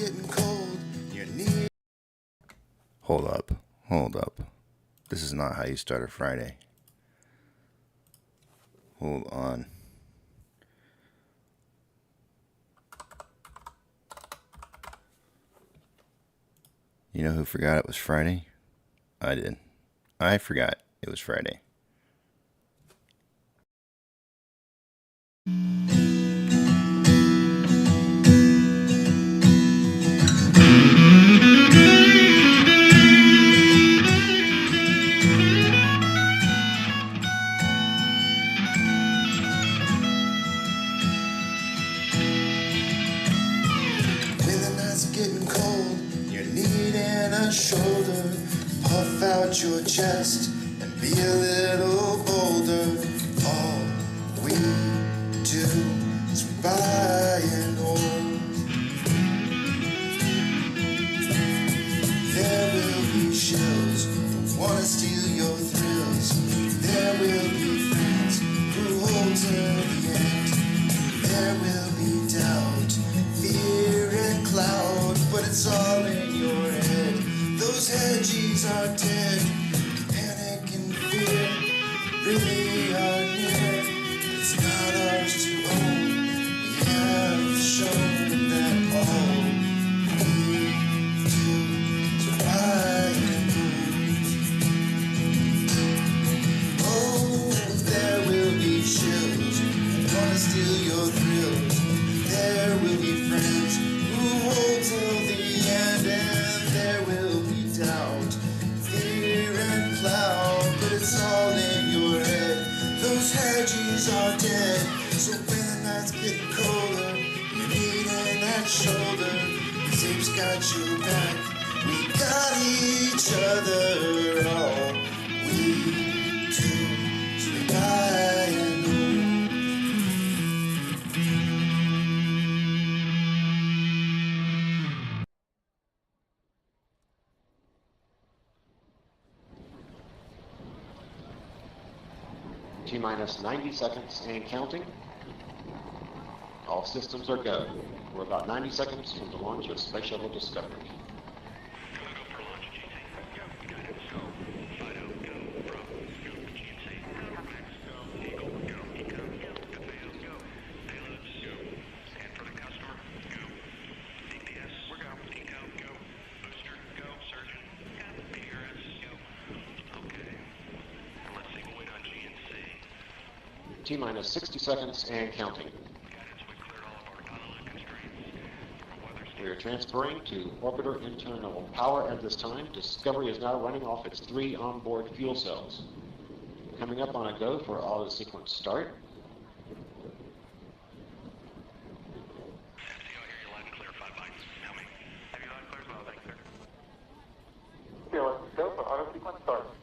getting cold. Your knee. Hold up. This is not how you start a Friday. Hold on. You know who forgot it was Friday? I did. I forgot it was Friday. Getting cold, you're needing a shoulder. Puff out your chest and be a little bolder. All we do is buy and hold. There will be shells who wanna steal your thrills. There will be friends who hold to the end. There will be doubt, fear and cloud, but it's all in your head. Those hedgies are dead. Panic and fear really are near. It's not ours to own. We have shown that all we do is buy and move. Oh, there will be shills who wanna steal your thrills. There will be friends who hold till the end, and there will be doubt, fear and cloud, but it's all in your head. Those hedgies are dead, so when the night's getting colder, you're needing that shoulder. 'Cause Ape's got your back, we got each other. All we do is buy and move. T-minus 90 seconds and counting. All systems are go. We're about 90 seconds from the launch of Space Shuttle Discovery. T-minus 60 seconds and counting. We are transferring to orbiter internal power at this time. Discovery is now running off its 3 onboard fuel cells. Coming up on a go for auto sequence start.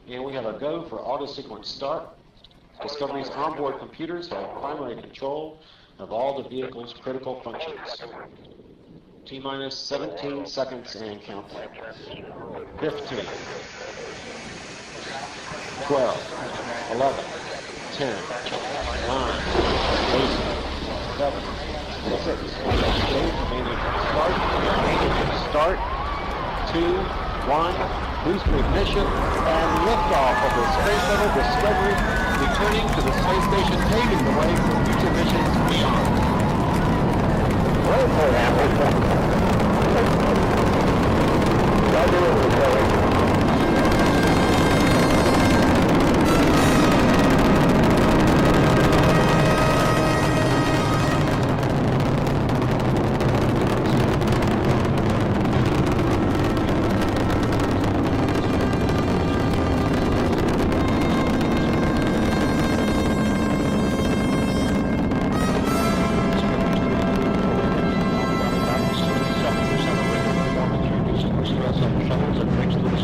And we have a go for auto sequence start. Discovery's onboard computers have primary control of all the vehicle's critical functions. T-minus 17 seconds and counting. 15, 12, 11, 10, 9, 8, 7, 6, 5, start, 2, 1, boost ignition, and liftoff of the Space Shuttle Discovery, returning to the space station, paving the way for future missions beyond. Shuttles and brings to the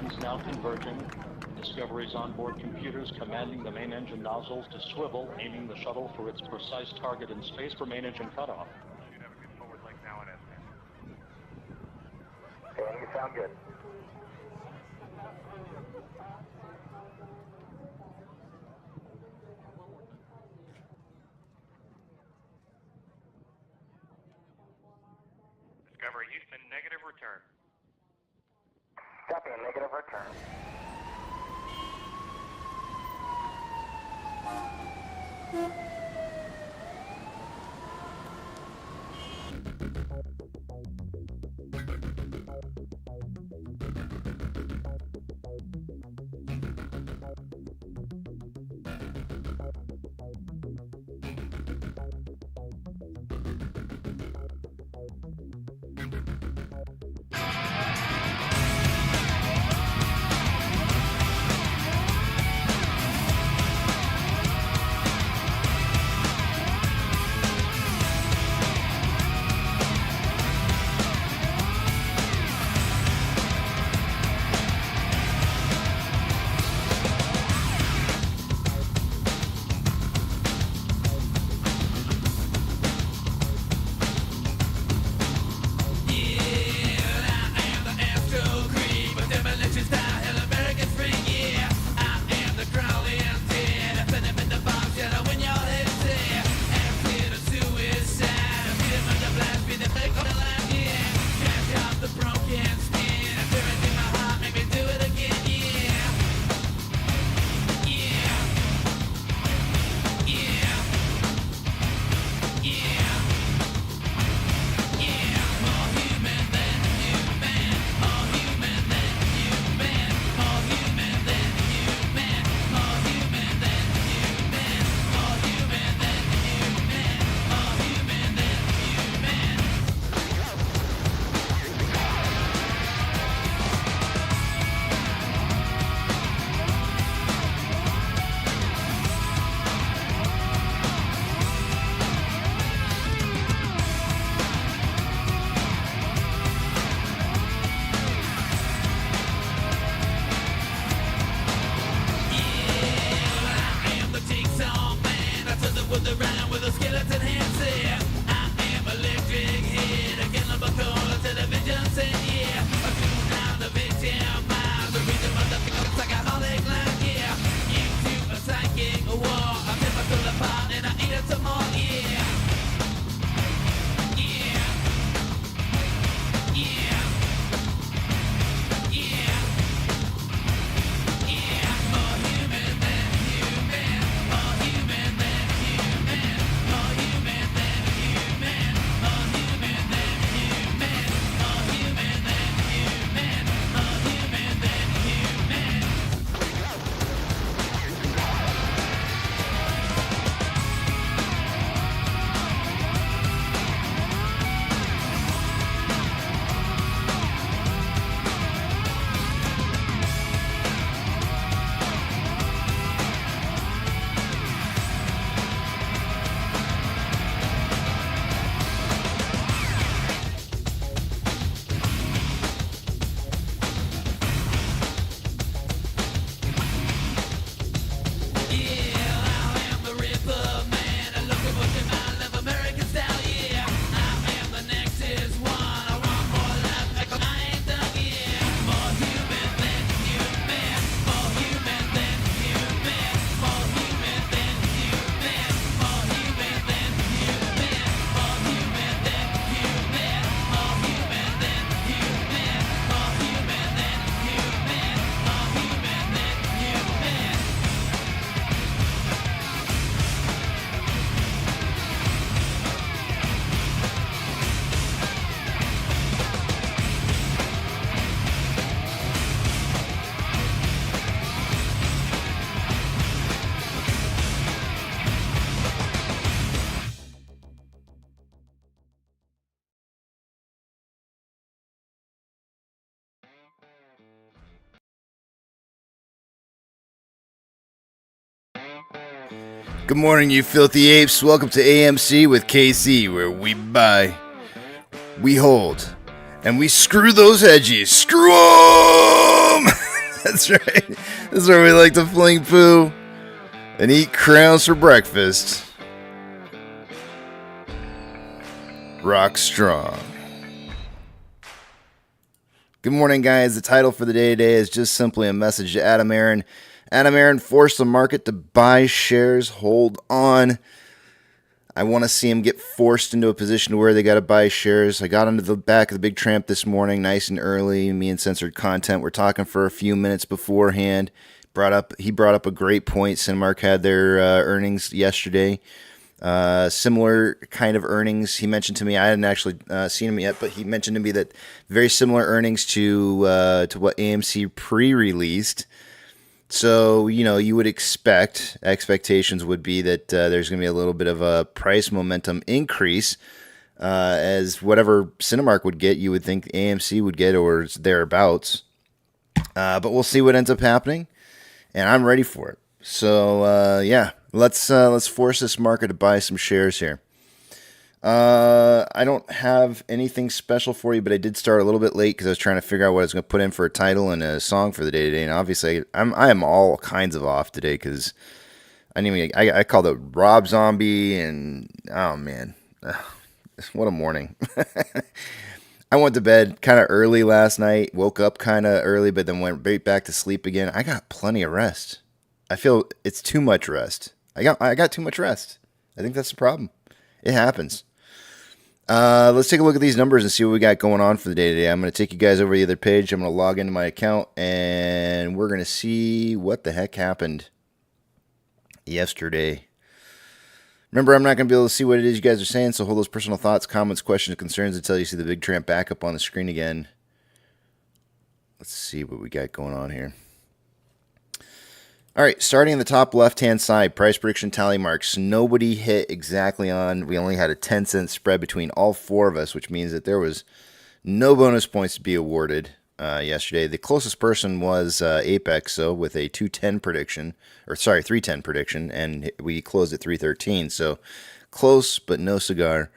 engines now converging. Discovery's onboard computers commanding the main engine nozzles to swivel, aiming the shuttle for its precise target in space for main engine cutoff. You have a good forward link now in estimate. Dan, you sound good. Discovery Houston, negative return. Copy, a negative return. Good morning, you filthy apes. Welcome to AMC with KC, where we buy, we hold, and we screw those hedgies. Screw 'em! That's right. This is where we like to fling poo and eat crowns for breakfast. Rock strong. Good morning, guys. The title for the day today is just simply a message to Adam Aaron. Adam Aaron forced the market to buy shares. Hold on. I want to see him get forced into a position to where they got to buy shares. I got onto the back of the big tramp this morning, nice and early. Me and Censored Content were talking for a few minutes beforehand. He brought up a great point. Cinemark had their earnings yesterday. Similar kind of earnings. He mentioned to me, I hadn't actually seen them yet, but he mentioned to me that very similar earnings to what AMC pre-released. So, you would expectations would be that there's going to be a little bit of a price momentum increase as whatever Cinemark would get, you would think AMC would get or thereabouts. But we'll see what ends up happening, and I'm ready for it. So, let's force this market to buy some shares here. I don't have anything special for you, but I did start a little bit late because I was trying to figure out what I was going to put in for a title and a song for the day today. And obviously, I am all kinds of off today because I called it Rob Zombie, and oh man, what a morning. I went to bed kind of early last night, woke up kind of early, but then went right back to sleep again. I got plenty of rest. I feel it's too much rest. I got too much rest. I think that's the problem. It happens. Let's take a look at these numbers and see what we got going on for the day today. I'm going to take you guys over the other page. I'm going to log into my account, and we're going to see what the heck happened yesterday. Remember, I'm not going to be able to see what it is you guys are saying, so hold those personal thoughts, comments, questions, concerns until you see the big tramp back up on the screen again. Let's see what we got going on here. All right, starting in the top left-hand side, price prediction tally marks. Nobody hit exactly on. We only had a 10-cent spread between all four of us, which means that there was no bonus points to be awarded yesterday. The closest person was Apex, so with a 310 prediction, and we closed at 313. So close, but no cigar.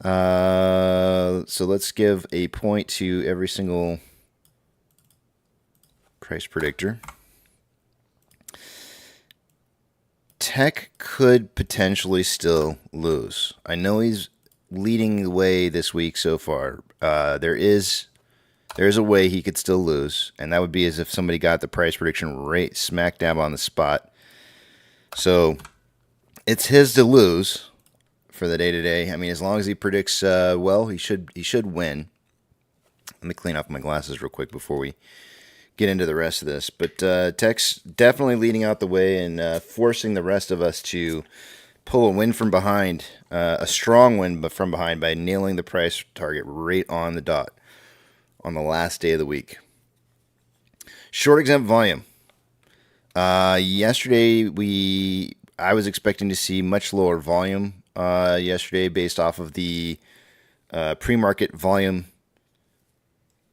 So let's give a point to every single price predictor. Tech could potentially still lose. I know he's leading the way this week so far. There is a way he could still lose, and that would be as if somebody got the price prediction right smack dab on the spot. So it's his to lose for the day today. I mean, as long as he predicts well, he should win. Let me clean off my glasses real quick before we get into the rest of this. But Tech's definitely leading out the way and forcing the rest of us to pull a win from behind, a strong win from behind by nailing the price target right on the dot on the last day of the week. Short exempt volume. Yesterday, I was expecting to see much lower volume yesterday based off of the pre-market volume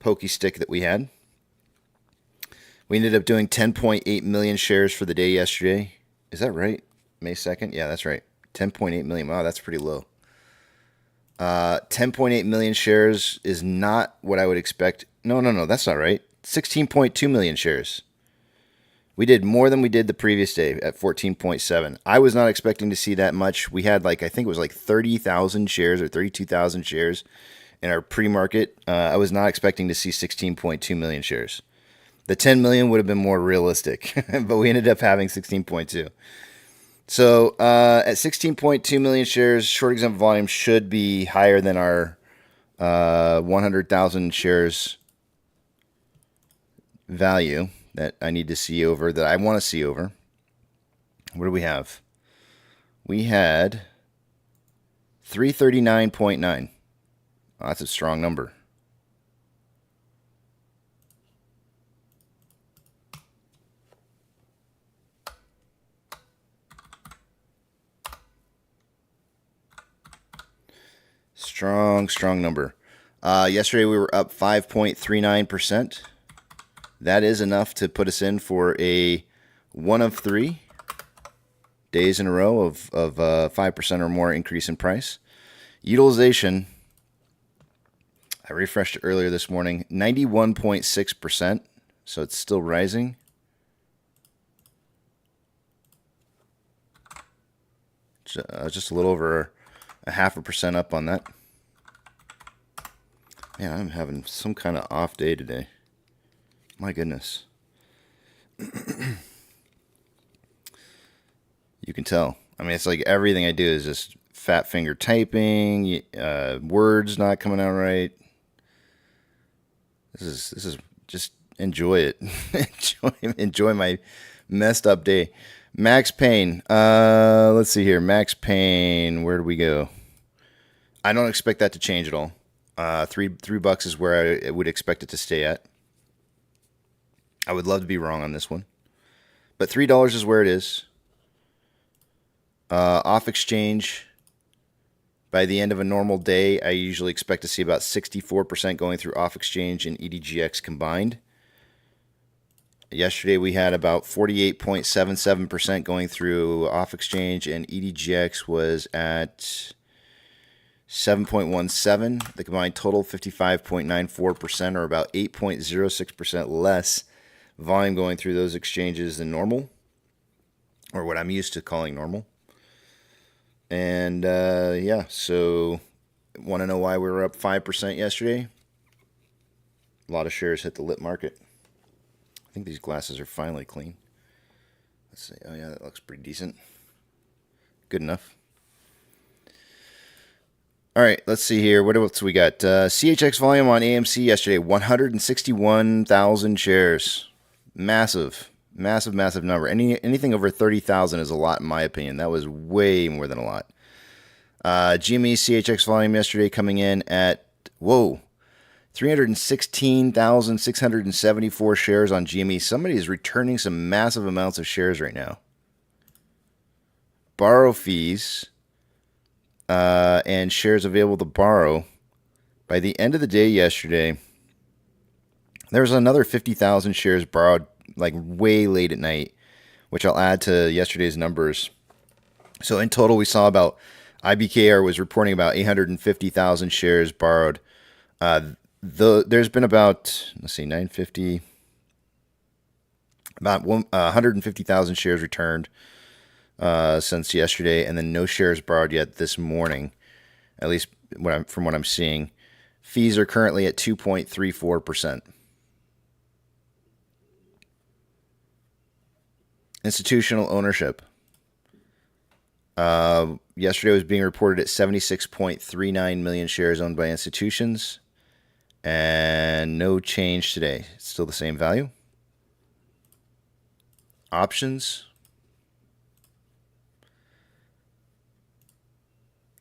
pokey stick that we had. We ended up doing 10.8 million shares for the day yesterday. Is that right? May 2nd? Yeah, that's right. 10.8 million. Wow, that's pretty low. 10.8 million shares is not what I would expect. No, that's not right. 16.2 million shares. We did more than we did the previous day at 14.7. I was not expecting to see that much. We had I think it was 30,000 shares or 32,000 shares in our pre-market. I was not expecting to see 16.2 million shares. The 10 million would have been more realistic, but we ended up having 16.2. So at 16.2 million shares, short exempt volume should be higher than our 100,000 shares value that I need to see over, that I want to see over. What do we have? We had 339.9. Oh, that's a strong number. Strong number. Yesterday we were up 5.39%. That is enough to put us in for a 1 of 3 days in a row of 5% or more increase in price. Utilization, I refreshed it earlier this morning, 91.6%. So it's still rising. Just a little over a 0.5% up on that. Man, I'm having some kind of off day today. My goodness. You can tell. I mean, it's like everything I do is just fat finger typing, words not coming out right. This is just enjoy it. enjoy my messed up day. Max Payne. Let's see here. Max Payne. Where do we go? I don't expect that to change at all. $3 is where I would expect it to stay at. I would love to be wrong on this one, but $3 is where it is. Off exchange. By the end of a normal day, I usually expect to see about 64% going through off exchange and EDGX combined. Yesterday we had about 48.77% going through off exchange, and EDGX was at 7.17. The combined total 55.94%, or about 8.06% less volume going through those exchanges than normal, or what I'm used to calling normal. And yeah, so want to know why we were up 5% yesterday? A lot of shares hit the lit market. I think these glasses are finally clean. Let's see. Oh yeah, that looks pretty decent. Good enough. All right, let's see here. What else we got? CHX volume on AMC yesterday, 161,000 shares. Massive number. Anything over 30,000 is a lot in my opinion. That was way more than a lot. GME CHX volume yesterday coming in at 316,674 shares on GME. Somebody is returning some massive amounts of shares right now. Borrow fees and shares available to borrow. By the end of the day yesterday, there was another 50,000 shares borrowed like way late at night, which I'll add to yesterday's numbers. So in total, we saw about, IBKR was reporting about 850,000 shares borrowed. There's been about, let's see, 950, about 150,000 shares returned since yesterday, and then no shares borrowed yet this morning, at least from what I'm seeing. Fees are currently at 2.34%. Institutional ownership. Yesterday was being reported at 76.39 million shares owned by institutions, and no change today. It's still the same value. Options.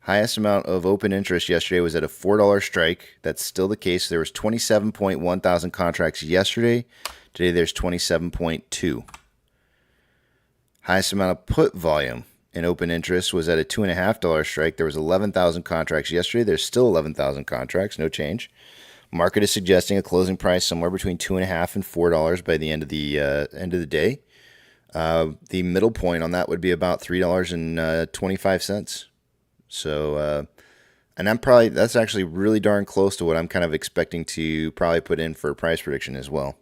Highest amount of open interest yesterday was at a $4 strike. That's still the case. There was 27.1 thousand contracts yesterday. Today there's 27.2. Highest amount of put volume in open interest was at a $2.50 strike. There was 11,000 contracts yesterday. There's still 11,000 contracts, no change. Market is suggesting a closing price somewhere between $2.50 and $4 by the end of the day. The middle point on that would be about $3.25. So, and that's actually really darn close to what I'm kind of expecting to probably put in for a price prediction as well.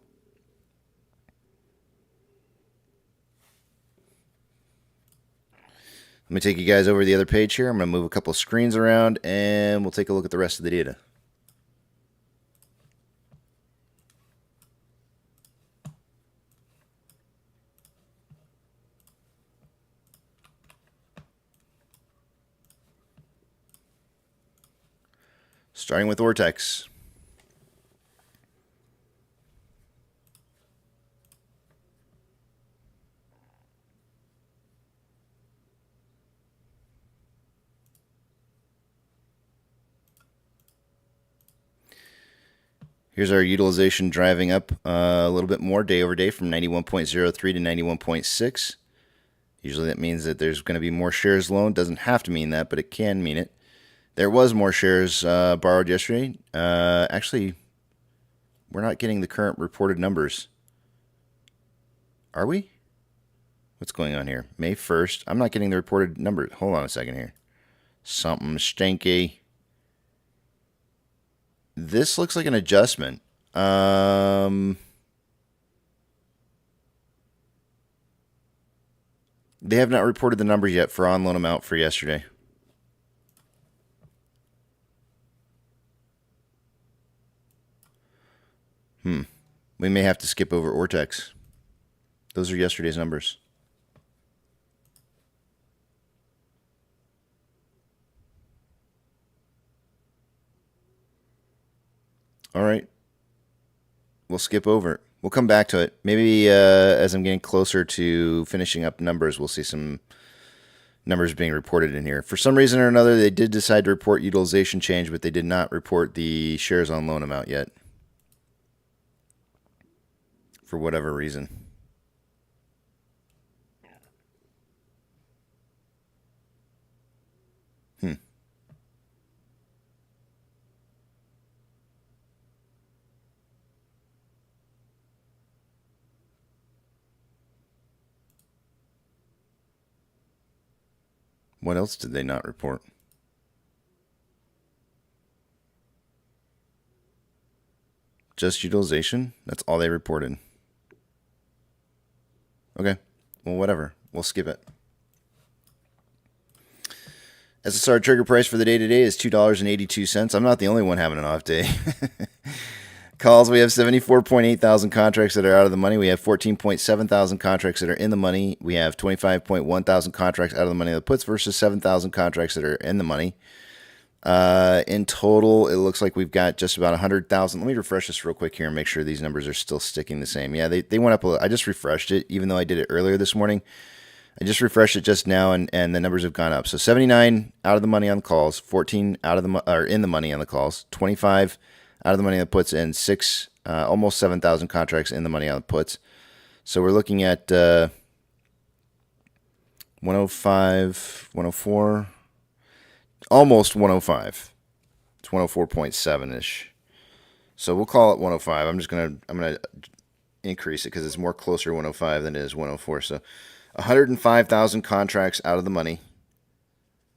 Let me take you guys over to the other page here. I'm going to move a couple of screens around, and we'll take a look at the rest of the data. Starting with Ortex. Here's our utilization driving up a little bit more day over day from 91.03 to 91.6. Usually that means that there's going to be more shares loaned. Doesn't have to mean that, but it can mean it. There was more shares borrowed yesterday. Actually, we're not getting the current reported numbers. Are we? What's going on here? May 1st. I'm not getting the reported numbers. Hold on a second here. Something stinky. This looks like an adjustment. They have not reported the numbers yet for on loan amount for yesterday. We may have to skip over Ortex. Those are yesterday's numbers. All right. We'll skip over it. We'll come back to it. Maybe as I'm getting closer to finishing up numbers, we'll see some numbers being reported in here. For some reason or another, they did decide to report utilization change, but they did not report the shares on loan amount yet. For whatever reason. What else did they not report? Just utilization? That's all they reported. Okay. Well, whatever. We'll skip it. SSR trigger price for the day today is $2.82. I'm not the only one having an off day. Calls, we have 74.8 thousand contracts that are out of the money. We have 14.7 thousand contracts that are in the money. We have 25.1 thousand contracts out of the money of the puts versus 7,000 contracts that are in the money. In total, it looks like we've got just about 100,000. Let me refresh this real quick here and make sure these numbers are still sticking the same. Yeah, they went up a little. I just refreshed it, even though I did it earlier this morning. I just refreshed it just now, and the numbers have gone up. So 79 out of the money on the calls, 14 out of the or in the money on the calls, 25 out of the money on the puts, and almost 7,000 contracts in the money on the puts. So we're looking at 105, 104, almost 105. It's 104.7-ish. So we'll call it 105. I'm gonna increase it because it's more closer to 105 than it is 104. So 105,000 contracts out of the money.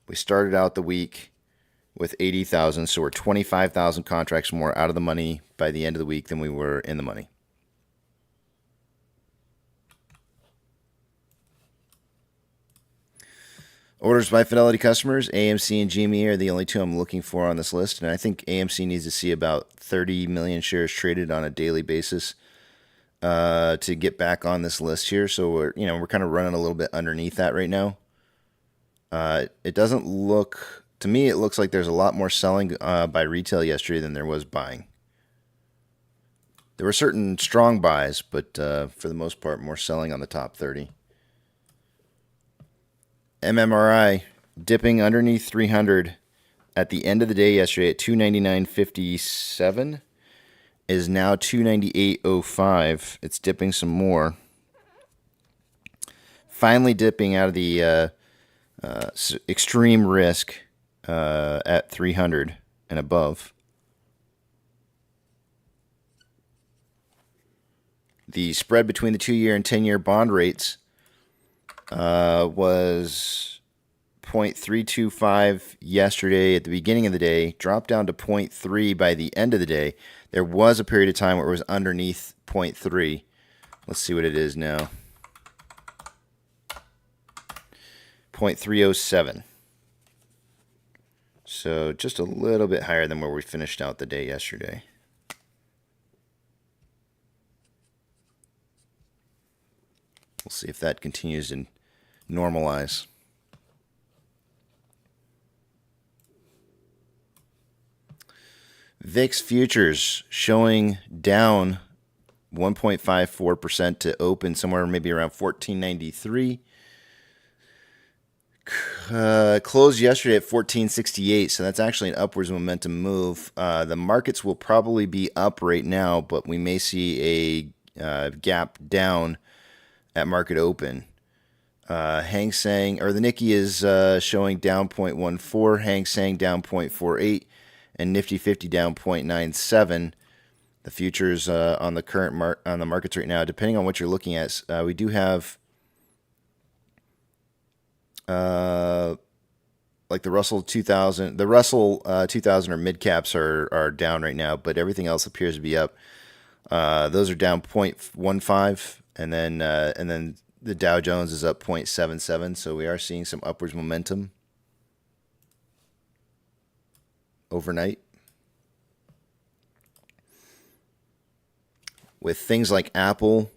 We started out the week with 80,000, so we're 25,000 contracts more out of the money by the end of the week than we were in the money. Orders by Fidelity customers, AMC and GME are the only two I'm looking for on this list, and I think AMC needs to see about 30 million shares traded on a daily basis to get back on this list here. So we're kind of running a little bit underneath that right now. It doesn't look. To me, it looks like there's a lot more selling by retail yesterday than there was buying. There were certain strong buys, but for the most part, more selling on the top 30. MMRI dipping underneath 300 at the end of the day yesterday at 299.57 is now 298.05. It's dipping some more. Finally dipping out of the extreme risk at 300 and above. The spread between the 2-year and 10-year bond rates was 0.325 yesterday at the beginning of the day, dropped down to 0.3 by the end of the day. There was a period of time where it was underneath 0.3. Let's see what it is now. 0.307. So just a little bit higher than where we finished out the day yesterday. We'll see if that continues to normalize. VIX futures showing down 1.54% to open somewhere maybe around 1493. Closed yesterday at 1468, so that's actually an upwards momentum move. The markets will probably be up right now, but we may see a gap down at market open. Hang Seng, or the Nikkei is showing down 0.14, Hang Seng down 0.48, and Nifty 50 down 0.97. The futures on the current on the markets right now, depending on what you're looking at, we do have like the Russell 2000. The Russell 2000 or mid caps are down right now, but everything else appears to be up. Those are down 0.15, and then The Dow Jones is up 0.77, so we are seeing some upwards momentum overnight. With things like Apple,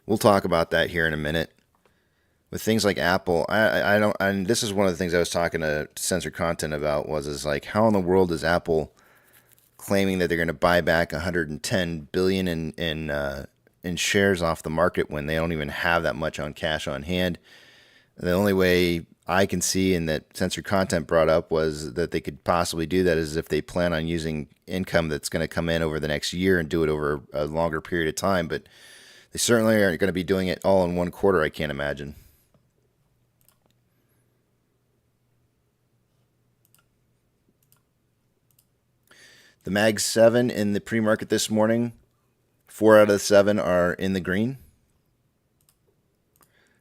we'll talk about that here in a minute. With things like Apple, I don't, and this is one of the things I was talking to Censored Content about, is like, how in the world is Apple claiming that they're going to buy back 110 billion in shares off the market when they don't even have that much on cash on hand? The only way I can see, and that Censored Content brought up, was that they could possibly do that is if they plan on using income that's going to come in over the next year and do it over a longer period of time. But they certainly aren't going to be doing it all in one quarter, I can't imagine. The Mag 7 in the pre-market this morning, 4 out of the 7 are in the green.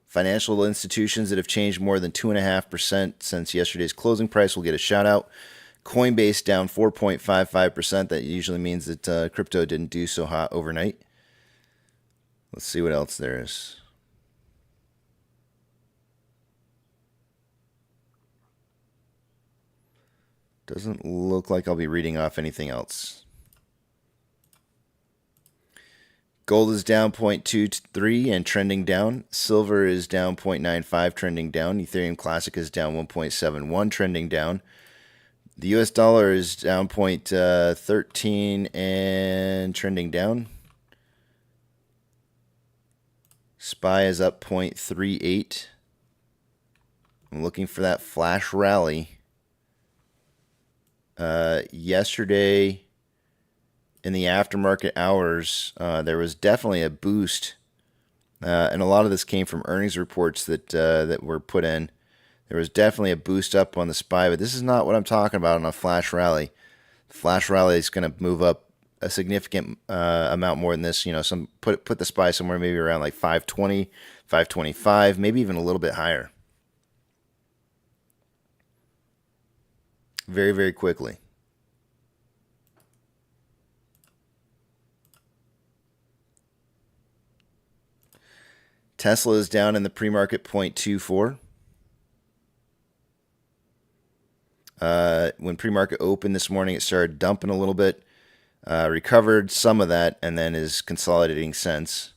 Financial institutions that have changed more than 2.5% since yesterday's closing price will get a shout out. Coinbase down 4.55%. That usually means that crypto didn't do so hot overnight. Let's see what else there is. Doesn't look like I'll be reading off anything else. Gold is down 0.23 and trending down. Silver is down 0.95, trending down. Ethereum Classic is down 1.71, trending down. The US dollar is down 0.13 and trending down. SPY is up 0.38. I'm looking for that flash rally. Yesterday, in the aftermarket hours, there was definitely a boost, and a lot of this came from earnings reports that were put in. There was definitely a boost up on the SPY, but this is not what I'm talking about on a flash rally. The flash rally is going to move up a significant amount more than this. You know, put the SPY somewhere maybe around like 520, 525, maybe even a little bit higher. Very, very quickly. Tesla is down in the pre-market 0.24. When pre-market opened this morning, it started dumping a little bit, recovered some of that, and then is consolidating since.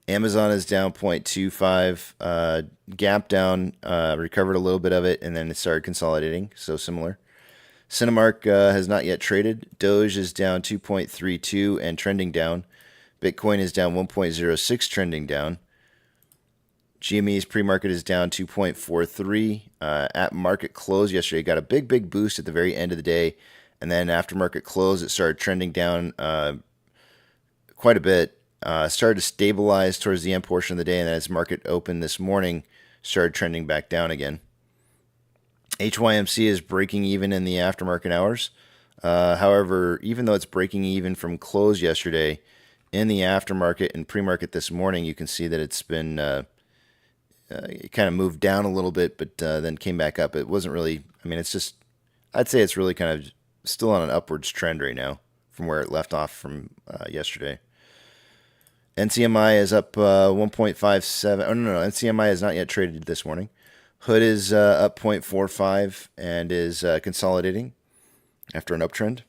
Amazon is down 0.25, gap down, recovered a little bit of it, and then it started consolidating, so similar. Cinemark has not yet traded. Doge is down 2.32 and trending down. Bitcoin is down 1.06, trending down. GME's pre-market is down 2.43. At market close yesterday, got a big boost at the very end of the day, and then after market close, it started trending down quite a bit. Started to stabilize towards the end portion of the day, and then as market opened this morning, started trending back down again. HYMC is breaking even in the aftermarket hours. However, even though it's breaking even from close yesterday, in the aftermarket and pre-market this morning, you can see that it's been it kind of moved down a little bit, but then came back up. It wasn't really, I mean, it's just, I'd say it's really kind of still on an upwards trend right now from where it left off from yesterday. NCMI is up 1.57. Oh, no, NCMI is not yet traded this morning. Hood is up 0.45 and is consolidating after an uptrend.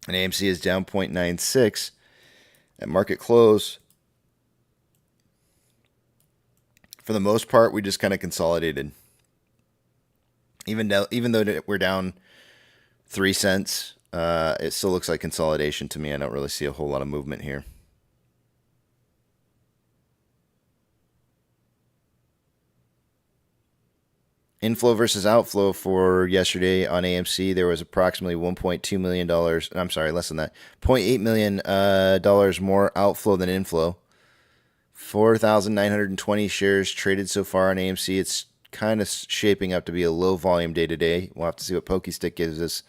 And AMC is down 0.96 at market close. For the most part, we just kind of consolidated. Even though we're down 3 cents, it still looks like consolidation to me. I don't really see a whole lot of movement here. Inflow versus outflow for yesterday on AMC, there was approximately $1.2 million. I'm sorry, less than that. $0.8 million more outflow than inflow. 4,920 shares traded so far on AMC. It's kind of shaping up to be a low volume day today. We'll have to see what PokeStick gives us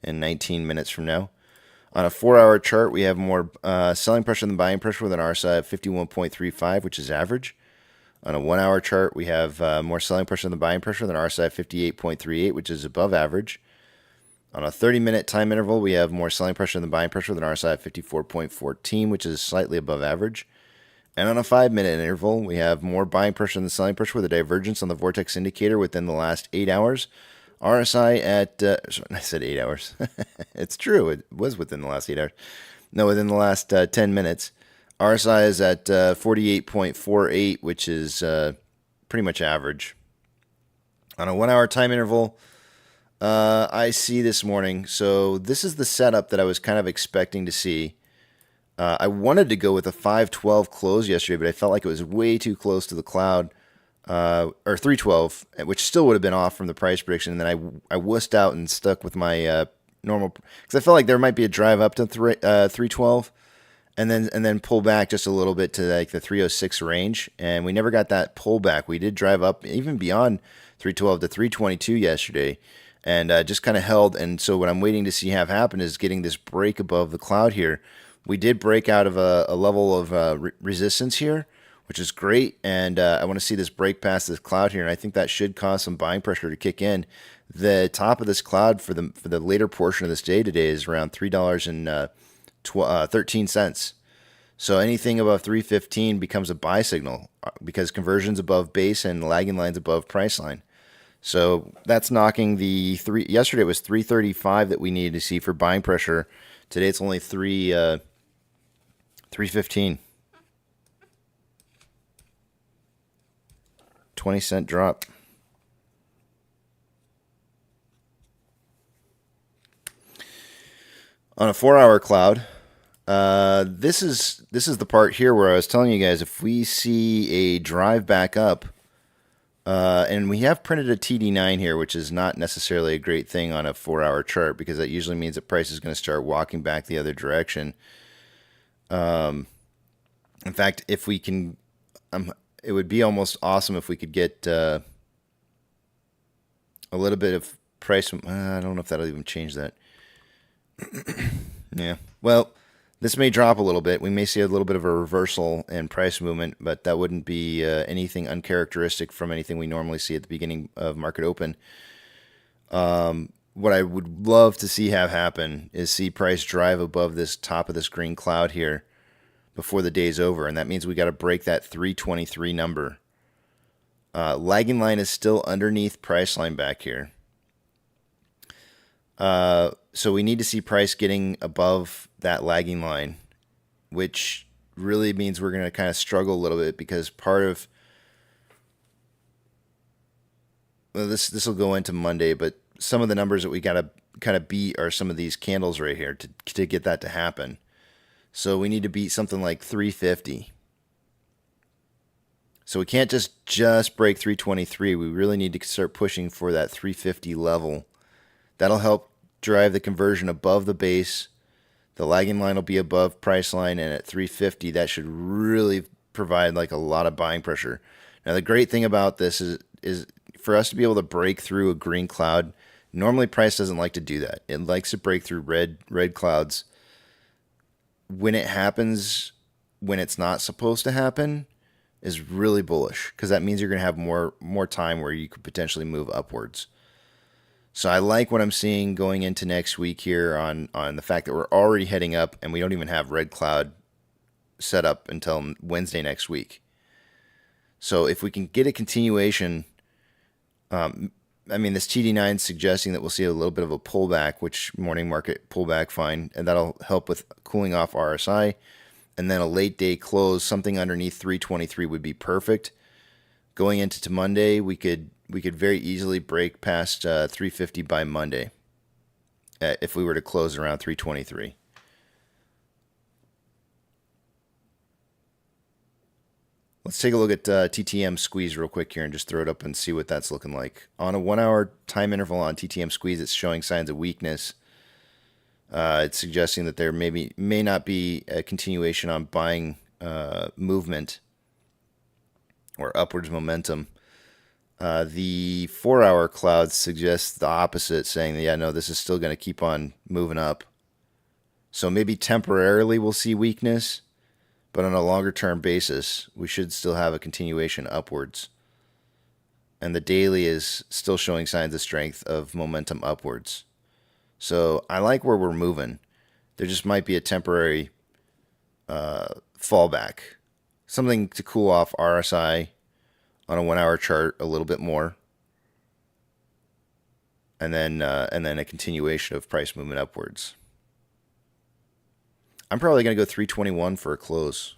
in 19 minutes from now. On a 4-hour chart, we have more selling pressure than buying pressure with an RSI of 51.35, which is average. On a 1-hour chart, we have more selling pressure than buying pressure with an RSI of 58.38, which is above average. On a 30-minute time interval, we have more selling pressure than buying pressure with an RSI of 54.14, which is slightly above average. And on a 5-minute interval, we have more buying pressure than selling pressure with a divergence on the vortex indicator within the last 8 hours. RSI at, sorry, I said 8 hours. It's true. It was within the last 8 hours. No, within the last 10 minutes. RSI is at 48.48, which is pretty much average. On a 1-hour time interval, I see this morning. So this is the setup that I was kind of expecting to see. I wanted to go with a 512 close yesterday, but I felt like it was way too close to the cloud, or 312, which still would have been off from the price prediction. And then I wussed out and stuck with my normal, because I felt like there might be a drive up to 312, and then pull back just a little bit to like the 306 range, and we never got that pullback. We did drive up even beyond 312 to 322 yesterday, and just kind of held. And so what I'm waiting to see have happen is getting this break above the cloud here. We did break out of a level of resistance here, which is great, and I want to see this break past this cloud here, and I think that should cause some buying pressure to kick in. The top of this cloud for the later portion of this day today is around $3.13. So anything above 315 becomes a buy signal because conversions above base and lagging lines above price line. So that's knocking the three. Yesterday it was 335 that we needed to see for buying pressure. Today it's only 315. 20-cent drop. On a 4-hour cloud, this is the part here where I was telling you guys, if we see a drive back up, and we have printed a TD9 here, which is not necessarily a great thing on a 4-hour chart, because that usually means that price is going to start walking back the other direction. In fact, if we can, it would be almost awesome if we could get a little bit of price. I don't know if that'll even change that. Yeah. Well, this may drop a little bit. We may see a little bit of a reversal in price movement, but that wouldn't be anything uncharacteristic from anything we normally see at the beginning of market open. What I would love to see have happen is see price drive above this top of this green cloud here before the day's over, and that means we got to break that 323 number. Lagging line is still underneath price line back here. So we need to see price getting above that lagging line, which really means we're going to kind of struggle a little bit, because part of this will go into Monday, but some of the numbers that we got to kind of beat are some of these candles right here to get that to happen. So we need to beat something like 350. So we can't just break 323. We really need to start pushing for that 350 level. That'll help drive the conversion above the base. The lagging line will be above price line, and at 350, that should really provide like a lot of buying pressure. Now, the great thing about this is for us to be able to break through a green cloud. Normally, price doesn't like to do that. It likes to break through red clouds. When it happens, when it's not supposed to happen, is really bullish, because that means you're going to have more time where you could potentially move upwards. So I like what I'm seeing going into next week here on the fact that we're already heading up, and we don't even have red cloud set up until Wednesday next week. So if we can get a continuation, this TD9 is suggesting that we'll see a little bit of a pullback, which morning market pullback, fine, and that'll help with cooling off RSI. And then a late day close, something underneath 323 would be perfect. Going into Monday, we could very easily break past 350 by Monday if we were to close around 323. Let's take a look at TTM squeeze real quick here and just throw it up and see what that's looking like. On a 1-hour time interval on TTM squeeze, it's showing signs of weakness. It's suggesting that there may not be a continuation on buying movement or upwards momentum. The 4-hour cloud suggests the opposite, saying that, yeah, no, this is still going to keep on moving up. So maybe temporarily we'll see weakness, but on a longer term basis, we should still have a continuation upwards. And the daily is still showing signs of strength of momentum upwards. So I like where we're moving. There just might be a temporary fallback something to cool off RSI on a 1 hour chart a little bit more. And then a continuation of price movement upwards. I'm probably going to go 321 for a close.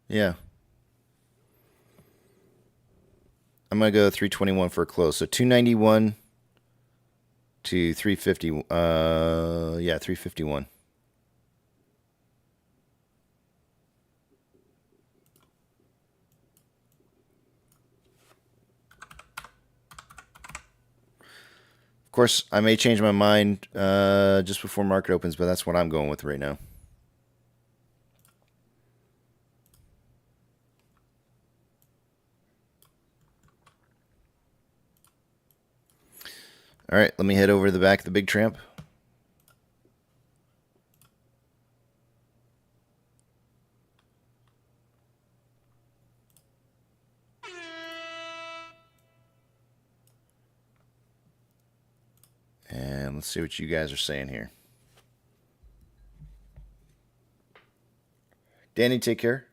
Yeah. I'm going to go 321 for a close. So 291 to 350. 351. Of course, I may change my mind just before market opens, but that's what I'm going with right now. All right, let me head over to the back of the big tramp. And let's see what you guys are saying here. Danny, take care.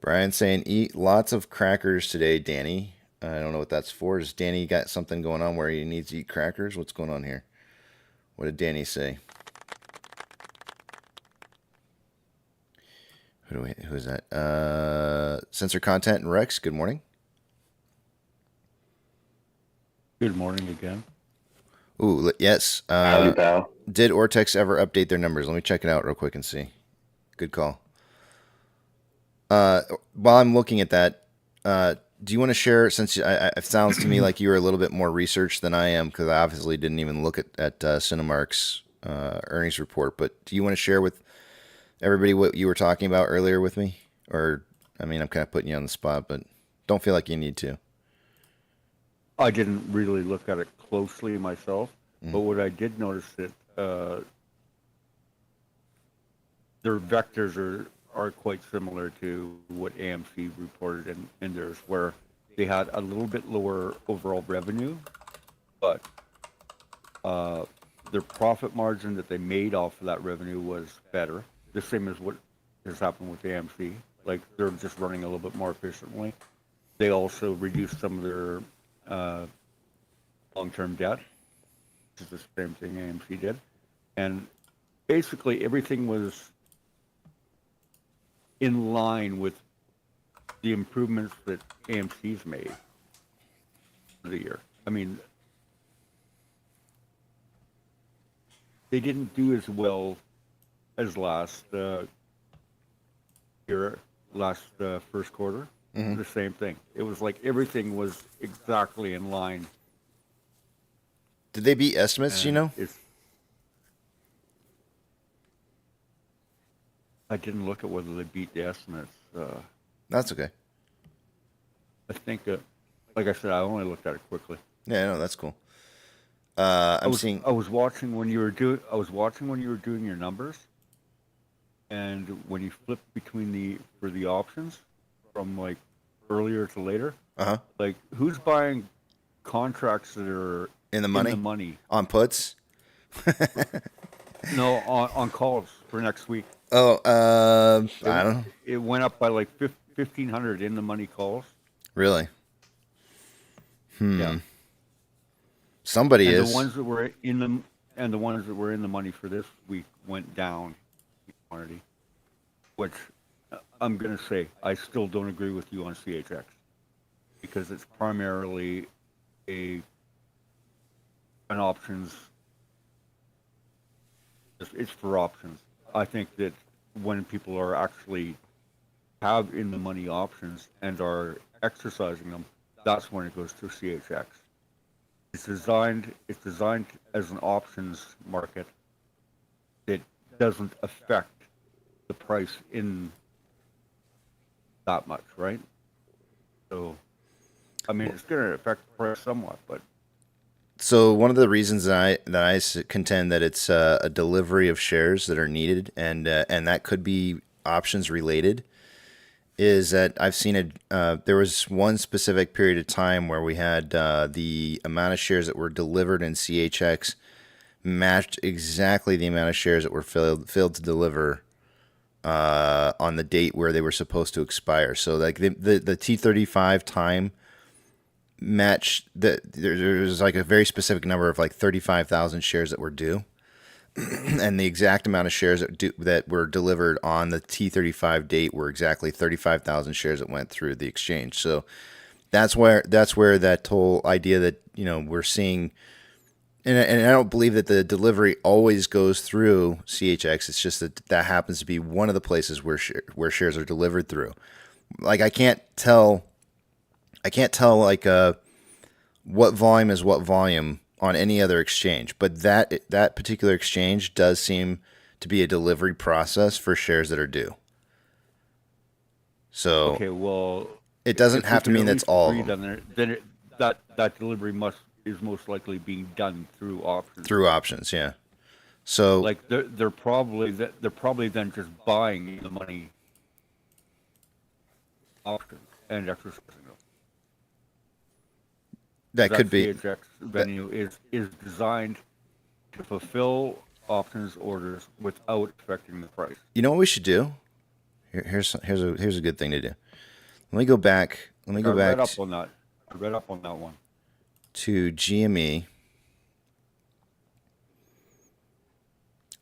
Brian saying, eat lots of crackers today, Danny. I don't know what that's for. Does Danny got something going on where he needs to eat crackers? What's going on here? What did Danny say? Who is that? Sensor Content and Rex, good morning. Good morning again. Ooh, yes. Howdy, pal. Did Ortex ever update their numbers? Let me check it out real quick and see. Good call. While I'm looking at that, do you want to share, since it sounds to me like you were a little bit more researched than I am, because I obviously didn't even look at Cinemark's earnings report, but do you want to share with everybody what you were talking about earlier with me? Or, I mean, I'm kind of putting you on the spot, but don't feel like you need to. I didn't really look at it closely myself, but what I did notice that their vectors are quite similar to what AMC reported in theirs, where they had a little bit lower overall revenue, but their profit margin that they made off of that revenue was better. The same as what has happened with AMC. Like, they're just running a little bit more efficiently. They also reduced some of their long-term debt, which is the same thing AMC did. And basically everything was in line with the improvements that AMC's made for the year. I mean, they didn't do as well as last year, first quarter. Mm-hmm. The same thing. It was like everything was exactly in line. Did they beat estimates, you know? I didn't look at whether they beat the estimates. That's okay. I think, like I said, I only looked at it quickly. Yeah, no, that's cool. I was watching when you were doing your numbers, and when you flipped between the options from like earlier to later. Like, who's buying contracts that are in the money on puts? No, on calls for next week. Oh, I don't know. It went up by like 1,500 in the money calls. Really? Yeah. Somebody and is. The ones that were in the money for this week went down in quantity, which I'm gonna say I still don't agree with you on CHX, because it's primarily an options. It's for options. I think that when people are actually have in the money options and are exercising them, that's when it goes to CHX. It's designed as an options market that doesn't affect the price in that much, right? So, I mean, it's going to affect the price somewhat, but So one of the reasons that I contend that it's a delivery of shares that are needed, and that could be options related, is that I've seen it. There was one specific period of time where we had the amount of shares that were delivered in CHX matched exactly the amount of shares that were failed to deliver on the date where they were supposed to expire. So like the T35 time match that there was like a very specific number of like 35,000 shares that were due, and the exact amount of shares that were delivered on the T35 date were exactly 35,000 shares that went through the exchange. So that's where that whole idea that we're seeing, and I don't believe that the delivery always goes through CHX. It's just that happens to be one of the places where shares are delivered through. Like I can't tell like what volume is what volume on any other exchange, but that particular exchange does seem to be a delivery process for shares that are due. So okay, well, it doesn't have to mean that's all of them. Then that delivery is most likely being done through options. Through options, yeah. So like they're probably then just buying the money options and exercising them. That could be. CHX venue is designed to fulfill options orders without affecting the price. You know what we should do? Here's a good thing to do. Let me go back. I read up on that one. To GME.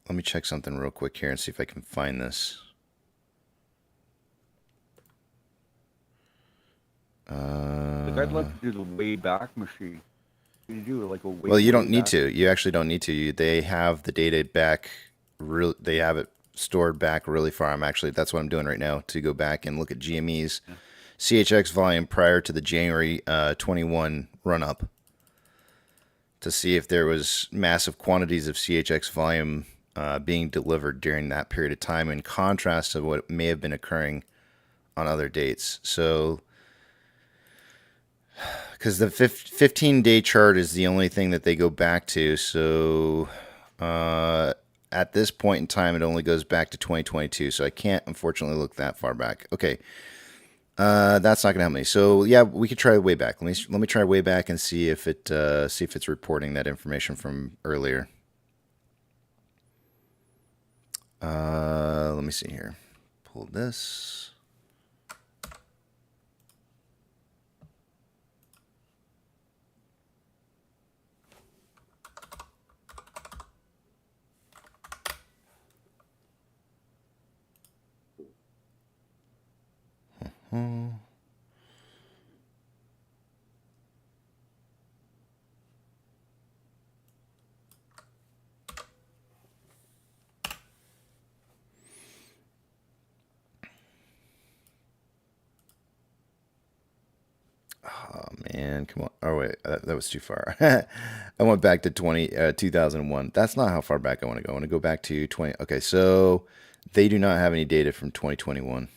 Let me check something real quick here and see if I can find this. I'd like to do the way back machine. You do like a way. Well, you don't need to. You actually don't need to. They have the data back. They have it stored back really far. That's what I'm doing right now, to go back and look at GME's CHX volume prior to the January 21 run up, to see if there was massive quantities of CHX volume being delivered during that period of time, in contrast to what may have been occurring on other dates. So, because the 15-day chart is the only thing that they go back to. So at this point in time, it only goes back to 2022. So I can't, unfortunately, look that far back. Okay. That's not going to help me. So yeah, we could try way back. Let me try way back and see if it's reporting that information from earlier. Let me see here. Pull this. Oh man, come on. Oh wait, that was too far. I went back to 2001. That's not how far back I want to go. I want to go back to 20. Okay, so they do not have any data from 2021.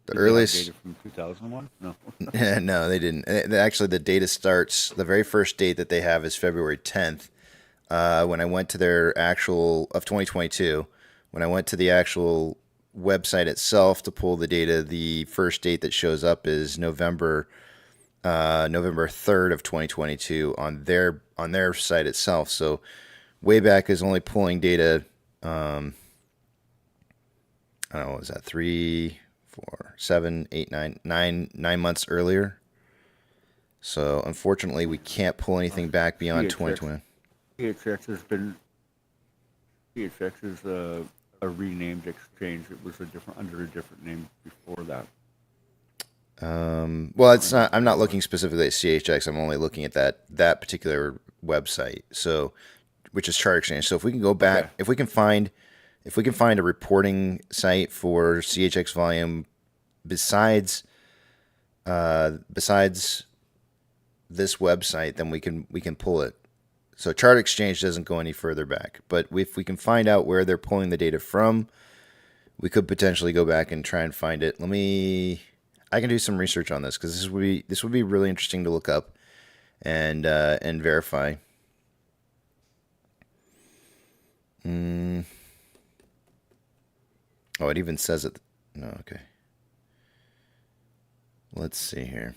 The earliest data from 2001? No. No, they didn't. Actually, the data starts. The very first date that they have is February 10th. When I went to their actual of 2022, when I went to the actual website itself to pull the data, the first date that shows up is November 3rd of 2022 on their site itself. So way back is only pulling data. I don't know, what was that 3, 4, 7, 8, 9 months earlier? So unfortunately, we can't pull anything back beyond 2020. CHX is a renamed exchange. It was under a different name before that. Well, it's not. I'm not looking specifically at CHX. I'm only looking at that particular website. So, which is Chart Exchange. So if we can go back, Okay. if we can find a reporting site for CHX volume besides this website, then we can pull it. So Chart Exchange doesn't go any further back. But if we can find out where they're pulling the data from, we could potentially go back and try and find it. I can do some research on this because this would be really interesting to look up and verify. Oh, it even says it. No, okay. Let's see here.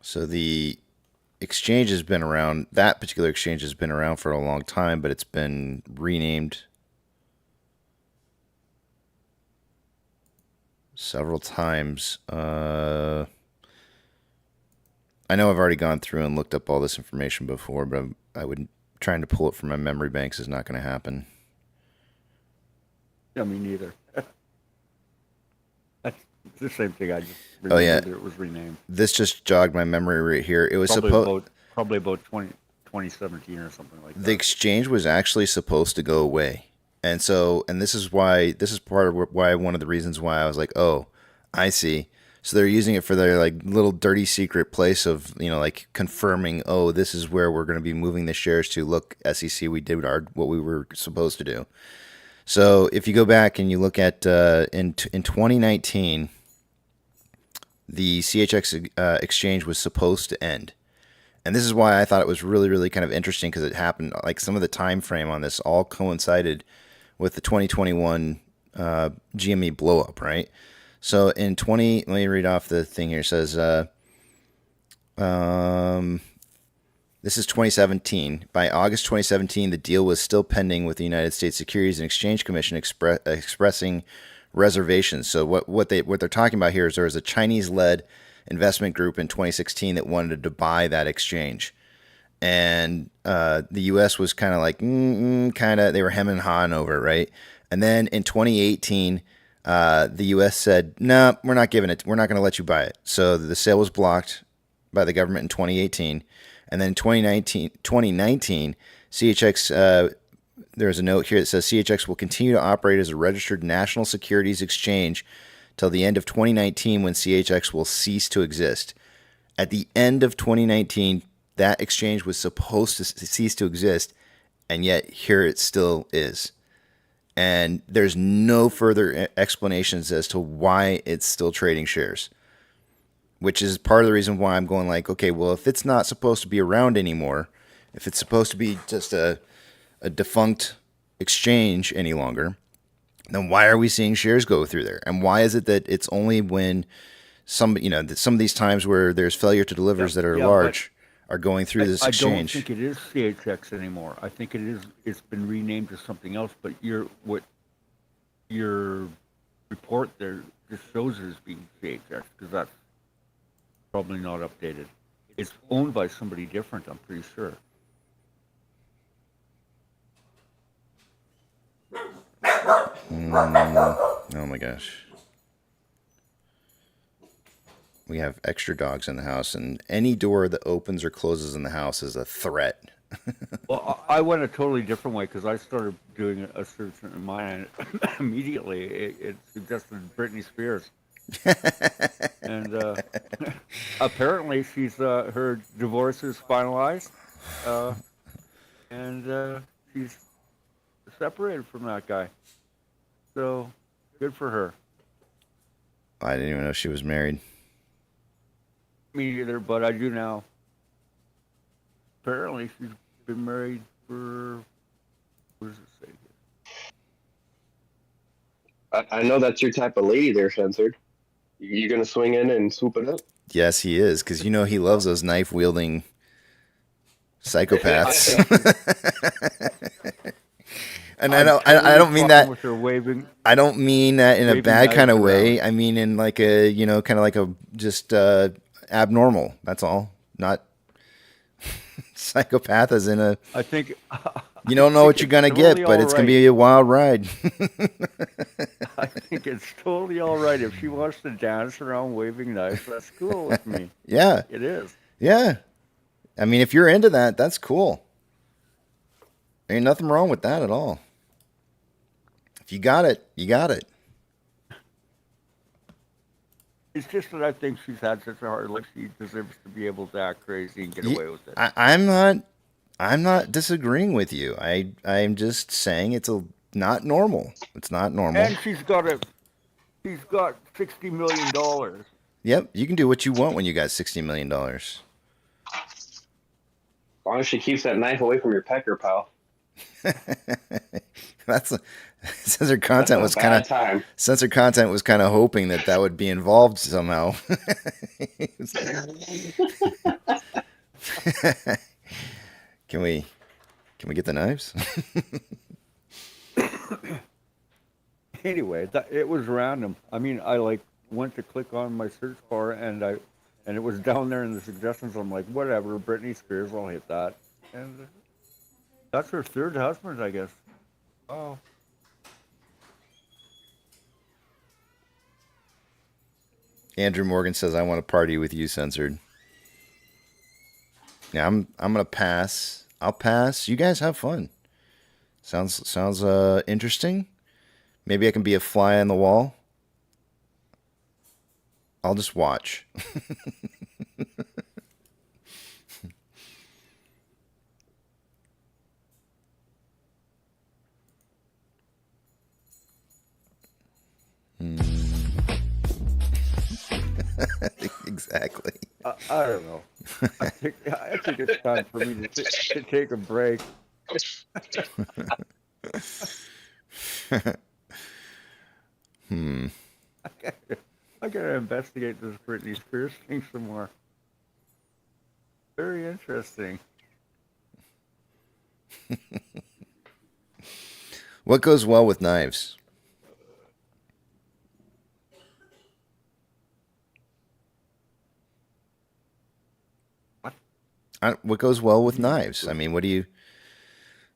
So the exchange has been around, that particular exchange has been around for a long time, but it's been renamed several times. I know I've already gone through and looked up all this information before, but trying to pull it from my memory banks is not going to happen. Yeah, me neither. That's the same thing. I just it was renamed. This just jogged my memory right here. It was probably about 2017 or something like that. The exchange was actually supposed to go away. And this is part of why one of the reasons why I was like, oh, I see. So they're using it for their like little dirty secret place of, like confirming, oh, this is where we're going to be moving the shares to. Look, SEC, we did what we were supposed to do. So if you go back and you look at in 2019, the CHX exchange was supposed to end. And this is why I thought it was really, really kind of interesting because it happened, like some of the time frame on this all coincided with the 2021 GME blow up, right? So let me read off the thing here. It says, this is 2017. By August 2017, the deal was still pending with the United States Securities and Exchange Commission expressing reservations. So what they're talking about here is there was a Chinese-led investment group in 2016 that wanted to buy that exchange. And the U.S. was kind of like, they were hemming and hawing over it, right? And then in 2018, the U.S. said, no, we're not giving it. We're not going to let you buy it. So the sale was blocked by the government in 2018. And then in 2019, CHX, there's a note here that says CHX will continue to operate as a registered national securities exchange till the end of 2019 when CHX will cease to exist. At the end of 2019, that exchange was supposed to cease to exist, and yet here it still is. And there's no further explanations as to why it's still trading shares, which is part of the reason why I'm going like, okay, well, if it's not supposed to be around anymore, if it's supposed to be just a defunct exchange any longer, then why are we seeing shares go through there? And why is it that it's only when some of these times where there's failure to delivers that are large are going through this exchange? I don't think it is CHX anymore. I think it's been renamed to something else, but your report there just shows it as being CHX because that's probably not updated. It's owned by somebody different, I'm pretty sure. Oh my gosh. We have extra dogs in the house, and any door that opens or closes in the house is a threat. Well, I went a totally different way because I started doing a search in mine, and immediately it suggested Britney Spears. And apparently her divorce is finalized, and she's separated from that guy. So good for her. I didn't even know she was married. Me either, but I do now. Apparently she's been married for, what does it say here? I know that's your type of lady there, Censored. You gonna swing in and swoop it up? Yes, he is, because you know he loves those knife wielding psychopaths. And I don't mean that. With her waving. I don't mean that in a bad kind of way. around. I mean in like a, you know, kind of like a just abnormal. That's all. Not psychopath as in a. I think. You don't know what you're gonna totally get, but it's gonna be a wild ride. I think it's totally all right if she wants to dance around waving knives. That's cool with me. Yeah, It is. yeah. I mean, if you're into that, that's cool. Ain't nothing wrong with that at all. If you got it, you got it. It's just that I think she's had such a hard life. She deserves to be able to act crazy and get away with it. I'm not disagreeing with you. I'm just saying it's not normal. It's not normal. And she's got $60 million. Yep, you can do what you want when you got $60 million. As long as she keeps that knife away from your pecker, pal. Censored content was kind of censored content was kind of hoping that would be involved somehow. Can we get the knives? Anyway, it was random. I mean, I went to click on my search bar and it was down there in the suggestions. I'm like, whatever, Britney Spears, I'll hit that. And that's her third husband, I guess. Oh. Andrew Morgan says, "I want to party with you, Censored." Yeah, I'm gonna pass. I'll pass. You guys have fun. Sounds interesting. Maybe I can be a fly on the wall. I'll just watch. Exactly. I don't know. I think it's time for me to take a break. I gotta investigate this Britney Spears thing some more. Very interesting. What goes well with knives? What goes well with knives? I mean, what do you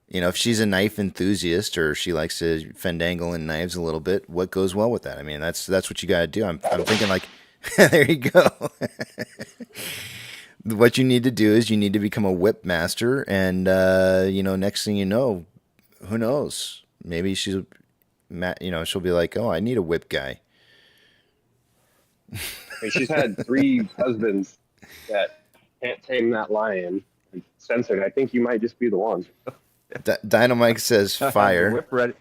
if she's a knife enthusiast or she likes to fandangle in knives a little bit, what goes well with that? I mean, that's what you got to do. I'm thinking like, there you go. What you need to do is you need to become a whip master, and next thing you know, who knows? Maybe she'll be like, oh, I need a whip guy. I mean, she's had 3 husbands that can't tame that lion. Censored. I think you might just be the one. Dynamite says fire. Whip ready.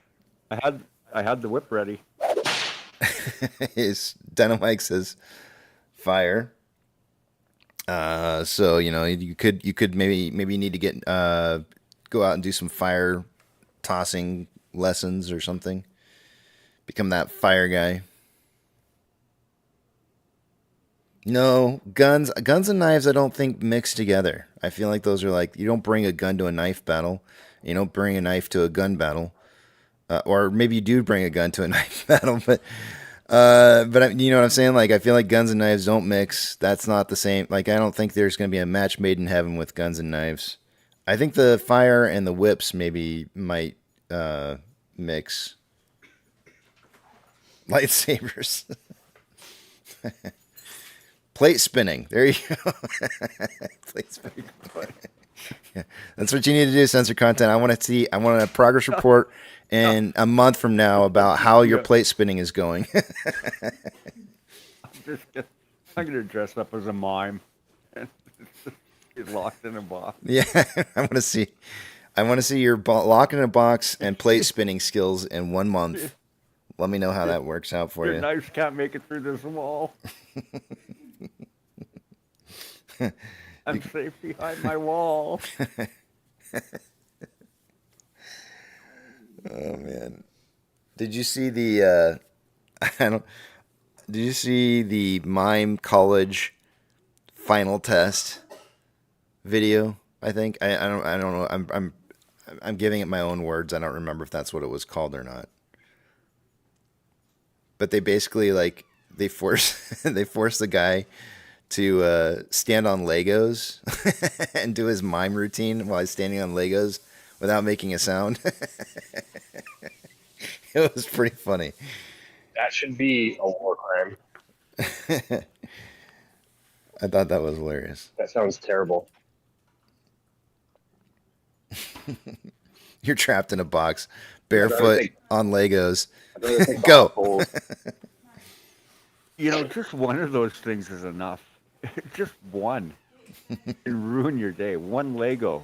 I had the whip ready. Dynamite says fire. So you could maybe need to get go out and do some fire tossing lessons or something. Become that fire guy. No, guns and knives I don't think mix together. I feel like those are like, you don't bring a gun to a knife battle. You don't bring a knife to a gun battle. Or maybe you do bring a gun to a knife battle, but you know what I'm saying? Like, I feel like guns and knives don't mix. That's not the same. Like, I don't think there's going to be a match made in heaven with guns and knives. I think the fire and the whips might mix. Lightsabers. Plate spinning. There you go. Plate spinning. Yeah. That's what you need to do, censor content. I want a progress report in a month from now about how your plate spinning is going. I'm going to dress up as a mime and get locked in a box. Yeah, I want to see your lock in a box and plate spinning skills in 1 month. Let me know how that works out for Your you. knives can't make it through this wall. I'm safe behind my wall. Oh man, did you see the I don't. Did you see the mime college final test video? I think I don't know. I'm giving it my own words. I don't remember if that's what it was called or not. But they basically like they force they force the guy to stand on Legos and do his mime routine while he's standing on Legos without making a sound. It was pretty funny. That should be a war crime. I thought that was hilarious. That sounds terrible. You're trapped in a box, barefoot on Legos. Go. You know, just one of those things is enough. Just one can ruin your day. One Lego.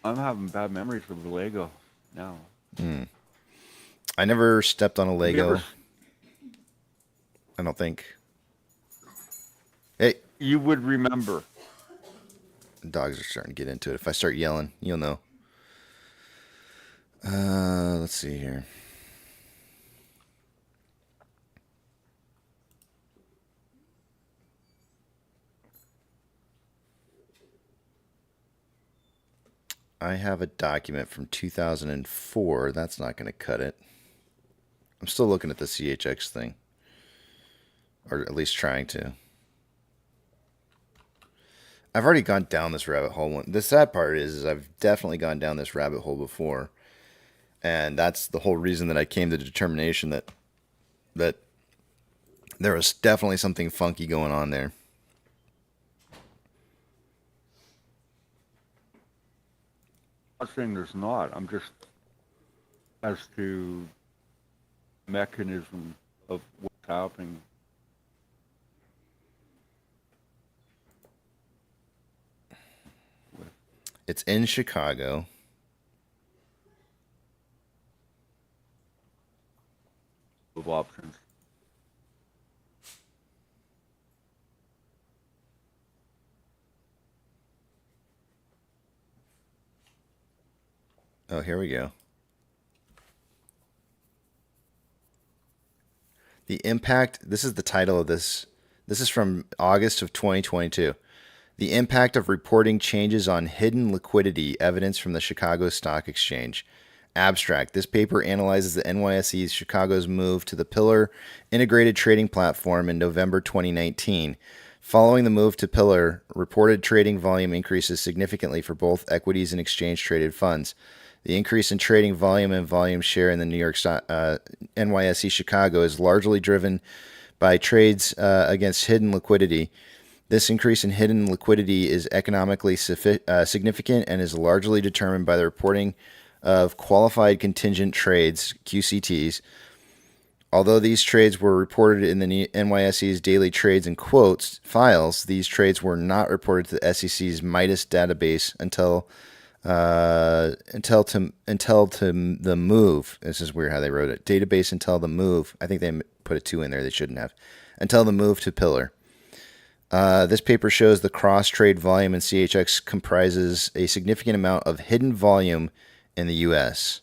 I'm having bad memories with the Lego now. I never stepped on a Lego. I don't think. Hey, you would remember. Dogs are starting to get into it. If I start yelling, you'll know. Let's see here. I have a document from 2004. That's not going to cut it. I'm still looking at the CHX thing. Or at least trying to. I've already gone down this rabbit hole. The sad part is I've definitely gone down this rabbit hole before. And that's the whole reason that I came to the determination that there was definitely something funky going on there. I'm not saying there's not. I'm just as to mechanism of what's happening. It's in Chicago. Of options. Oh, here we go. The impact, this is the title of this. This is from August of 2022. The impact of reporting changes on hidden liquidity, evidence from the Chicago Stock Exchange. Abstract. This paper analyzes the NYSE's Chicago's move to the Pillar integrated trading platform in November 2019. Following the move to Pillar, reported trading volume increases significantly for both equities and exchange-traded funds. The increase in trading volume and volume share in the New York NYSE Chicago is largely driven by trades against hidden liquidity. This increase in hidden liquidity is economically significant and is largely determined by the reporting of qualified contingent trades, QCTs. Although these trades were reported in the NYSE's daily trades and quotes files, these trades were not reported to the SEC's Midas database until the move. This is weird how they wrote it. Database until the move. I think they put a 2 in there. They shouldn't have. Until the move to Pillar. This paper shows the cross-trade volume in CHX comprises a significant amount of hidden volume in the U.S.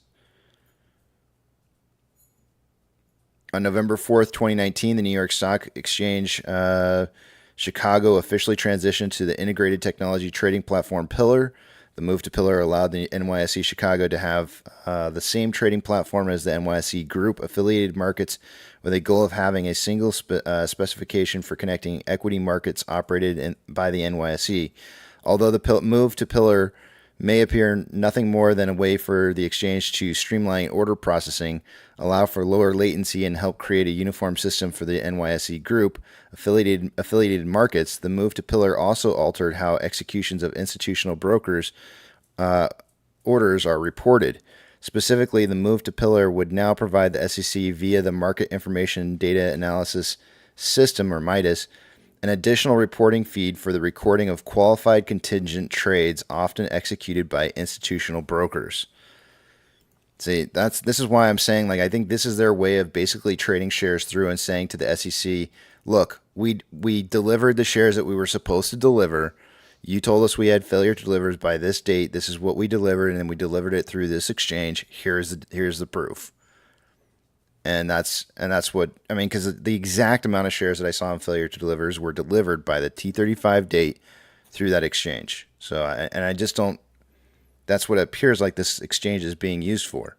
On November 4th, 2019, the New York Stock Exchange Chicago officially transitioned to the integrated technology trading platform Pillar. The move to Pillar allowed the NYSE Chicago to have the same trading platform as the NYSE Group affiliated markets, with a goal of having a single specification for connecting equity markets operated by the NYSE. Although the move to Pillar may appear nothing more than a way for the exchange to streamline order processing, allow for lower latency, and help create a uniform system for the NYSE Group affiliated markets, the move to Pillar also altered how executions of institutional brokers orders are reported. Specifically, the move to Pillar would now provide the SEC via the Market Information Data Analysis System, or MIDAS, an additional reporting feed for the recording of qualified contingent trades often executed by institutional brokers. See, this is why I'm saying, like, I think this is their way of basically trading shares through and saying to the SEC, look, we delivered the shares that we were supposed to deliver. You told us we had failure to deliver by this date. This is what we delivered, and then we delivered it through this exchange. Here's the proof. And that's what I mean, because the exact amount of shares that I saw in failure to delivers were delivered by the T35 date through that exchange. So I just don't. That's what it appears like this exchange is being used for.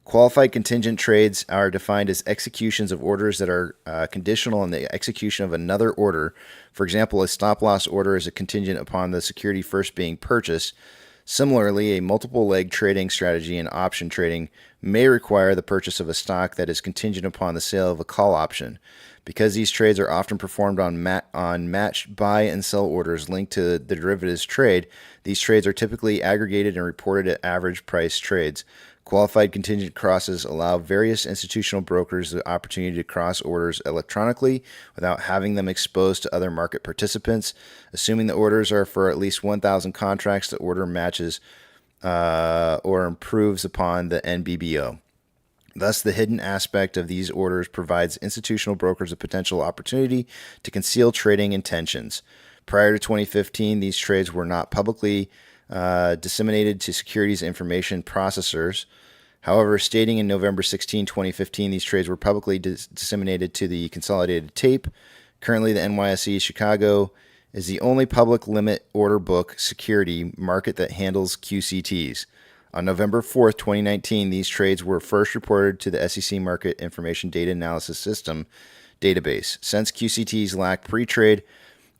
Qualified contingent trades are defined as executions of orders that are conditional on the execution of another order. For example, a stop-loss order is a contingent upon the security first being purchased. Similarly, a multiple leg trading strategy in option trading may require the purchase of a stock that is contingent upon the sale of a call option. Because these trades are often performed on matched buy and sell orders linked to the derivatives trade, these trades are typically aggregated and reported at average price trades. Qualified contingent crosses allow various institutional brokers the opportunity to cross orders electronically without having them exposed to other market participants. Assuming the orders are for at least 1,000 contracts, the order matches or improves upon the NBBO. Thus, the hidden aspect of these orders provides institutional brokers a potential opportunity to conceal trading intentions. Prior to 2015, these trades were not publicly disseminated to securities information processors. However, stating in November 16, 2015, these trades were publicly disseminated to the consolidated tape. Currently, the NYSE Chicago is the only public limit order book security market that handles QCTs. On November 4th, 2019, these trades were first reported to the SEC Market Information Data Analysis System database. Since QCTs lack pre-trade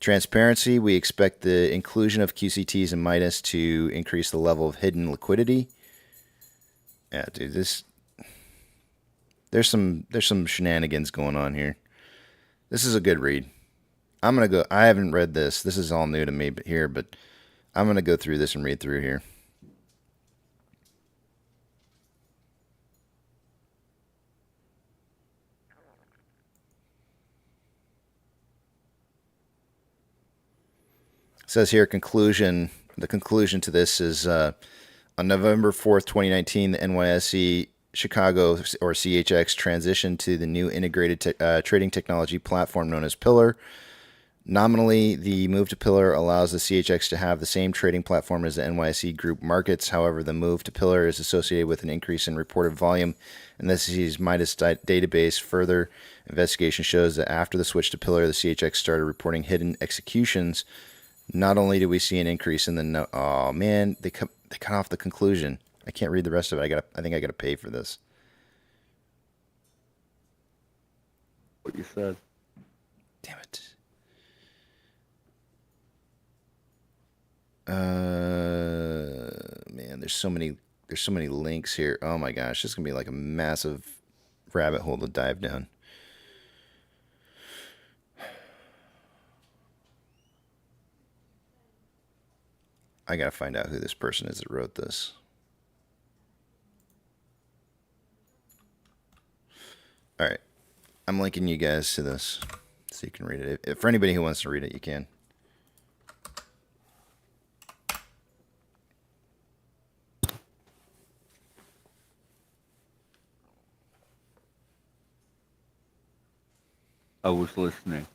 transparency, we expect the inclusion of QCTs and Midas to increase the level of hidden liquidity. Yeah, dude, there's some shenanigans going on here. This is a good read. I'm gonna go. I haven't read this. This is all new to me, but I'm gonna go through this and read through here. It says here conclusion. The conclusion to this is on November 4th, 2019, the NYSE Chicago or CHX transitioned to the new integrated trading technology platform known as Pillar. Nominally, the move to Pillar allows the CHX to have the same trading platform as the NYSE Group markets. However, the move to Pillar is associated with an increase in reported volume in the SEC's Midas database. Further investigation shows that after the switch to Pillar, the CHX started reporting hidden executions. Not only do we see an increase in the oh man, they cut off the conclusion. I can't read the rest of it. I think I gotta pay for this. What you said. Damn it. Man, there's so many links here. Oh my gosh, this is gonna be like a massive rabbit hole to dive down. I gotta find out who this person is that wrote this. All right, I'm linking you guys to this so you can read it. For anybody who wants to read it, you can. I was listening.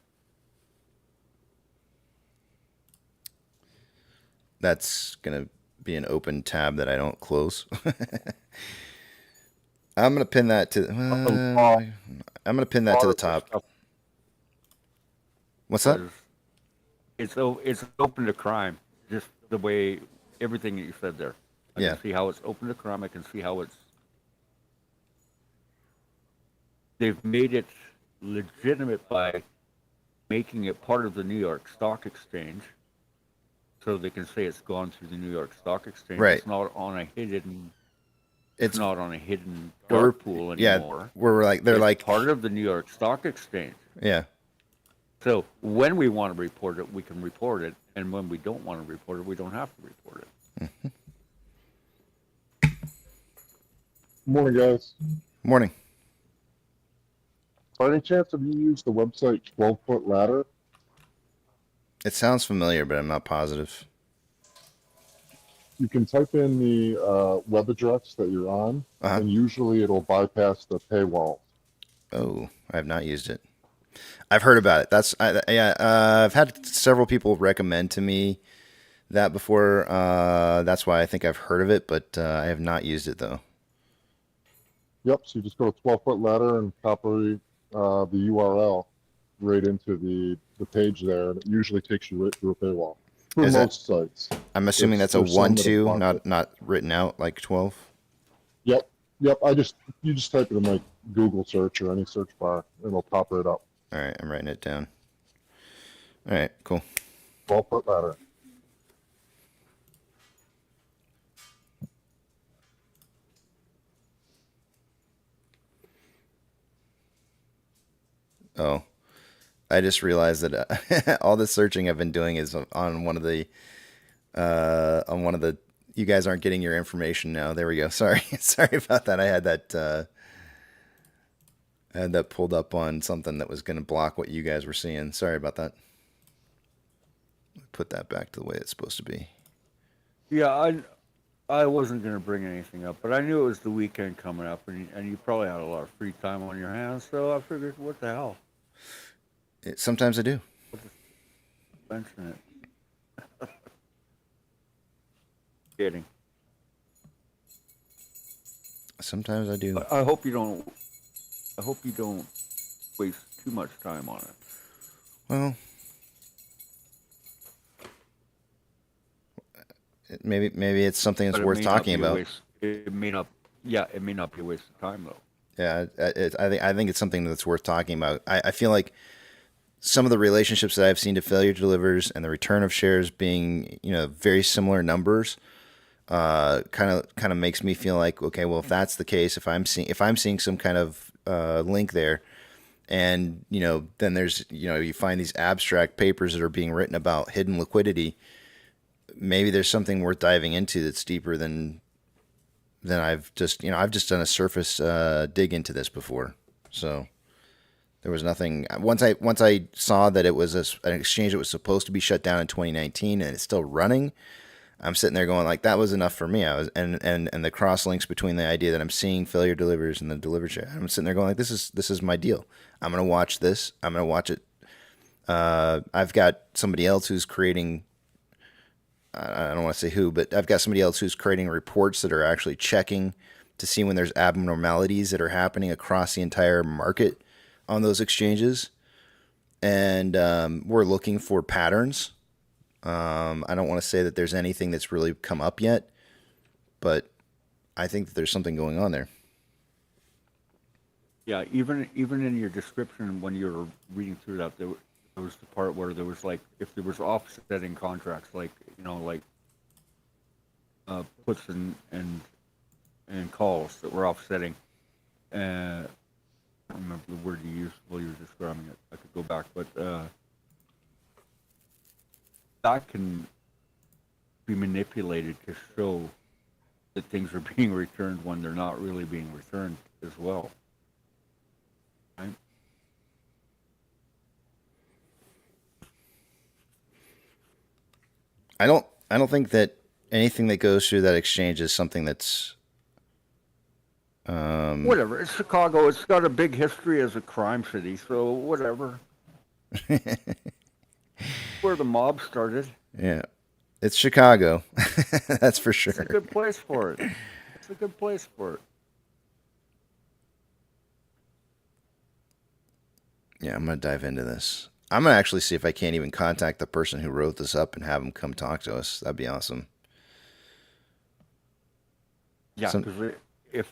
That's going to be an open tab that I don't close. I'm going to pin that to I'm going to pin that to the top. What's that? It's open to crime. Just the way everything that you said there. I can see how it's open to crime. I can see how they've made it legitimate by making it part of the New York Stock Exchange. So they can say it's gone through the New York Stock Exchange. Right. It's not on a hidden. It's not on a hidden dark pool anymore. Yeah, they're like part of the New York Stock Exchange. Yeah. So when we want to report it, we can report it, and when we don't want to report it, we don't have to report it. Mm-hmm. Morning, guys. Morning. By any chance have you used the website 12-Foot Ladder? It sounds familiar, but I'm not positive. You can type in the web address that you're on, and usually it'll bypass the paywall. Oh, I have not used it. I've heard about it. I've had several people recommend to me that before. That's why I think I've heard of it, but I have not used it though. Yep. So you just go to 12-foot ladder and copy the URL right into the page there, and it usually takes you right through a paywall for most sites. I'm assuming that's a There's some that have 1-2, blocked not written out like 12. Yep. You just type it in like Google search or any search bar, and it'll pop right up. All right, I'm writing it down. All right, cool. 12-foot ladder. Oh, I just realized that all the searching I've been doing is on one of the you guys aren't getting your information now. There we go. Sorry. Sorry about that. I had that pulled up on something that was going to block what you guys were seeing. Sorry about that. Put that back to the way it's supposed to be. Yeah, I wasn't going to bring anything up, but I knew it was the weekend coming up, and you probably had a lot of free time on your hands, so I figured, what the hell? Sometimes I do. Mention it. Kidding. Sometimes I do. I hope you don't waste too much time on it. Well, maybe it's something that's worth talking about. It may not be a waste of time though. Yeah, I think it's something that's worth talking about. I feel like some of the relationships that I've seen to failure delivers and the return of shares being, very similar numbers, kind of makes me feel like, okay, well, if that's the case, if I'm seeing some kind of link there, and then there's you find these abstract papers that are being written about hidden liquidity, maybe there's something worth diving into that's deeper than I've just done a surface dig into this before. So there was nothing. Once I saw that it was an exchange that was supposed to be shut down in 2019 and it's still running, I'm sitting there going like, that was enough for me. And the cross links between the idea that I'm seeing failure delivers and the delivered share. I'm sitting there going like, this is my deal. I'm gonna watch this. I'm gonna watch it. I've got somebody else who's creating. I don't want to say who, but I've got somebody else who's creating reports that are actually checking to see when there's abnormalities that are happening across the entire market on those exchanges. And we're looking for patterns. I don't want to say that there's anything that's really come up yet, but I think that there's something going on there. Yeah, even in your description when you were reading through that, there was the part where there was like, if there was offsetting contracts, like puts and calls that were offsetting. I don't remember the word you used while you were describing it. I could go back, but that can be manipulated to show that things are being returned when they're not really being returned as well. Right? I don't think that anything that goes through that exchange is something that's whatever. It's Chicago. It's got a big history as a crime city, so whatever. Where the mob started. Yeah, it's Chicago. That's for sure. It's a good place for it. It's a good place for it. Yeah, I'm gonna dive into this. I'm gonna actually see if I can't even contact the person who wrote this up and have them come talk to us. That'd be awesome. Yeah, because if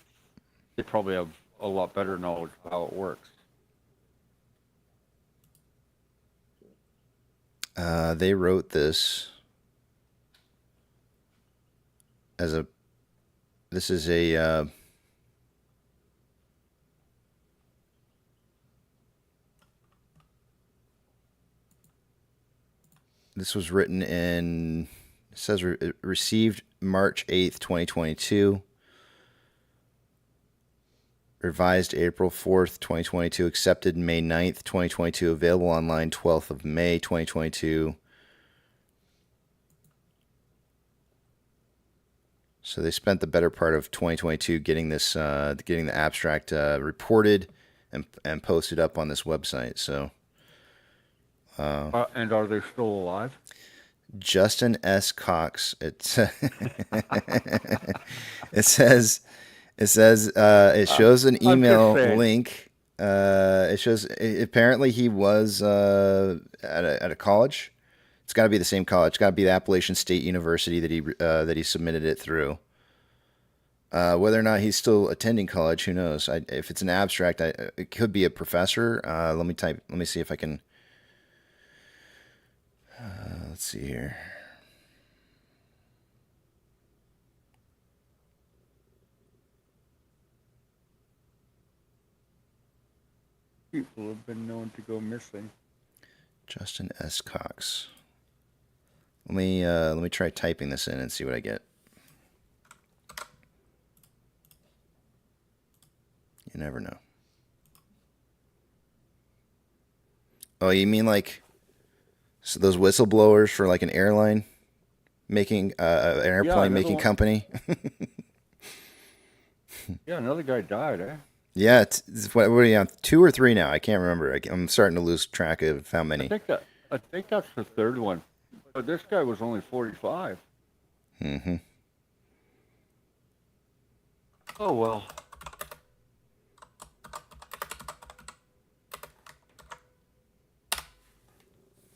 they probably have a lot better knowledge of how it works. They wrote this as a. This is a. This was written in. It says received March 8th, 2022. Revised April 4th, 2022. Accepted May 9th, 2022. Available online 12th of May, 2022. So they spent the better part of 2022 getting this, getting the abstract reported and posted up on this website. So. And are they still alive? Justin S. Cox. It says it shows an I'm just email saying. link. It shows apparently he was at a college. It's got to be the same college. It's got to be the Appalachian State University that he submitted it through. Whether or not he's still attending college, who knows? If it's an abstract, it could be a professor. Let me see if I can. Let's see here. People have been known to go missing. Justin S. Cox. Let me try typing this in and see what I get. You never know. Oh, you mean like so those whistleblowers for like an airline making an airplane making company? Yeah, another guy died, eh? Yeah, what are you on? 2 or 3 now? I can't remember. I'm starting to lose track of how many. I think that's the third one. But this guy was only 45. Mm-hmm. Oh well.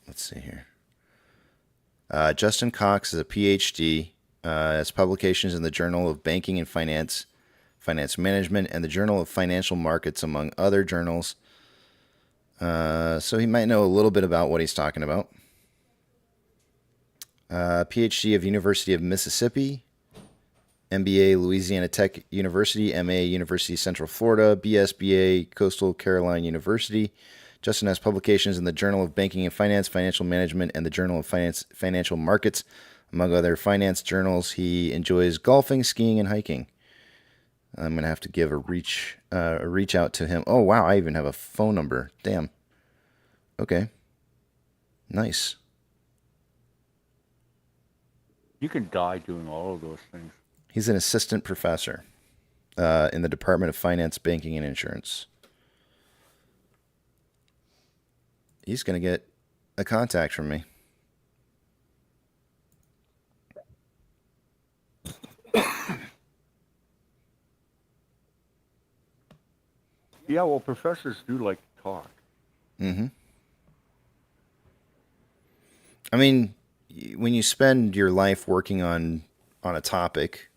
Let's see here. Justin Cox is a PhD. Has publications in the Journal of Banking and Finance, Finance Management, and the Journal of Financial Markets, among other journals. So he might know a little bit about what he's talking about. PhD of University of Mississippi, MBA Louisiana Tech University, MA University Central Florida, BSBA Coastal Carolina University. Justin has publications in the Journal of Banking and Finance, Financial Management, and the Journal of Financial Markets, among other finance journals. He enjoys golfing, skiing, and hiking. I'm gonna have to give a reach out to him. Oh wow, I even have a phone number. Damn. Okay. Nice. You can die doing all of those things. He's an assistant professor in the Department of Finance, Banking, and Insurance. He's going to get a contact from me. Yeah, well, professors do like to talk. Mm-hmm. I mean, when you spend your life working on a topic,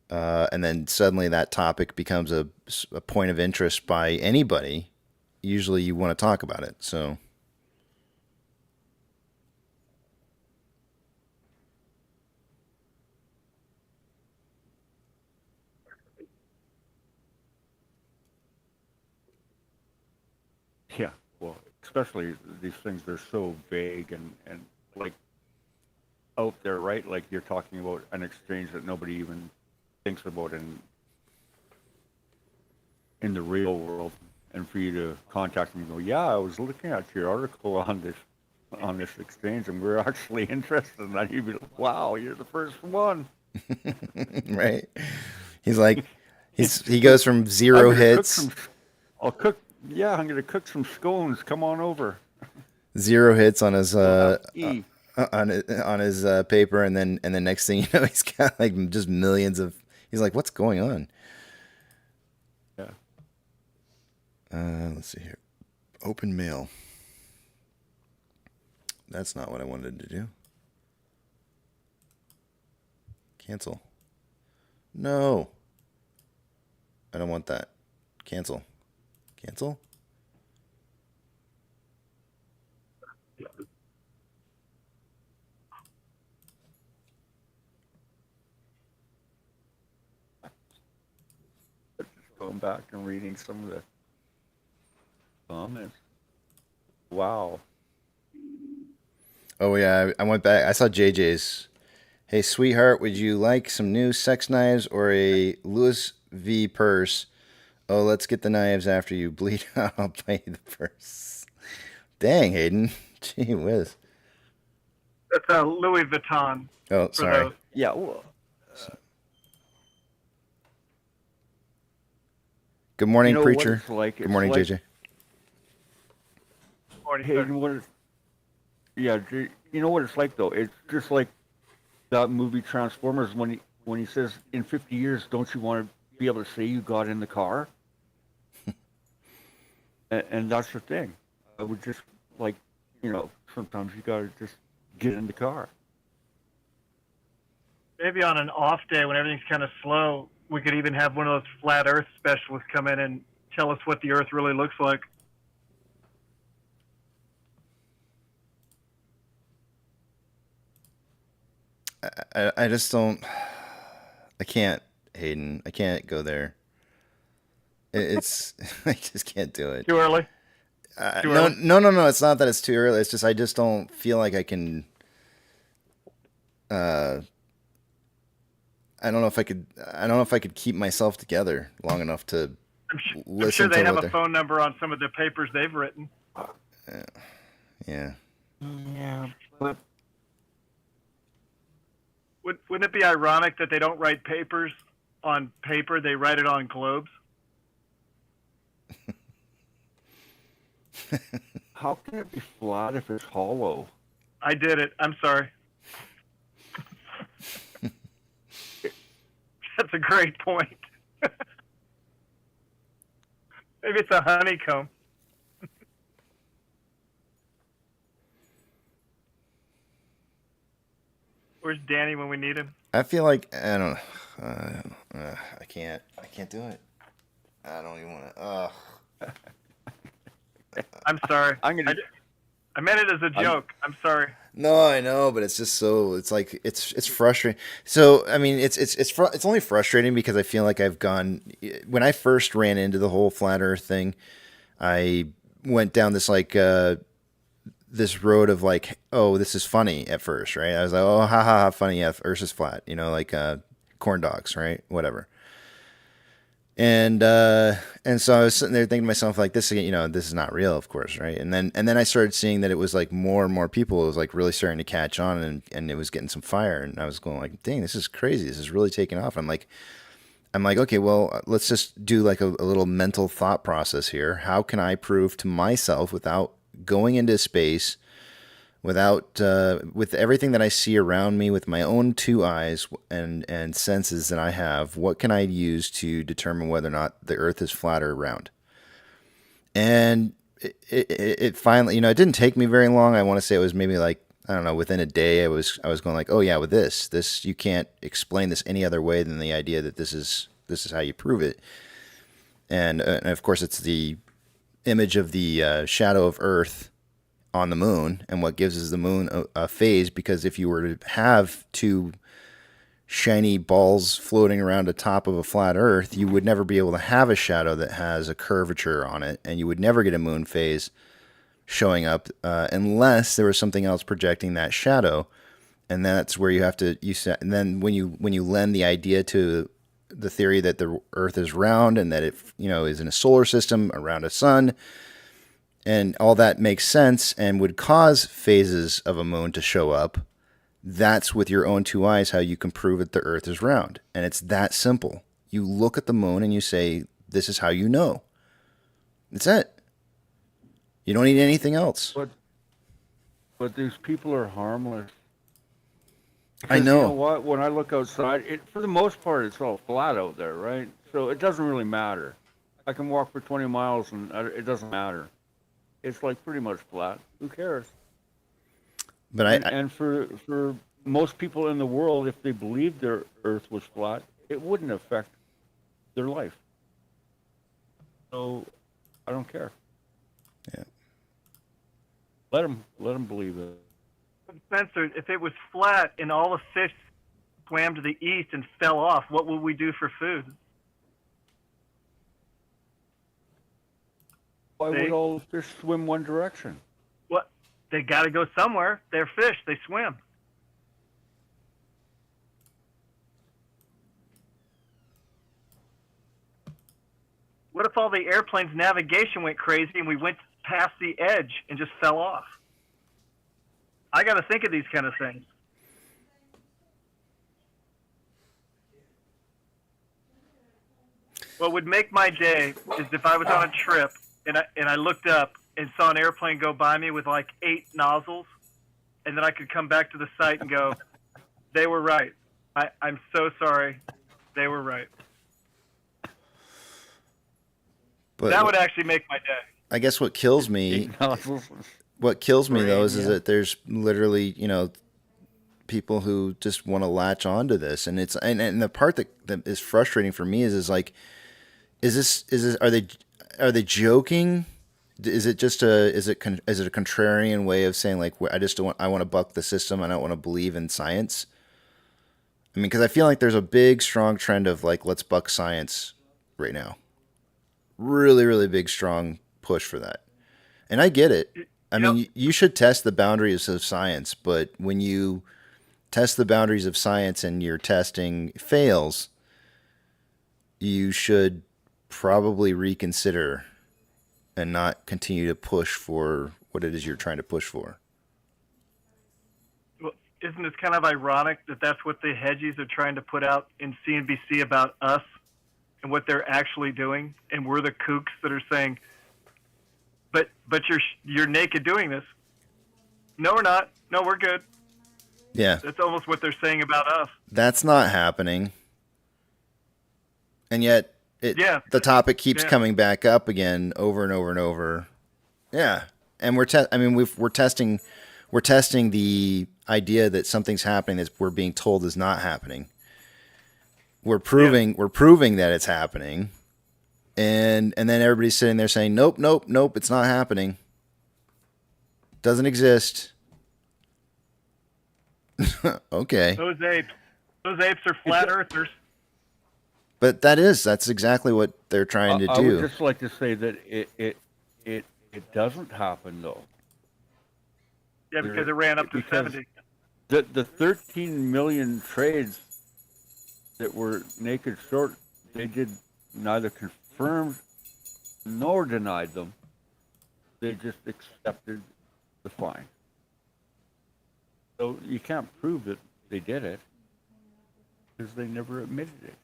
and then suddenly that topic becomes a point of interest by anybody, usually you want to talk about it. So Yeah, well, especially these things, they're so vague and like out there, right? Like you're talking about an exchange that nobody even thinks about in the real world. And for you to contact me and go, yeah, I was looking at your article on this exchange, and we're actually interested in that. You'd be like, wow, you're the first one. right? He's like, he goes from 0 hits. I'm gonna cook some scones. Come on over. 0 hits on his on his paper, and then next thing you know, he's got like just millions of. He's like, what's going on? Yeah. Let's see here. Open mail. That's not what I wanted to do. Cancel. No. I don't want that. Cancel. Cancel? Just going back and reading some of the comments. Wow. Oh yeah, I went back. I saw JJ's. Hey, sweetheart, would you like some new sex knives or a Louis V purse? Oh, let's get the knives after you bleed out. I'll pay the purse. Dang, Hayden. Gee whiz. That's a Louis Vuitton. Oh, sorry. Yeah. Well, Good morning, you know preacher. like? Good morning, JJ. Morning, Hey, sir. Yeah, you know what it's like though. It's just like that movie Transformers when he says in 50 years, don't you want to be able to say you got in the car? And that's the thing. I would just like, sometimes you gotta just get in the car. Maybe on an off day when everything's kind of slow, we could even have one of those flat Earth specialists come in and tell us what the Earth really looks like. I just don't. I can't, Hayden. I can't go there. It's I just can't do it. Too early? No, no. It's not that it's too early. It's just I just don't feel like I can. I don't know if I could. I don't know if I could keep myself together long enough to I'm sure they to have what a phone number on some of the papers they've written. Yeah. Yeah, but Wouldn't it be ironic that they don't write papers on paper? They write it on globes. how can it be flat if it's hollow? I did it. I'm sorry. That's a great point. Maybe it's a honeycomb. Where's Danny when we need him? I feel like I don't. I can't. I can't do it. I don't even want to. I'm sorry. I'm gonna. I meant it as a joke. I'm sorry. No, I know, but it's just so. It's like it's frustrating. So I mean, it's only frustrating because I feel like I've gone. When I first ran into the whole flat Earth thing, I went down this like this road of like, oh, this is funny at first, right? I was like, oh, ha ha ha, funny. Yeah, Earth is flat. Like corn dogs, right? Whatever. And so I was sitting there thinking to myself like this this is not real, of course, right? And then I started seeing that it was like more and more people. It was like really starting to catch on, and it was getting some fire. And I was going like, dang, this is crazy. This is really taking off. I'm like, okay, well, let's just do like a little mental thought process here. How can I prove to myself without going into space, without with everything that I see around me, with my own two eyes and senses that I have, what can I use to determine whether or not the Earth is flat or round? And it finally, it didn't take me very long. I want to say it was maybe like, I don't know, within a day, I was going like, oh yeah, with this you can't explain this any other way than the idea that this is how you prove it. And of course, it's the image of the shadow of Earth on the moon, and what gives us the moon a phase, because if you were to have two shiny balls floating around the top of a flat Earth, you would never be able to have a shadow that has a curvature on it, and you would never get a moon phase showing up unless there was something else projecting that shadow. And that's where you have to and then when you lend the idea to the theory that the Earth is round and that it is in a solar system around a sun, and all that makes sense and would cause phases of a moon to show up, that's with your own two eyes how you can prove that the Earth is round. And it's that simple. You look at the moon and you say, this is how you know. That's it. You don't need anything else. But these people are harmless. I know. You know what? When I look outside, for the most part, it's all flat out there, right? So it doesn't really matter. I can walk for 20 miles and it doesn't matter. It's like pretty much flat. Who cares? But and for most people in the world, if they believed their Earth was flat, it wouldn't affect their life. So I don't care. Yeah. Let them believe it. Spencer, if it was flat and all the fish swam to the east and fell off, what would we do for food? Why would all the fish swim one direction? What? They got to go somewhere. They're fish. They swim. What if all the airplanes' navigation went crazy and we went past the edge and just fell off? I got to think of these kind of things. What would make my day is if I was on a trip and I looked up and saw an airplane go by me with like 8 nozzles, and then I could come back to the site and go, they were right. I'm so sorry. They were right. But that would actually make my day. I guess what kills me, though, is that there's literally, people who just want to latch onto this, and it's and the part that is frustrating for me is like, is this are they joking? Is it just is it a contrarian way of saying like, I want to buck the system, I don't want to believe in science? I mean, because I feel like there's a big strong trend of like, let's buck science right now. Really, really big strong push for that, and I get it. I mean, you should test the boundaries of science, but when you test the boundaries of science and your testing fails, you should probably reconsider and not continue to push for what it is you're trying to push for. Well, isn't it kind of ironic that that's what the hedgies are trying to put out in CNBC about us and what they're actually doing, and we're the kooks that are saying, but you're naked doing this. No, we're not. No, we're good. Yeah. That's almost what they're saying about us. That's not happening. And yet the topic keeps coming back up again over and over and over. Yeah. And we're testing the idea that something's happening that we're being told is not happening. We're proving that it's happening. And then everybody's sitting there saying, nope, it's not happening. Doesn't exist. Okay. Those apes are flat earthers. But that's exactly what they're trying to do. I would just like to say that it doesn't happen though. Yeah, because it ran up to 70. The 13 million trades that were naked short, they did neither confirmed nor denied them. They just accepted the fine. So you can't prove that they did it because they never admitted it.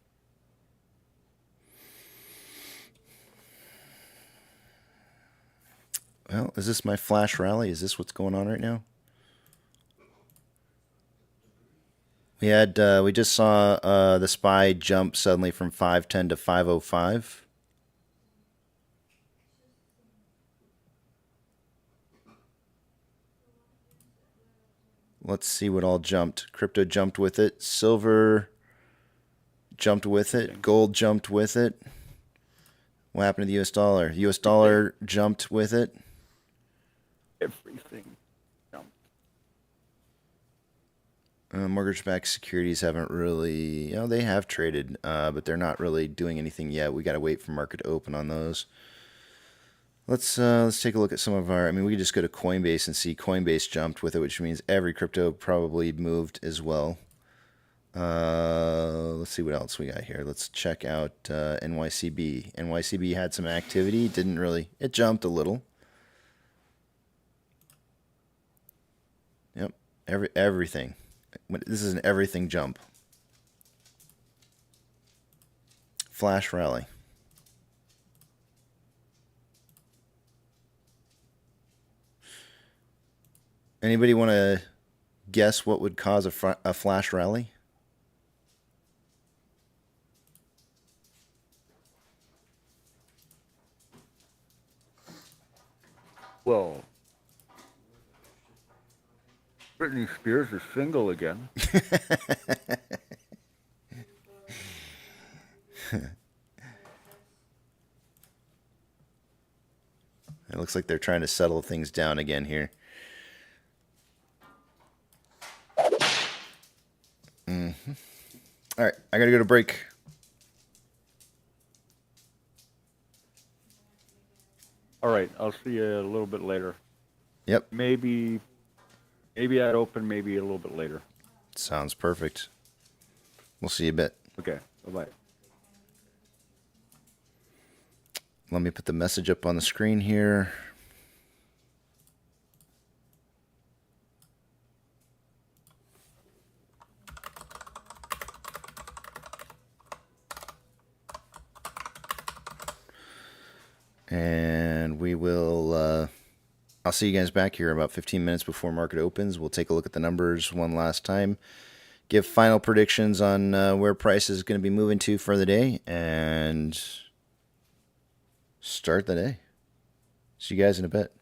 Well, is this my flash rally? Is this what's going on right now? We just saw the SPY jump suddenly from 510 to 505. Let's see what all jumped. Crypto jumped with it. Silver jumped with it. Gold jumped with it. What happened to the US dollar? US dollar jumped with it. Everything jumped. Mortgage-backed securities haven't really, they have traded, but they're not really doing anything yet. We got to wait for market to open on those. Let's take a look at some of our. I mean, we could just go to Coinbase and see Coinbase jumped with it, which means every crypto probably moved as well. Let's see what else we got here. Let's check out NYCB. NYCB had some activity. Didn't really. It jumped a little. Yep. Everything. This is an everything jump. Flash rally. Anybody want to guess what would cause a flash rally? Well, Britney Spears is single again. It looks like they're trying to settle things down again here. Mm-hmm. All right, I gotta go to break. All right, I'll see you a little bit later. Yep. Maybe I'd open maybe a little bit later. Sounds perfect. We'll see you a bit. Okay, bye-bye. Let me put the message up on the screen here. And we will I'll see you guys back here about 15 minutes before market opens. We'll take a look at the numbers one last time, give final predictions on where price is going to be moving to for the day, and start the day. See you guys in a bit.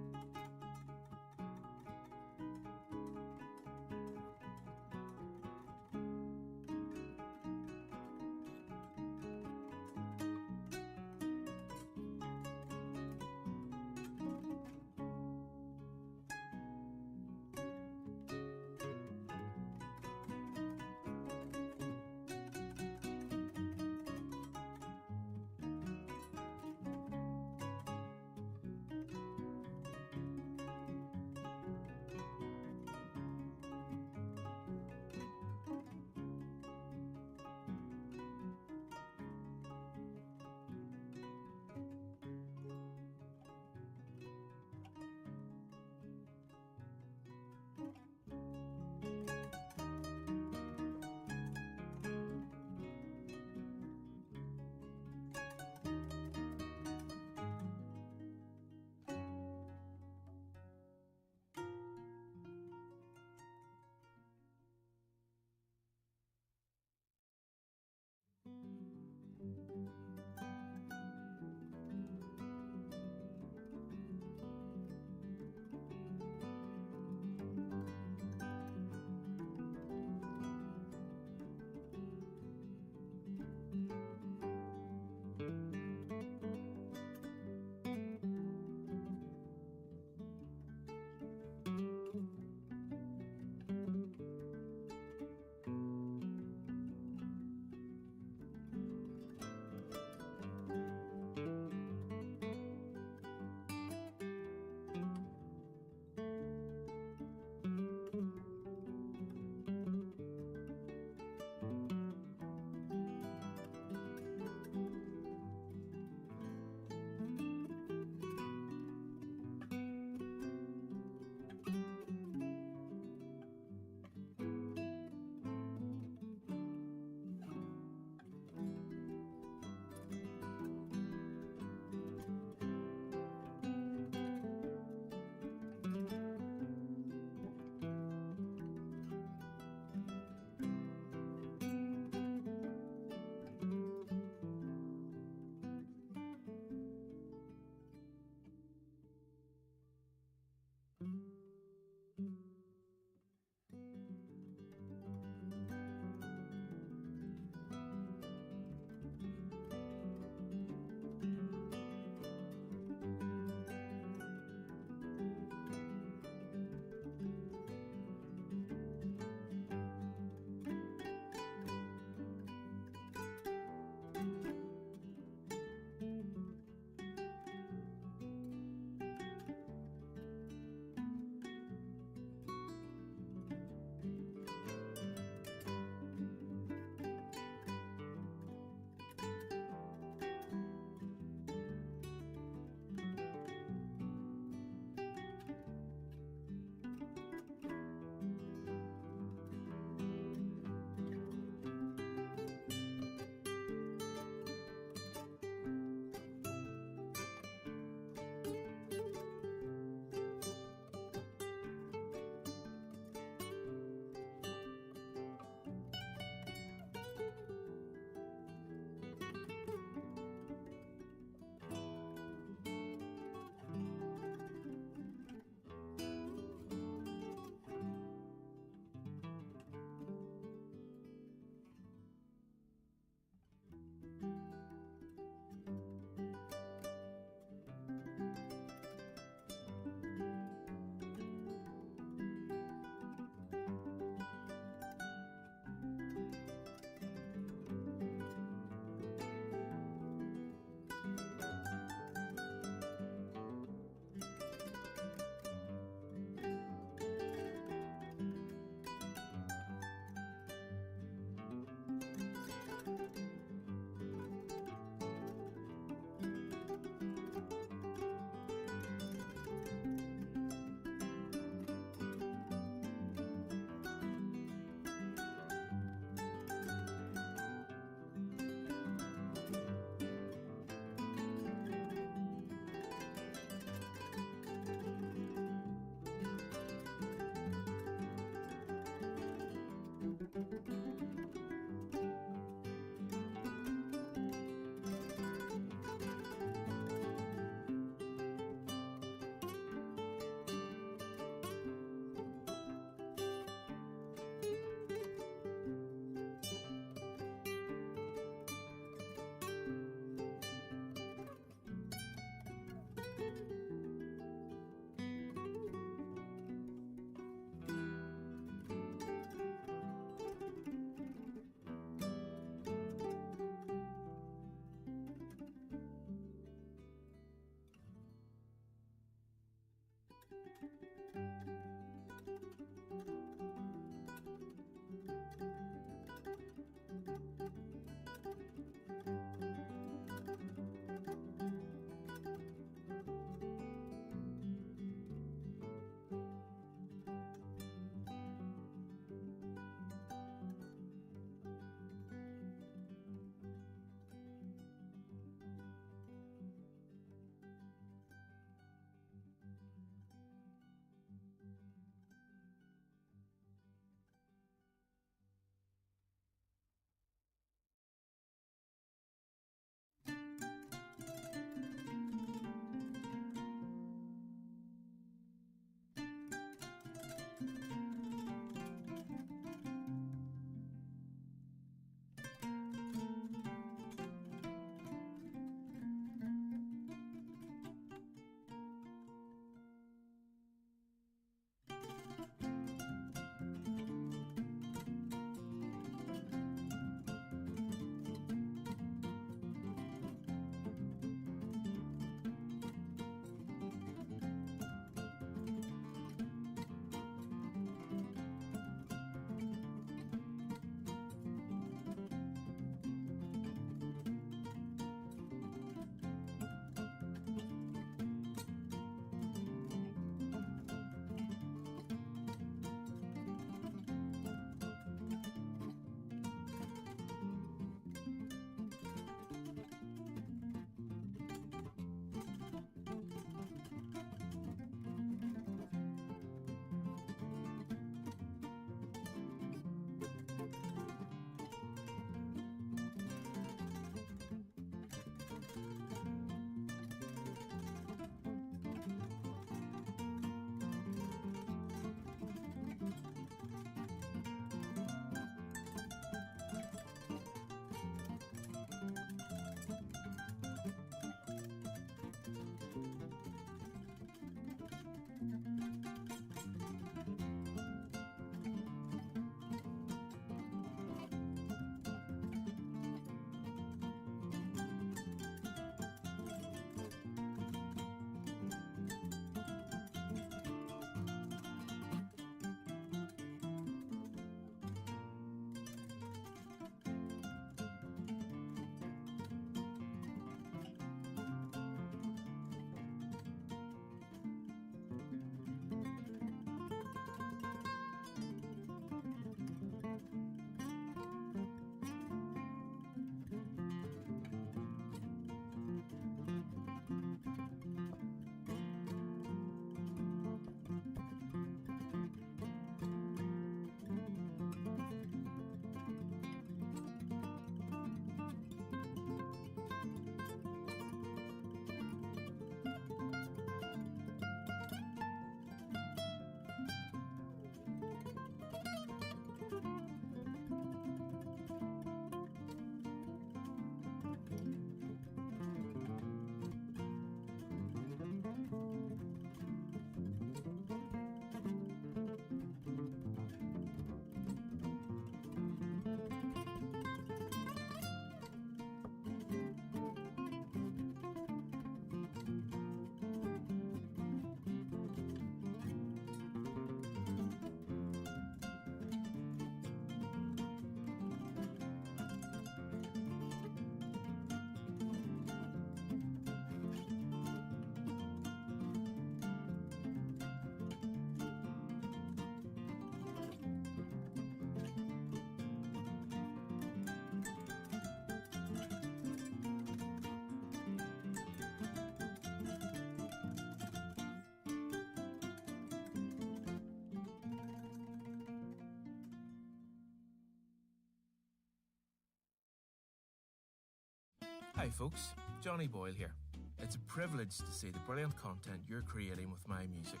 Hi folks, Johnny Boyle here. It's a privilege to see the brilliant content you're creating with my music.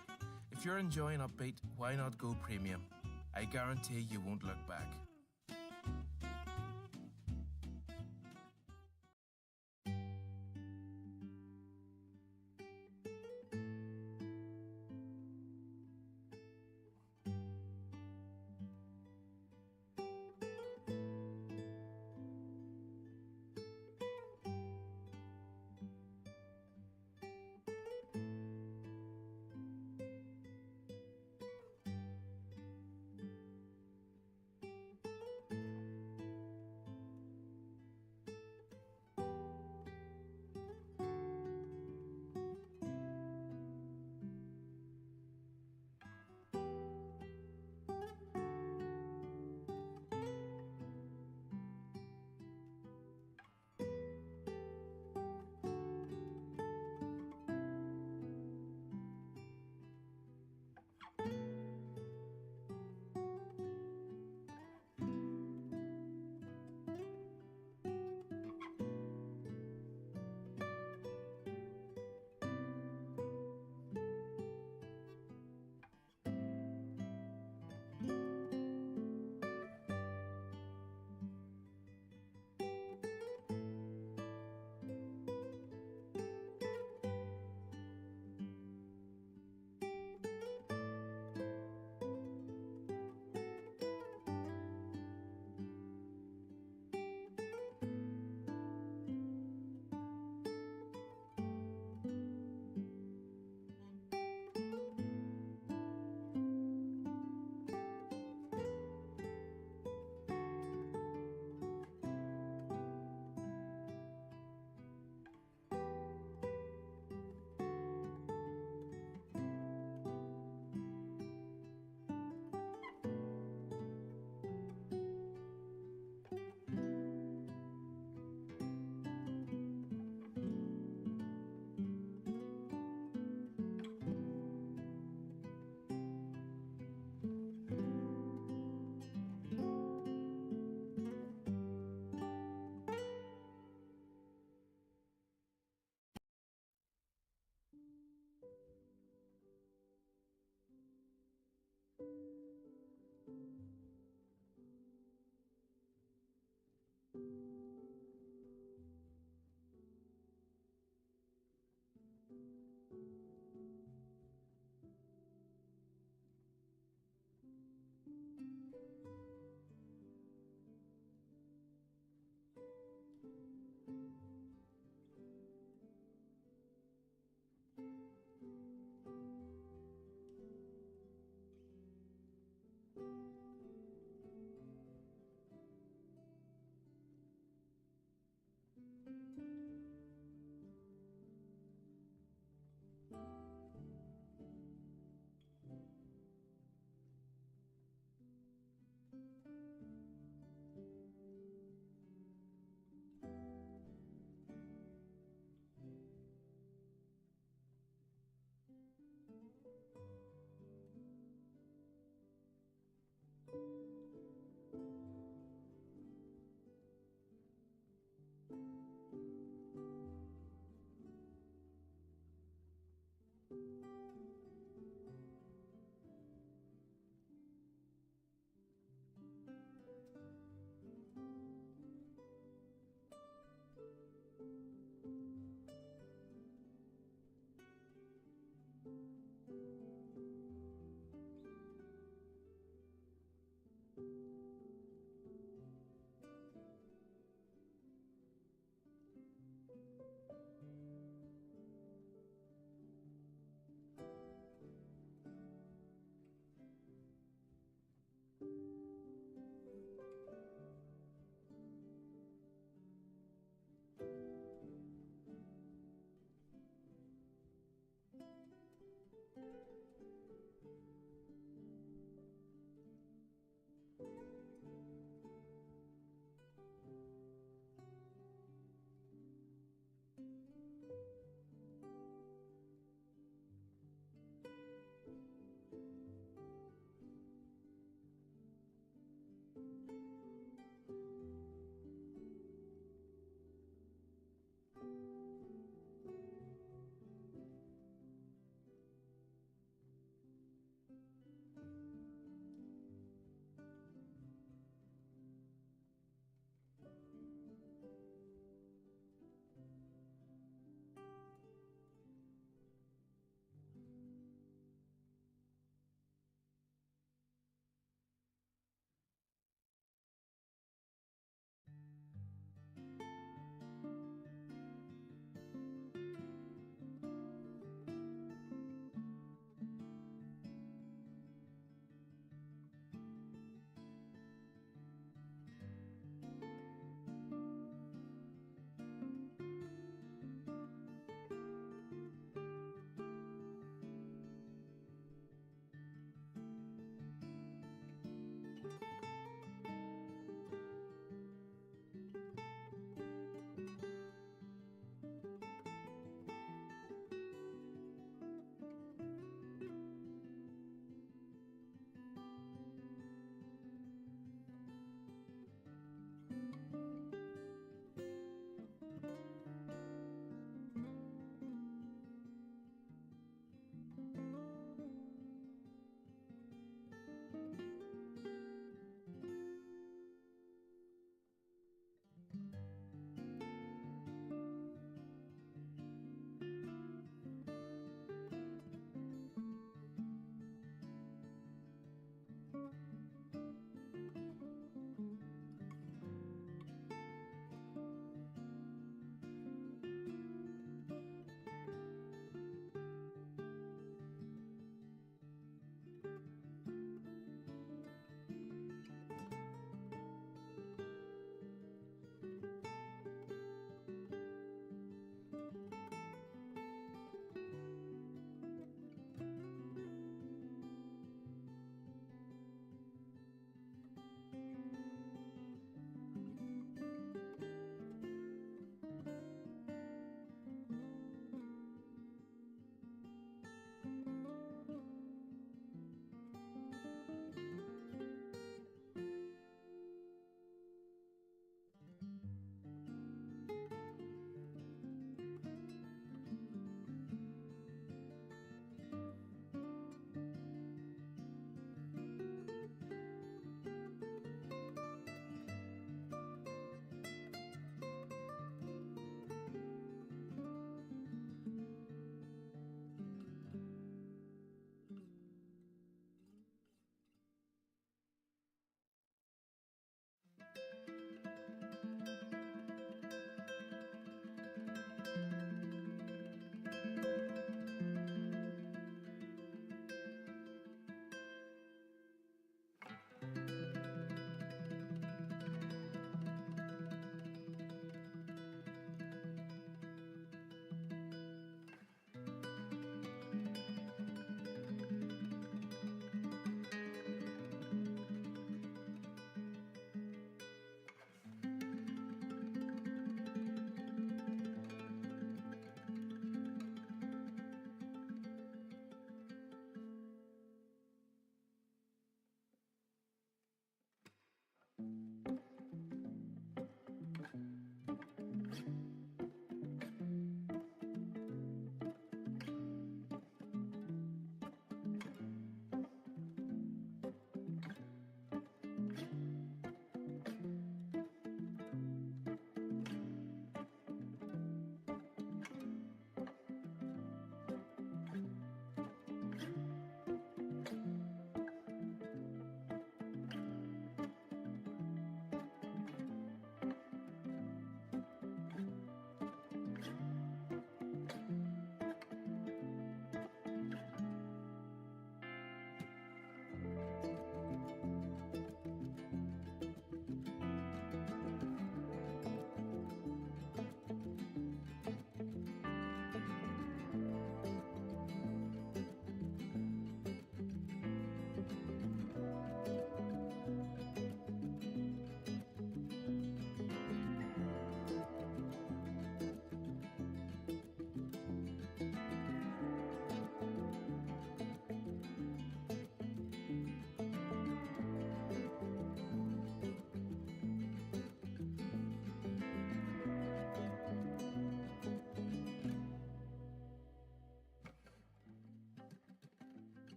If you're enjoying Upbeat, why not go premium? I guarantee you won't look back.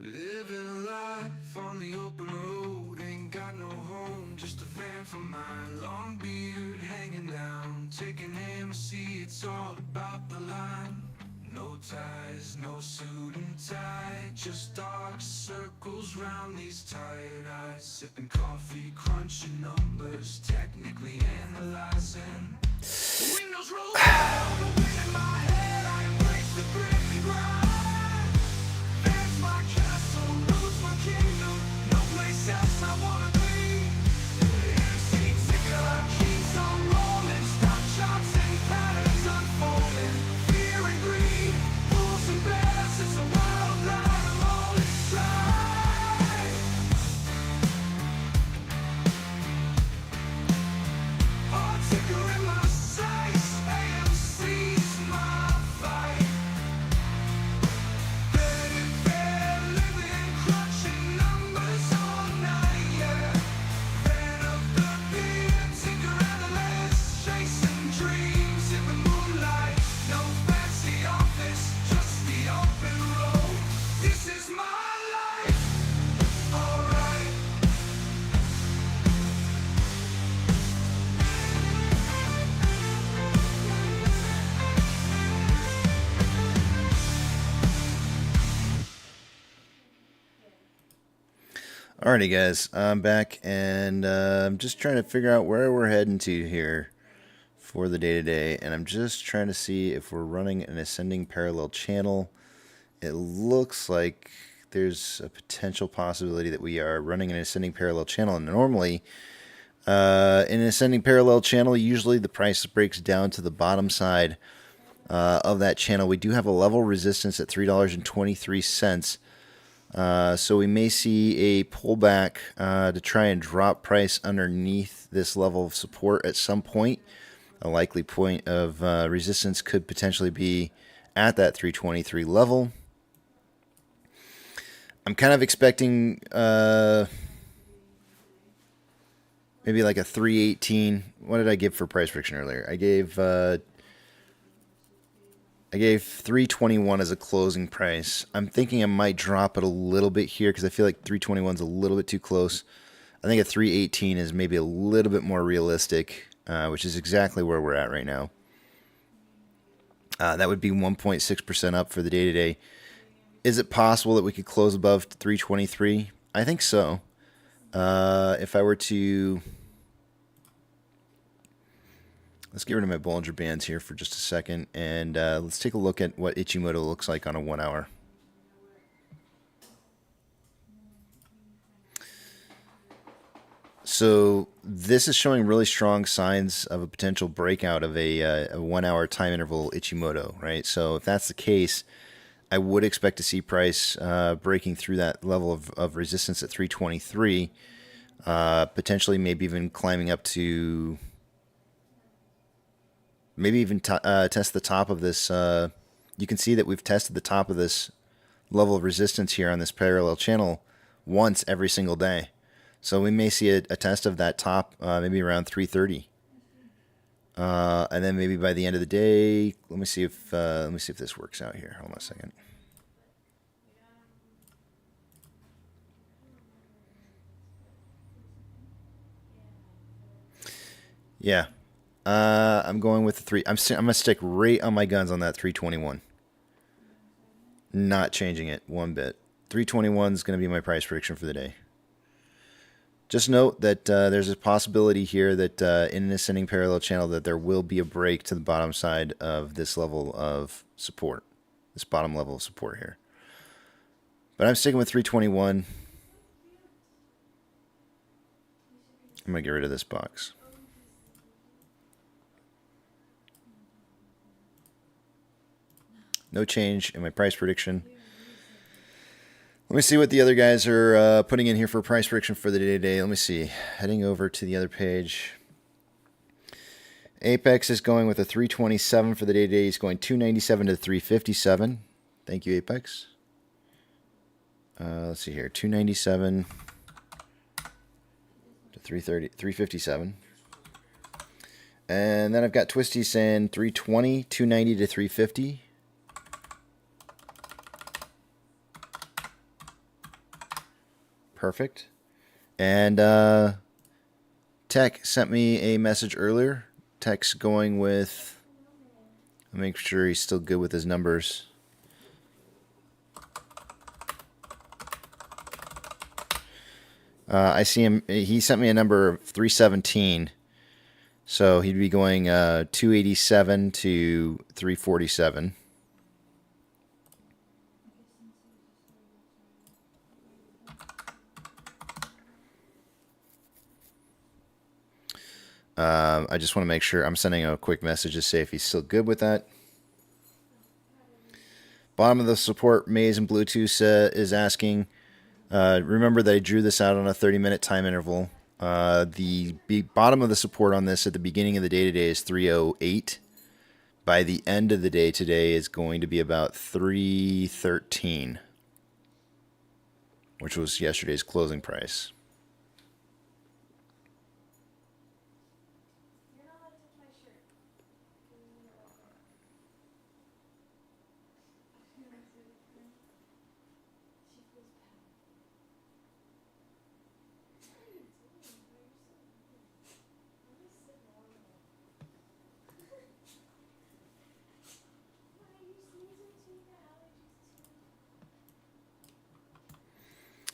Living life on the open road, ain't got no home, just a van for mine. Long beard hanging down, taking AMC, it's all about the line. No ties, no suit and tie, just dark circles round these tired eyes. Sipping coffee, crunching numbers, technically analyzing. The windows roll down, the wind in my head, I embrace the grit and grind. There's my castle, lose my kingdom, no place else I wanna be. MC ticker keeps on rolling, stock charts and patterns unfolding. Fear and greed, bulls and bears, it's a wild ride, I'm all inside. Oh, ticker in my sights, AMC's my fight. Bed in bed, living, crunching numbers all night, yeah. Fan of the beer, tinker analyst, chasing dreams in the moonlight. No fancy office, just the open road. This is my life, alright. Alrighty, guys, I'm back, and I'm just trying to figure out where we're heading to here for the day-to-day, and I'm just trying to see if we're running an ascending parallel channel. It looks like there's a potential possibility that we are running an ascending parallel channel, and normally in an ascending parallel channel, usually the price breaks down to the bottom side of that channel. We do have a level resistance at $3.23. So we may see a pullback to try and drop price underneath this level of support at some point. A likely point of resistance could potentially be at that 323 level. I'm kind of expecting maybe like a 318. What did I give for price prediction earlier? I gave 321 as a closing price. I'm thinking I might drop it a little bit here because I feel like 321 is a little bit too close. I think a 318 is maybe a little bit more realistic, which is exactly where we're at right now. That would be 1.6% up for the day-to-day. Is it possible that we could close above 323? I think so. If I were to... Let's get rid of my Bollinger Bands here for just a second, and let's take a look at what Ichimoto looks like on a 1 hour. So this is showing really strong signs of a potential breakout of a 1 hour time interval Ichimoto, right? So if that's the case, I would expect to see price breaking through that level of resistance at 323, potentially maybe even climbing up to... Maybe even test the top of this. You can see that we've tested the top of this level of resistance here on this parallel channel once every single day. So we may see a test of that top maybe around 330. And then maybe by the end of the day, let me see if this works out here. Hold on a second. Yeah. I'm going with the 3. I'm going to stick right on my guns on that 321. Not changing it one bit. 321 is going to be my price prediction for the day. Just note that there's a possibility here that in an ascending parallel channel that there will be a break to the bottom side of this level of support. This bottom level of support here. But I'm sticking with 321. I'm going to get rid of this box. No change in my price prediction. Let me see what the other guys are putting in here for price prediction for the day-to-day. Let me see. Heading over to the other page. Apex is going with a 327 for the day-to-day. He's going 297 to 357. Thank you, Apex. Let's see here. 297 to 357. And then I've got Twisty saying 320, 290 to 350. Perfect. And Tech sent me a message earlier. Tech's going with... I'll make sure he's still good with his numbers. I see him. He sent me a number of 317. So he'd be going 287 to 347. I just want to make sure I'm sending a quick message to say if he's still good with that. Bottom of the support, Maze and Bluetooth is asking. Remember that I drew this out on a 30-minute time interval. The bottom of the support on this at the beginning of the day today is 308. By the end of the day today is going to be about 313, which was yesterday's closing price.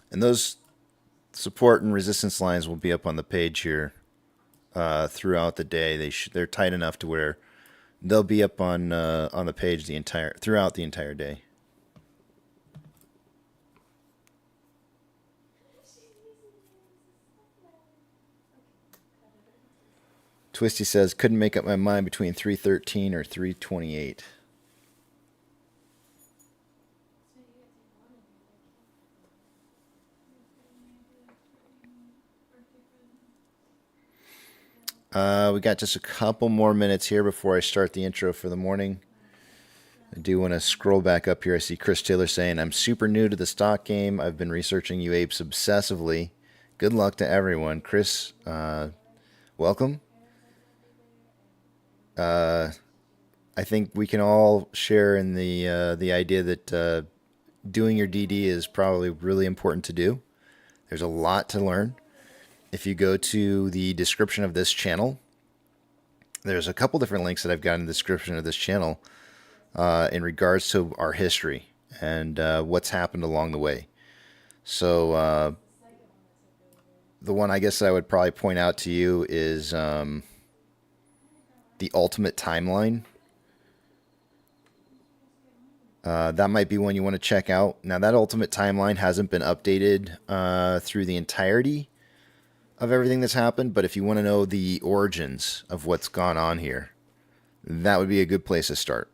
And those support and resistance lines will be up on the page here throughout the day. They're tight enough to where they'll be up on the page throughout the entire day. Twisty says couldn't make up my mind between 313 or 328. We got just a couple more minutes here before I start the intro for the morning. I do want to scroll back up here. I see Chris Taylor saying, I'm super new to the stock game. I've been researching you apes obsessively. Good luck to everyone. Chris, welcome. I think we can all share in the idea that doing your DD is probably really important to do. There's a lot to learn. If you go to the description of this channel, there's a couple different links that I've got in the description of this channel in regards to our history and what's happened along the way. So the one I guess I would probably point out to you is the ultimate timeline. That might be one you want to check out. Now, that ultimate timeline hasn't been updated through the entirety of everything that's happened, but if you want to know the origins of what's gone on here, that would be a good place to start.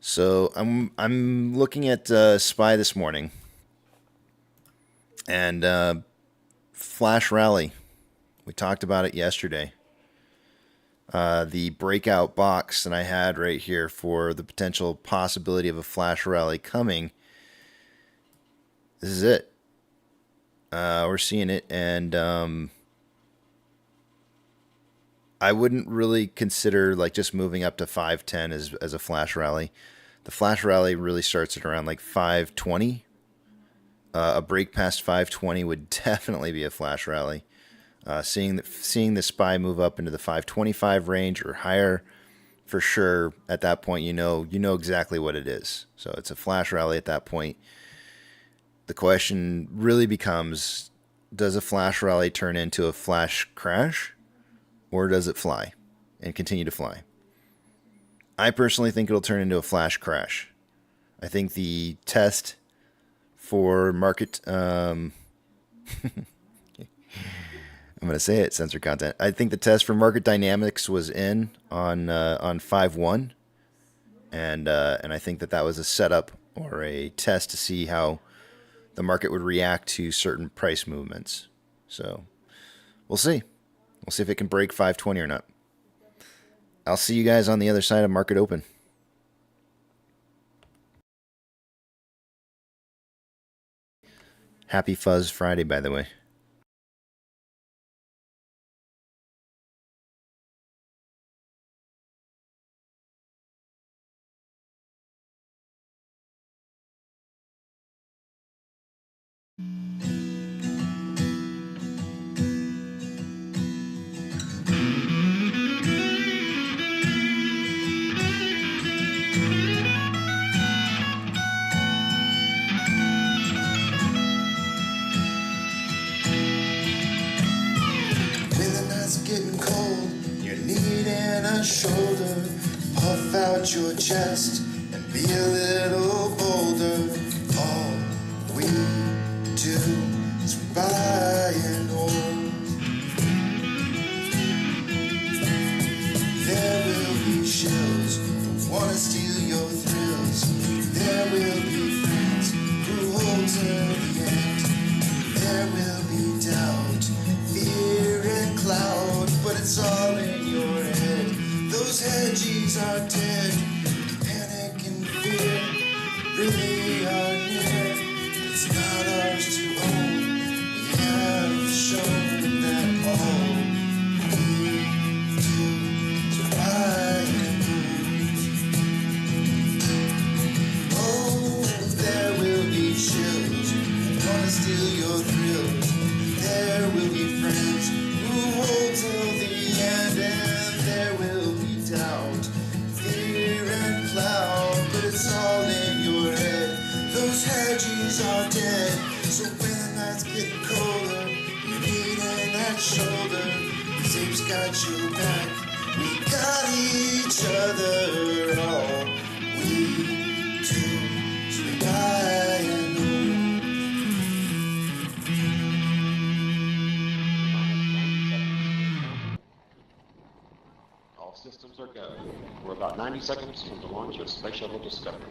So I'm looking at SPY this morning, and Flash Rally. We talked about it yesterday. The breakout box that I had right here for the potential possibility of a Flash Rally coming. This is it. We're seeing it, and I wouldn't really consider like just moving up to 510 as a Flash Rally. The Flash Rally really starts at around like 520. A break past 520 would definitely be a Flash Rally. Seeing the SPY move up into the 525 range or higher, for sure, at that point you know exactly what it is. So it's a Flash Rally at that point. The question really becomes, does a Flash Rally turn into a flash crash, or does it fly and continue to fly? I personally think it'll turn into a flash crash. I think the test for market... I'm going to say it, censor content. I think the test for market dynamics was in on 5-1. And I think that was a setup or a test to see how the market would react to certain price movements. So we'll see. We'll see if it can break 520 or not. I'll see you guys on the other side of market open. Happy Fuzz Friday, by the way. When the night's getting cold, you're needing a shoulder. Puff out your chest and be a little bolder. All we do is we buy and hold. There will be shills who wanna steal your thrills. There will be friends who hold till the end. There will be doubt, fear and cloud, but it's all in your head. Those hedgies are dead. Panic and fear really are near. It's not ours to own. We have shown that all we do is buy and hold. Oh, there will be shills who wanna steal your thrills. There will be friends who hold till the end, and there will be doubt, fear and cloud, but it's all in your head. Those hedgies are dead, so when the night's getting colder, you're needing that shoulder. Cause Ape's got your back, we got each other. All we do is we buy and hold. All systems are go. We're about 90 seconds from the launch of Space Shuttle Discovery.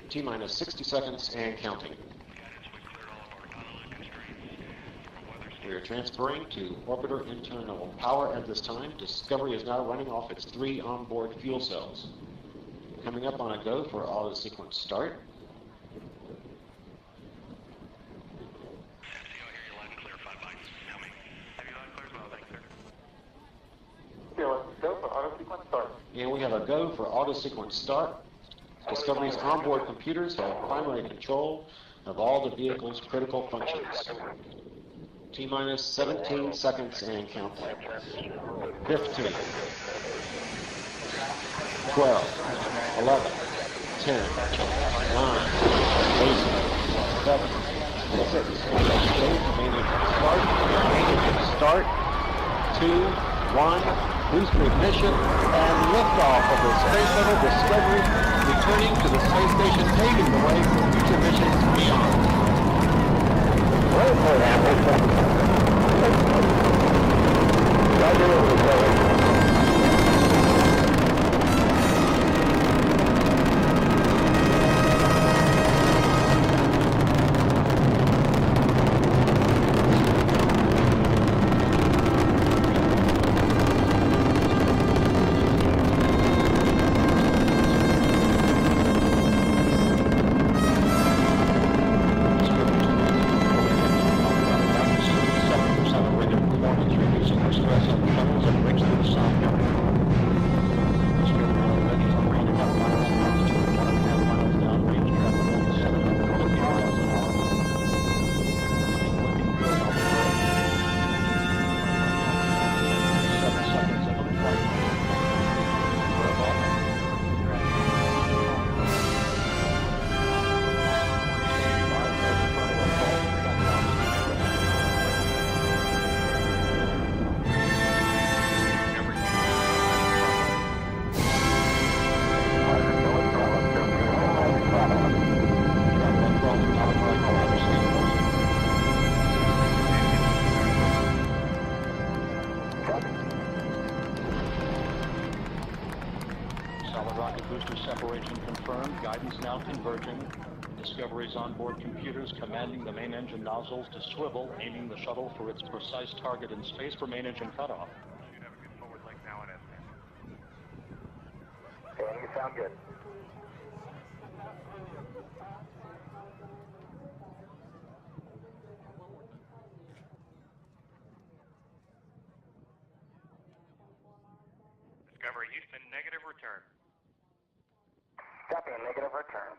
T-minus 60 seconds and counting. We are transferring to orbiter internal power at this time. Discovery is now running off its 3 onboard fuel cells. Coming up on a go for auto sequence start. Go for auto sequence start. And we have a go for auto sequence start. Discovery's onboard computers have primary control of all the vehicle's critical functions. T-minus 17 seconds and counting. 15, 12, 11, 10, 9, 8, 7, 6, start, 2, 1, boost ignition, and liftoff of the Space Shuttle Discovery, returning to the space station, paving the way for future missions beyond. confirmed. Guidance now converging. Discovery's onboard computers commanding the main engine nozzles to swivel, aiming the shuttle for its precise target in space for main engine cutoff. Should have a good forward link now in SM. Okay, you sound good. Discovery Houston, negative return. Copy, a negative return.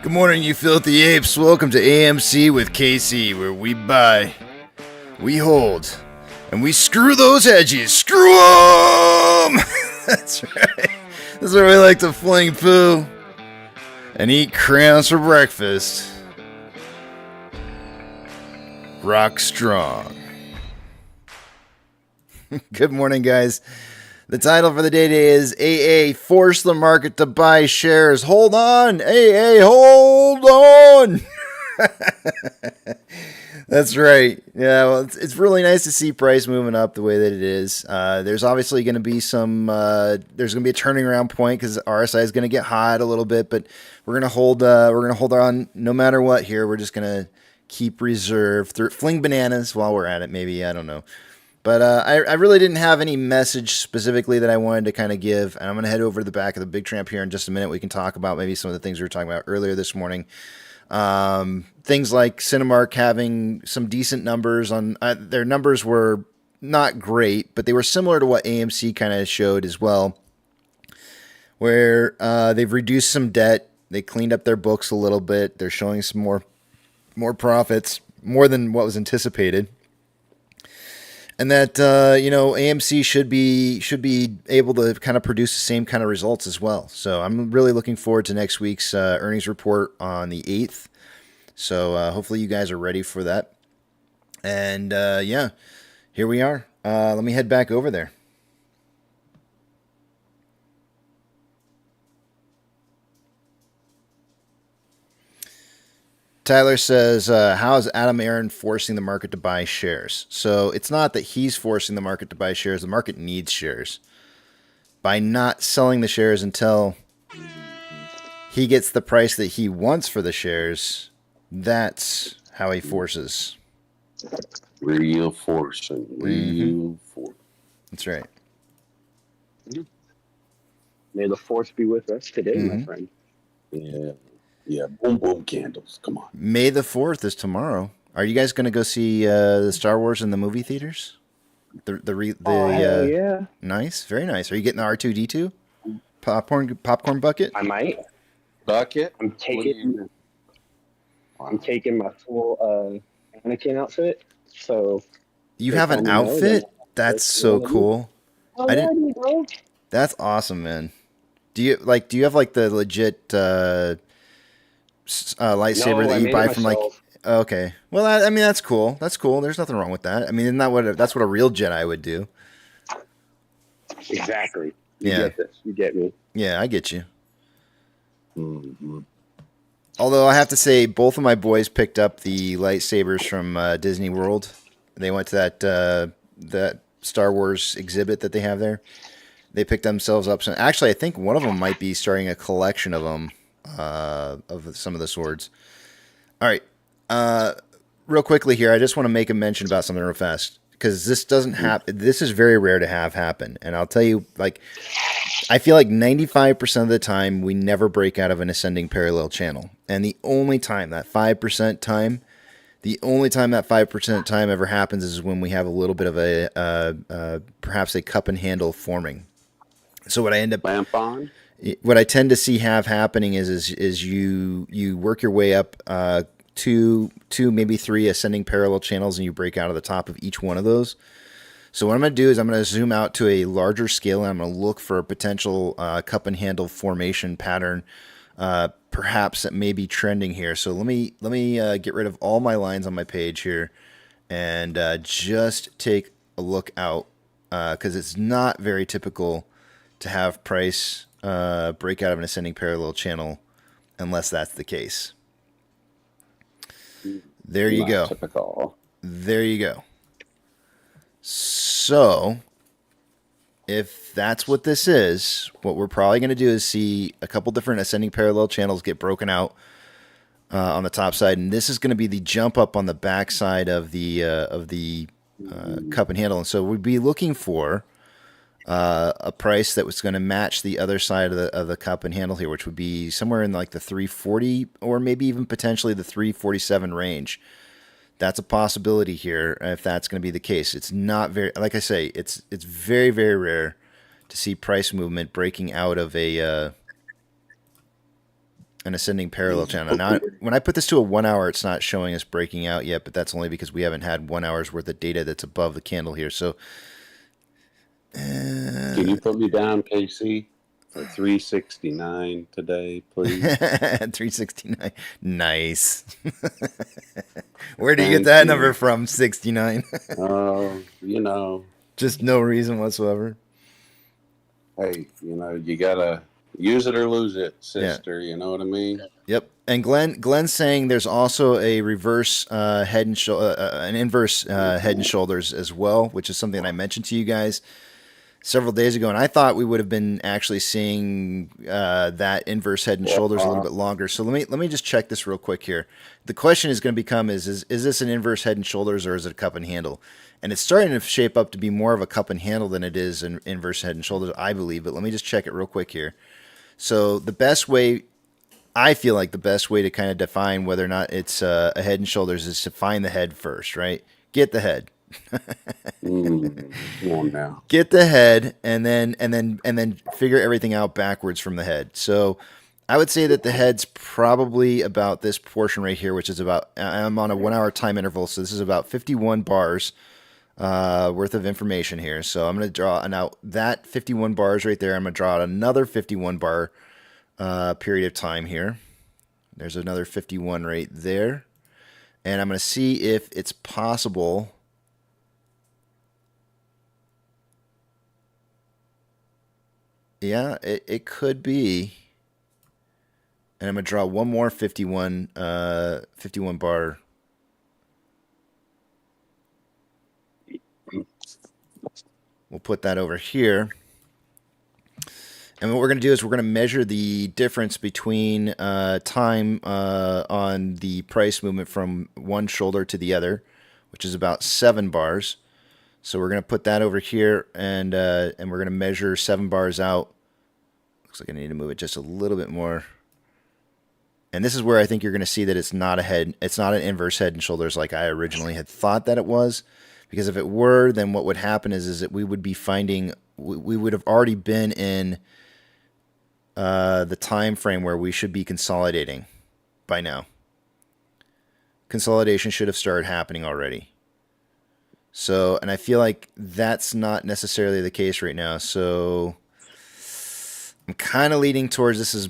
Good morning, you filthy apes. Welcome to AMC with KC, where we buy, we hold, and we screw those hedgies. Screw them! That's right. That's where we like to fling poo. and eat crayons for breakfast. Rock strong. Good morning, guys. The title for the day today is AA Force the Market to Buy Shares. Hold on. AA, hold on. That's right. Yeah, well, it's really nice to see price moving up the way that it is. There's obviously going to be there's going to be a turning around point because RSI is going to get hot a little bit, but we're going to hold on no matter what here. We're just going to keep reserve, fling bananas while we're at it. Maybe, I don't know. But I really didn't have any message specifically that I wanted to kind of give. And I'm going to head over to the back of the Big Tramp here in just a minute. We can talk about maybe some of the things we were talking about earlier this morning. Things like Cinemark having some decent numbers on their numbers were not great, but they were similar to what AMC kind of showed as well, where they've reduced some debt. They cleaned up their books a little bit. They're showing some more profits, more than what was anticipated. And that, AMC should be able to kind of produce the same kind of results as well. So I'm really looking forward to next week's earnings report on the 8th. So hopefully you guys are ready for that. And here we are. Let me head back over there. Tyler says, how is Adam Aaron forcing the market to buy shares? So it's not that he's forcing the market to buy shares. The market needs shares. By not selling the shares until he gets the price that he wants for the shares, that's how he forces. Real forcing. Real force. That's right. May the force be with us today, my friend. Yeah. Yeah, boom, boom, candles. Come on. May the 4th is tomorrow. Are you guys going to go see the Star Wars in the movie theaters? Yeah. Nice, very nice. Are you getting the R2-D2 popcorn bucket? I might. Bucket? I'm taking my full Anakin outfit. So you have an outfit? That's so cool. That's awesome, man. Do you have like the legit lightsaber that you buy from myself. Okay. Well, I mean, that's cool. That's cool. There's nothing wrong with that. I mean, isn't that that's what a real Jedi would do? Exactly. You get this. You get me. Yeah, I get you. Mm-hmm. Although I have to say, both of my boys picked up the lightsabers from Disney World. They went to that Star Wars exhibit that they have there. They picked themselves up some. Actually, I think one of them might be starting a collection of them. Of some of the swords. All right. Real quickly here, I just want to make a mention about something real fast because this doesn't happen. This is very rare to have happen. And I'll tell you, I feel like 95% of the time we never break out of an ascending parallel channel. And the only time that 5% time ever happens is when we have a little bit of a perhaps a cup and handle forming. So what I end up what I tend to see happening is you work your way up two maybe three ascending parallel channels and you break out of the top of each one of those. So what I'm going to do is I'm going to zoom out to a larger scale and I'm going to look for a potential cup and handle formation pattern, perhaps that may be trending here. So let me get rid of all my lines on my page here and just take a look out because it's not very typical to have price break out of an ascending parallel channel unless that's the case. There you go. Typical. There you go. So if that's what this is, what we're probably going to do is see a couple different ascending parallel channels get broken out on the top side, and this is going to be the jump up on the back side of the cup and handle. And so we'd be looking for a price that was going to match the other side of the cup and handle here, which would be somewhere in like the 340 or maybe even potentially the 347 range. That's a possibility here if that's going to be the case. It's not very, like I say, it's very, very rare to see price movement breaking out of an ascending parallel channel. Now, when I put this to a 1 hour, it's not showing us breaking out yet, but that's only because we haven't had 1 hour's worth of data that's above the candle here. So can you put me down, KC? Or 369 today, please. 369. Nice. Where do you Thank get that you. number from? 69. Oh, you know, Just no reason whatsoever. hey, you gotta use it or lose it, sister. You know what I mean? Yep. And Glenn's saying there's also a reverse head and an inverse head and shoulders as well, which is something I mentioned to you guys several days ago, and I thought we would have been actually seeing that inverse head and shoulders a little bit longer. So let me just check this real quick here. The question is going to become is this an inverse head and shoulders or is it a cup and handle? And it's starting to shape up to be more of a cup and handle than it is an inverse head and shoulders, I believe. But let me just check it real quick here. So the best way, I feel like the best way to kind of define whether or not it's a head and shoulders is to find the head first, right? Get the head. Come on now. Get the head and then figure everything out backwards from the head. So I would say that the head's probably about this portion right here, which is about, I'm on a 1 hour time interval, so this is about 51 bars worth of information here. So I'm going to draw now that 51 bars right there. I'm going to draw out another 51 bar period of time here. There's another 51 right there. And I'm going to see if it's possible. Yeah, it could be. And I'm going to draw one more 51 bar. We'll put that over here. And what we're going to do is we're going to measure the difference between time on the price movement from one shoulder to the other, which is about 7 bars. So we're going to put that over here, and we're going to measure 7 bars out. Looks like I need to move it just a little bit more. And this is where I think you're going to see that it's not an inverse head and shoulders like I originally had thought that it was. Because if it were, then what would happen is that we would be finding, we would have already been in the time frame where we should be consolidating by now. Consolidation should have started happening already. So, and I feel like that's not necessarily the case right now. So I'm kind of leaning towards this is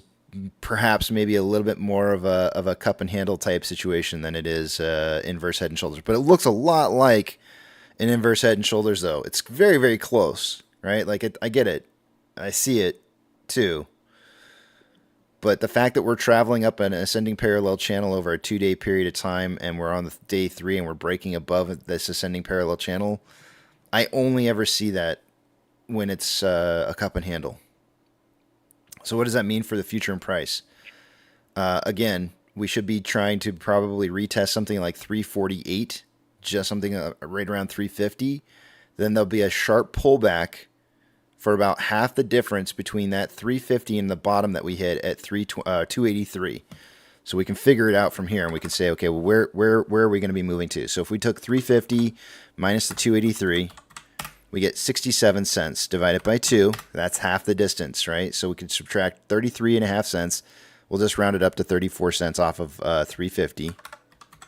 perhaps maybe a little bit more of a cup and handle type situation than it is inverse head and shoulders. But it looks a lot like an inverse head and shoulders, though. It's very, very close, right? Like, I get it. I see it, too. But the fact that we're traveling up an ascending parallel channel over a 2-day period of time, and we're on the day 3 and we're breaking above this ascending parallel channel, I only ever see that when it's a cup and handle. So what does that mean for the future in price? Again, we should be trying to probably retest something like 348, just something right around 350. Then there'll be a sharp pullback for about half the difference between that 350 and the bottom that we hit at 283. So we can figure it out from here, and we can say, okay, well, where are we going to be moving to? So if we took 350 minus the 283, we get 67 cents divided by 2. That's half the distance, right? So we can subtract 33.5 cents. We'll just round it up to 34 cents off of 350.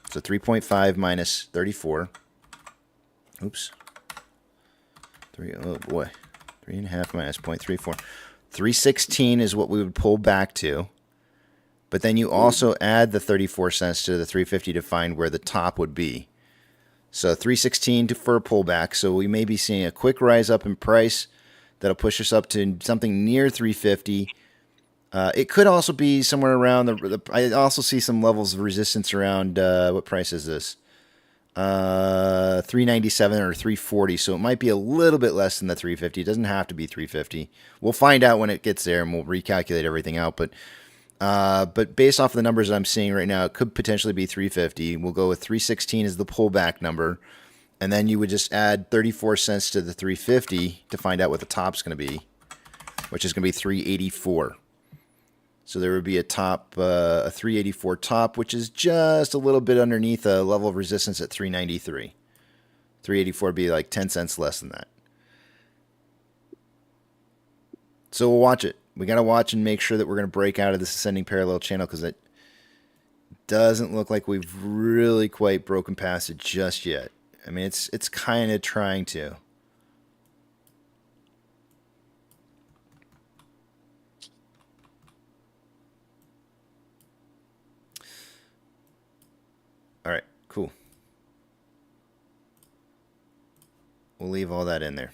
So 3.5 minus 34. Oops. Oh boy. 3.5 minus 0.34. 316 is what we would pull back to. But then you also add the 34 cents to the 350 to find where the top would be. So 316 for a pullback. So we may be seeing a quick rise up in price that'll push us up to something near 350. It could also be somewhere around I also see some levels of resistance around what price is this? 397 or 340. So it might be a little bit less than the 350. It doesn't have to be 350. We'll find out when it gets there, and we'll recalculate everything out. But based off of the numbers that I'm seeing right now, it could potentially be 350. We'll go with 316 as the pullback number, and then you would just add 34 cents to the 350 to find out what the top's going to be, which is going to be 384. So there would be a 384 top, which is just a little bit underneath a level of resistance at 393. 384 would be like 10 cents less than that. So we'll watch it. We got to watch and make sure that we're going to break out of this ascending parallel channel, because it doesn't look like we've really quite broken past it just yet. I mean, it's kind of trying to. Cool. We'll leave all that in there.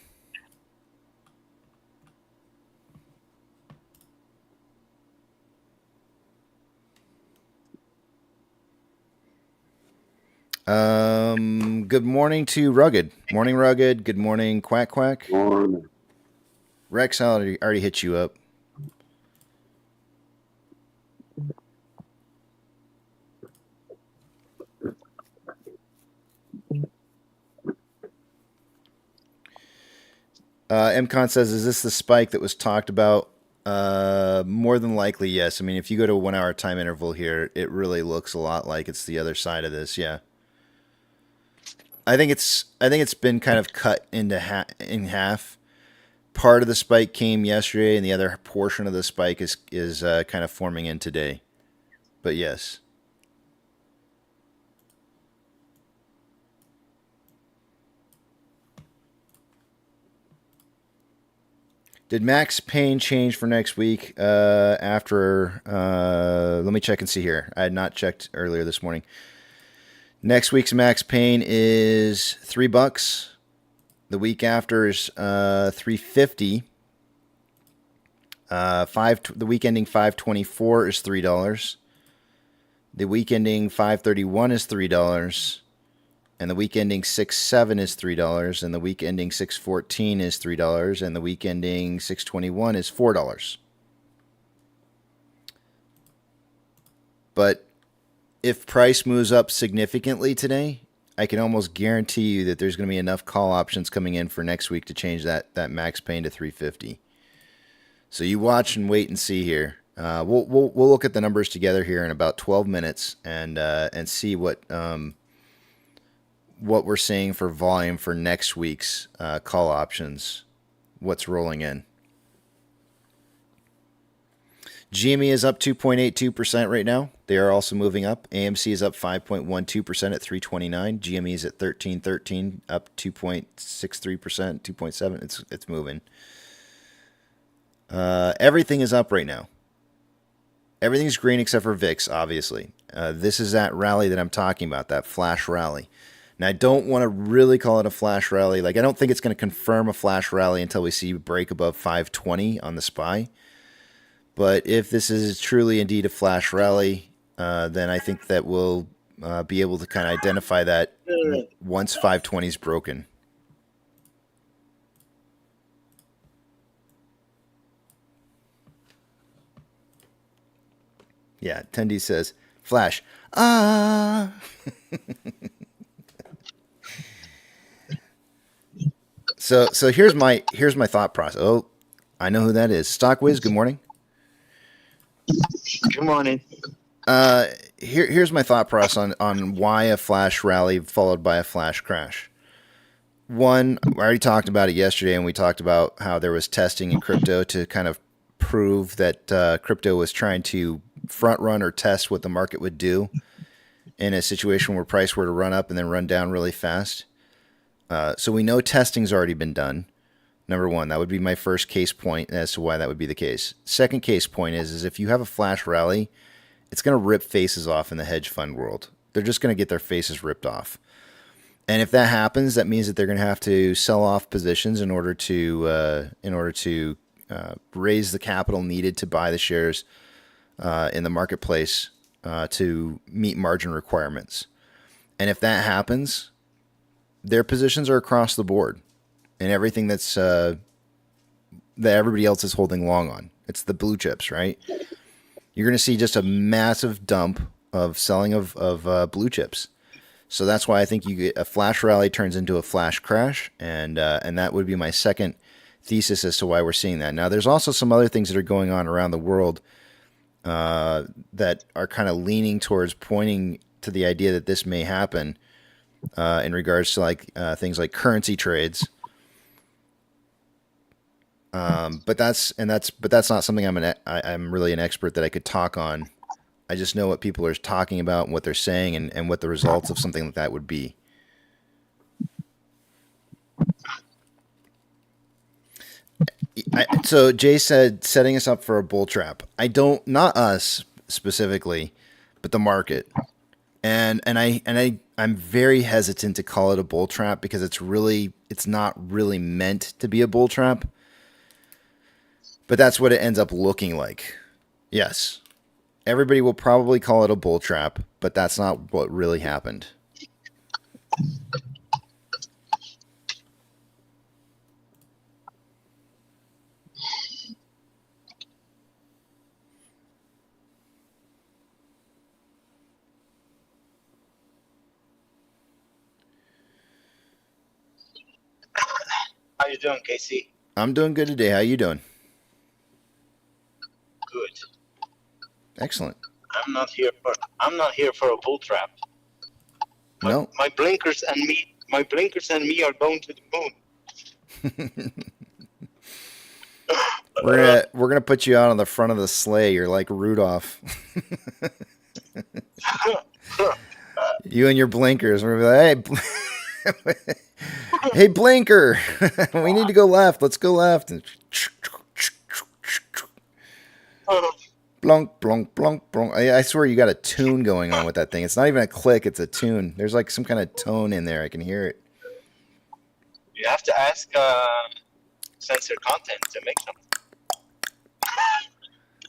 Good morning to Rugged. Morning, Rugged. Good morning, Quack Quack. Morning. Rex already hit you up. MCon says, is this the spike that was talked about? More than likely, yes. I mean, if you go to a 1 hour time interval here, it really looks a lot like it's the other side of this. Yeah. I think it's been kind of cut into in half. Part of the spike came yesterday, and the other portion of the spike is kind of forming in today. But yes. Did Max Payne change for next week? After let me check and see here. I had not checked earlier this morning. Next week's Max Payne is $3. The week after is $3.50. The week ending 5/24 is $3. The week ending 5/31 is $3. And the week ending 6/7 is $3, and the week ending 6/14 is $3, and the week ending 6/21 is $4. But if price moves up significantly today, I can almost guarantee you that there's going to be enough call options coming in for next week to change that Max Payne to 350. So you watch and wait and see here. We'll look at the numbers together here in about 12 minutes and see what we're seeing for volume for next week's call options, what's rolling in. GME is up 2.82% right now. They are also moving up. AMC is up 5.12% at 329. GME is at 1313, up 2.63%, 2.7. It's moving. Everything is up right now. Everything's green except for VIX, obviously. This is that rally that I'm talking about, that flash rally. Now, I don't want to really call it a flash rally. Like, I don't think it's going to confirm a flash rally until we see a break above 520 on the SPY. But if this is truly indeed a flash rally, then I think that we'll be able to kind of identify that once 520 is broken. Yeah, Tendy says, flash. Ah! So here's my thought process. Oh, I know who that is. Stockwiz, good morning. Good morning. Here's my thought process on why a flash rally followed by a flash crash. One, I already talked about it yesterday, and we talked about how there was testing in crypto to kind of prove that crypto was trying to front run or test what the market would do in a situation where price were to run up and then run down really fast. So we know testing's already been done. Number one, that would be my first case point as to why that would be the case. Second case point is if you have a flash rally, it's going to rip faces off in the hedge fund world. They're just going to get their faces ripped off. And if that happens, that means that they're going to have to sell off positions in order to raise the capital needed to buy the shares in the marketplace to meet margin requirements. And if that happens, their positions are across the board. And everything that's that everybody else is holding long on. It's the blue chips, right? You're going to see just a massive dump of selling of blue chips. So that's why I think you get a flash rally turns into a flash crash, and that would be my second thesis as to why we're seeing that. Now, there's also some other things that are going on around the world that are kind of leaning towards pointing to the idea that this may happen in regards to like things like currency trades. But that's not something I'm really an expert that I could talk on. I just know what people are talking about and what they're saying and what the results of something like that would be. So Jay said setting us up for a bull trap. Not us specifically, but the market. I'm very hesitant to call it a bull trap because it's not really meant to be a bull trap. But that's what it ends up looking like. Yes. Everybody will probably call it a bull trap, but that's not what really happened. How you doing, Casey? I'm doing good today. How you doing? Good. Excellent. I'm not here for a bull trap. No. My blinkers and me are going to the moon. We're gonna put you out on the front of the sleigh. You're like Rudolph. You and your blinkers. We're gonna be like, hey, hey, blinker. We need to go left. Let's go left. Blunk, blunk, blunk, blunk. I swear you got a tune going on with that thing. It's not even a click. It's a tune. There's like some kind of tone in there. I can hear it. You have to ask censor content to make something.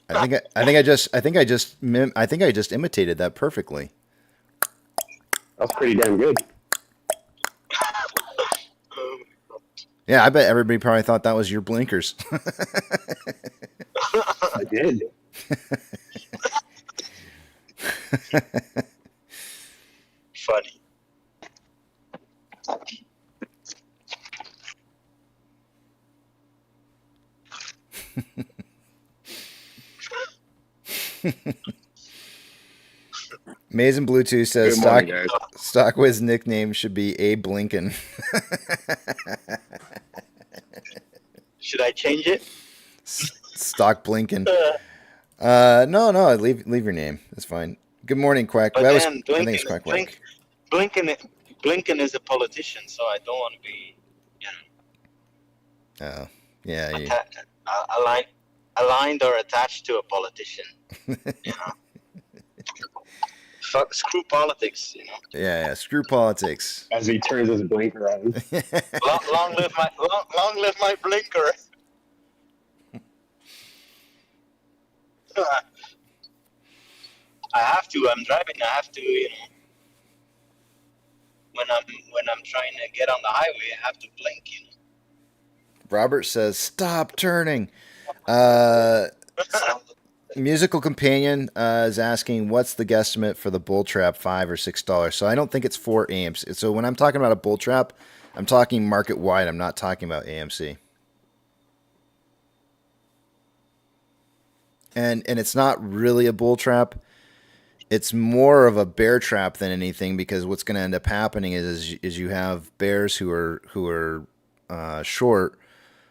I think I just imitated that perfectly. That's pretty damn good. Yeah, I bet everybody probably thought that was your blinkers. I did. Funny. Amazing Bluetooth says Stockwiz nickname should be Abe Blinken. Should I change it? Stock Blinken. No, leave your name. That's fine. Good morning, Quack. But I then think it's Quack. Blinken is a politician, so I don't want to be, Oh, yeah. aligned or attached to a politician. Screw politics, Yeah, screw politics. As he turns his blinker on. long live my blinker. I have to. I'm driving. I have to. When I'm trying to get on the highway, I have to blink. Robert says, "Stop turning." Musical Companion is asking, "What's the guesstimate for the bull trap? $5 or $6?" So I don't think it's for AMC. So when I'm talking about a bull trap, I'm talking market wide. I'm not talking about AMC. And it's not really a bull trap. It's more of a bear trap than anything, because what's going to end up happening is you have bears who are short.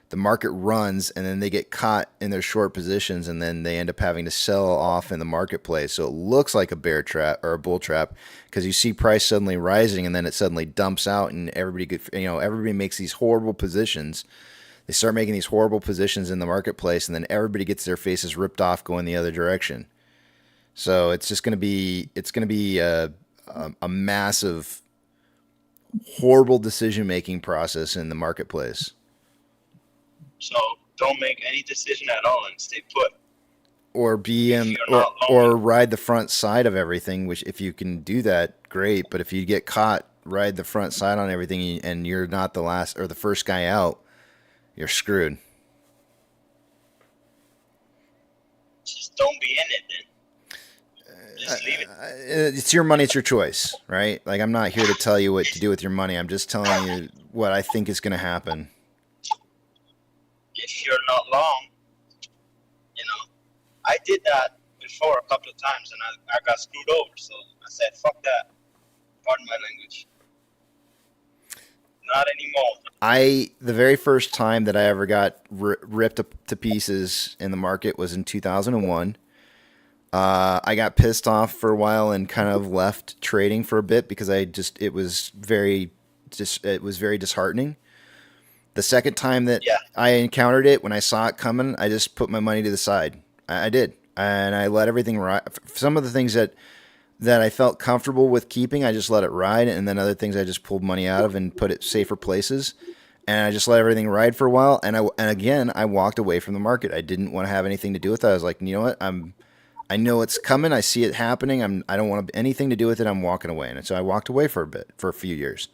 The market runs, and then they get caught in their short positions, and then they end up having to sell off in the marketplace. So it looks like a bear trap or a bull trap, because you see price suddenly rising, and then it suddenly dumps out, and everybody makes these horrible positions. They start making these horrible positions in the marketplace, and then everybody gets their faces ripped off going the other direction. So it's just going to be a massive, horrible decision-making process in the marketplace. So don't make any decision at all and stay put. Or or ride the front side of everything, which if you can do that, great. But if you get caught, ride the front side on everything, and you're not the last or the first guy out, you're screwed. Just don't be in it then. Just leave it. It's your money, it's your choice, right? Like, I'm not here to tell you what to do with your money. I'm just telling you what I think is going to happen. If you're not long, I did that before a couple of times, and I got screwed over. So I said, "Fuck that." Pardon my language. Not anymore. The very first time that I ever got ripped to pieces in the market was in 2001. I got pissed off for a while and kind of left trading for a bit because it was very disheartening. The second time that I encountered it, when I saw it coming, I just put my money to the side. I did, and I let everything ride. Some of the things that that I felt comfortable with keeping, I just let it ride, and then other things I just pulled money out of and put it safer places, and I just let everything ride for a while. And again, I walked away from the market. I didn't want to have anything to do with it. I was like, you know what, I know it's coming. I see it happening. I don't want anything to do with it. I'm walking away, and so I walked away for a few years,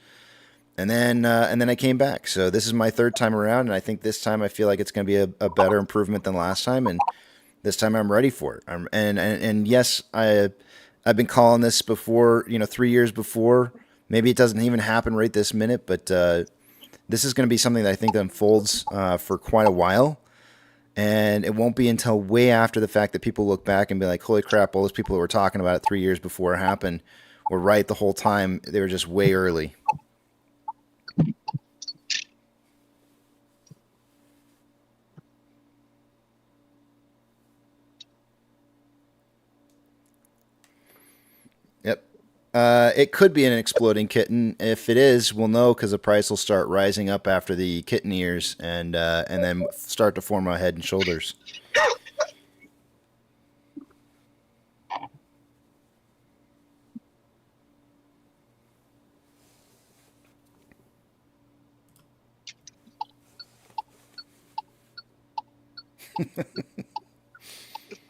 and then I came back. So this is my third time around, and I think this time I feel like it's going to be a better improvement than last time, and this time I'm ready for it. And yes, I've been calling this before, 3 years before. Maybe it doesn't even happen right this minute, but this is going to be something that I think that unfolds for quite a while. And it won't be until way after the fact that people look back and be like, holy crap, all those people that were talking about it 3 years before it happened were right the whole time. They were just way early. Yep. It could be an exploding kitten. If it is, we'll know because the price will start rising up after the kitten ears and then start to form a head and shoulders.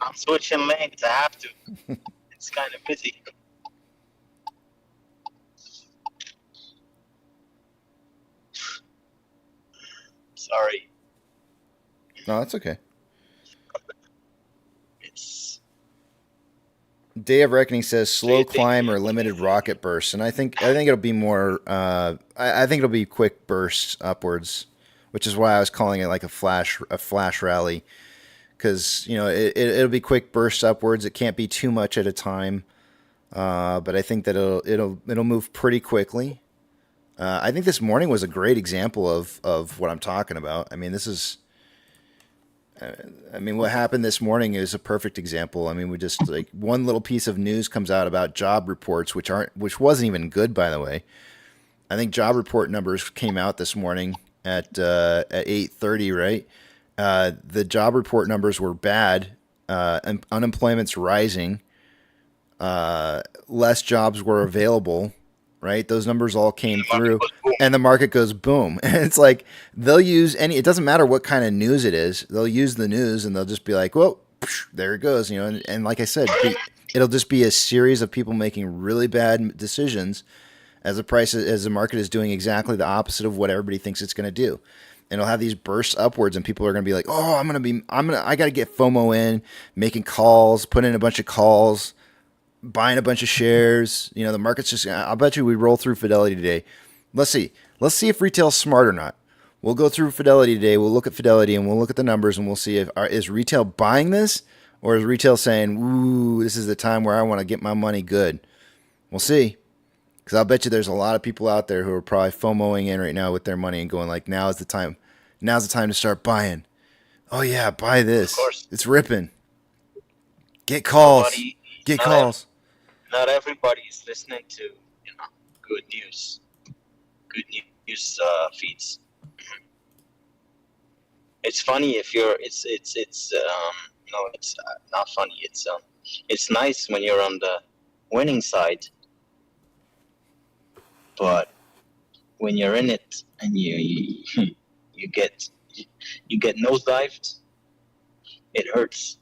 I'm switching lanes. I have to. It's kind of busy. Sorry. No, that's okay. It's Day of Reckoning says slow climb or limited rocket bursts, and I think it'll be more. I think it'll be quick bursts upwards, which is why I was calling it like a flash rally, because it'll be quick bursts upwards. It can't be too much at a time, but I think that it'll move pretty quickly. I think this morning was a great example of what I'm talking about. I mean, what happened this morning is a perfect example. I mean, we just like one little piece of news comes out about job reports, which wasn't even good, by the way. I think job report numbers came out this morning at 8:30, right? The job report numbers were bad. Unemployment's rising. Less jobs were available. Right? Those numbers all came through and the market goes boom. And it's like, they'll use it doesn't matter what kind of news it is. They'll use the news and they'll just be like, well, there it goes. And like I said, it'll just be a series of people making really bad decisions as the market is doing exactly the opposite of what everybody thinks it's going to do. And it'll have these bursts upwards and people are going to be like, oh, I got to get FOMO in, making calls, put in a bunch of calls, buying a bunch of shares. The market's just, I'll bet you we roll through Fidelity today. Let's see if retail's smart or not. We'll go through Fidelity today. We'll look at Fidelity and we'll look at the numbers and we'll see is retail buying this or is retail saying, ooh, this is the time where I want to get my money good. We'll see. Because I'll bet you there's a lot of people out there who are probably FOMOing in right now with their money and going like, now's the time to start buying. Oh yeah, buy this. It's ripping. Get calls. Get calls. Not everybody is listening to good news feeds. It's funny if you're it's not funny. It's nice when you're on the winning side, but when you're in it and you get nosedived, it hurts.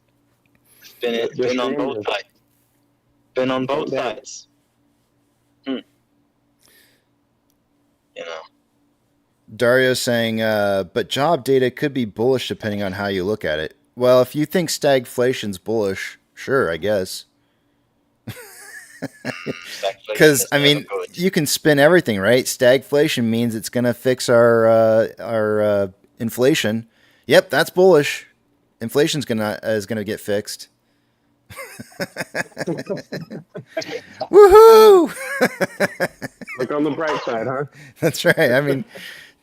Been on both sides. Been on both sides. Dario's saying, but job data could be bullish depending on how you look at it. Well, if you think stagflation's bullish, sure, I guess. Because you can spin everything, right? Stagflation means it's going to fix our inflation. Yep, that's bullish. Inflation's is gonna get fixed. Woohoo! Look on the bright side, huh? That's right. I mean,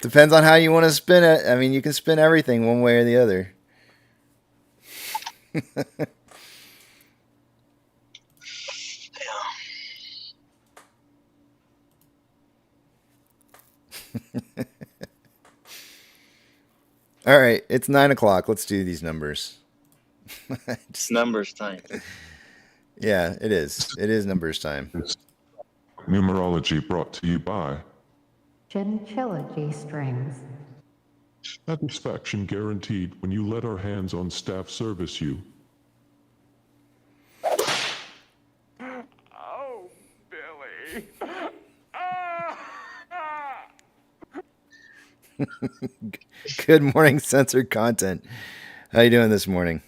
depends on how you want to spin it. I mean, you can spin everything one way or the other. All right, it's 9:00. Let's do these numbers. It's numbers time. Yeah, it is. It is numbers time. It's numerology brought to you by Chinchilla G-strings. Satisfaction guaranteed when you let our hands-on staff service you. Oh, Billy. Good morning, censored content. How you doing this morning?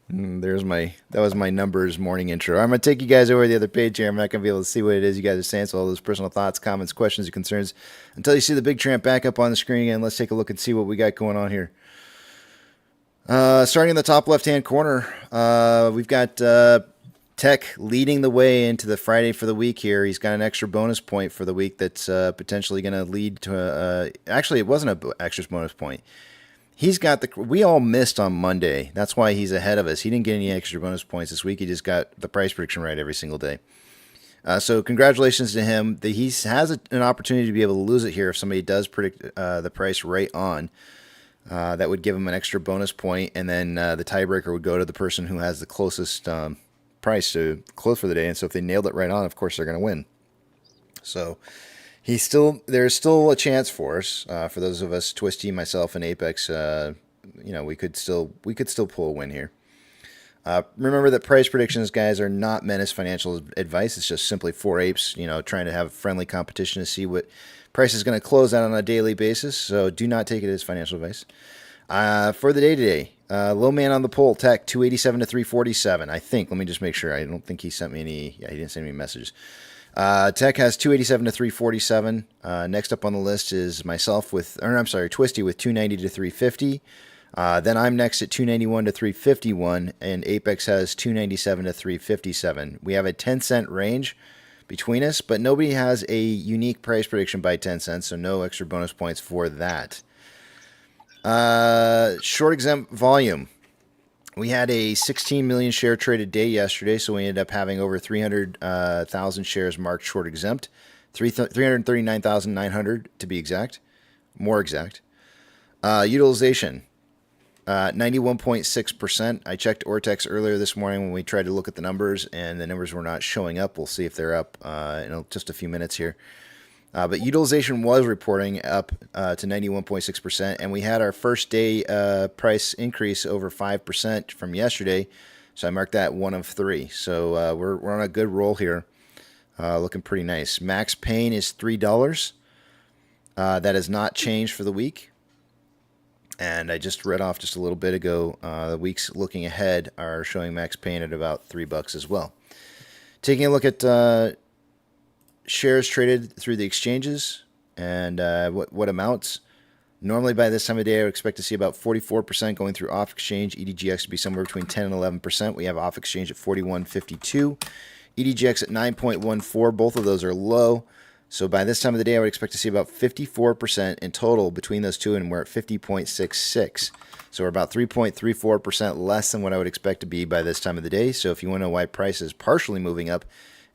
That was my numbers morning intro. I'm gonna take you guys over to the other page here. I'm not gonna be able to see what it is you guys are saying, so all those personal thoughts, comments, questions, and concerns until you see the big tramp back up on the screen again. Let's take a look and see what we got going on here. Starting in the top left-hand corner, we've got Tech leading the way into the Friday for the week here. He's got an extra bonus point for the week that's potentially going to lead to actually, it wasn't an extra bonus point. He's got we all missed on Monday. That's why he's ahead of us. He didn't get any extra bonus points this week. He just got the price prediction right every single day. So congratulations to him. He has an opportunity to be able to lose it here if somebody does predict the price right on. That would give him an extra bonus point, and then the tiebreaker would go to the person who has the closest price to close for the day. And so if they nailed it right on, of course they're going to win. So there's still a chance for us, for those of us, Twisty, myself, and Apex. We could still pull a win here. Remember that price predictions, guys, are not meant as financial advice. It's just simply for apes, trying to have friendly competition to see what price is going to close out on a daily basis. So do not take it as financial advice. For the day today, low man on the poll, Tech 287 to 347. I think. Let me just make sure. I don't think he sent me any. Yeah, he didn't send me messages. Tech has 287 to 347. Next up on the list is myself Twisty with 290 to 350. Then I'm next at 291 to 351, and Apex has 297 to 357. We have a 10-cent range between us, but nobody has a unique price prediction by 10 cents, so no extra bonus points for that. Short exempt volume. We had a 16 million share traded day yesterday, so we ended up having over 300,000 shares marked short exempt, 339,900 to be exact, more exact. Utilization, 91.6%. I checked Ortex earlier this morning when we tried to look at the numbers, and the numbers were not showing up. We'll see if they're up in just a few minutes here. But utilization was reporting up to 91.6%, and we had our first day price increase over 5% from yesterday. So I marked that 1 of 3. So we're on a good roll here, looking pretty nice. Max pain is $3. That has not changed for the week. And I just read off just a little bit ago, the weeks looking ahead are showing max pain at about $3 as well. Taking a look at shares traded through the exchanges and what amounts. Normally by this time of day, I would expect to see about 44% going through off-exchange. EDGX to be somewhere between 10 and 11%. We have off-exchange at 41.52. EDGX at 9.14. Both of those are low. So by this time of the day, I would expect to see about 54% in total between those two, and we're at 50.66. So we're about 3.34% less than what I would expect to be by this time of the day. So if you want to know why price is partially moving up,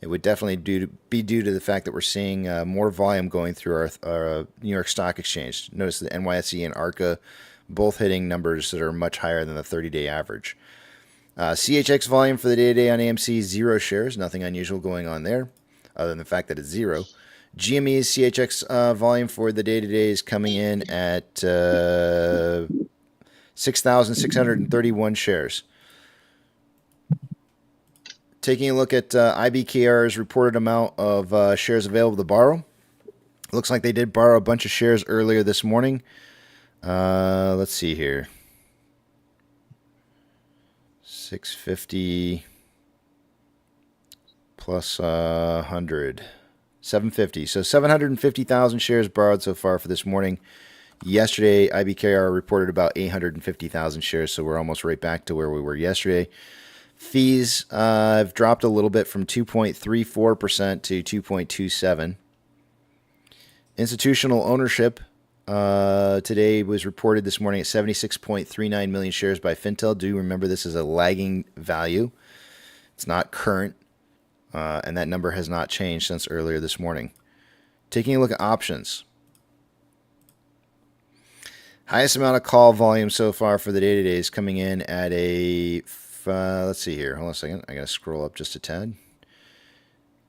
it would definitely be due to the fact that we're seeing more volume going through our New York Stock Exchange. Notice the NYSE and ARCA both hitting numbers that are much higher than the 30-day average. CHX volume for the day-to-day on AMC, 0 shares. Nothing unusual going on there, other than the fact that it's 0. GME's CHX volume for the day-to-day is coming in at 6,631 shares. Taking a look at IBKR's reported amount of shares available to borrow. It looks like they did borrow a bunch of shares earlier this morning. Let's see here. 650 plus 100. 750. So 750,000 shares borrowed so far for this morning. Yesterday, IBKR reported about 850,000 shares, so we're almost right back to where we were yesterday. Fees have dropped a little bit from 2.34% to 2.27%. Institutional ownership today was reported this morning at 76.39 million shares by Fintel. Do remember this is a lagging value. It's not current, and that number has not changed since earlier this morning. Taking a look at options. Highest amount of call volume so far for the day today is coming in at a, let's see here. Hold on a second. I got to scroll up just a tad.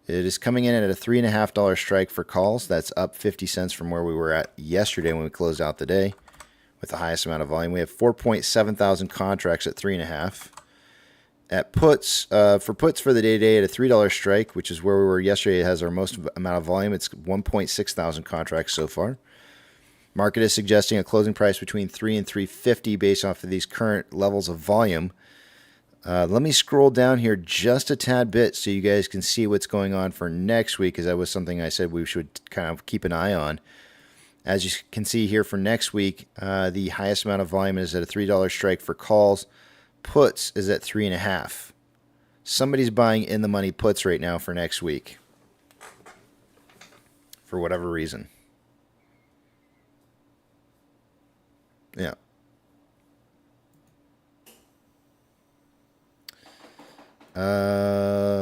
It is coming in at a $3.50 strike for calls. That's up 50 cents from where we were at yesterday when we closed out the day with the highest amount of volume. We have 4.7 thousand contracts at 3.5. At puts, for puts for the day today at a $3 strike, which is where we were yesterday, it has our most amount of volume. It's 1.6 thousand contracts so far. Market is suggesting a closing price between $3 and $3.50 based off of these current levels of volume. Let me scroll down here just a tad bit so you guys can see what's going on for next week, because that was something I said we should kind of keep an eye on. As you can see here for next week, the highest amount of volume is at a $3 strike for calls. Puts is at 3.5. Somebody's buying in the money puts right now for next week for whatever reason. Yeah.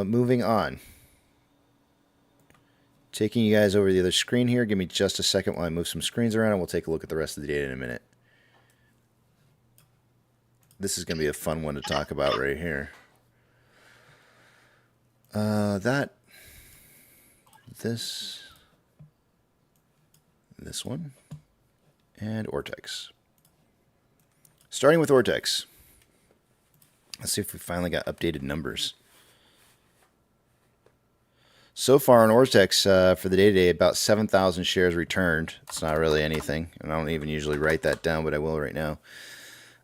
Moving on. Taking you guys over to the other screen here. Give me just a second while I move some screens around, and we'll take a look at the rest of the data in a minute. This is going to be a fun one to talk about right here. This one, and Ortex. Starting with Ortex. Let's see if we finally got updated numbers. So far on Ortex, for the day-to-day, about 7,000 shares returned. It's not really anything, and I don't even usually write that down, but I will right now.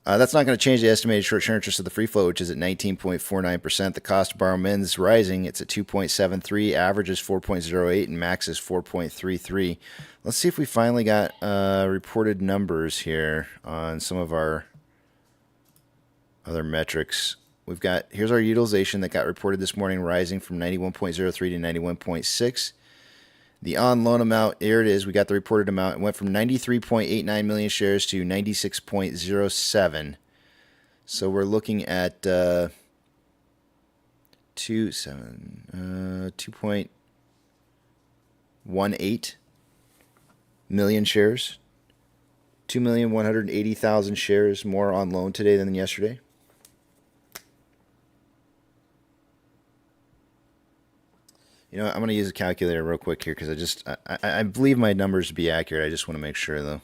That's not going to change the estimated short-term interest of the free float, which is at 19.49%. The cost to borrow min is rising. It's at 2.73. Average is 4.08, and max is 4.33. Let's see if we finally got reported numbers here on some of our other metrics. We've got, here's our utilization that got reported this morning, rising from 91.03 to 91.6. The on-loan amount, here it is. We got the reported amount. It went from 93.89 million shares to 96.07. So we're looking at 2.18 million shares. 2,180,000 shares more on loan today than yesterday. You know, I'm going to use a calculator real quick here because I believe my numbers to be accurate. I just want to make sure, though.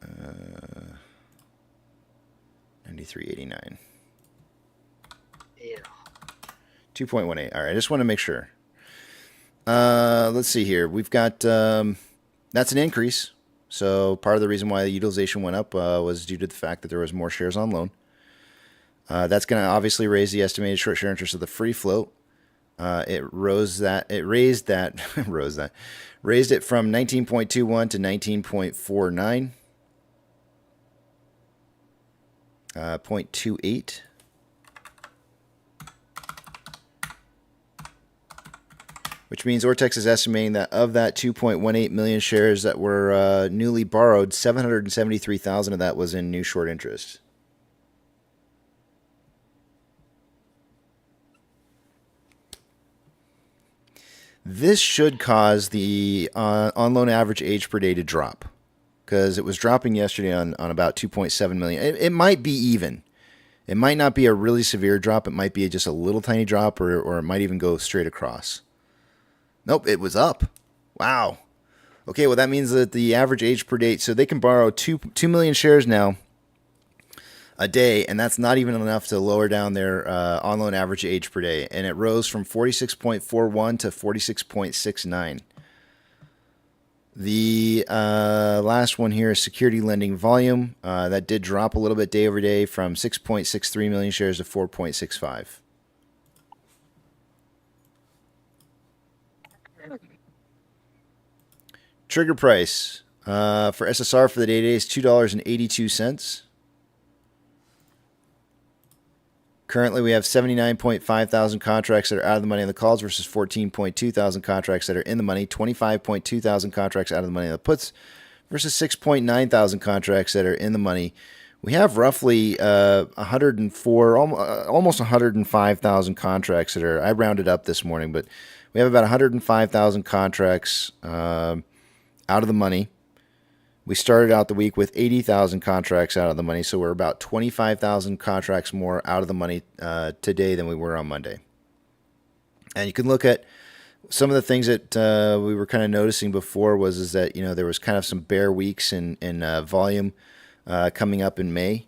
Uh, 93.89. Yeah. 2.18. All right, I just want to make sure. Let's see here. We've got, that's an increase. So part of the reason why the utilization went up was due to the fact that there was more shares on loan. That's going to obviously raise the estimated short share interest of the free float. It raised it from 19.21 to 19.49. 0.28. Which means Ortex is estimating that of that 2.18 million shares that were newly borrowed, 773,000 of that was in new short interest. This should cause the on-loan average age per day to drop, because it was dropping yesterday on about 2.7 million. It might be even. It might not be a really severe drop. It might be just a little tiny drop, or it might even go straight across. Nope, it was up. Wow. Okay, well, that means that the average age per day, so they can borrow 2 million shares now a day, and that's not even enough to lower down their on-loan average age per day. And it rose from 46.41 to 46.69. The last one here is security lending volume. That did drop a little bit day over day from 6.63 million shares to 4.65. Trigger price for SSR for the day today is $2.82. Currently, we have 79.5 thousand contracts that are out of the money on the calls versus 14.2 thousand contracts that are in the money. 25.2 thousand contracts out of the money on the puts versus 6.9 thousand contracts that are in the money We have roughly 104, almost 105,000 contracts that are. I rounded up this morning, but we have about 105,000 contracts out of the money. We started out the week with 80,000 contracts out of the money, so we're about 25,000 contracts more out of the money today than we were on Monday. And you can look at some of the things that we were kind of noticing before is that there was kind of some bear weeks in volume coming up in May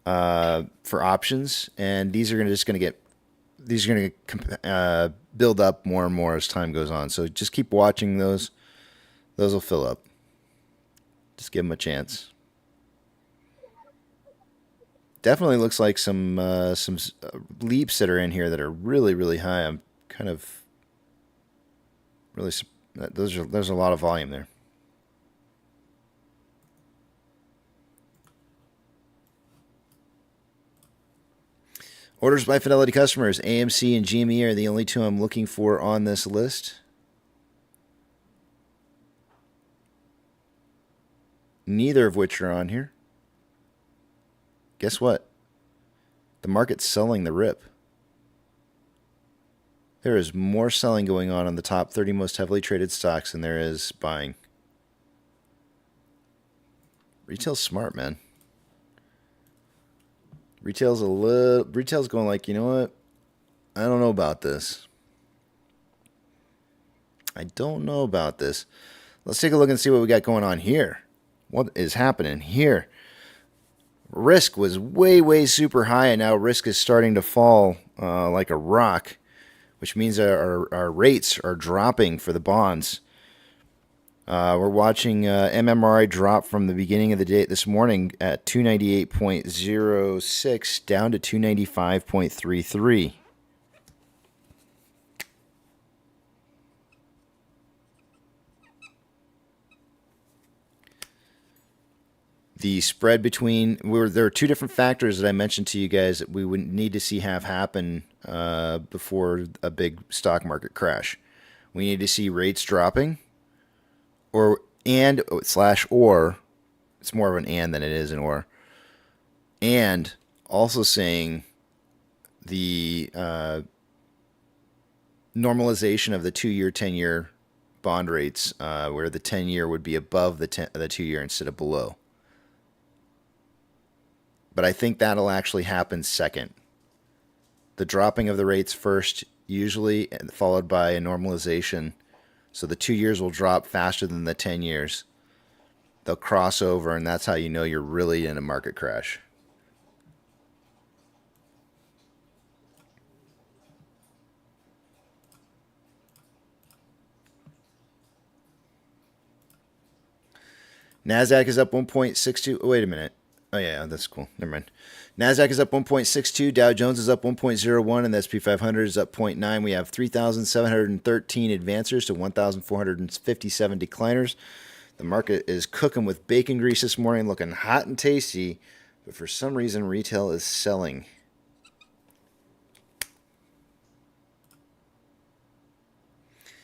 for options, and these are going to build up more and more as time goes on. So just keep watching those; those will fill up. Just give them a chance. Definitely looks like some leaps that are in here that are really, really high. I'm kind of really there's a lot of volume there. Orders by Fidelity customers, AMC and GME are the only two I'm looking for on this list. Neither of which are on here. Guess what? The market's selling the rip. There is more selling going on the top 30 most heavily traded stocks than there is buying. Retail's smart, man. Retail's going like, you know what? I don't know about this. I don't know about this. Let's take a look and see what we got going on here. What is happening here? Risk was way super high, and now risk is starting to fall like a rock, which means our rates are dropping for the bonds. We're watching MMRI drop from the beginning of the day this morning at 298.06 down to 295.33. The spread between there are two different factors that I mentioned to you guys that we would need to see have happen before a big stock market crash. We need to see rates dropping, or it's more of an and than it is an or, and also saying the normalization of the 2-year, 10-year bond rates, where the 10-year would be above the 2-year instead of below. But I think that'll actually happen second. The dropping of the rates first, usually, followed by a normalization. So the 2 years will drop faster than the 10 years. They'll cross over, and that's how you know you're really in a market crash. NASDAQ is up 1.62. Oh, wait a minute. Oh, yeah, that's cool. Never mind. NASDAQ is up 1.62. Dow Jones is up 1.01. And the S&P 500 is up 0.9. We have 3,713 advancers to 1,457 decliners. The market is cooking with bacon grease this morning, looking hot and tasty. But for some reason, retail is selling.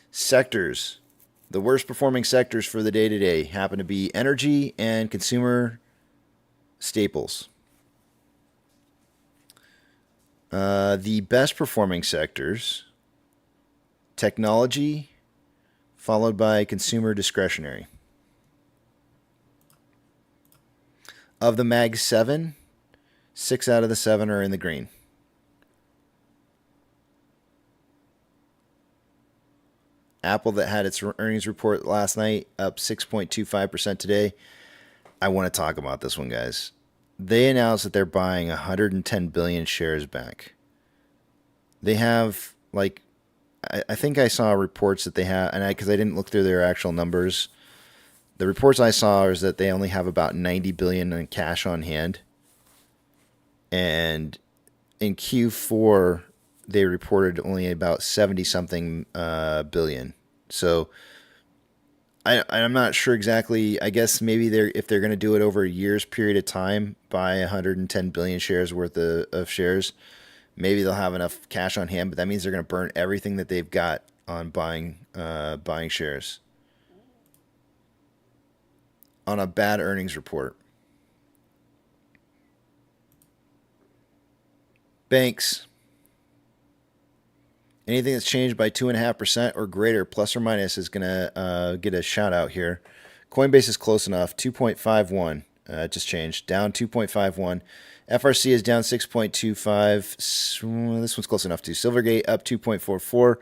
Sectors. The worst performing sectors for the day today happen to be energy and consumer staples. The best performing sectors, technology, followed by consumer discretionary. Of the Mag 7, 6 out of the 7 are in the green. Apple, that had its earnings report last night, up 6.25% today. I want to talk about this one, guys. They announced that they're buying 110 billion shares back. They have, like, I think I saw reports that they have, and because I didn't look through their actual numbers, the reports I saw is that they only have about 90 billion in cash on hand. And in Q4, they reported only about 70-something billion. So I'm not sure exactly. I guess maybe if they're going to do it over a year's period of time, buy 110 billion shares worth of shares, maybe they'll have enough cash on hand. But that means they're going to burn everything that they've got on buying shares on a bad earnings report. Banks. Anything that's changed by 2.5% or greater, plus or minus, is going to get a shout out here. Coinbase is close enough, 2.51. It just changed, down 2.51. FRC is down 6.25. This one's close enough too. Silvergate up 2.44.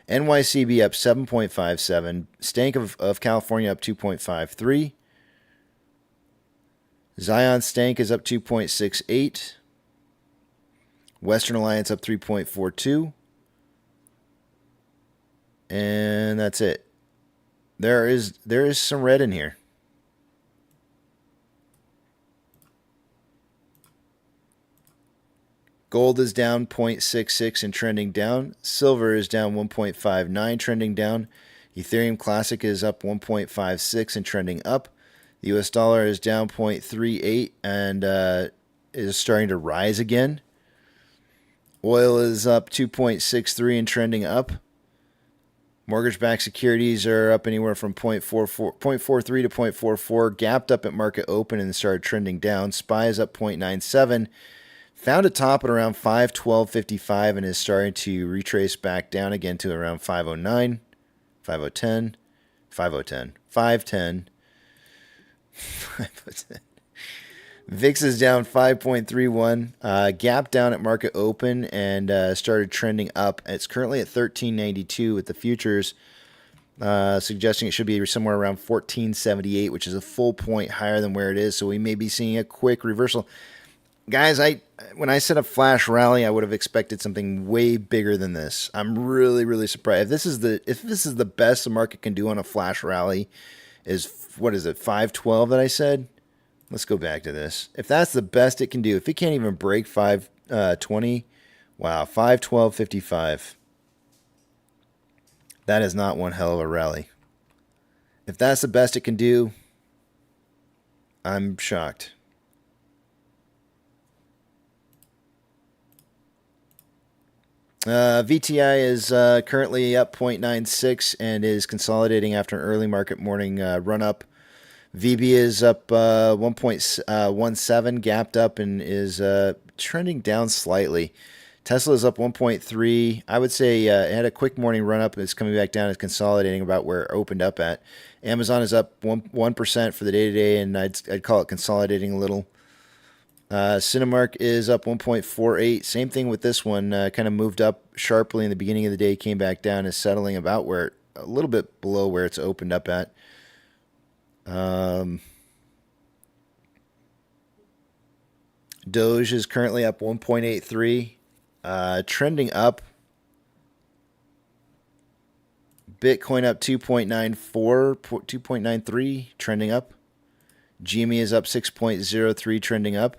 NYCB up 7.57. Stank of California up 2.53. Zion Stank is up 2.68. Western Alliance up 3.42. And that's it. There is some red in here. Gold is down 0.66 and trending down. Silver is down 1.59, trending down. Ethereum Classic is up 1.56 and trending up. The US dollar is down 0.38 and is starting to rise again. Oil is up 2.63 and trending up. Mortgage-backed securities are up anywhere from 0.43 to 0.44, gapped up at market open and started trending down. SPY is up 0.97, found a top at around 512.55 and is starting to retrace back down again to around 509, 510, 510, 510, 510. VIX is down 5.31, gap down at market open and started trending up. It's currently at 1392 with the futures suggesting it should be somewhere around 1478, which is a full point higher than where it is. So we may be seeing a quick reversal. Guys, when I said a flash rally, I would have expected something way bigger than this. I'm really, really surprised. If this is the best the market can do on a flash rally, what is it, 512 that I said? Let's go back to this. If that's the best it can do, if it can't even break 520, wow, 512.55. That is not one hell of a rally. If that's the best it can do, I'm shocked. VTI is currently up 0.96 and is consolidating after an early market morning run up. VB is up 1.17, gapped up and is trending down slightly. Tesla is up 1.3. I would say it had a quick morning run up. It's coming back down. It's consolidating about where it opened up at. Amazon is up 1% for the day today, and I'd call it consolidating a little. Cinemark is up 1.48. Same thing with this one. Kind of moved up sharply in the beginning of the day, came back down, is settling about where a little bit below where it's opened up at. Doge is currently up 1.83, trending up. Bitcoin up 2.94, 2.93, trending up. GME is up 6.03, trending up.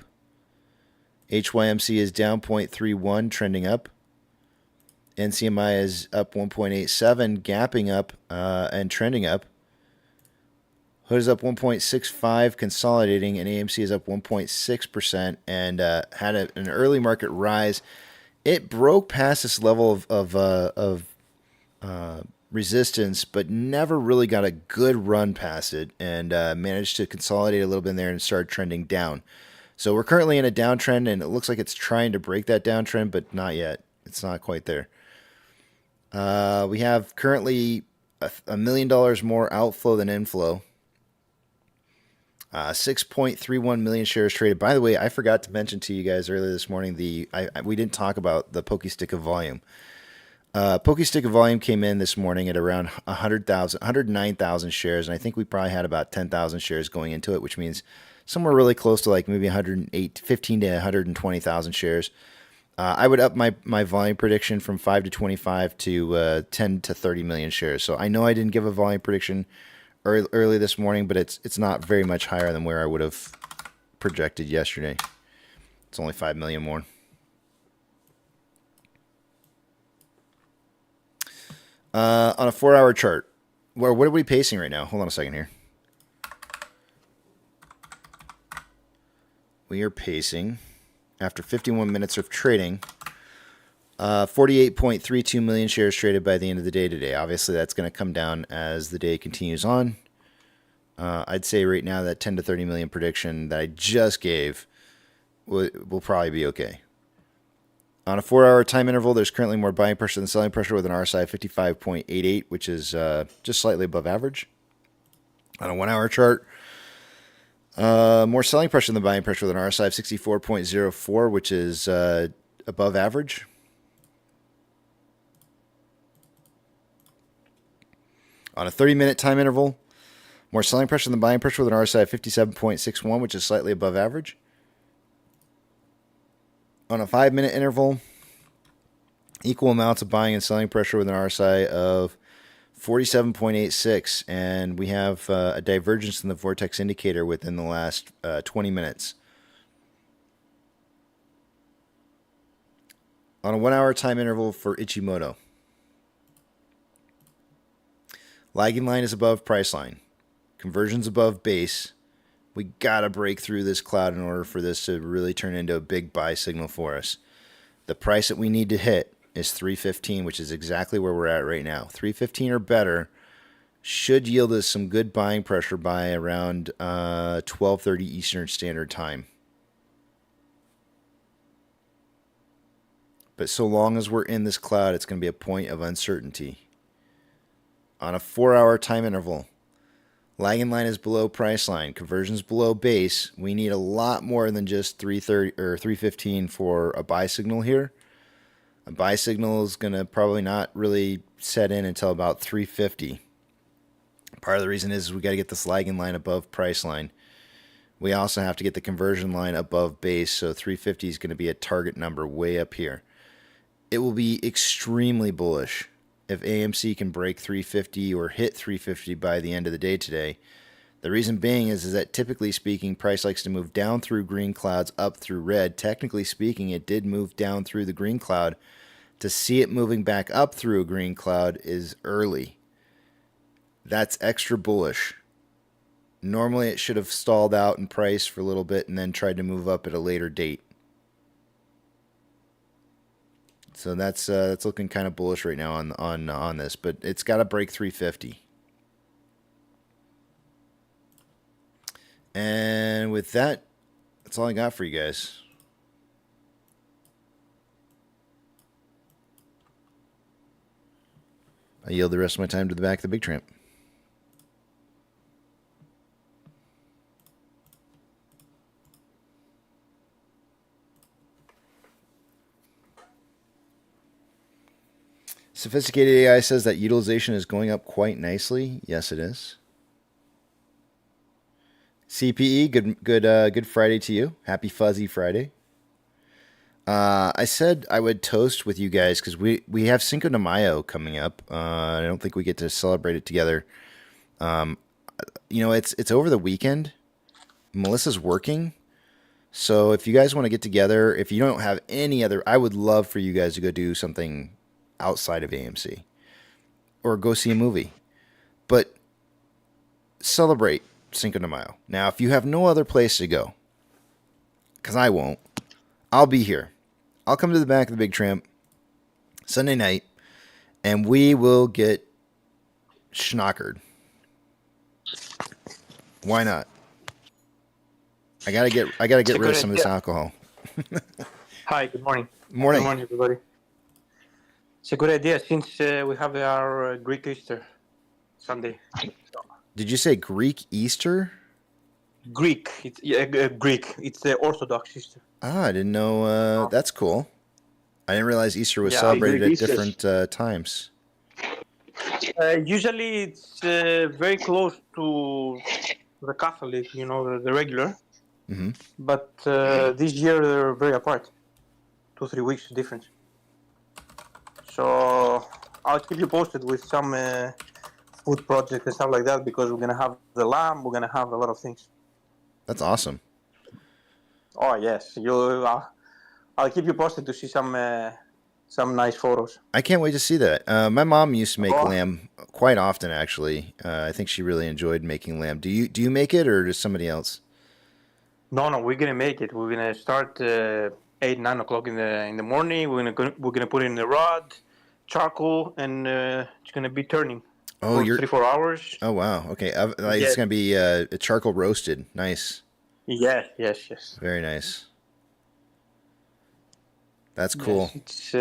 HYMC is down 0.31, trending up. NCMI is up 1.87, gapping up and trending up. Hood is up 1.65, consolidating, and AMC is up 1.6% and had an early market rise. It broke past this level of resistance, but never really got a good run past it and managed to consolidate a little bit in there and start trending down. So we're currently in a downtrend, and it looks like it's trying to break that downtrend, but not yet. It's not quite there. We have currently $1 million more outflow than inflow. 6.31 million shares traded. By the way, I forgot to mention to you guys earlier this morning, we didn't talk about the Pokey Stick of Volume. Pokey Stick of Volume came in this morning at around 109,000 shares, and I think we probably had about 10,000 shares going into it, which means somewhere really close to like maybe 15 to 120,000 shares. I would up my volume prediction from 5 to 25 to 10 to 30 million shares. So I know I didn't give a volume prediction early this morning, but it's not very much higher than where I would have projected yesterday. It's only 5 million more. On a 4-hour chart, what are we pacing right now? Hold on a second here. We are pacing, after 51 minutes of trading, 48.32 million shares traded by the end of the day today. Obviously, that's going to come down as the day continues on. I'd say right now that 10 to 30 million prediction that I just gave will probably be okay. On a 4-hour time interval, there's currently more buying pressure than selling pressure with an RSI of 55.88, which is just slightly above average. On a 1-hour chart, more selling pressure than buying pressure with an RSI of 64.04, which is above average. On a 30-minute time interval, more selling pressure than buying pressure with an RSI of 57.61, which is slightly above average. On a 5-minute interval, equal amounts of buying and selling pressure with an RSI of 47.86, and we have a divergence in the vortex indicator within the last 20 minutes. On a 1-hour time interval for Ichimoto, lagging line is above price line. Conversion's above base. We got to break through this cloud in order for this to really turn into a big buy signal for us. The price that we need to hit is 315, which is exactly where we're at right now. 315 or better should yield us some good buying pressure by around 12:30 Eastern Standard Time. But so long as we're in this cloud, it's going to be a point of uncertainty. On a 4-hour time interval, lagging line is below price line. Conversion's below base. We need a lot more than just 330 or 315 for a buy signal here. A buy signal is going to probably not really set in until about 350. Part of the reason is we got to get this lagging line above price line. We also have to get the conversion line above base, so 350 is going to be a target number way up here. It will be extremely bullish if AMC can break 350 or hit 350 by the end of the day today. The reason being is that typically speaking, price likes to move down through green clouds, up through red. Technically speaking, it did move down through the green cloud. To see it moving back up through a green cloud is early. That's extra bullish. Normally it should have stalled out in price for a little bit and then tried to move up at a later date. So that's looking kind of bullish right now on this, but it's got to break 350. And with that, that's all I got for you guys. I yield the rest of my time to the back of the big tramp. Sophisticated AI says that utilization is going up quite nicely. Yes, it is. CPE, good Friday to you. Happy Fuzzy Friday. I said I would toast with you guys because we have Cinco de Mayo coming up. I don't think we get to celebrate it together. It's over the weekend. Melissa's working. So if you guys want to get together, if you don't have any other, I would love for you guys to go do something outside of AMC or go see a movie, but celebrate Cinco de Mayo. Now, if you have no other place to go, because I won't, I'll be here. I'll come to the back of the big tramp Sunday night and we will get schnockered. Why not? I gotta get rid of some of this alcohol. Hi, good morning. Morning. Good morning, everybody. It's a good idea since we have our Greek Easter Sunday. Did you say Greek Easter? Greek. It's Greek. It's the Orthodox Easter. Ah, I didn't know. That's cool. I didn't realize Easter was celebrated at different times. Usually, it's very close to the Catholic, the regular. Mm-hmm. But this year they're very apart. 2-3 weeks difference. So I'll keep you posted with some food projects and stuff like that because we're gonna have the lamb. We're gonna have a lot of things. That's awesome. Oh yes, I'll keep you posted to see some nice photos. I can't wait to see that. My mom used to make lamb quite often, actually. I think she really enjoyed making lamb. Do you make it, or does somebody else? No, we're gonna make it. We're gonna start 8-9 o'clock in the morning. We're gonna put it in the rod, charcoal, and it's gonna be turning. Oh, for 3-4 hours. Oh wow. Okay, it's gonna be charcoal roasted. Nice. Yes. Very nice. That's cool. It's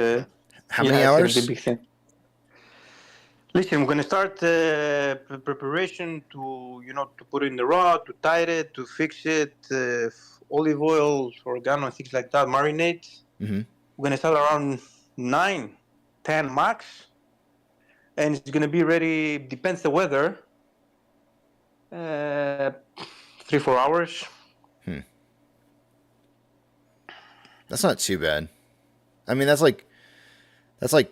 How many hours? It's gonna be a big thing. Listen, we're gonna start preparation to to put in the rod, to tie it, to fix it, olive oil, oregano, and things like that. Marinate. Mm-hmm. We're gonna start around 9, 10 max, and it's gonna be ready. Depends the weather. 3-4 hours. That's not too bad. I mean, that's like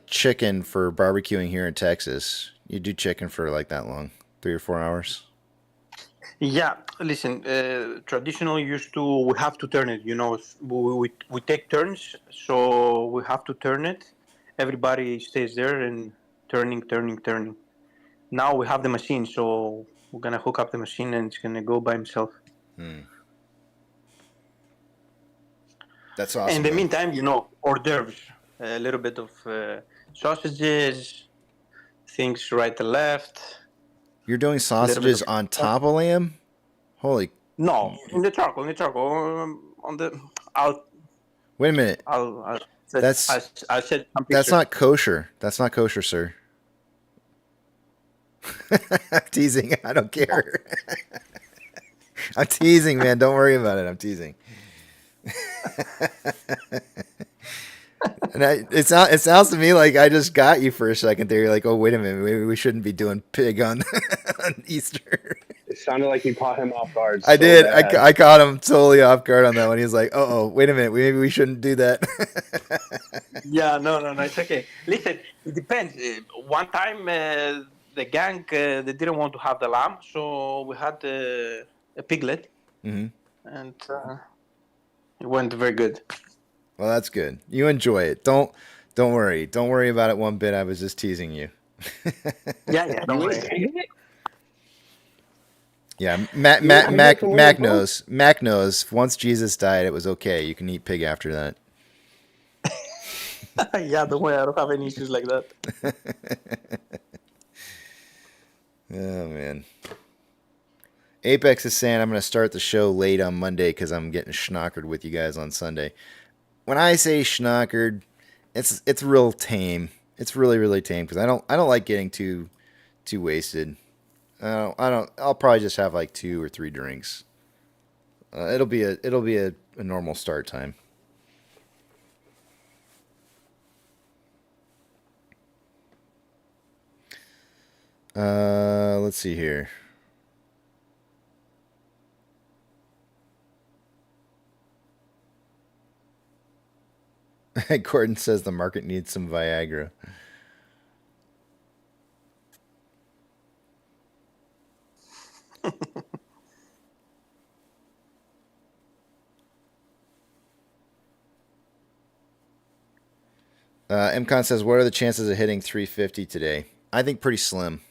chicken for barbecuing here in Texas. You do chicken for like that long, 3 or 4 hours. Yeah, listen. Traditionally, we have to turn it. We take turns, so we have to turn it. Everybody stays there and turning. Now we have the machine, so we're gonna hook up the machine and it's gonna go by himself. That's awesome. In the meantime, hors d'oeuvres, a little bit of sausages, things right to left. You're doing sausages on top of lamb? Holy. No, in the charcoal. Wait a minute. I said that's not kosher. That's not kosher, sir. I'm teasing. I don't care. I'm teasing, man. Don't worry about it. I'm teasing. And it sounds to me like I just got you for a second there. You're like, oh, wait a minute. Maybe we shouldn't be doing pig on, on Easter. It sounded like you caught him off guard. I did. I caught him totally off guard on that one. He was like, oh, wait a minute. Maybe we shouldn't do that. Yeah, no, it's okay. Listen, it depends. One time, the gang, they didn't want to have the lamb, so we had a piglet. Mm-hmm. And it went very good. Well, that's good. You enjoy it. Don't worry. Don't worry about it one bit. I was just teasing you. Yeah, don't worry. Yeah, Mac knows. Mac knows. Once Jesus died, it was okay. You can eat pig after that. Yeah, don't worry. I don't have any issues like that. Oh, man. Apex is saying I'm going to start the show late on Monday because I'm getting schnockered with you guys on Sunday. When I say schnockered, it's real tame. It's really, really tame because I don't like getting too wasted. I'll probably just have like 2 or 3 drinks. It'll be a normal start time. Let's see here. Gordon says the market needs some Viagra. MCon says, what are the chances of hitting 350 today? I think pretty slim.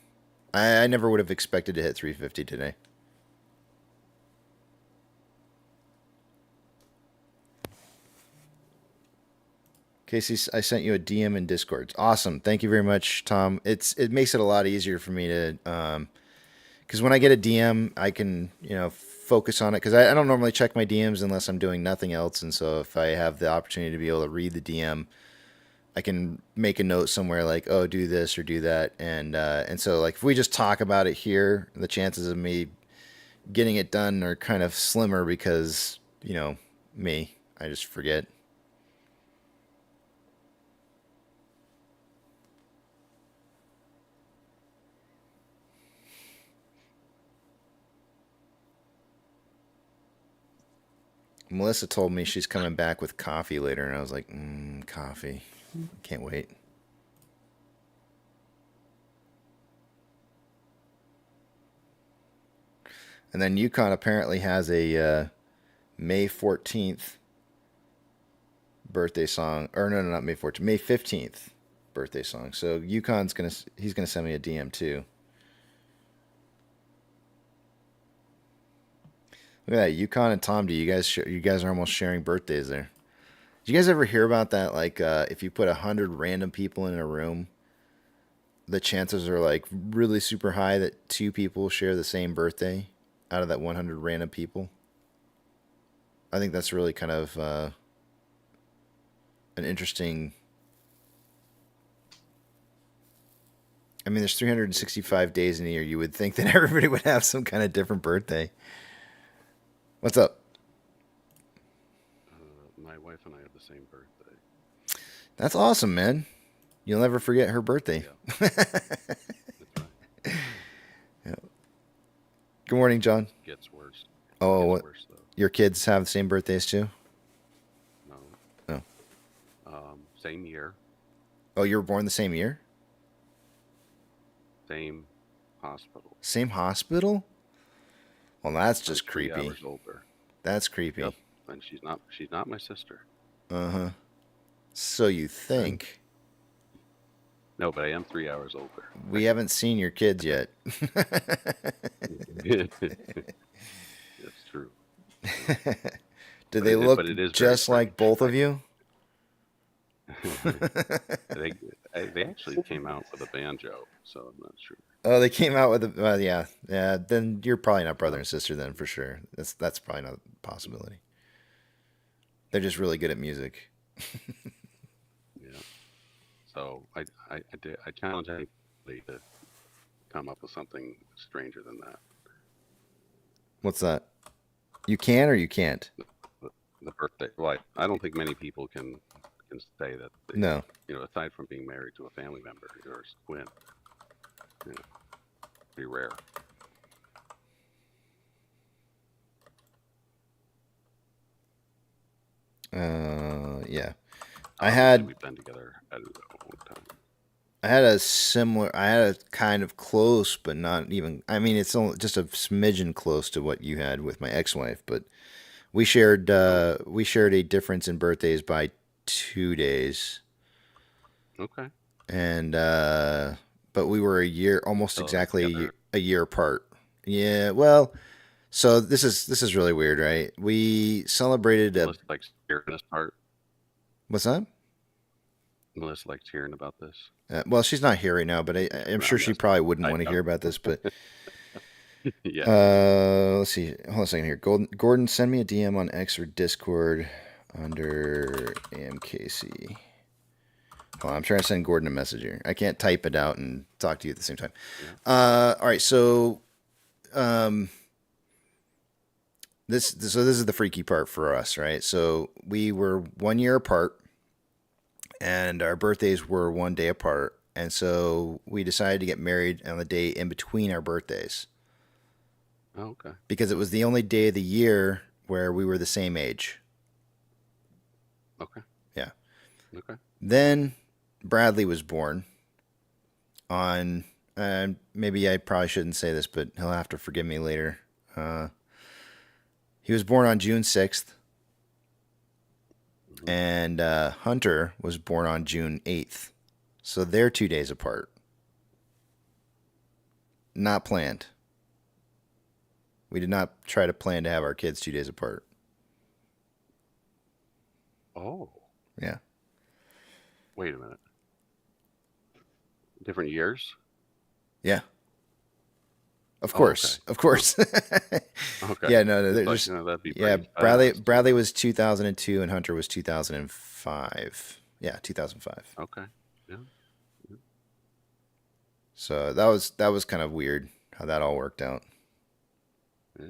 I never would have expected to hit 350 today. Casey, I sent you a DM in Discord. Awesome. Thank you very much, Tom. It makes it a lot easier for me to, because when I get a DM, I can, focus on it. Because I don't normally check my DMs unless I'm doing nothing else. And so if I have the opportunity to be able to read the DM, I can make a note somewhere like, oh, do this or do that. And so like if we just talk about it here, the chances of me getting it done are kind of slimmer because, me, I just forget. Melissa told me she's coming back with coffee later, and I was like, coffee. Can't wait. And then Yukon apparently has a May 14th birthday song. Or no, not May 14th. May 15th birthday song. So Yukon's he's gonna send me a DM too. Look at that, Yukon and Tom D. You guys are almost sharing birthdays there. Did you guys ever hear about that? Like, if you put 100 random people in a room, the chances are like really super high that 2 people share the same birthday out of that 100 random people. I think that's really kind of an interesting. I mean, there's 365 days in a year. You would think that everybody would have some kind of different birthday. What's up? My wife and I have the same birthday. That's awesome, man. You'll never forget her birthday. Yeah. That's right. Yeah. Good morning, John. Gets worse. Oh, Gets what? Worse, though. Your kids have the same birthdays too? No. Oh. Same year. Oh, you were born the same year? Same hospital. Same hospital? Well, that's just creepy. 3 hours older. That's creepy. Yep. And she's not my sister. Uh-huh. So you think. No, but I am 3 hours older. We haven't seen your kids yet. That's true. Do they look just like both of you? They actually came out with a banjo, so I'm not sure. Oh, they came out with a yeah. Then you're probably not brother and sister then for sure. That's probably not a possibility. They're just really good at music. Yeah. So I challenge anybody to come up with something stranger than that. What's that? You can or you can't? The birthday. Well, I don't think many people can say that. No. Aside from being married to a family member or twin, pretty rare. Yeah. We've been together at a long time. I had a kind of close, but not even. I mean, it's only just a smidgen close to what you had with my ex-wife, but we shared a difference in birthdays by 2 days. Okay. And but we were almost exactly a year apart. Yeah. Well, so this is really weird, right? We celebrated. Melissa likes hearing this part. What's that? Melissa likes hearing about this. Well, she's not here right now, but I'm sure she probably wouldn't want to hear about this. But yeah. Let's see. Hold on a second here. Gordon, send me a DM on X or Discord under AMKC. Hold on, I'm trying to send Gordon a message here. I can't type it out and talk to you at the same time. Yeah. All right, so this is the freaky part for us, right? So we were 1 year apart, and our birthdays were 1 day apart, and so we decided to get married on the day in between our birthdays. Oh, okay. Because it was the only day of the year where we were the same age. Okay. Yeah. Okay. Then Bradley was born on, maybe I probably shouldn't say this, but he'll have to forgive me later. He was born on June 6th. And Hunter was born on June 8th. So they're 2 days apart. Not planned. We did not try to plan to have our kids 2 days apart. Oh. Yeah. Wait a minute. Different years? Yeah. Of course. Okay. Of course. Okay. Yeah, no, Like, there's, that'd be yeah, pretty Bradley was 2002 and Hunter was 2005. Yeah, 2005. Okay. Yeah. So that was kind of weird how that all worked out. Yeah.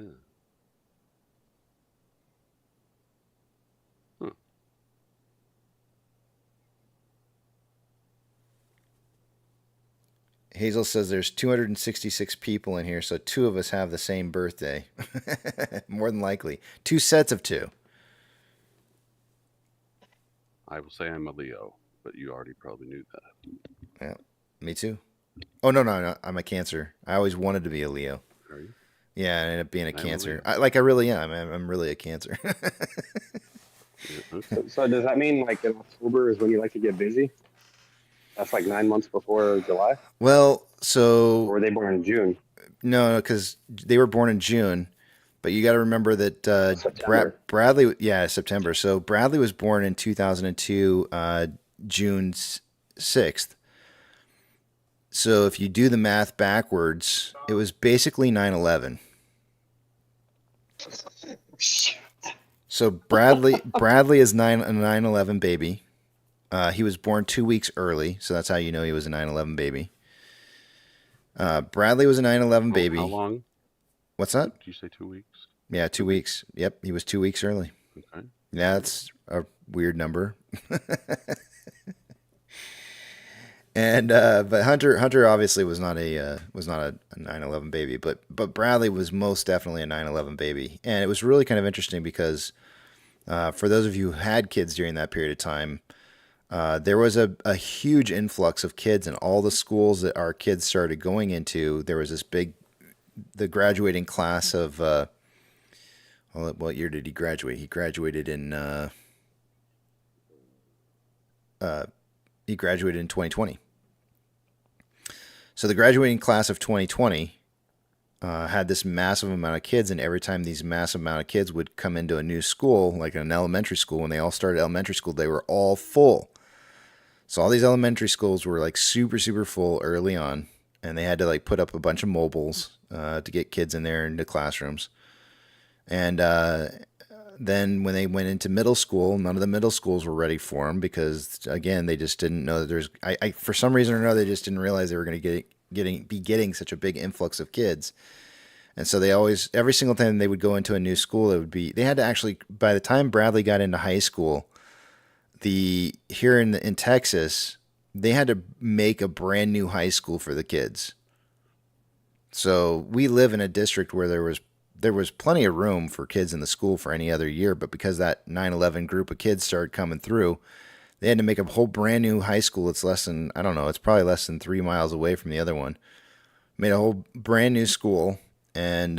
Hazel says there's 266 people in here, so 2 of us have the same birthday. More than likely. 2 sets of 2. I will say I'm a Leo, but you already probably knew that. Yeah, me too. Oh, no. I'm a Cancer. I always wanted to be a Leo. Are you? Yeah, I ended up being a Cancer. Leo. I really am. I'm really a Cancer. Yeah, okay. So does that mean like in October is when you like to get busy? That's like 9 months before July? Well, so... Or were they born in June? No, because they were born in June. But you got to remember that Bradley... Yeah, September. So Bradley was born in 2002, June 6th. So if you do the math backwards, it was basically 9/11. So Bradley is a 9/11 baby. He was born 2 weeks early, so that's how you know he was a 9/11 baby. Bradley was a 9/11 baby. How long? What's that? Did you say 2 weeks? Yeah, 2 weeks. Yep, he was 2 weeks early. Okay. Yeah, that's a weird number. And but Hunter obviously was not a 9/11 baby, but Bradley was most definitely a 9/11 baby, and it was really kind of interesting because for those of you who had kids during that period of time, there was a huge influx of kids in all the schools that our kids started going into. There was this the graduating class of what year did he graduate? He graduated in 2020. So the graduating class of 2020 had this massive amount of kids, and every time these massive amount of kids would come into a new school, like an elementary school, when they all started elementary school, they were all full. So all these elementary schools were like super, super full early on, and they had to like put up a bunch of mobiles to get kids in there into classrooms. And then when they went into middle school, none of the middle schools were ready for them because, again, they just didn't know that there's. For some reason or another, they just didn't realize they were going to be getting such a big influx of kids. And so they always, every single time they would go into a new school, they had to actually, by the time Bradley got into high school, here in Texas, they had to make a brand new high school for the kids. So we live in a district where there was plenty of room for kids in the school for any other year, but because that 9/11 group of kids started coming through, they had to make a whole brand new high school. It's it's probably less than 3 miles away from the other one. Made a whole brand new school, and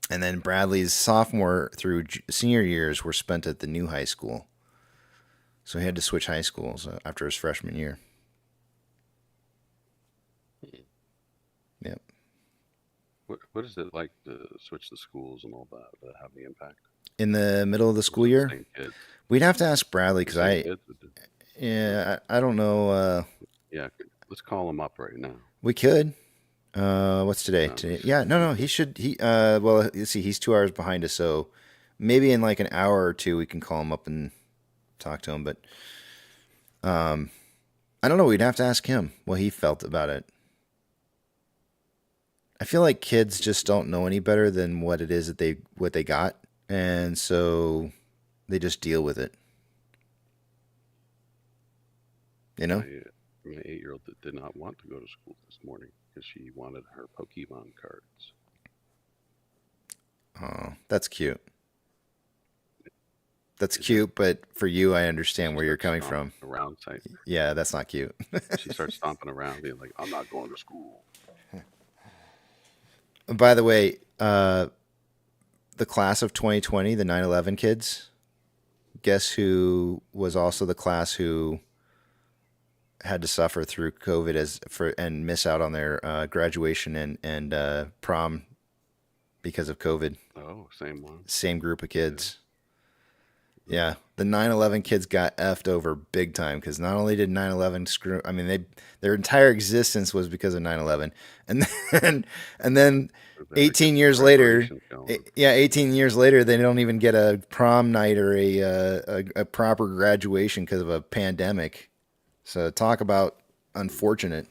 then Bradley's sophomore through senior years were spent at the new high school. So he had to switch high schools after his freshman year. Yep. What is it like to switch the schools and all that? To have the impact in the middle of the school year? We'd have to ask Bradley because I don't know. Yeah, let's call him up right now. We could. What's today? No. He should. Well, let's see. He's 2 hours behind us, so maybe in like an hour or two we can call him up and talk to him. But I don't know. We'd have to ask him what he felt about it. I feel like kids just don't know any better than what it is that they got, and so they just deal with it. You know? My 8-year-old did not want to go to school this morning because she wanted her Pokemon cards. Oh, that's cute. That's cute, but for you, I understand where you're coming from. Around type. Yeah, that's not cute. She starts stomping around, being like, "I'm not going to school." By the way, the class of 2020, the 9/11 kids, guess who was also the class who had to suffer through COVID and miss out on their graduation and prom because of COVID? Oh, same one. Same group of kids. Yeah, the 9/11 kids got effed over big time because not only did 9/11 screw. I mean, their entire existence was because of 9/11, and then 18 years later, 18 years later, they don't even get a prom night or a proper graduation because of a pandemic. So talk about unfortunate.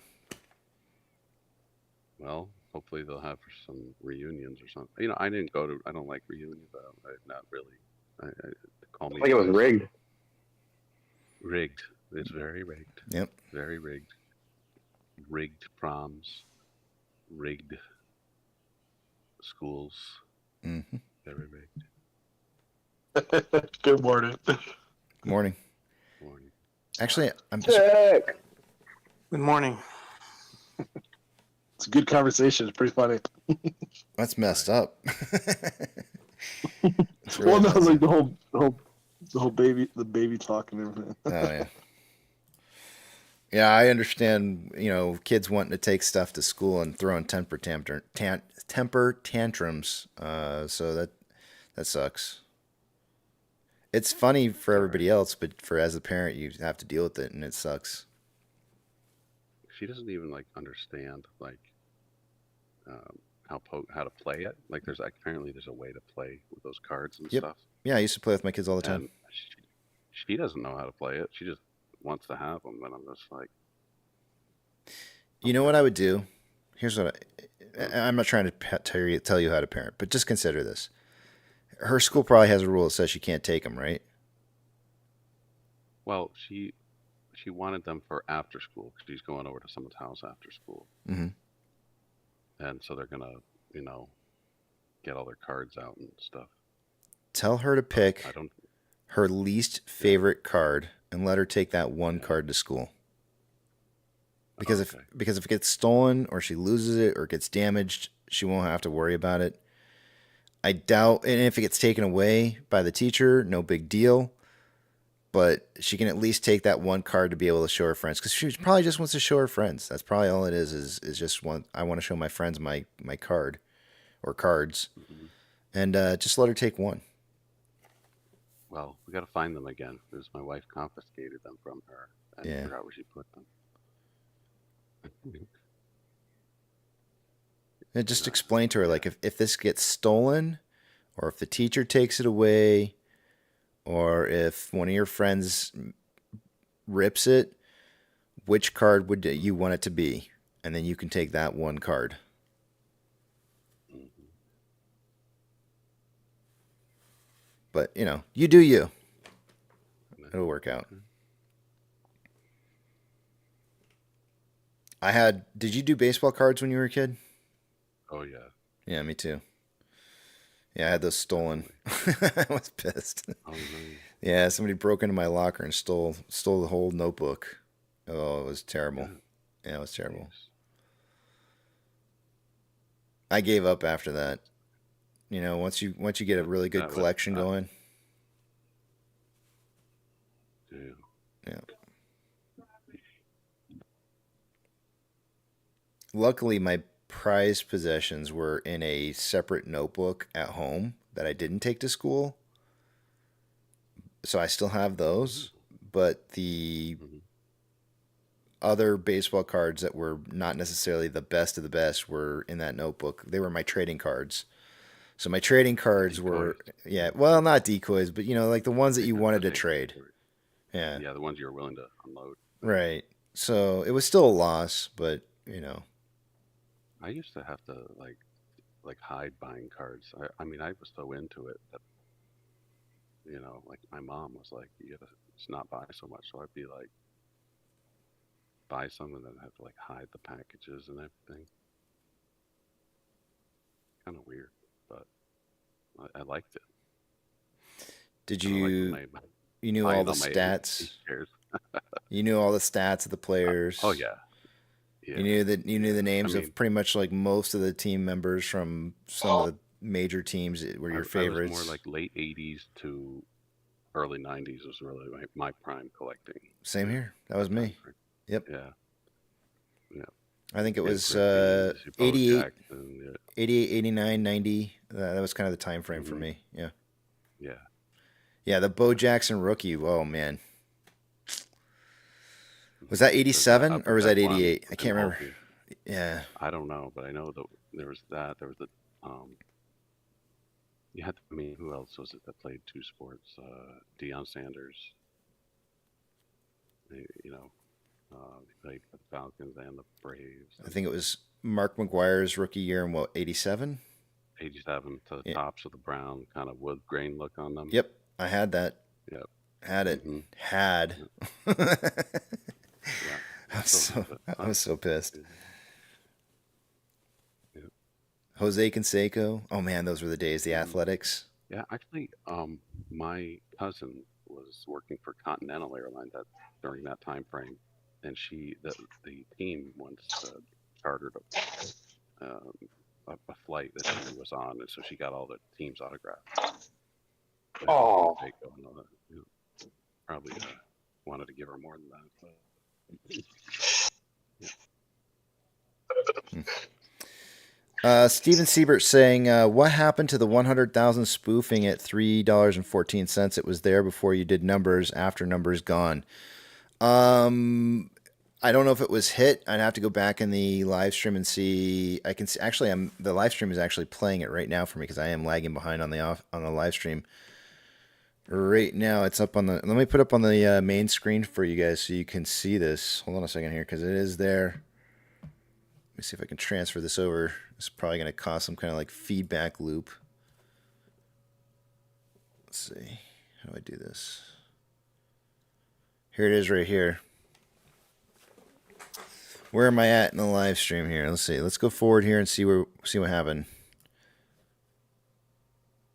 Well, hopefully they'll have some reunions or something. You know, I don't like reunions, but I'm not really. I think it was rigged. Rigged. It's very rigged. Yep. Very rigged. Rigged proms. Rigged schools. Mm-hmm. Very rigged. Good morning. Morning. Morning. Actually, I'm just. Good morning. It's a good conversation. It's pretty funny. That's messed up. Well, no, like the whole baby talk and everything. Oh yeah. Yeah, I understand. You know, kids wanting to take stuff to school and throwing temper tantrums. So that sucks. It's funny for everybody else, but as a parent, you have to deal with it, and it sucks. She doesn't even understand how to play it. Like apparently there's a way to play with those cards and stuff. Yeah, I used to play with my kids all the time. she doesn't know how to play it. She just wants to have them, and I'm just like, You know what I would do? Here's what I'm not trying to tell you how to parent, but just consider this. Her school probably has a rule that says she can't take them, right? well, she wanted them for after school because she's going over to someone's house after school, Mm-hmm. and so they're gonna, you know, get all their cards out and stuff. Tell her to pick I don't. her least favorite card and let her take that one card to school. Because if it gets stolen or she loses it or gets damaged, she won't have to worry about it. I doubt, and if it gets taken away by the teacher, no big deal. But she can at least take that one card to be able to show her friends, because she probably just wants to show her friends. That's probably all it is just one. I want to show my friends my card or cards, and just let her take one. Well, we got to find them again because my wife confiscated them from her and figure out where she put them. And just explain to her, like, if this gets stolen, or if the teacher takes it away, or if one of your friends rips it, which card would you want it to be? And then you can take that one card. But, you know, you do you. It'll work out. Did you do baseball cards when you were a kid? Oh, yeah. Yeah, me too. Yeah, I had those stolen. I was pissed. Oh, no. Yeah, somebody broke into my locker and stole the whole notebook. Oh, it was terrible. Yeah, it was terrible. I gave up after that. You know, once you get a really good collection going. Yeah. Luckily, my prized possessions were in a separate notebook at home that I didn't take to school. So I still have those, but the other baseball cards that were not necessarily the best of the best were in that notebook. They were my trading cards. So my trading cards were, well, not decoys, but, you know, like the ones that you wanted to trade. Yeah. Yeah, the ones you were willing to unload. Right. So it was still a loss, but, you know. I used to have to like hide buying cards. I mean, I was so into it that, you know, like my mom was like, "You gotta just not buy so much." So I'd be like, buy some and then have to like hide the packages and everything. Kind of weird, but I liked it. Did you? You knew all the stats. You knew all the stats of the players. Oh yeah. Yeah. You knew the names of pretty much like most of the team members from some of the major teams that were your favorites. I was more like late 80s to early 90s was really my prime collecting. Same here. That was me. Yep. Yeah. Yeah. I think it was 88, 89, 90. That was kind of the time frame for me. Yeah. Yeah. Yeah, the Bo Jackson rookie. Oh, man. Was that 87 or was that 88? I can't remember. Yeah. I don't know, but I know that there was that. There was the you had, I mean, who else was it that played two sports? Deion Sanders. You know, he played for the Falcons and the Braves. I think it was Mark McGuire's rookie year in, what, 87? 87 to the tops of the brown, kind of wood grain look on them. Yep, I had that. Yep. Had it. Had. Yeah. I was so pissed. Yeah. Jose Canseco. Oh man, those were the days. The Athletics. Yeah, actually, my cousin was working for Continental Airlines during that time frame, and the team once chartered a flight that she was on, and so she got all the team's autographs. Oh. Probably wanted to give her more than that. But... Steven Siebert saying, what happened to the 100,000 spoofing at $3.14? It was there before you did numbers, after numbers gone. I don't know if it was hit. I'd have to go back in the live stream and see. I can see, actually, the live stream is actually playing it right now for me because I am lagging behind on the live stream. Right now, it's up on the. Let me put up on the main screen for you guys so you can see this. Hold on a second here, because it is there. Let me see if I can transfer this over. It's probably going to cause some kind of like feedback loop. Let's see. How do I do this? Here it is right here. Where am I at in the live stream here? Let's see. Let's go forward here and see what happened.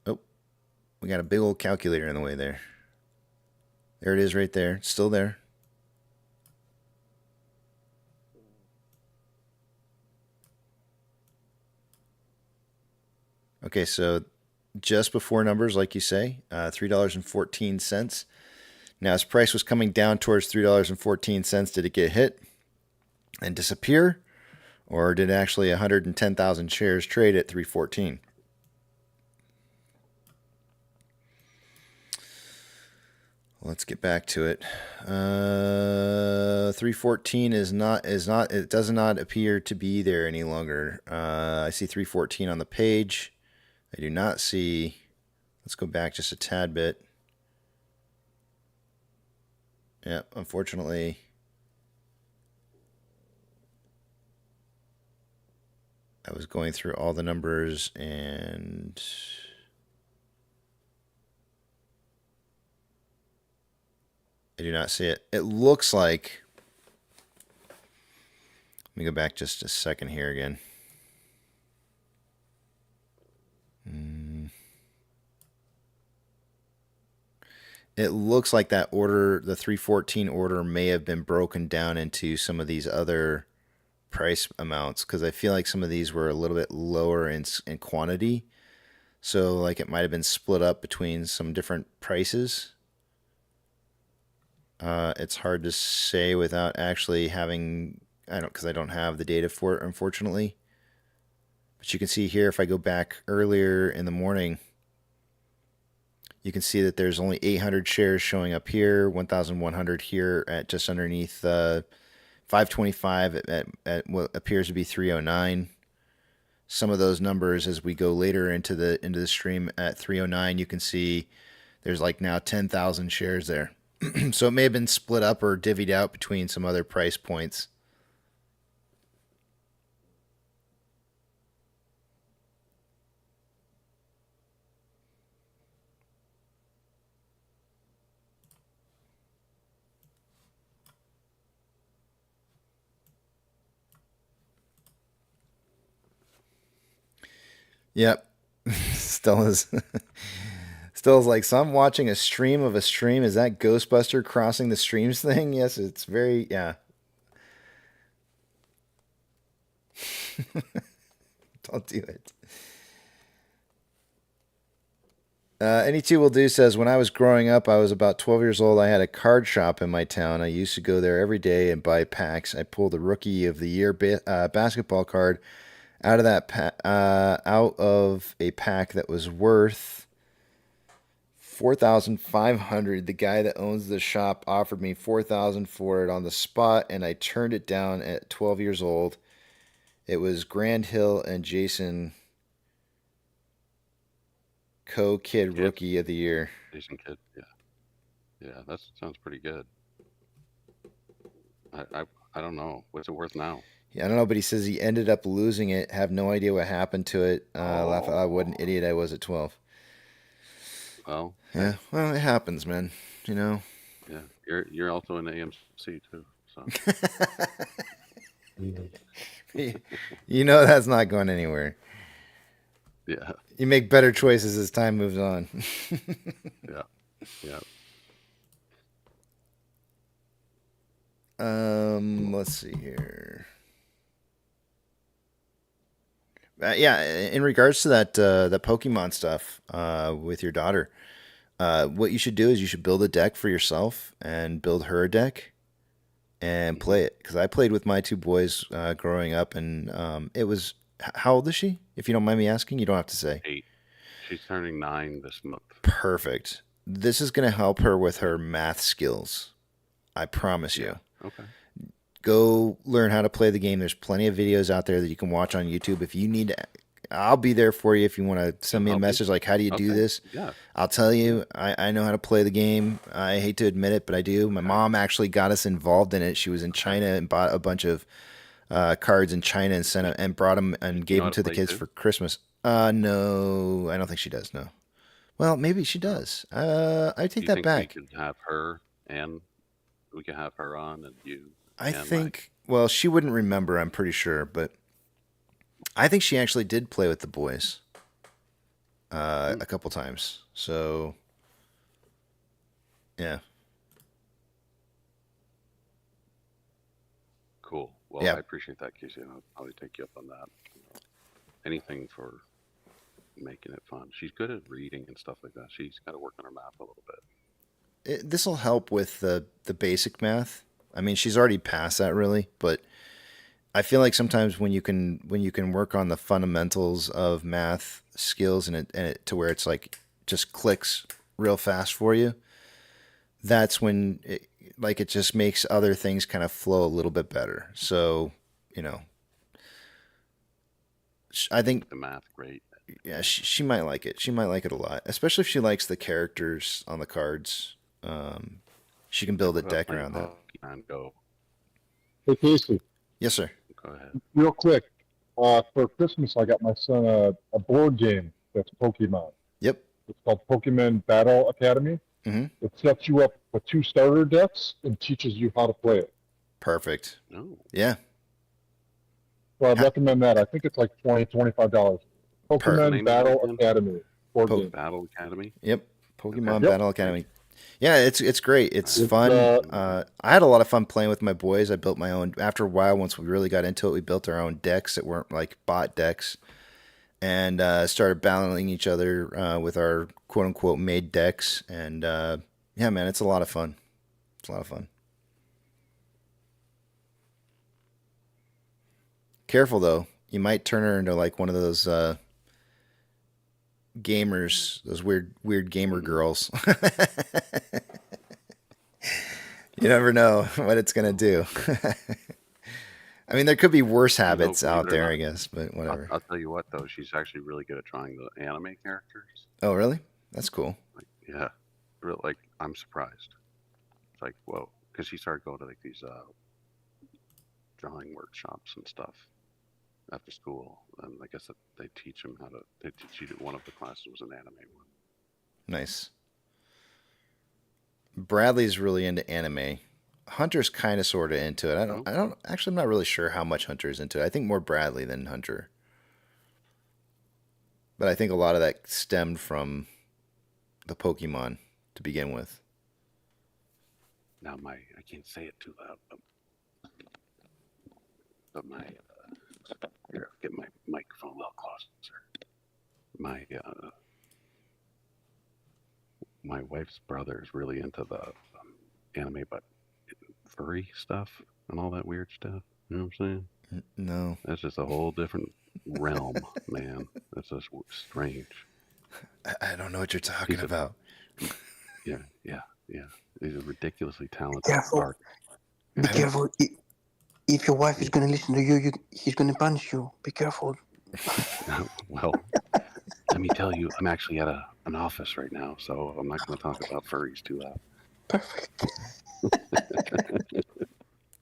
Oh, we got a big old calculator in the way there. There it is right there. It's still there. Okay, so just before numbers, like you say, $3.14. Now, as price was coming down towards $3.14, did it get hit and disappear? Or did actually 110,000 shares trade at $3.14? Let's get back to it. 314 it does not appear to be there any longer. I see 314 on the page. I do not see. Let's go back just a tad bit. Yeah, unfortunately. I was going through all the numbers and I do not see it. It looks like, let me go back just a second here again. It looks like that order, the 314 order, may have been broken down into some of these other price amounts, because I feel like some of these were a little bit lower in quantity. So like it might have been split up between some different prices. It's hard to say without actually having, because I don't have the data for it, unfortunately. But you can see here, if I go back earlier in the morning, you can see that there's only 800 shares showing up here, 1,100 here at just underneath 525 at what appears to be 309. Some of those numbers, as we go later into the stream at 309, you can see there's like now 10,000 shares there. So it may have been split up or divvied out between some other price points. Yep. Stella's like, so I'm watching a stream of a stream. Is that Ghostbuster crossing the streams thing? Yes, it's very, yeah. Don't do it. Any two will do says, when I was growing up, I was about 12 years old. I had a card shop in my town. I used to go there every day and buy packs. I pulled a Rookie of the Year basketball card out of a pack that was worth $4,500. The guy that owns the shop offered me $4,000 for it on the spot, and I turned it down at 12 years old. It was Grand Hill and Jason Kid Rookie of the Year. Jason Kidd, yeah, that sounds pretty good. I don't know, what's it worth now? Yeah, I don't know, but he says he ended up losing it. Have no idea what happened to it. Laugh out, what an idiot I was at 12. Well, yeah, well, it happens, man. You know. Yeah, you're also in AMC too, so. You know that's not going anywhere. Yeah. You make better choices as time moves on. Yeah. Let's see here. Yeah, in regards to that Pokemon stuff with your daughter, what you should do is you should build a deck for yourself and build her a deck and play it. Because I played with my two boys growing up, and it was. How old is she? If you don't mind me asking, you don't have to say. 8. She's turning 9 this month. Perfect. This is going to help her with her math skills. I promise you. Okay. Go learn how to play the game. There's plenty of videos out there that you can watch on YouTube. If you need I'll be there for you if you want to send me a I'll be- message like, how do you do okay, this? yeah. I'll tell you, I know how to play the game. I hate to admit it, but I do. My mom actually got us involved in it. She was in China and bought a bunch of cards in China and sent 'em, and brought them and gave know them how to to the play kids too? for Christmas. No, I don't think she does. No. Well, maybe she does. I Do take you that think back. we could have her and we could have her on and you I and think, well, she wouldn't remember, I'm pretty sure, but I think she actually did play with the boys a couple times. So, yeah. Cool. Well, Yeah. I appreciate that, Casey. I'll probably take you up on that. Anything for making it fun. She's good at reading and stuff like that. She's got to work on her math a little bit. This will help with the basic math. I mean, she's already past that really, but I feel like sometimes when you can work on the fundamentals of math skills and it to where it's like just clicks real fast for you, that's when it just makes other things kind of flow a little bit better. So, I think the math great. Yeah, she might like it. She might like it a lot, especially if she likes the characters on the cards. She can build a deck around that. And go. Hey, Casey, Yes, sir. Go ahead. real quick. For Christmas, I got my son a board game that's Pokemon. Yep. It's called Pokemon Battle Academy. Mm-hmm. It sets you up with 2 starter decks and teaches you how to play it. Perfect. No. Yeah. So I'd recommend that. I think it's like $20, $25. Pokemon Battle Academy board game. Battle Academy. Yep. Pokemon Yep. Battle Academy. Yeah, it's great. It's fun. I had a lot of fun playing with my boys. I built my own. After a while, once we really got into it, we built our own decks that weren't like bot decks, and started battling each other with our quote unquote made decks. And yeah, man, it's a lot of fun. It's a lot of fun. Careful though, you might turn her into like one of those gamers, those weird gamer girls. You never know what it's gonna do. I mean, there could be worse habits out there, I guess, but whatever. I'll tell you what, though, she's actually really good at drawing the anime characters. Oh, really? That's cool. Yeah, like I'm surprised. It's like, whoa, because she started going to like these drawing workshops and stuff after school, and I guess that they teach them how to. One of the classes was an anime one. Nice. Bradley's really into anime. Hunter's kind of sort of into it. I don't actually, I'm not really sure how much Hunter's into it. I think more Bradley than Hunter. But I think a lot of that stemmed from the Pokemon to begin with. Now I can't say it too loud, but my here, get my microphone a little closer. My wife's brother is really into the anime, but furry stuff and all that weird stuff. You know what I'm saying? No. That's just a whole different realm, man. That's just strange. I don't know what you're talking about. Yeah. He's a ridiculously talented Careful. art. Be careful. If your wife is going to listen to you, he's going to punch you. Be careful. Well, let me tell you, I'm actually at an office right now, so I'm not going to talk about furries too loud. Perfect.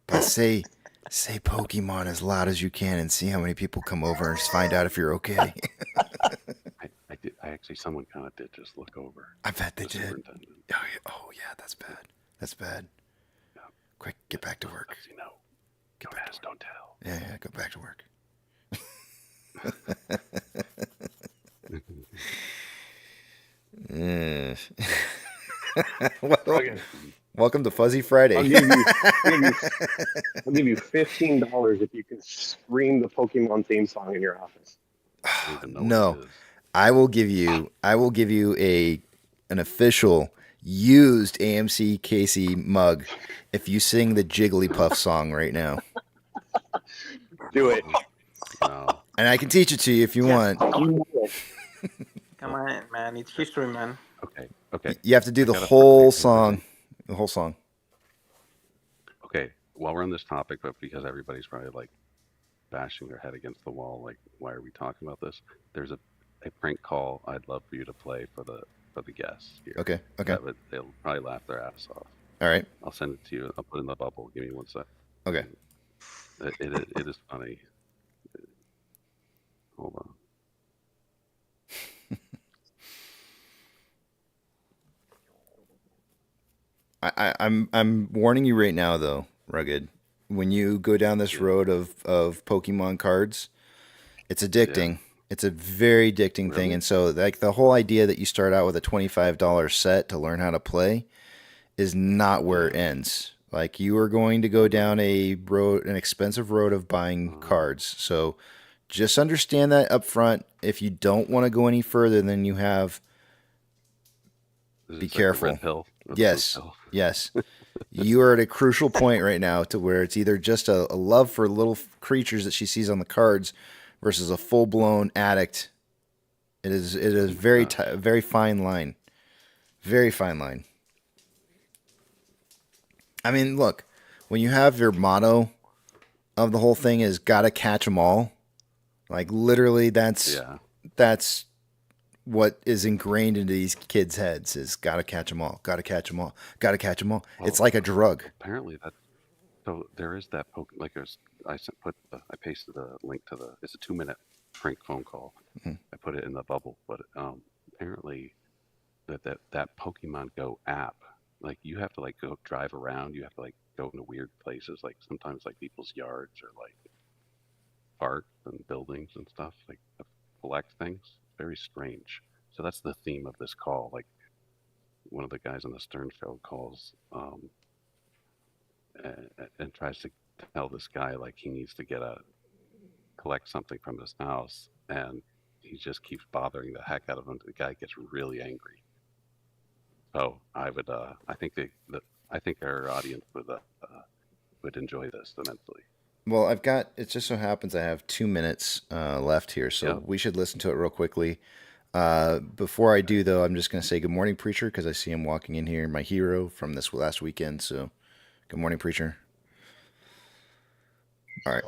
But say Pokemon as loud as you can and see how many people come over and find out if you're okay. I did. Someone kind of did just look over. I bet they did. Oh yeah, that's bad. That's bad. Yeah. Quick, get back to work. You know, don't ask, don't tell. Yeah, go back to work. Welcome to Fuzzy Friday. I'll give you $15 if you can scream the Pokemon theme song in your office. No, I will give you an official used AMC Casey mug if you sing the Jigglypuff song right now. Do it. No. And I can teach it to you if you want. Come on, man. It's history, man. Okay. You have to do the whole song. The whole song. Okay. While we're on this topic, but because everybody's probably like bashing their head against the wall, like, why are we talking about this? There's a prank call I'd love for you to play for the guests here. Okay. Okay. They'll probably laugh their ass off. All right. I'll send it to you. I'll put it in the bubble. Give me 1 sec. Okay. It is funny. Hold on. I'm warning you right now, though, Rugged. When you go down this road of Pokemon cards, it's addicting. Yeah. It's a very addicting thing. And so, like, the whole idea that you start out with a $25 set to learn how to play is not where it ends. Like, you are going to go down an expensive road of buying cards. So just understand that up front. If you don't want to go any further than you have, be careful. Red pill? Yes. Yes. You are at a crucial point right now to where it's either just a love for little creatures that she sees on the cards versus a full-blown addict. It is very very fine line. Very fine line. I mean, look, when you have your motto of the whole thing is gotta catch 'em all, like literally that's what is ingrained into these kids' heads is gotta catch 'em all, gotta catch 'em all, gotta catch 'em all. Well, it's like a drug. Apparently so there is that I pasted a link to it's a 2-minute prank phone call. Mm-hmm. I put it in the bubble, but apparently that Pokemon Go app, like you have to like go drive around, you have to like go into weird places, like sometimes like people's yards or like parks and buildings and stuff, like to collect things. Very strange. So that's the theme of this call. Like one of the guys on the Stern Show calls and tries to tell this guy like he needs to collect something from his house, and he just keeps bothering the heck out of him. The guy gets really angry. So I would I think our audience would enjoy this immensely. Well, it just so happens I have 2 minutes left here, so we should listen to it real quickly. Before I do, though, I'm just going to say good morning, Preacher, because I see him walking in here, my hero from this last weekend. So good morning, Preacher. All right.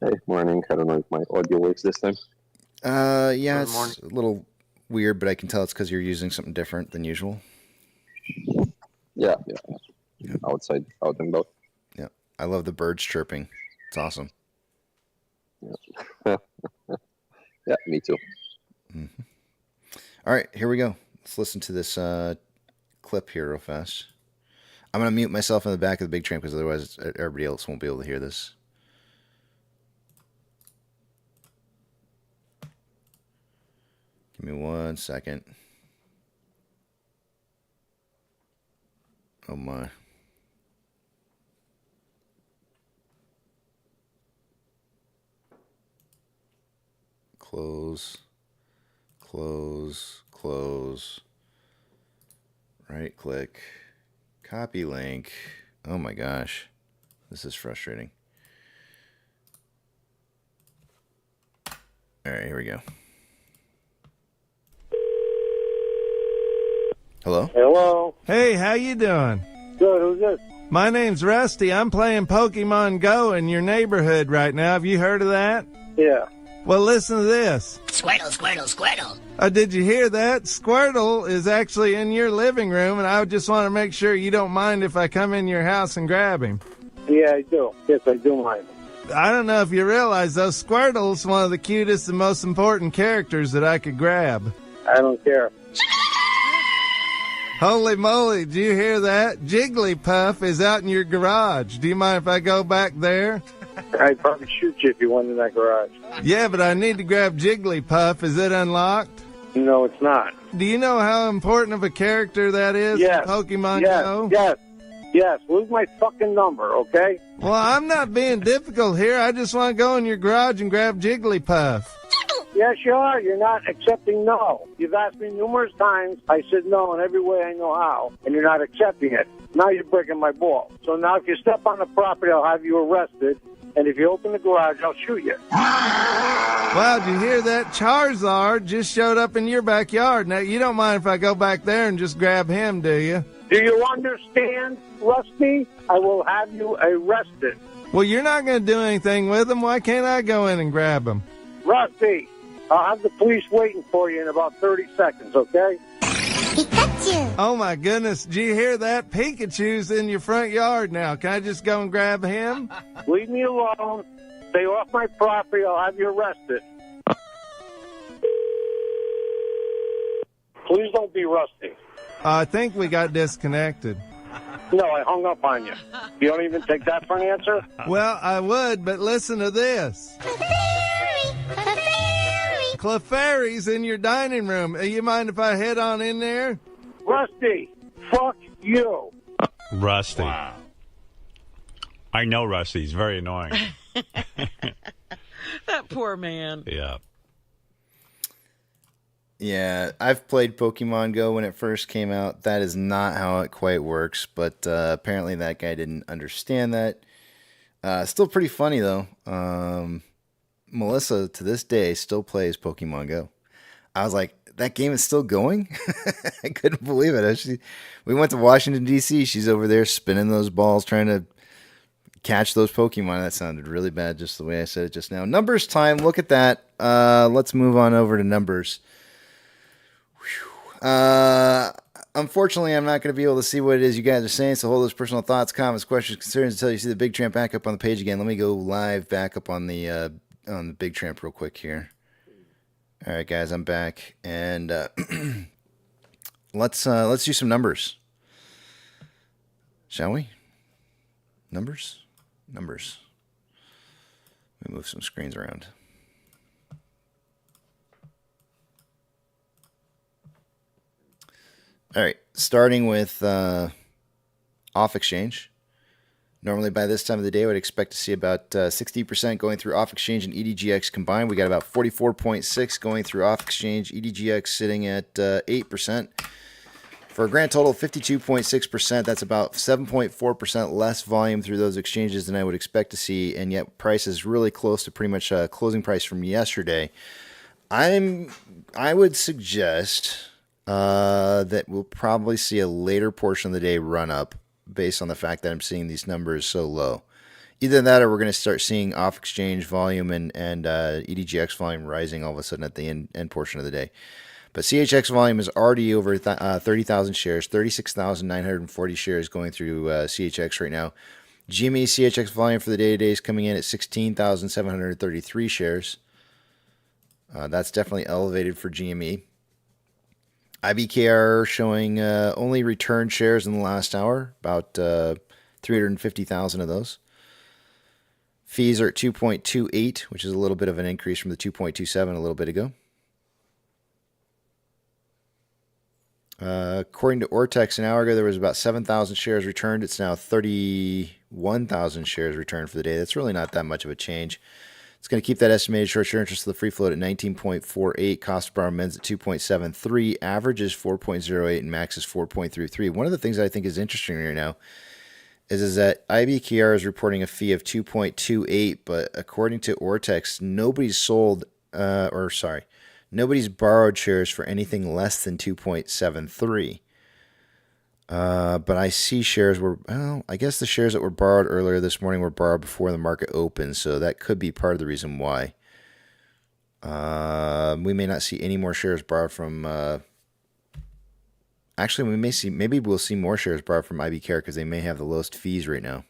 Hey, morning. I don't know if my audio works this time. Yeah, it's a little weird, but I can tell it's because you're using something different than usual. Yeah. Out and about. Yeah, I love the birds chirping. It's awesome. Yeah, yeah, me too. Mm-hmm. All right, here we go. Let's listen to this clip here real fast. I'm going to mute myself in the back of the big train because otherwise everybody else won't be able to hear this. Give me 1 second. Oh my. Close. Right click. Copy link. Oh my gosh. This is frustrating. All right, here we go. Hello? Hello. Hey, how you doing? Good, who's this? My name's Rusty. I'm playing Pokemon Go in your neighborhood right now. Have you heard of that? Yeah. Well, listen to this. Squirtle, Squirtle, Squirtle. Did you hear that? Squirtle is actually in your living room, and I just want to make sure you don't mind if I come in your house and grab him. Yeah, I do. Yes, I do mind. I don't know if you realize, though, Squirtle's one of the cutest and most important characters that I could grab. I don't care. Holy moly, do you hear that? Jigglypuff is out in your garage. Do you mind if I go back there? I'd probably shoot you if you went in that garage. Yeah, but I need to grab Jigglypuff. Is it unlocked? No, it's not. Do you know how important of a character that is in Pokemon Go? Yes. Lose my fucking number, okay? Well, I'm not being difficult here. I just want to go in your garage and grab Jigglypuff. Yes, you are. You're not accepting no. You've asked me numerous times. I said no in every way I know how, and you're not accepting it. Now you're breaking my ball. So now if you step on the property, I'll have you arrested. And if you open the garage, I'll shoot you. Wow, did you hear that? Charizard just showed up in your backyard. Now, you don't mind if I go back there and just grab him, do you? Do you understand, Rusty? I will have you arrested. Well, you're not going to do anything with them. Why can't I go in and grab them? Rusty, I'll have the police waiting for you in about 30 seconds, okay? Pikachu! Oh, my goodness. Did you hear that? Pikachu's in your front yard now. Can I just go and grab him? Leave me alone. Stay off my property. I'll have you arrested. Please don't be Rusty. I think we got disconnected. No, I hung up on you. You don't even take that for an answer? Well, I would, but listen to this. Clefairy's in your dining room. You mind if I head on in there? Rusty, fuck you. Rusty. Wow. I know Rusty. He's very annoying. That poor man. Yeah. Yeah, I've played Pokemon Go when it first came out. That is not how it quite works, but apparently that guy didn't understand that. Still pretty funny, though. Melissa, to this day, still plays Pokemon Go. I was like, that game is still going? I couldn't believe it. We went to Washington, D.C. She's over there spinning those balls, trying to catch those Pokemon. That sounded really bad, just the way I said it just now. Numbers time. Look at that. Let's move on over to numbers. Unfortunately, I'm not going to be able to see what it is you guys are saying, so hold those personal thoughts, comments, questions, concerns until you see the Big Tramp back up on the page again. Let me go live back up on the Big Tramp real quick here. All right, guys, I'm back, and let's do some numbers, shall we? Numbers. Let me move some screens around. All right, starting with off exchange. Normally by this time of the day, I would expect to see about 60% going through off exchange and EDGX combined. We got about 44.6 going through off exchange, EDGX sitting at 8%. For a grand total of 52.6%, that's about 7.4% less volume through those exchanges than I would expect to see, and yet price is really close to pretty much closing price from yesterday. I would suggest that we'll probably see a later portion of the day run up based on the fact that I'm seeing these numbers so low. Either that or we're going to start seeing off exchange volume and EDGX volume rising all of a sudden at the end portion of the day. But CHX volume is already over 30,000 shares, 36,940 shares going through CHX right now. GME CHX volume for the day-to-day is coming in at 16,733 shares. That's definitely elevated for GME. IBKR showing only returned shares in the last hour, about 350,000 of those. Fees are at 2.28, which is a little bit of an increase from the 2.27 a little bit ago. According to Ortex, an hour ago, there was about 7,000 shares returned. It's now 31,000 shares returned for the day. That's really not that much of a change. It's going to keep that estimated short share interest of the free float at 19.48. Cost per bar men's at 2.73. Average is 4.08 and max is 4.33. One of the things that I think is interesting right now is that IBKR is reporting a fee of 2.28, but according to Ortex, nobody's borrowed shares for anything less than 2.73. But I see shares I guess the shares that were borrowed earlier this morning were borrowed before the market opened, so that could be part of the reason why. We may not see any more shares borrowed from, actually maybe we'll see more shares borrowed from IBKR because they may have the lowest fees right now.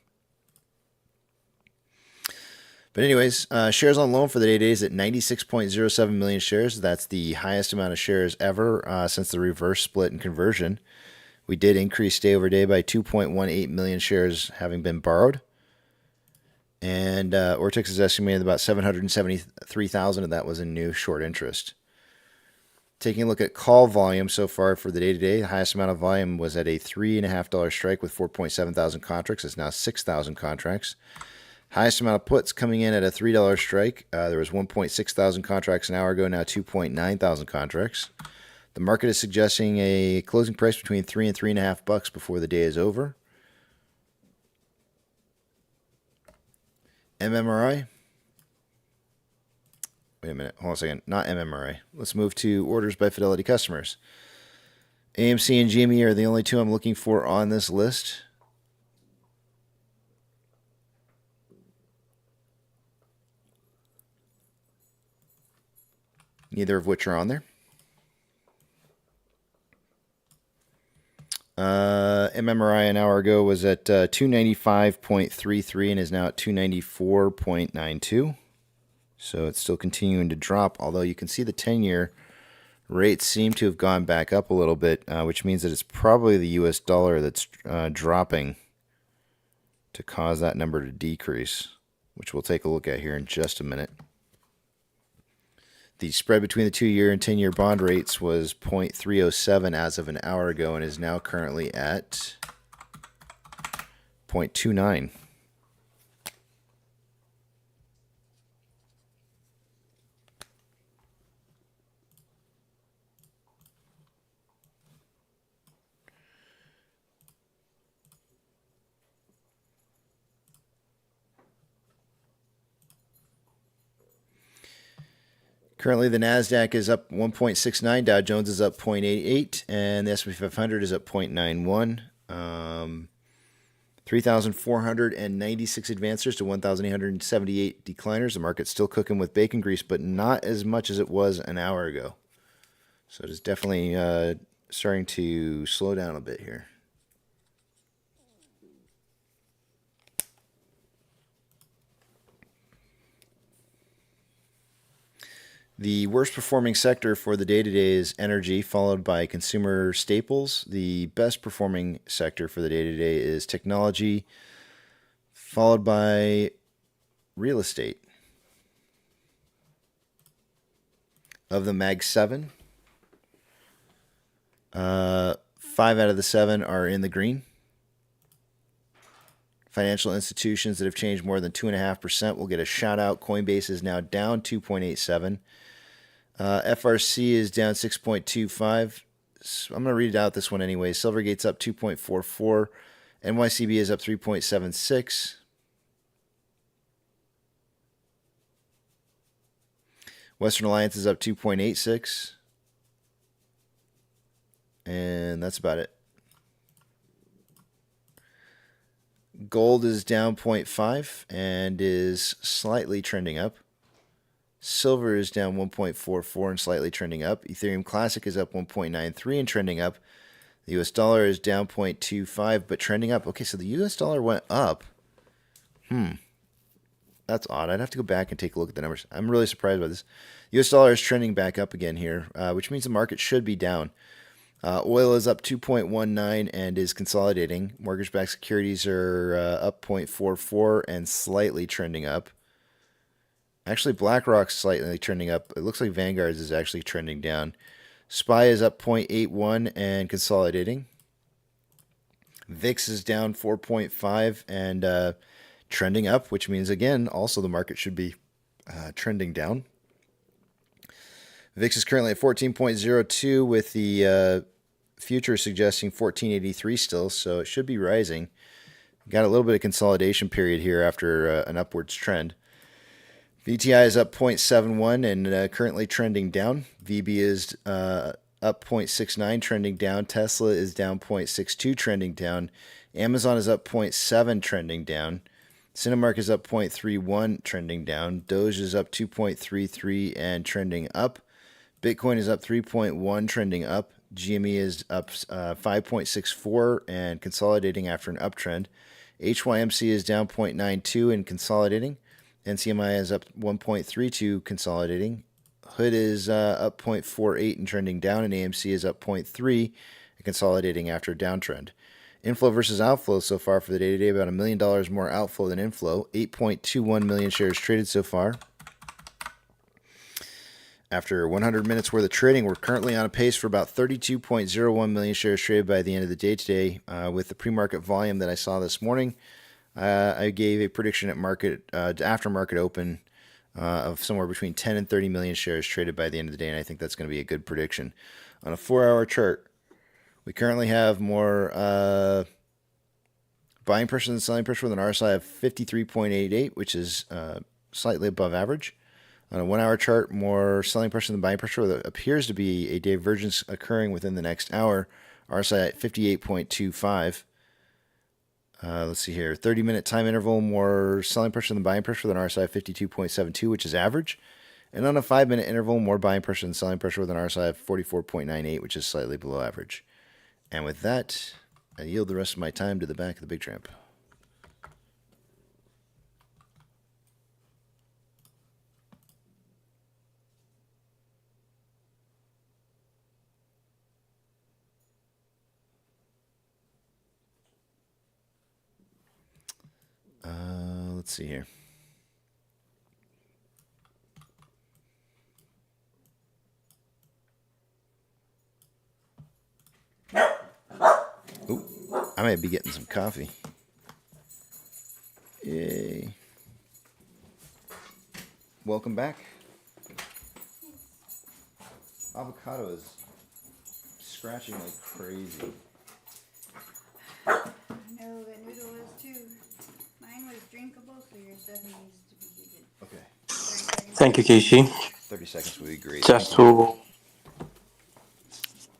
But anyways, shares on loan for the day is at 96.07 million shares. That's the highest amount of shares ever since the reverse split and conversion. We did increase day over day by 2.18 million shares having been borrowed. And Ortex is estimated about 773,000 of that was in new short interest. Taking a look at call volume so far for the day-to-day, the highest amount of volume was at a $3.50 strike with 4.7 thousand contracts. It's now 6,000 contracts. Highest amount of puts coming in at a $3 strike. There was 1.6 thousand contracts an hour ago, now 2.9 thousand contracts. The market is suggesting a closing price between $3 and $3.50 before the day is over. MMRI. Wait a minute. Hold on a second. Not MMRI. Let's move to orders by Fidelity customers. AMC and GME are the only two I'm looking for on this list. neither of which are on there. MMRI an hour ago was at 295.33 and is now at 294.92. So it's still continuing to drop, although you can see the 10-year rates seem to have gone back up a little bit, which means that it's probably the US dollar that's dropping to cause that number to decrease, which we'll take a look at here in just a minute. The spread between the 2-year and 10-year bond rates was 0.307 as of an hour ago and is now currently at 0.29. Currently, the NASDAQ is up 1.69, Dow Jones is up 0.88, and the S&P 500 is up 0.91. 3,496 advancers to 1,878 decliners. The market's still cooking with bacon grease, but not as much as it was an hour ago. So it is definitely starting to slow down a bit here. The worst performing sector for the day-to-day is energy, followed by consumer staples. The best performing sector for the day-to-day is technology, followed by real estate. Of the Mag 7, 5 out of the 7 are in the green. Financial institutions that have changed more than 2.5% will get a shout out. Coinbase is now down 2.87. FRC is down 6.25. So I'm going to read out this one anyway. Silvergate's up 2.44. NYCB is up 3.76. Western Alliance is up 2.86. And that's about it. Gold is down 0.5 and is slightly trending up. Silver is down 1.44 and slightly trending up. Ethereum Classic is up 1.93 and trending up. The US dollar is down 0.25 but trending up. Okay, so the US dollar went up. That's odd. I'd have to go back and take a look at the numbers. I'm really surprised by this. US dollar is trending back up again here, which means the market should be down. Oil is up 2.19 and is consolidating. Mortgage-backed securities are up 0.44 and slightly trending up. Actually, BlackRock's slightly trending up. It looks like Vanguard's is actually trending down. SPY is up 0.81 and consolidating. VIX is down 4.5 and trending up, which means, again, also the market should be trending down. VIX is currently at 14.02 with the future suggesting 1483 still, so it should be rising. Got a little bit of consolidation period here after an upwards trend. VTI is up 0.71 and currently trending down. VB is up 0.69 trending down. Tesla is down 0.62 trending down. Amazon is up 0.7 trending down. Cinemark is up 0.31 trending down. Doge is up 2.33 and trending up. Bitcoin is up 3.1 trending up. GME is up 5.64 and consolidating after an uptrend. HYMC is down 0.92 and consolidating. NCMI is up 1.32 consolidating. Hood is up 0.48 and trending down, and AMC is up 0.3 and consolidating after a downtrend. Inflow versus outflow so far for the day today, about $1 million more outflow than inflow. 8.21 million shares traded so far. After 100 minutes worth of trading, we're currently on a pace for about 32.01 million shares traded by the end of the day today. With the pre-market volume that I saw this morning, I gave a prediction at after market open of somewhere between 10 and 30 million shares traded by the end of the day, and I think that's going to be a good prediction. On a 4-hour chart, we currently have more buying pressure than selling pressure with an RSI of 53.88, which is slightly above average. On a 1-hour chart, more selling pressure than buying pressure. There appears to be a divergence occurring within the next hour. RSI at 58.25. Let's see here. 30-minute time interval, more selling pressure than buying pressure with an RSI of 52.72, which is average. And on a 5-minute interval, more buying pressure than selling pressure with an RSI of 44.98, which is slightly below average. And with that, I yield the rest of my time to the back of the big tramp. Let's see here. Ooh, I might be getting some coffee. Yay. Welcome back. Avocado is scratching like crazy. I know, that noodle is too. Mine was drinkable, so yours definitely needs to be heated. Okay. Thank you, Casey. 30 seconds would be great. Just to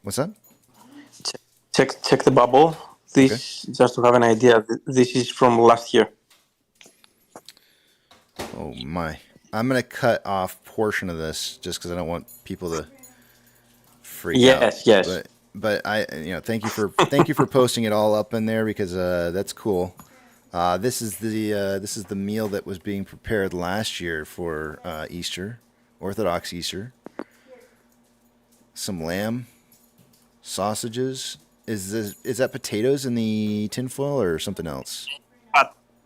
What's that? check the bubble. This just to have an idea. This is from last year. Oh my! I'm gonna cut off portion of this just because I don't want people to freak out. Yes. But I, thank you for posting it all up in there because that's cool. This is the meal that was being prepared last year for Easter, Orthodox Easter. Some lamb, sausages. Is that potatoes in the tinfoil or something else?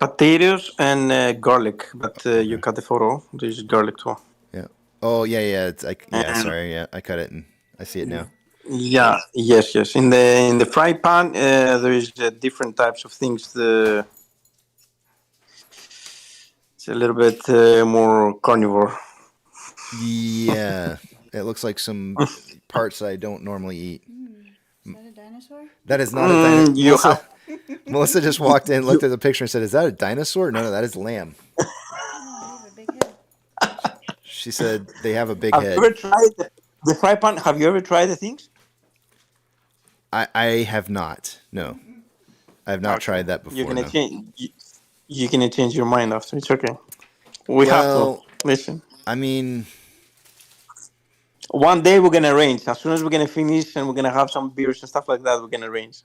Potatoes and garlic, but you cut the photo. There's garlic too. Yeah. Oh yeah. It's like sorry. Yeah, I cut it and I see it now. Yeah. Yes. In the fry pan, there is different types of things. It's a little bit more carnivore. Yeah, it looks like some parts I don't normally eat. Is that a dinosaur? That is not a dinosaur. Melissa just walked in, looked at the picture, and said, "Is that a dinosaur?" No, that is lamb. Oh, they have a big head. She said they have a big Have head. you ever tried the fry pan? Have you ever tried the things? I have not. No, I have not tried that before. You're gonna no. change. You're gonna change your mind after. It's okay. We have to listen. I mean, one day we're gonna arrange. As soon as we're gonna finish and we're gonna have some beers and stuff like that, we're gonna arrange.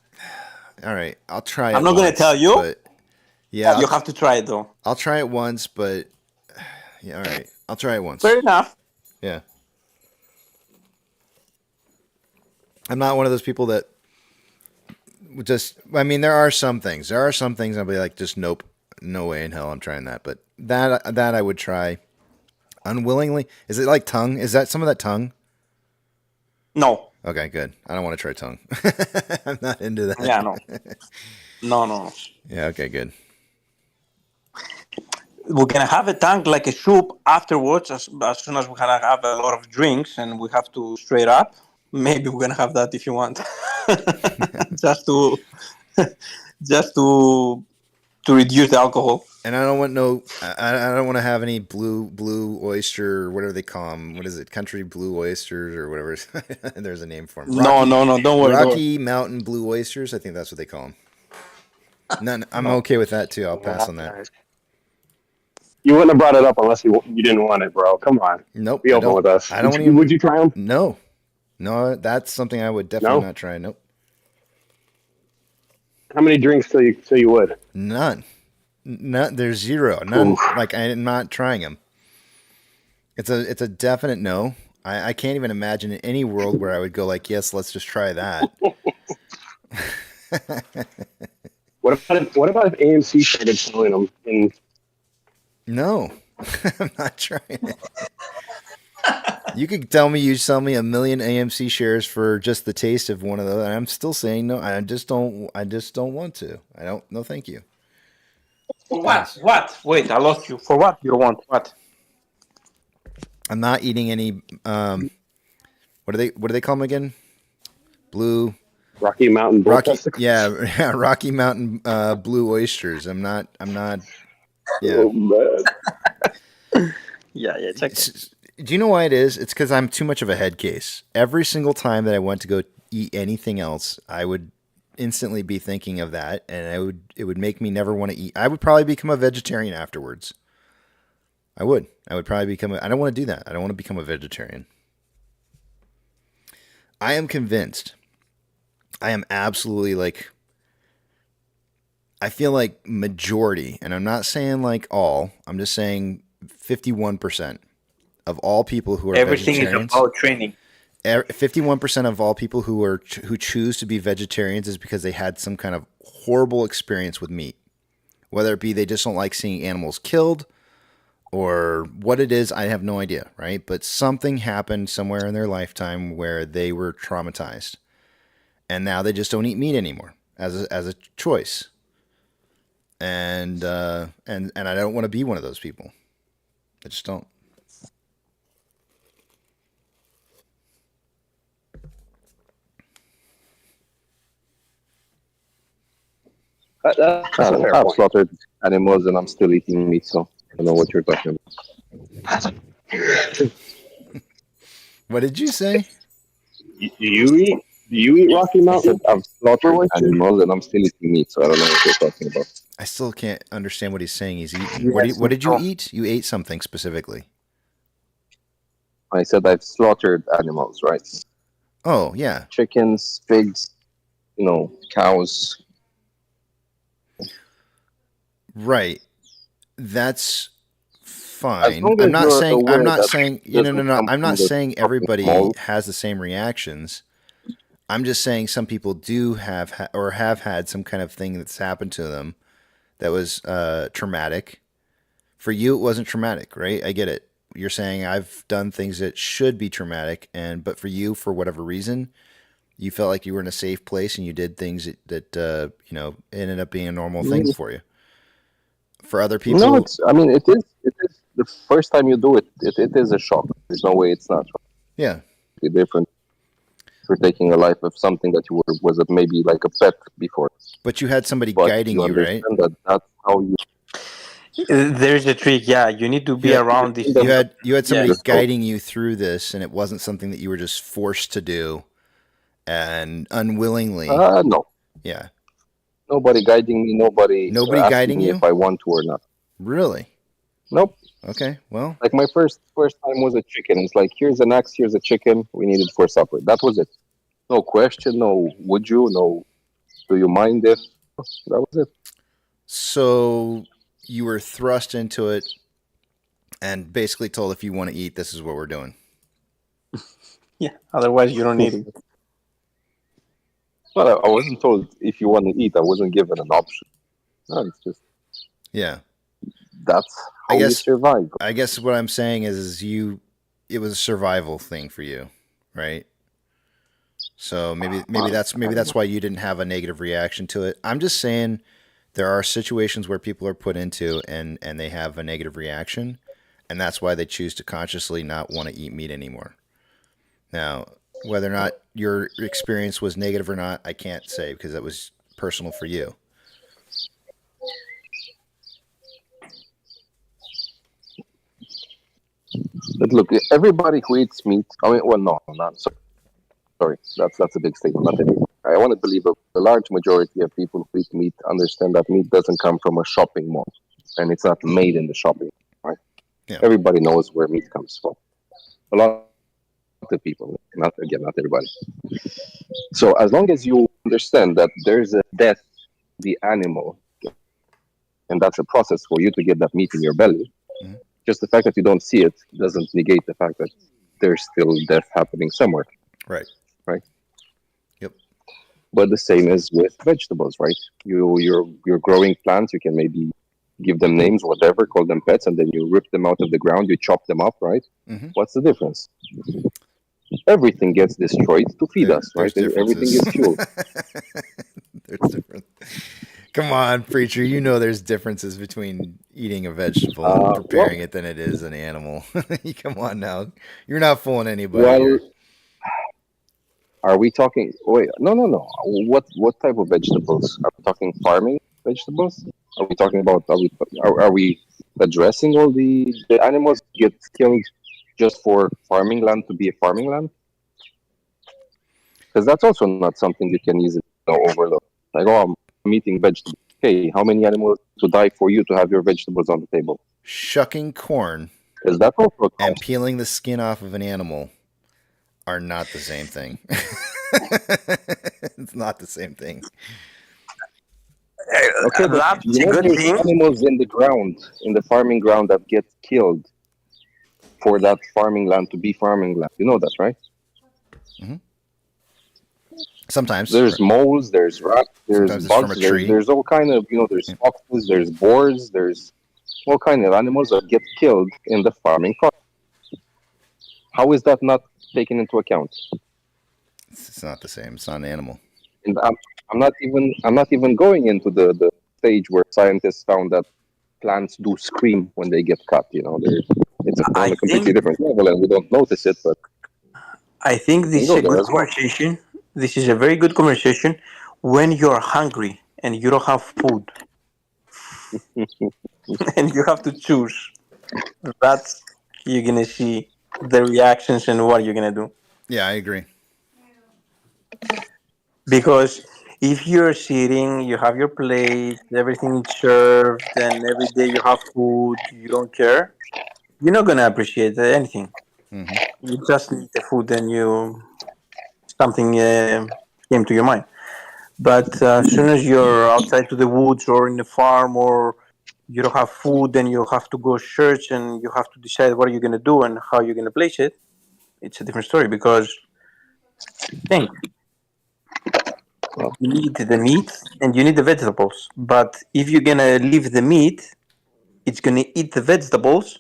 All right, I'll try it. I'm not gonna tell you. But yeah, you have to try it though. I'll try it once, but yeah, all right, I'll try it once. Fair enough. Yeah, I'm not one of those people that just. I mean, there are some things. I'll be like, just nope, no way in hell I'm trying that. But that I would try unwillingly. Is it like tongue? Is that some of that tongue? No. Okay, good. I don't want to try tongue. I'm not into that. Yeah, no. Yeah, okay, good. We're gonna have a tank like a soup afterwards. As soon as we're gonna have a lot of drinks and we have to straight up. Maybe we're gonna have that if you want, just to reduce the alcohol. And I don't want I don't want to have any blue oyster or whatever they call them. What is it? Country blue oysters or whatever. There's a name for them. No. Don't worry. Rocky Mountain blue oysters. I think that's what they call them. None. I'm okay with that too. I'll pass on that. You wouldn't have brought it up unless you didn't want it, bro. Come on. Nope. Be open with us. I don't Would you try them? No, that's something I would definitely not try. Nope. How many drinks till you would? None. There's zero. None. Oof. Like I'm not trying them. It's a definite no. I can't even imagine in any world where I would go like, yes, let's just try that. What about if AMC started selling them? No, I'm not trying it. You could tell me you sell me 1 million AMC shares for just the taste of one of those, and I'm still saying no. I just don't want to. I don't. No, thank you. What? Wait, I lost you. For what? You don't want what? I'm not eating any. What do they call them again? Blue. Rocky Mountain. Yeah, Rocky Mountain blue oysters. I'm not. Yeah. Oh, man. Yeah. Check it. Do you know why it is? It's because I'm too much of a head case. Every single time that I went to go eat anything else, I would instantly be thinking of that, and it would make me never want to eat. I would probably become a vegetarian afterwards. I would. I would probably become. I don't want to do that. I don't want to become a vegetarian. I am convinced. I am absolutely like. I feel like majority, and I'm not saying like all. I'm just saying 51% of all people who are Everything is vegetarians. about training. 51% of all people who choose to be vegetarians is because they had some kind of horrible experience with meat. Whether it be they just don't like seeing animals killed, or what it is, I have no idea, right? But something happened somewhere in their lifetime where they were traumatized, and now they just don't eat meat anymore as a choice. And I don't want to be one of those people. I just don't. I've slaughtered animals and I'm still eating meat, so I don't know what you're talking about. What did you say? You eat Rocky Mountain? I've slaughtered animals and I'm still eating meat, so I don't know what you're talking about. I still can't understand what he's saying. He's eating. What did you eat? You ate something specifically. I said I've slaughtered animals, right? Oh, yeah. Chickens, pigs, cows. Right. That's fine. I'm not saying no. I'm not saying everybody has the same reactions. I'm just saying some people do have had some kind of thing that's happened to them that was traumatic. For you, it wasn't traumatic, right? I get it. You're saying I've done things that should be traumatic, but for you, for whatever reason, you felt like you were in a safe place and you did things that ended up being a normal thing for you. For other people, no, it is the first time you do it. It is a shock. There's no way it's not. Yeah, it's different. For taking a life of something that you was maybe like a pet before. But you had somebody guiding you, right? That's how you. There's a trick. Yeah, you need to be around this. You had somebody guiding you through this, and it wasn't something that you were just forced to do, and unwillingly. No. Yeah. Nobody guiding me. Nobody guiding you if I want to or not. Really? Nope. Okay. Well. Like my first time was a chicken. It's like, here's an axe, here's a chicken. We need it for supper. That was it. No question. No. Would you? No. Do you mind if? That was it. So you were thrust into it, and basically told, if you want to eat, this is what we're doing. Yeah. Otherwise, you don't need it. Well, I wasn't told if you want to eat. I wasn't given an option. No, it's just. Yeah. That's how you survive. I guess what I'm saying is it was a survival thing for you, right? So maybe that's why you didn't have a negative reaction to it. I'm just saying there are situations where people are put into and they have a negative reaction, and that's why they choose to consciously not want to eat meat anymore. Now, whether or not your experience was negative or not, I can't say because that was personal for you. But look, everybody who eats meat, sorry, that's a big statement. Not everybody. I want to believe a large majority of people who eat meat understand that meat doesn't come from a shopping mall, and it's not made in the shopping mall, right? Yeah. Everybody knows where meat comes from. A lot of people, not everybody. So as long as you understand that there's a death to the animal, and that's a process for you to get that meat in your belly. Mm-hmm. Just the fact that you don't see it doesn't negate the fact that there's still death happening somewhere. Right. Right. Yep. But the same is with vegetables, right? You're growing plants. You can maybe give them names, whatever, call them pets, and then you rip them out of the ground. You chop them up, right? Mm-hmm. What's the difference? Everything gets destroyed to feed us, right? Everything gets fueled. There's difference. Come on, preacher. You know there's differences between eating a vegetable and preparing it than it is an animal. Come on now. You're not fooling anybody here. Are we talking... Wait, no. What type of vegetables? Are we talking farming vegetables? Are we talking about... Are we addressing all the animals get killed just for farming land to be a farming land? Because that's also not something you can easily overlook. Like, I'm eating vegetables. Okay, how many animals to die for you to have your vegetables on the table? shucking corn Because that's also and peeling the skin off of an animal are not the same thing. It's not the same thing. okay, but That's you a know good there's thing. animals in the ground, in the farming ground that get killed for that farming land to be farming land. You know that, right? Sometimes there's moles, there's rats, there's Sometimes it's from a bugs, tree. there's all kind of there's foxes, there's boars, there's all kind of animals that get killed in the farming process. How is that not taken into account? It's not the same. It's not an animal. And I'm not even going into the stage where scientists found that plants do scream when they get cut. It's on a completely different level, and we don't notice it. But I think this is go a there good as well. conversation. This is a very good conversation when you're hungry and you don't have food and you have to choose. That's you're gonna see the reactions and what you're gonna do. Yeah, I agree. Because if you're sitting, you have your plate, everything is served, and every day you have food, you don't care, you're not gonna appreciate anything. You just need the food, and something came to your mind. But as soon as you're outside to the woods or in the farm, or you don't have food, then you have to go search and you have to decide what you're gonna do and how you're gonna place it. It's a different story because think you need the meat and you need the vegetables. But if you're gonna leave the meat, it's gonna eat the vegetables,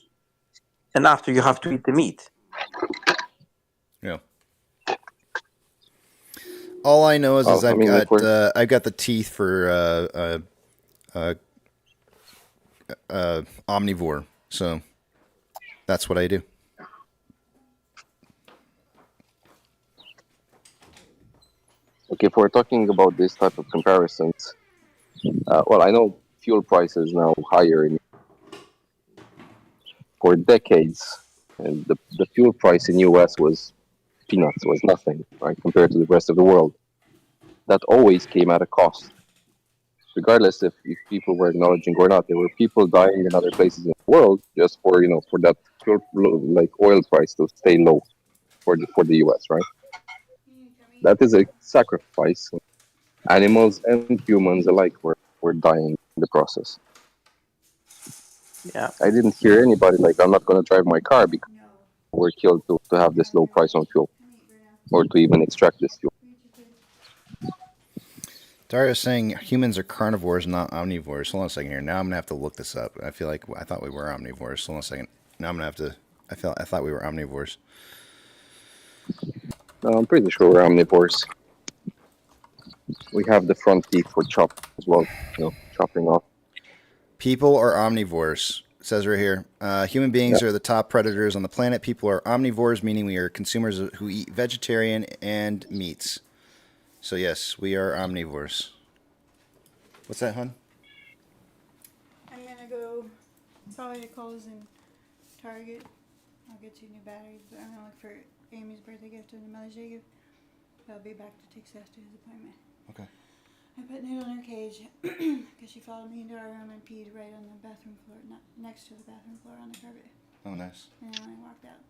and after you have to eat the meat. Yeah. All I know is, I've got the teeth for omnivore, so that's what I do. Okay, if we're talking about this type of comparisons, well, I know fuel prices now higher for decades, and the fuel price in US was peanuts, was nothing, right, compared to the rest of the world. That always came at a cost. Regardless if people were acknowledging or not, there were people dying in other places in the world just for that fuel, like oil price to stay low for the US, right? That is a sacrifice. Animals and humans alike were dying in the process. Yeah. I didn't hear anybody like, I'm not going to drive my car because we're killed to have this low price on fuel or to even extract this fuel. Dario's saying humans are carnivores, not omnivores. Hold on a second here. Now I'm gonna have to look this up. I thought we were omnivores. Hold on a second. Now I'm gonna have to. I thought we were omnivores. I'm pretty sure we're omnivores. We have the front teeth for chop as well, chopping off. People are omnivores. It says right here. Human beings are the top predators on the planet. People are omnivores, meaning we are consumers who eat vegetarian and meats. So yes, we are omnivores. What's that, hon? I'm gonna go probably to Kohl's and Target. I'll get 2 new batteries, but I'm gonna look for Amy's birthday gift and the Mother's Day gift. I'll be back to take Seth to his appointment. Okay. I put Noodle in her cage because she followed me into our room and peed right on the bathroom floor, not next to the bathroom floor on the carpet. Oh, nice. And then when I walked out,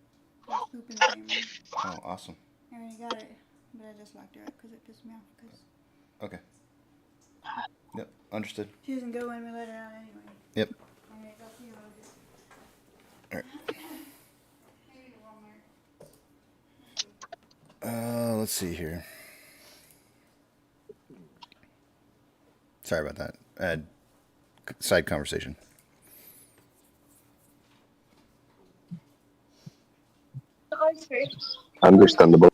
there was poop in the same room. Oh, awesome. I already got it, but I just locked her up because it pissed me off. Okay. Yep, understood. She doesn't go when we let her out anyway. Yep. Alright, I'll see you later. All right. Maybe to Walmart. Let's see here. Sorry about that. I had side conversation. Understandable.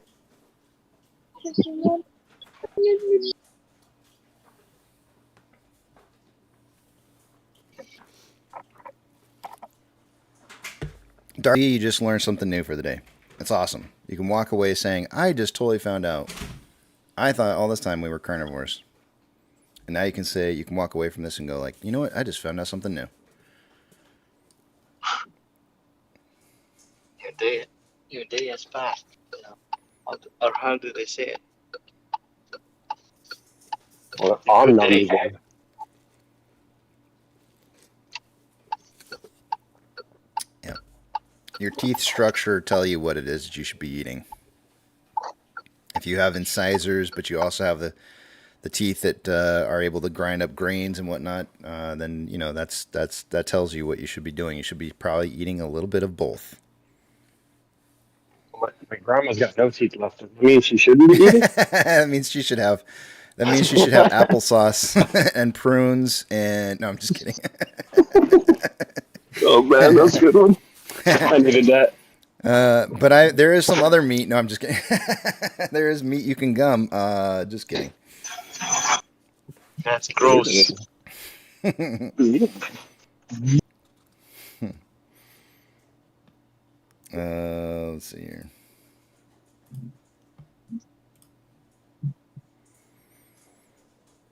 Darby, you just learned something new for the day. That's awesome. You can walk away saying, I just totally found out. I thought all this time we were carnivores. And now you can walk away from this and go like, you know what? I just found out something new. Your day has passed. Or how do they say it? Or omnivore. Your teeth structure tell you what it is that you should be eating. If you have incisors, but you also have the teeth that are able to grind up grains and whatnot, then that tells you what you should be doing. You should be probably eating a little bit of both. My grandma's got no teeth left. That means she shouldn't be eating. That means she should have applesauce and prunes and no, I'm just kidding. Oh man, that's a good one. I needed that. But there is some other meat. No, I'm just kidding. There is meat you can gum. Just kidding. That's gross. Let's see here.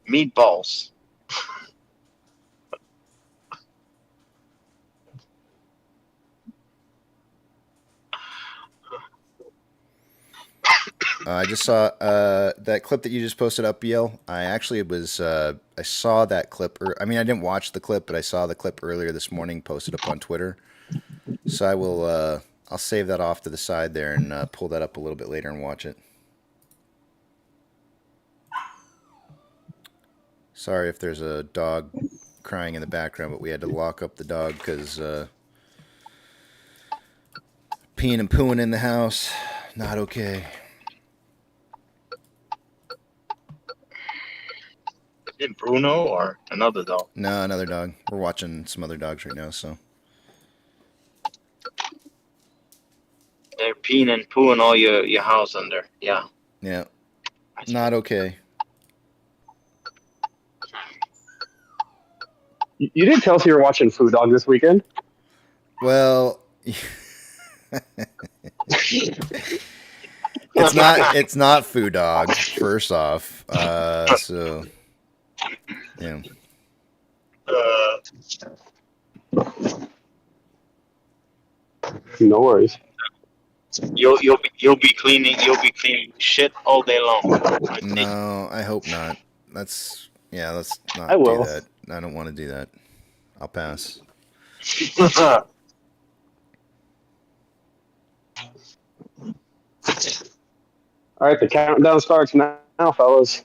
Meatballs. I just saw that clip that you just posted up, BL. I actually I saw that clip. I didn't watch the clip, but I saw the clip earlier this morning posted up on Twitter. So I'll save that off to the side there and pull that up a little bit later and watch it. Sorry if there's a dog crying in the background, but we had to lock up the dog because peeing and pooing in the house, not okay. Is it Bruno or another dog? No, another dog. We're watching some other dogs right now, so. They're peeing and pooing all your house under. Yeah. Yeah. Not okay. You didn't tell us you were watching Food Dog this weekend. Well, it's not Food Dog, first off. So yeah. No worries. You'll be cleaning shit all day long. No, I hope not. Let's not I will. do that. I don't want to do that. I'll pass. All right, the countdown starts now, fellas.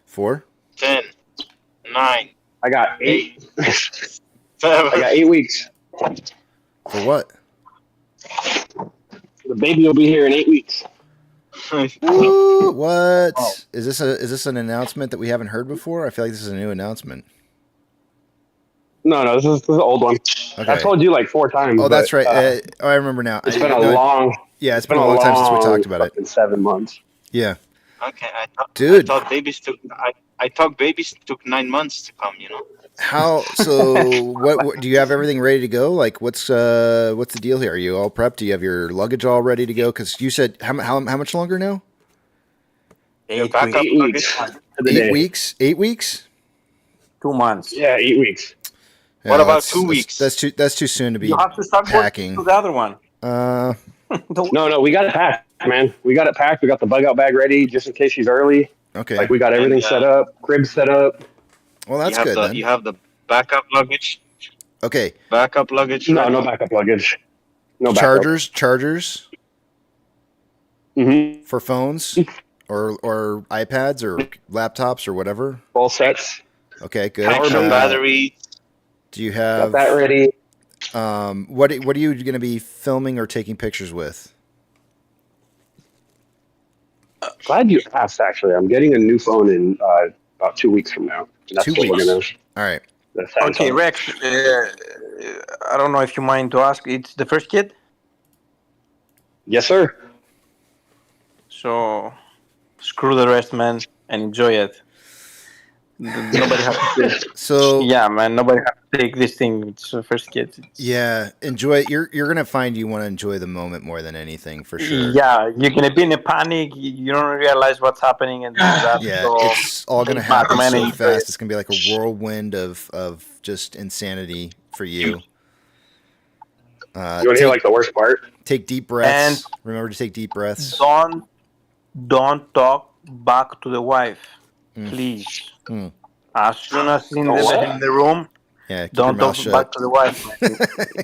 4, 10, 9. I got 8. 7. I got 8 weeks. For what? The baby will be here in 8 weeks. Ooh, what? Oh. Is this an announcement that we haven't heard before? I feel like this is a new announcement. No, this is an old one. Okay. I told you like 4 times. Oh, that's right. I remember now. It's been a long. Yeah, it's been a long time since we talked about it. 7 months. Yeah. Okay, I thought babies took 9 months to come. How? So, what do you have everything ready to go? Like, what's the deal here? Are you all prepped? Do you have your luggage all ready to go? Because you said how much longer now? 8 weeks. 8 weeks. 8 weeks. 2 months. Yeah, 8 weeks. Yeah, what about 2 weeks? That's too soon to be you have to start packing. To the other one. No, we got it packed, man. We got it packed. We got the bug out bag ready just in case she's early. Okay. Like we got everything set up, crib set up. Well, that's good then. You have the backup luggage. Okay. Backup luggage. No, no backup luggage. No chargers. Mm-hmm. For phones or iPads or laptops or whatever. All sets. Okay, good. Power battery. Do you have got that ready? What are you going to be filming or taking pictures with? Glad you asked. Actually, I'm getting a new phone in about 2 weeks from now. That's 2 weeks. All right. Okay, Rex. I don't know if you mind to ask. It's the first kid. Yes, sir. So, screw the rest, man, and enjoy it. Nobody has to. So yeah, man. Nobody has to take this thing. It's the first kid. Yeah, enjoy it. You're gonna find you want to enjoy the moment more than anything, for sure. Yeah, you're gonna be in a panic. You don't realize what's happening, and yeah, it's all gonna happen so fast. It's gonna be like a whirlwind of just insanity for you. You want to hear like the worst part? Take deep breaths. And remember to take deep breaths. Don't talk back to the wife, please. As soon as in the room, Yeah, keep Don't your mouth talk shut. back to the wife.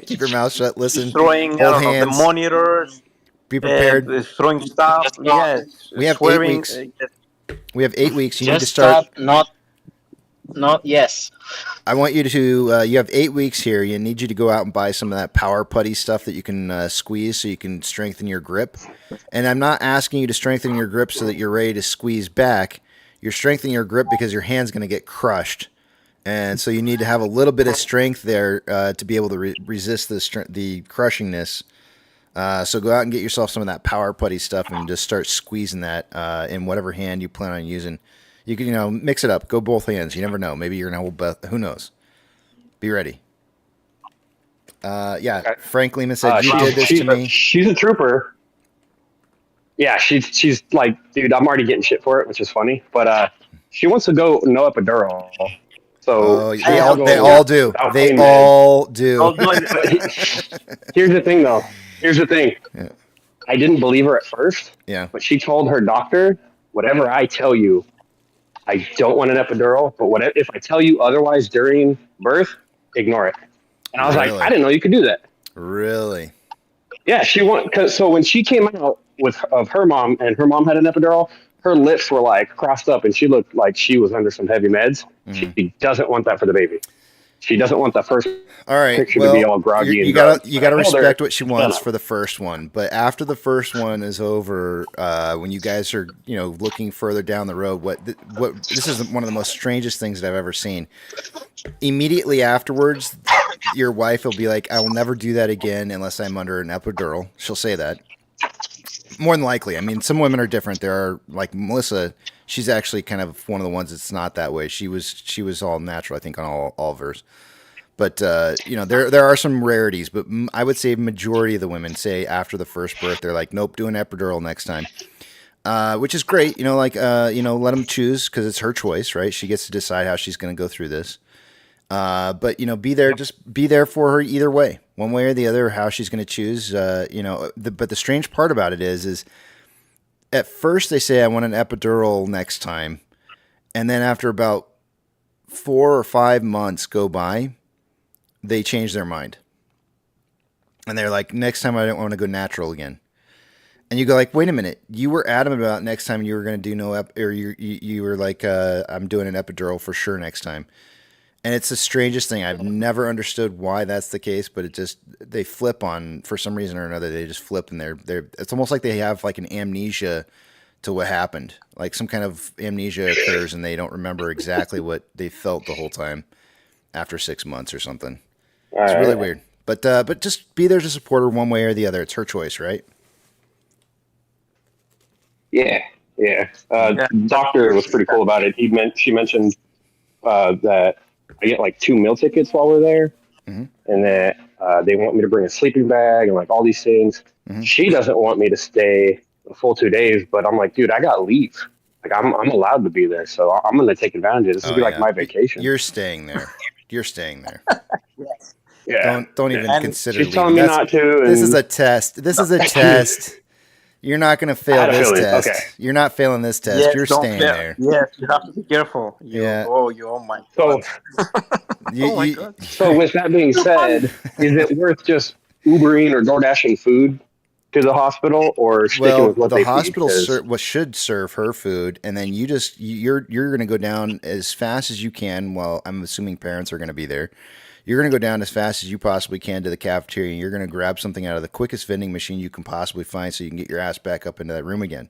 Keep your mouth shut. Listen. Destroying, I Hold don't know, the hands. monitors. Be prepared. Throwing stuff. Yes. We have 8 Swearing. weeks. We have 8 weeks. You need to Just start. stop, not yes. I want you to. You have 8 weeks here. You need you to go out and buy some of that power putty stuff that you can squeeze so you can strengthen your grip. And I'm not asking you to strengthen your grip so that you're ready to squeeze back. You're strengthening your grip because your hand's going to get crushed, and so you need to have a little bit of strength there to be able to resist the crushingness. So go out and get yourself some of that power putty stuff and just start squeezing that in whatever hand you plan on using. You can, mix it up. Go both hands. You never know. Maybe you're gonna hold both. Who knows? Be ready. Yeah. Frank Lehman said you did this to me. She's a trooper. Yeah, she's like, dude, I'm already getting shit for it, which is funny. But she wants to go no epidural. So they all do. They all do. Here's the thing, though. Here's the thing. Yeah. I didn't believe her at first. Yeah. But she told her doctor, whatever I tell you, I don't want an epidural. But if I tell you otherwise during birth, ignore it. And I was like, I didn't know you could do that. Really? Yeah, so when she came out of her mom, and her mom had an epidural, her lips were like crossed up, and she looked like she was under some heavy meds. Mm-hmm. She doesn't want that for the baby. She doesn't want the first picture to be all groggy. You gotta respect what she wants for the first one, but after the first one is over, when you guys are looking further down the road, what this is one of the most strangest things that I've ever seen. Immediately afterwards, your wife will be like, "I will never do that again unless I'm under an epidural." She'll say that. More than likely. I mean, some women are different. There are, like Melissa, she's actually kind of one of the ones that's not that way. She was all natural, I think, on all of hers. But there are some rarities. But I would say majority of the women say after the first birth, they're like, "Nope, do an epidural next time," which is great. Let them choose because it's her choice, right? She gets to decide how she's going to go through this. But be there. Just be there for her either way, one way or the other. How she's going to choose. But the strange part about it is at first they say I want an epidural next time, and then after about 4 or 5 months go by, they change their mind, and they're like, next time I don't want to go natural again. And you go like, wait a minute, you were adamant about next time you were going to do or you were like, I'm doing an epidural for sure next time. And it's the strangest thing. I've never understood why that's the case, but they flip on, for some reason or another, they just flip, and it's almost like they have like an amnesia to what happened. Like some kind of amnesia occurs and they don't remember exactly what they felt the whole time after 6 months or something. It's really weird. But just be there to support her one way or the other. It's her choice, right? Yeah. Doctor was pretty cool about it. She mentioned that I get like 2 meal tickets while we're there, and that they want me to bring a sleeping bag and like all these things. Mm-hmm. She doesn't want me to stay a full 2 days, but I'm like, dude, I got leave. Like I'm allowed to be there, so I'm going to take advantage. This will be like my vacation. You're staying there. You're staying there. Yes. Yeah. Don't even consider. She's telling me not to. This is a test. This is a test. You're not going to fail this test. Okay. You're not failing this test. Yes, you're staying there. Yes, you have to be careful. Oh my God. God. So with that being said, is it worth just Ubering or DoorDashing food to the hospital, or sticking with what the they hospital should serve her food, and then you're going to go down as fast as you can. Well, I'm assuming parents are going to be there. You're going to go down as fast as you possibly can to the cafeteria, and you're going to grab something out of the quickest vending machine you can possibly find so you can get your ass back up into that room again.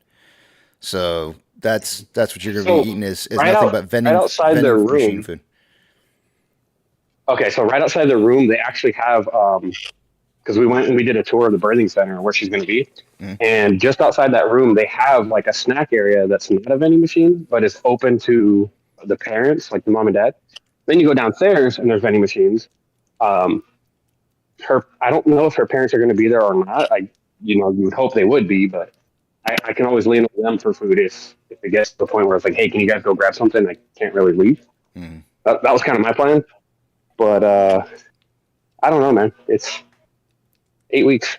So that's what you're going to be eating is nothing but vending machine food. Okay, so right outside the room, they actually have, because we went and we did a tour of the birthing center where she's going to be, and just outside that room, they have like a snack area that's not a vending machine, but is open to the parents, like the mom and dad. Then you go downstairs and there's vending machines. I don't know if her parents are going to be there or not. You would hope they would be, but I can always lean on them for food if it gets to the point where it's like, hey, can you guys go grab something? I can't really leave. That was kind of my plan, but I don't know, man. It's 8 weeks.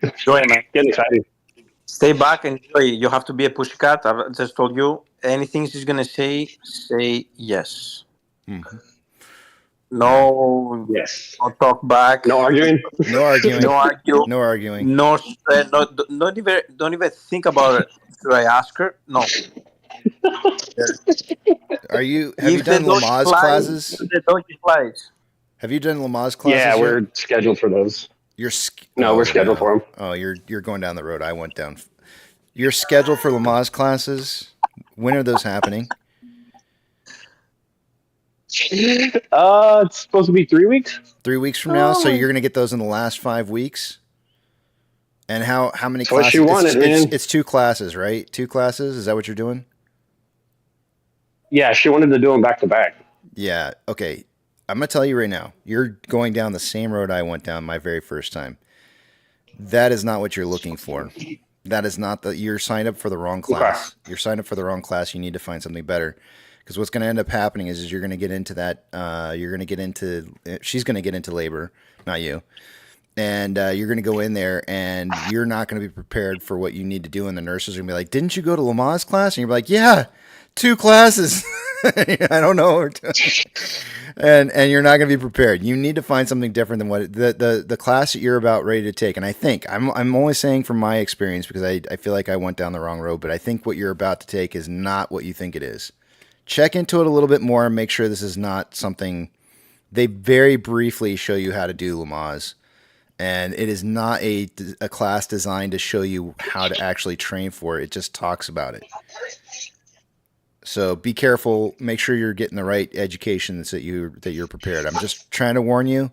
Enjoy, man. Getting excited. Stay back and enjoy. You have to be a pussycat. I've just told you. Anything she's gonna say yes. No, Yes. no talk back. No arguing. No arguing. No argue. No arguing. No stress. No, don't even think about it. Should I ask her? No. Have you If the done dog Lamaze flies, classes? the dog flies. Have you done Lamaze Yeah, classes yet? we're scheduled for those. No, we're scheduled for them. Oh, you're going down the road I went down. You're scheduled for Lamaze classes. When are those happening? It's supposed to be 3 weeks. 3 weeks from now. So Oh. you're going to get those in the last 5 weeks. And how many That's what classes? she wanted, man. It's 2 classes, right? 2 classes. Is that what you're doing? Yeah, she wanted to do them back to back. Yeah. Okay. I'm going to tell you right now. You're going down the same road I went down my very first time. That is not what you're looking for. That is not you're signed up for the wrong class. Okay. You're signed up for the wrong class. You need to find something better. Because what's going to end up happening is you're going to get into that. She's going to get into labor, not you. And you're going to go in there and you're not going to be prepared for what you need to do. And the nurses are going to be like, didn't you go to Lamaze class? And you're like, yeah, 2 classes. I don't know. And you're not going to be prepared. You need to find something different than what the class that you're about ready to take. And I think I'm only saying from my experience because I feel like I went down the wrong road, but I think what you're about to take is not what you think it is. Check into it a little bit more and make sure this is not something. They very briefly show you how to do Lamaze, and it is not a class designed to show you how to actually train for it. It just talks about it. So be careful. Make sure you're getting the right education so that you're prepared. I'm just trying to warn you.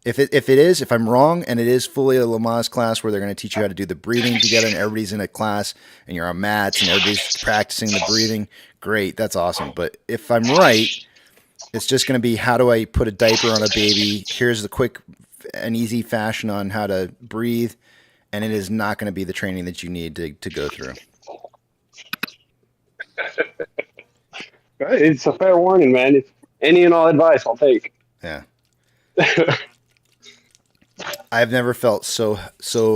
If I'm wrong and it is fully a Lamaze class where they're going to teach you how to do the breathing together and everybody's in a class and you're on mats and everybody's practicing the breathing, great, that's awesome. But if I'm right, it's just going to be how do I put a diaper on a baby? Here's the quick and easy fashion on how to breathe, and it is not going to be the training that you need to go through. It's a fair warning, man. If any and all advice, I'll take. Yeah. I've never felt so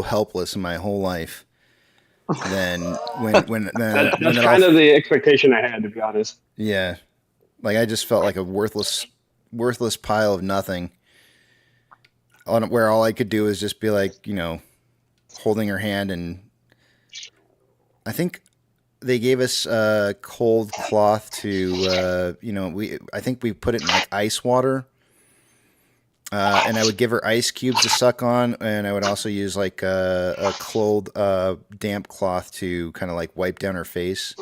helpless in my whole life than when that's kind of the expectation I had, to be honest. Yeah, like I just felt like a worthless pile of nothing. Where all I could do is just be like, holding her hand, and I think they gave us a cold cloth to, I think we put it in like ice water. And I would give her ice cubes to suck on, and I would also use like a cold, damp cloth to kind of like wipe down her face,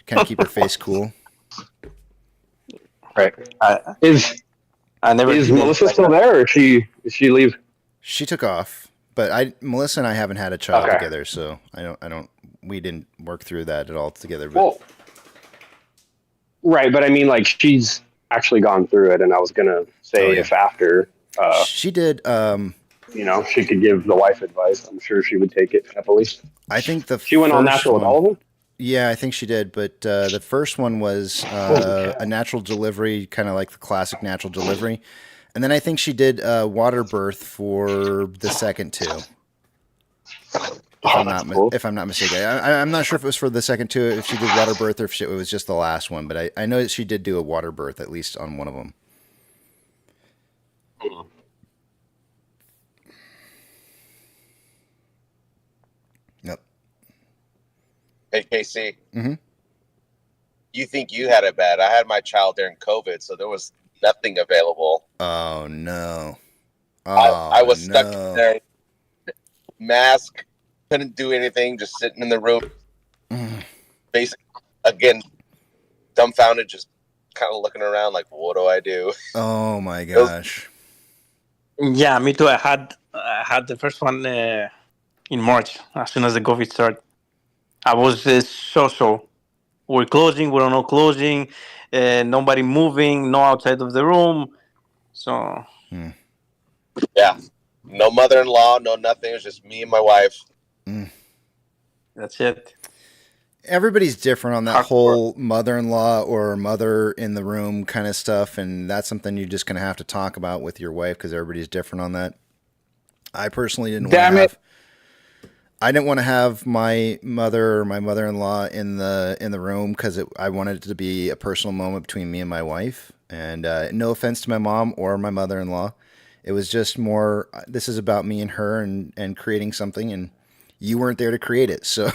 kind of keep her face cool. Right. Is Melissa still there, or she leave? She took off, but Melissa and I haven't had a child together, so we didn't work through that at all together. But. Well, right, but I mean, like she's actually gone through it, and I was gonna say if after she did, she could give the wife advice. I'm sure she would take it happily. I think she went all natural with all of them. Yeah, I think she did, but the first one was a natural delivery, kind of like the classic natural delivery, and then I think she did water birth for the second 2. If I'm not mistaken, I'm not sure if it was for the second 2, if she did water birth, or if it was just the last one. But I know that she did do a water birth at least on one of them. Yep. Hey KC. Mm-hmm. You think you had it bad? I had my child during COVID, so there was nothing available. Oh no! I was stuck in there, mask. Couldn't do anything, just sitting in the room. Basically, again, dumbfounded, just kind of looking around like, what do I do? Oh my gosh. Yeah, me too. I had the first one in March, as soon as the COVID started. I was so. We're closing, we're not closing, nobody moving, no outside of the room. So. Yeah. No mother-in-law, no nothing. It was just me and my wife. That's it. Everybody's different on that whole mother-in-law or mother in the room kind of stuff, and that's something you're just going to have to talk about with your wife because everybody's different on that. I personally didn't want to have my mother or my mother-in-law in the room because I wanted it to be a personal moment between me and my wife, And no offense to my mom or my mother-in-law. It was just more, this is about me and her and creating something, and you weren't there to create it. So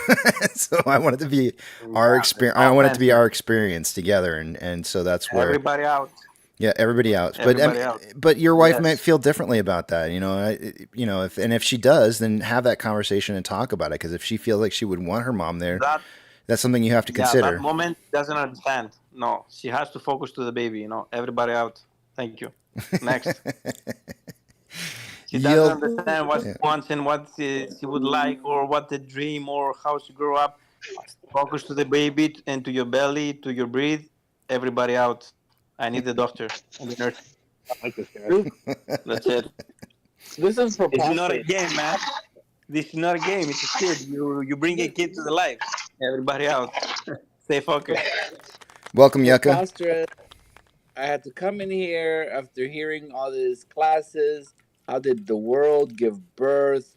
so I wanted to be our experience. I wanted to be our experience together. And so that's where Everybody out. yeah, everybody out. Everybody out. But your wife Yes. might feel differently about that, you know. If she does, then have that conversation and talk about it. Because if she feels like she would want her mom there, that's something you have to Yeah, consider. that moment doesn't understand. No, she has to focus to the baby. You know, everybody out. Thank you. Next. She doesn't understand what she wants and what she would like, or what the dream, or how she grew up. Focus to the baby and to your belly, to your breathe. Everybody out. I need the doctor and the nurse. I like this guy. That's it. This is for It's not a prostate. game, man. This is not a game. It's a kid. You bring a kid to the life. Everybody out. Stay focused. Welcome, Yucca. Pastor, I had to come in here after hearing all these classes. How did the world give birth?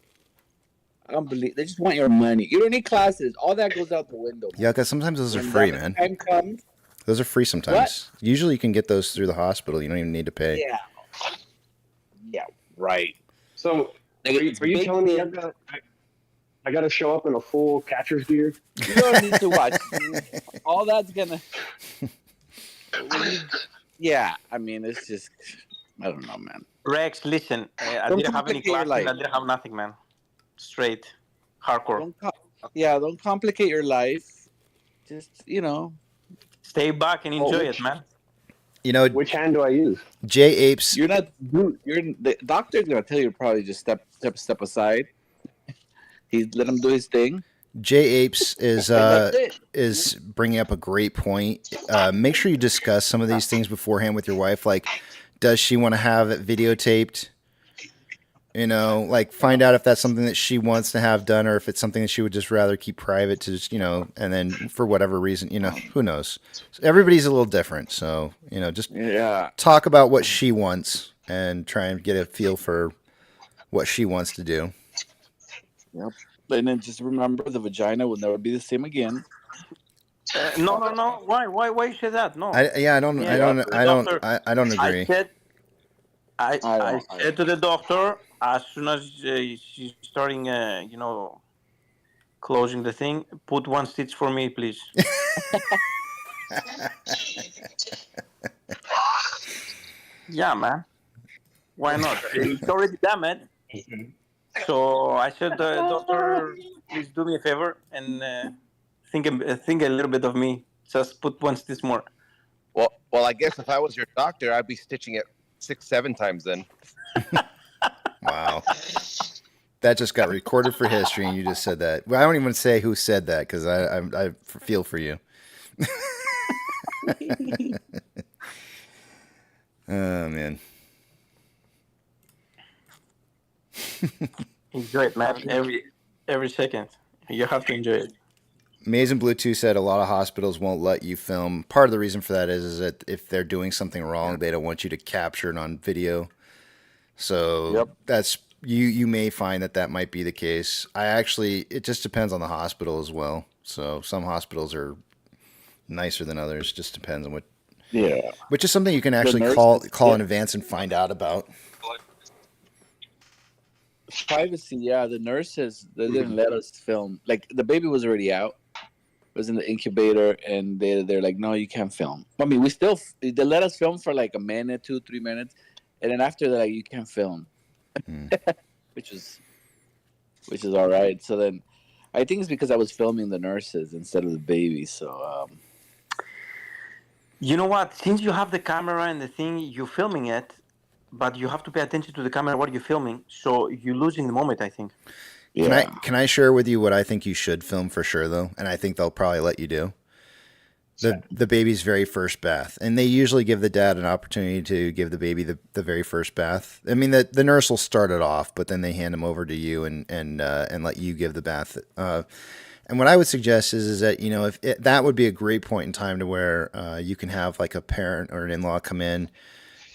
Unbelievable. They just want your money. You don't need classes. All that goes out the window. Yucca, sometimes those are When free, that man. time comes, Those are free sometimes. Usually you can get those through the hospital. You don't even need to pay. yeah. Yeah, right. So, Like, are you it's big telling me thing. I got to show up in a full catcher's gear? You don't need to watch. All that's gonna. Yeah, I mean, it's just. I don't know, man. Rex, listen. I Don't didn't have any complicate your classes. life. I didn't have nothing, man. Straight. Hardcore. Don't complicate your life. Just, Stay back and enjoy it, man. You know, which hand do I use? J Apes. You're not. The doctor's gonna tell you to probably just step aside. Let him do his thing. J Apes is bringing up a great point. Make sure you discuss some of these things beforehand with your wife. Like, does she want to have it videotaped? You know, like find out if that's something that she wants to have done, or if it's something that she would just rather keep private to just, and then for whatever reason, who knows? So everybody's a little different. So, just talk about what she wants and try and get a feel for what she wants to do. Yep. And then just remember, the vagina will never be the same again. No. Why you say that? No. I don't agree. I said to the doctor, as soon as she's starting, closing the thing, put one stitch for me, please. Yeah, man. Why not? It's already damaged. So I said, doctor, please do me a favor and think a little bit of me. Just put one stitch more. Well, I guess if I was your doctor, I'd be stitching it 6-7 times then. Wow. That just got recorded for history, and you just said that. Well, I don't even say who said that, because I feel for you. Oh, man. Enjoy it, man. Every second. You have to enjoy it. Amazing Bluetooth said a lot of hospitals won't let you film. Part of the reason for that is that if they're doing something wrong, they don't want you to capture it on video. So that's you may find that might be the case. It just depends on the hospital as well. So some hospitals are nicer than others. Just depends on what. Yeah. Which is something you can actually call in advance and find out about. Privacy, yeah. The nurses, they didn't let us film. Like, the baby was already out. It was in the incubator, and they're like, no, you can't film. I mean, they let us film for like a minute, 2-3 minutes, and then after that, like, you can't film, which is all right. So then, I think it's because I was filming the nurses instead of the baby. So, you know what? Since you have the camera and the thing, you're filming it, but you have to pay attention to the camera what you're filming, so you're losing the moment, I think. Yeah. Can I share with you what I think you should film for sure, though? And I think they'll probably let you do. The baby's very first bath. And they usually give the dad an opportunity to give the baby the very first bath. I mean, the nurse will start it off, but then they hand him over to you and let you give the bath. And what I would suggest is that, that would be a great point in time to where you can have like a parent or an in-law come in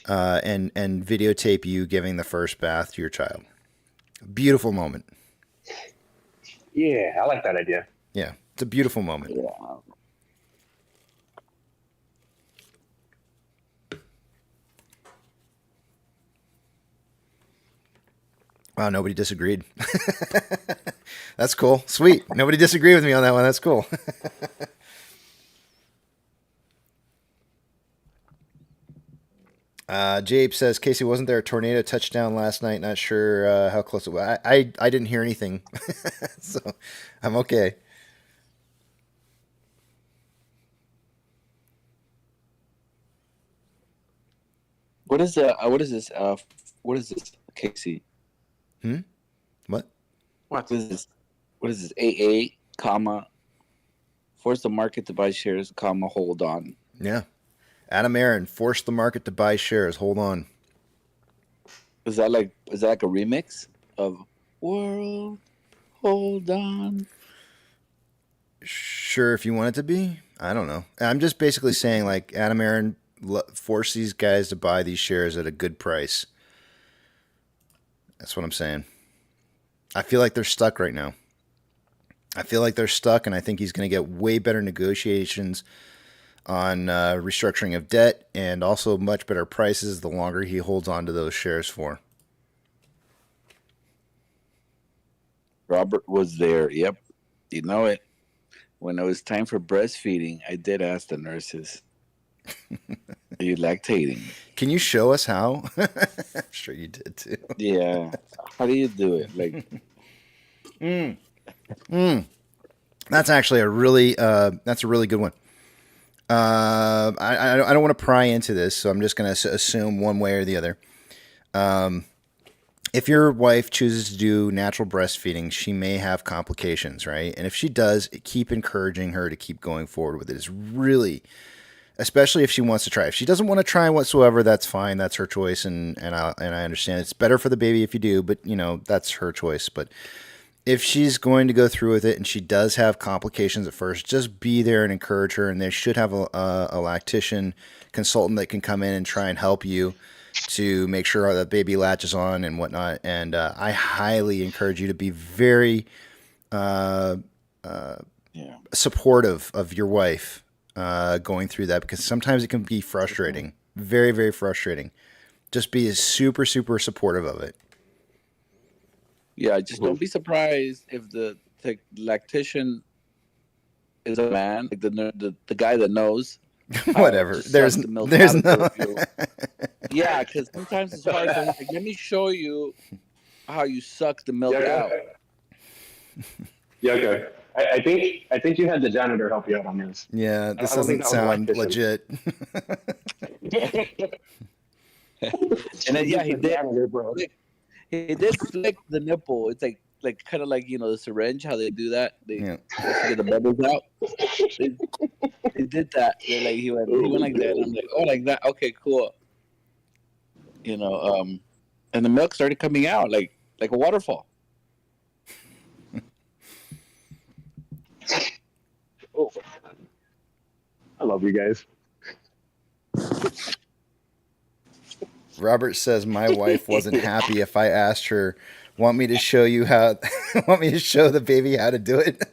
and videotape you giving the first bath to your child. Beautiful moment. Yeah, I like that idea. Yeah, it's a beautiful moment. Wow, nobody disagreed. That's cool. Sweet. Nobody disagreed with me on that one. That's cool. Jabe says, Casey, wasn't there a tornado touchdown last night? Not sure how close it was. I didn't hear anything. So I'm okay. What is this? What is this, Casey? What? What is this? What is this? AA, comma, force the market to buy shares, comma, hold on. Yeah. Adam Aaron, force the market to buy shares. Hold on. Is that like a remix of World? Hold on. Sure, if you want it to be. I don't know. I'm just basically saying, like, Adam Aaron, force these guys to buy these shares at a good price. That's what I'm saying. I feel like they're stuck right now. I feel like they're stuck, and I think he's going to get way better negotiations on restructuring of debt and also much better prices the longer he holds on to those shares for. Robert was there. Yep. You know it. When it was time for breastfeeding, I did ask the nurses, are you lactating? Can you show us how? I'm sure you did too. Yeah. How do you do it? Like, That's actually a really good one. I don't want to pry into this, so I'm just going to assume one way or the other. If your wife chooses to do natural breastfeeding, she may have complications, right? And if she does, keep encouraging her to keep going forward with it. It's really, especially if she wants to try. If she doesn't want to try whatsoever, that's fine. That's her choice, and I understand. It's better for the baby if you do, but that's her choice. But if she's going to go through with it and she does have complications at first, just be there and encourage her. And they should have a lactation consultant that can come in and try and help you to make sure that baby latches on and whatnot. And I highly encourage you to be very supportive of your wife going through that, because sometimes it can be frustrating, very, very frustrating. Just be super, super supportive of it. yeah, just don't be surprised if the lactation is a man, like the guy that knows. Whatever. There's no. Yeah, because sometimes it's hard. Like, let me show you how you suck the milk out. Yeah, okay. I think you had the janitor help you out on this. Yeah, this doesn't sound legit. And then he did. He did flick the nipple. It's like kind of like the syringe, how they do that. They get the bubbles out. They did that. He went like that. And I'm like, oh, like that. Okay, cool. And the milk started coming out like a waterfall. Oh, I love you guys. Robert says my wife wasn't happy if I asked her, want me to show the baby how to do it?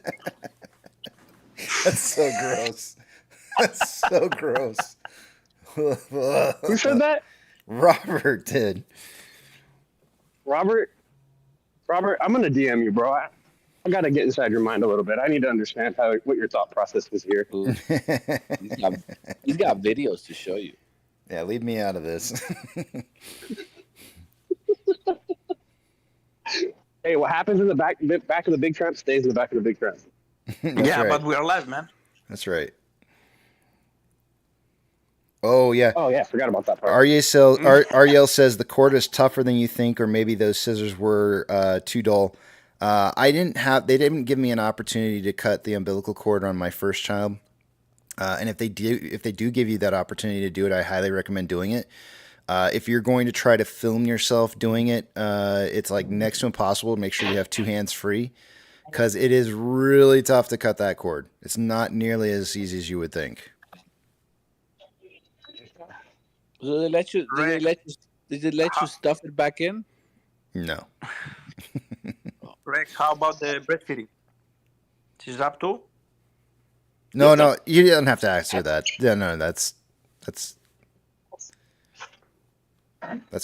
That's so gross. That's so gross. Who said that? Robert did. Robert, I'm gonna DM you, bro. I gotta get inside your mind a little bit. I need to understand what your thought process was here. He's got videos to show you. Yeah, leave me out of this. Hey, what happens in the back of the big trunk stays in the back of the big trunk. Yeah, right. But we're alive, man. That's right. Oh yeah. Oh yeah, forgot about that part. Ariel says the cord is tougher than you think, or maybe those scissors were too dull. They didn't give me an opportunity to cut the umbilical cord on my first child. And if they do give you that opportunity to do it, I highly recommend doing it. If you're going to try to film yourself doing it, it's like next to impossible. Make sure you have two hands free, because it is really tough to cut that cord. It's not nearly as easy as you would think. So they let you? Did they let you stuff it back in? No. Rex, how about the breastfeeding? Is that too? No, you don't have to answer that. Yeah, no, that's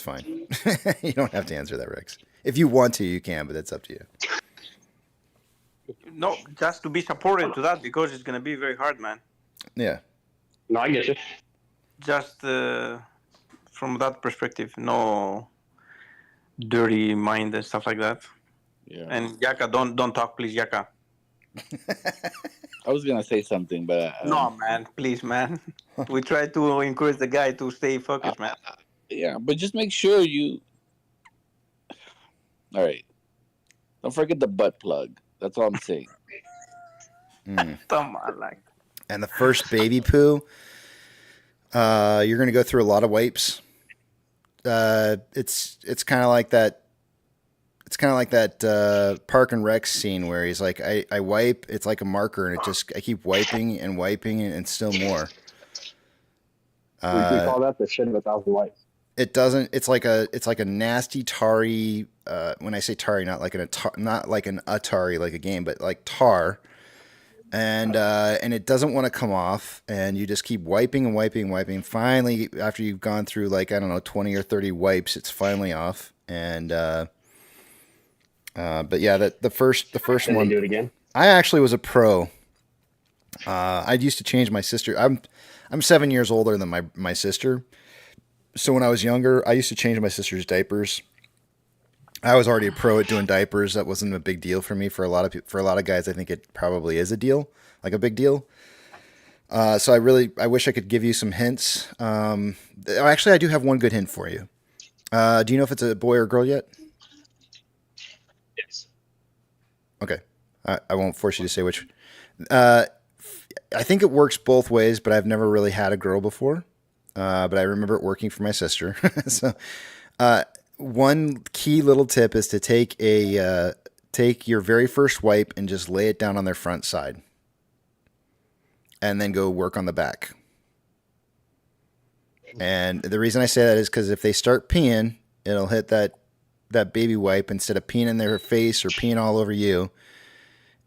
fine. You don't have to answer that, Rex. If you want to, you can, but that's up to you. No, just to be supported to that because it's gonna be very hard, man. Yeah. No, I get you. Just from that perspective, no dirty mind and stuff like that. Yeah. And Yaka, don't talk, please, Yaka. I was gonna say something, but No, man, please, man. We try to encourage the guy to stay focused, man. yeah, but just make sure you. All right. Don't forget the butt plug. That's all I'm saying. Come on, like. And the first baby poo, you're going to go through a lot of wipes. It's kind of like that. It's kind of like that Park and Rec scene where he's like, I wipe. It's like a marker, and I keep wiping and still more. We call that the shit of 1,000 wipes. It doesn't. It's like a nasty tarry. When I say tarry, not like an Atari like a game, but like tar. And it doesn't want to come off, and you just keep wiping and wiping and wiping. Finally, after you've gone through 20 or 30 wipes, it's finally off. And but yeah, the first Can one. you do it again? I actually was a pro. I used to change my sister. I'm 7 years older than my sister. So when I was younger, I used to change my sister's diapers. I was already a pro at doing diapers. That wasn't a big deal for me. For a lot of guys, I think it probably is a big deal. So I wish I could give you some hints. Actually, I do have one good hint for you. Do you know if it's a boy or girl yet? Yes. Okay. I won't force you to say which. I think it works both ways, but I've never really had a girl before. But I remember it working for my sister. So, one key little tip is to take your very first wipe and just lay it down on their front side, and then go work on the back. And the reason I say that is because if they start peeing, it'll hit that baby wipe instead of peeing in their face or peeing all over you.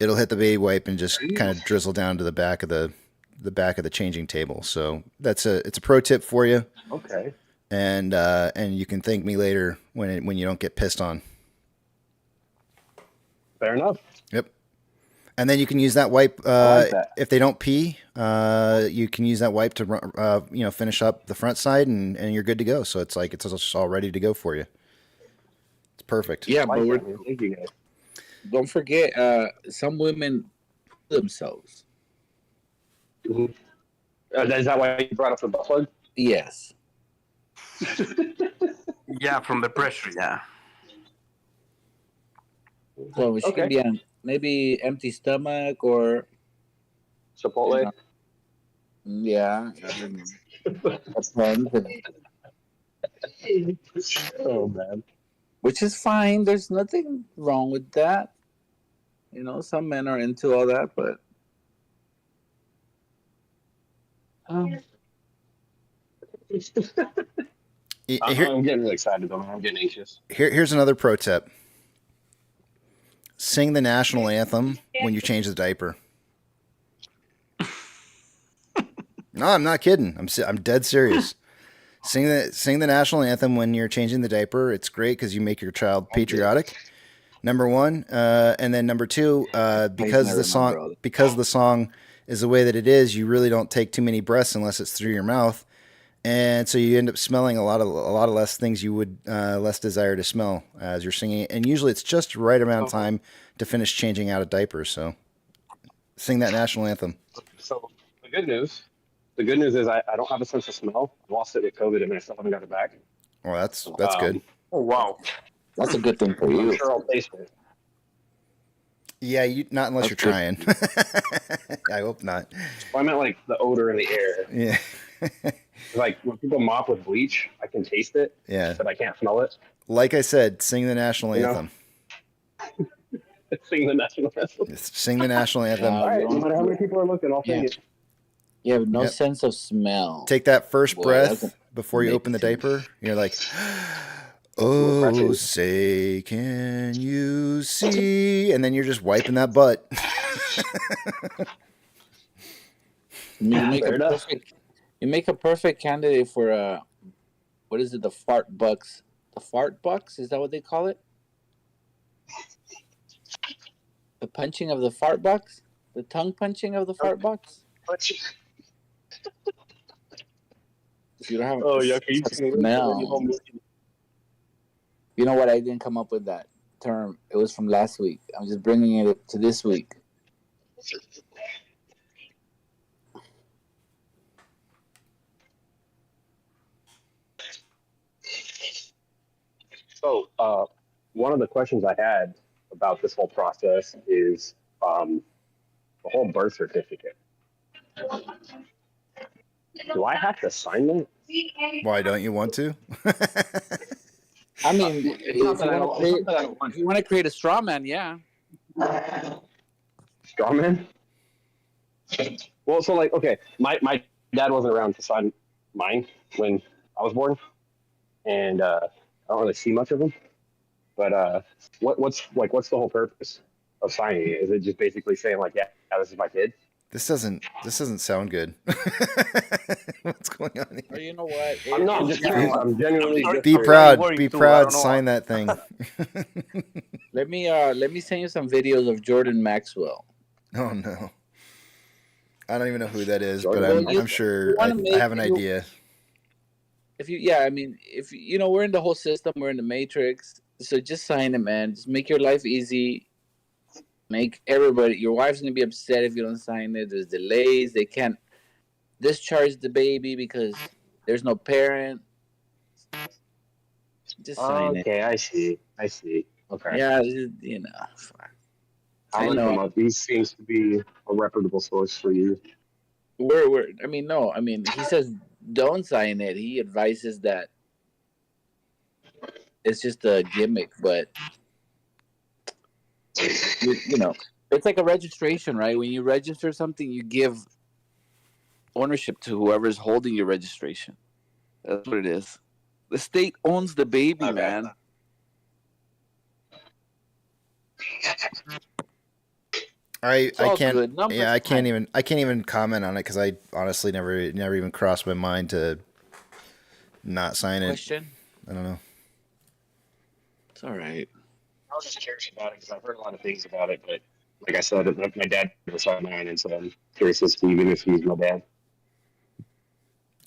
It'll hit the baby wipe and just kind of drizzle down to the back of the changing table. So it's a pro tip for you. Okay. And you can thank me later when you don't get pissed on. Fair enough. Yep. And then you can use that wipe if they don't pee. You can use that wipe to finish up the front side, and you're good to go. So it's just all ready to go for you. It's perfect. Yeah, but Thank you guys. don't forget, some women themselves. Mm-hmm. Is that why you brought up the butt plug? Yes. Yeah, from the pressure, yeah. So she can be on maybe empty stomach or Chipotle. Yeah. Oh man. Which is fine. There's nothing wrong with that. Some men are into all that, but I'm getting really excited though, man. I'm getting anxious. Here's another pro tip. Sing the national anthem when you change the diaper. No, I'm not kidding. I'm dead serious. Sing the national anthem when you're changing the diaper. It's great because you make your child patriotic. Number one, and then number two, because the song is the way that it is, you really don't take too many breaths unless it's through your mouth. And so you end up smelling a lot of less things you would less desire to smell as you're singing. And usually it's just the right amount of time to finish changing out a diaper. So sing that national anthem. So the good news is I don't have a sense of smell. I lost it with COVID and I still haven't got it back. Well, that's good. Oh wow, that's a good thing for you. I'm sure I'll taste it. Yeah, not unless you're trying. I hope not. Well, I meant like the odor in the air. Yeah. Like when people mop with bleach, I can taste it. Yeah. But I can't smell it. Like I said, sing the national anthem. Sing the national anthem. Sing the national anthem. All right, no matter how many people are looking, I'll sing it. You have no sense of smell. Take that first breath before you open the diaper. You're like, oh, say, can you see? And then you're just wiping that butt. You make a perfect candidate for what is it? The fart bucks. The fart bucks? Is that what they call it? The punching of the fart box? The tongue punching of the fart box? If you don't have Oh, yeah. You smell. You know what? I didn't come up with that term. It was from last week. I'm just bringing it to this week. So, one of the questions I had about this whole process is the whole birth certificate. Do I have to sign that? Why don't you want to? I mean, if you want to create a straw man, yeah. Straw man? Well, so like, okay, my dad wasn't around to sign mine when I was born, and I don't really see much of him. But what's the whole purpose of signing it? Is it just basically saying like, yeah, this is my kid? This doesn't sound good. What's going on here? Or you know what? I'm not. I'm just curious. I'm genuinely just Be curious. proud. Be proud. Sign that thing. Let me send you some videos of Jordan Maxwell. Oh no. I don't even know who that is, but I'm sure I have an idea. If you know, we're in the whole system, we're in the matrix, so just sign it, man. Just make your life easy. Make everybody. Your wife's gonna be upset if you don't sign it. There's delays. They can't discharge the baby because there's no parent. Just sign it. Okay, I see. Okay. Yeah, you know. I know. These seems to be a reputable source for you. He says don't sign it. He advises that it's just a gimmick, but you know, it's like a registration, right? When you register something, you give ownership to whoever's holding your registration. That's what it is. The state owns the baby, man. I can't even comment on it because I honestly never even crossed my mind to not sign it. Question? I don't know. It's all right. I was just curious about it because I've heard a lot of things about it, but like I said, my dad never signed mine, and so I'm curious as to even if he's my dad.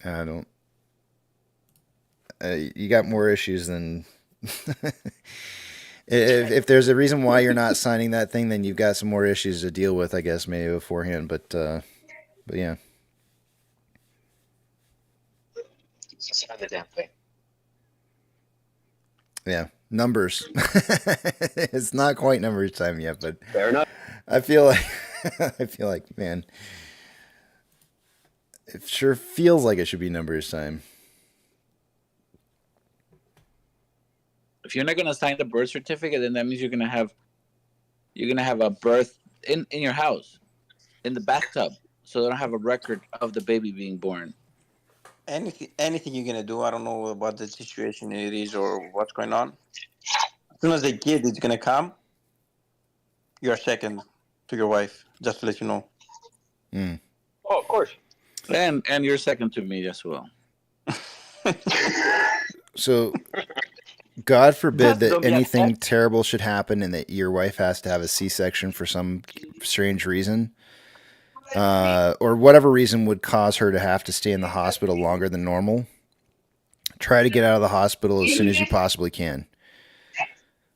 I don't. You got more issues than. If there's a reason why you're not signing that thing, then you've got some more issues to deal with, I guess, maybe beforehand. But yeah. Just sign the damn thing. Yeah, numbers. It's not quite numbers time yet, but fair enough. I feel like, man, it sure feels like it should be numbers time. If you're not gonna sign the birth certificate, then that means you're gonna have a birth in your house, in the bathtub, so they don't have a record of the baby being born. Anything you're gonna do, I don't know what the situation it is or what's going on. As soon as the kid is gonna come, you're second to your wife. Just to let you know. Mm. Oh, of course. And you're second to me as well. So, God forbid that anything terrible should happen and that your wife has to have a C-section for some strange reason, or whatever reason would cause her to have to stay in the hospital longer than normal. Try to get out of the hospital as soon as you possibly can.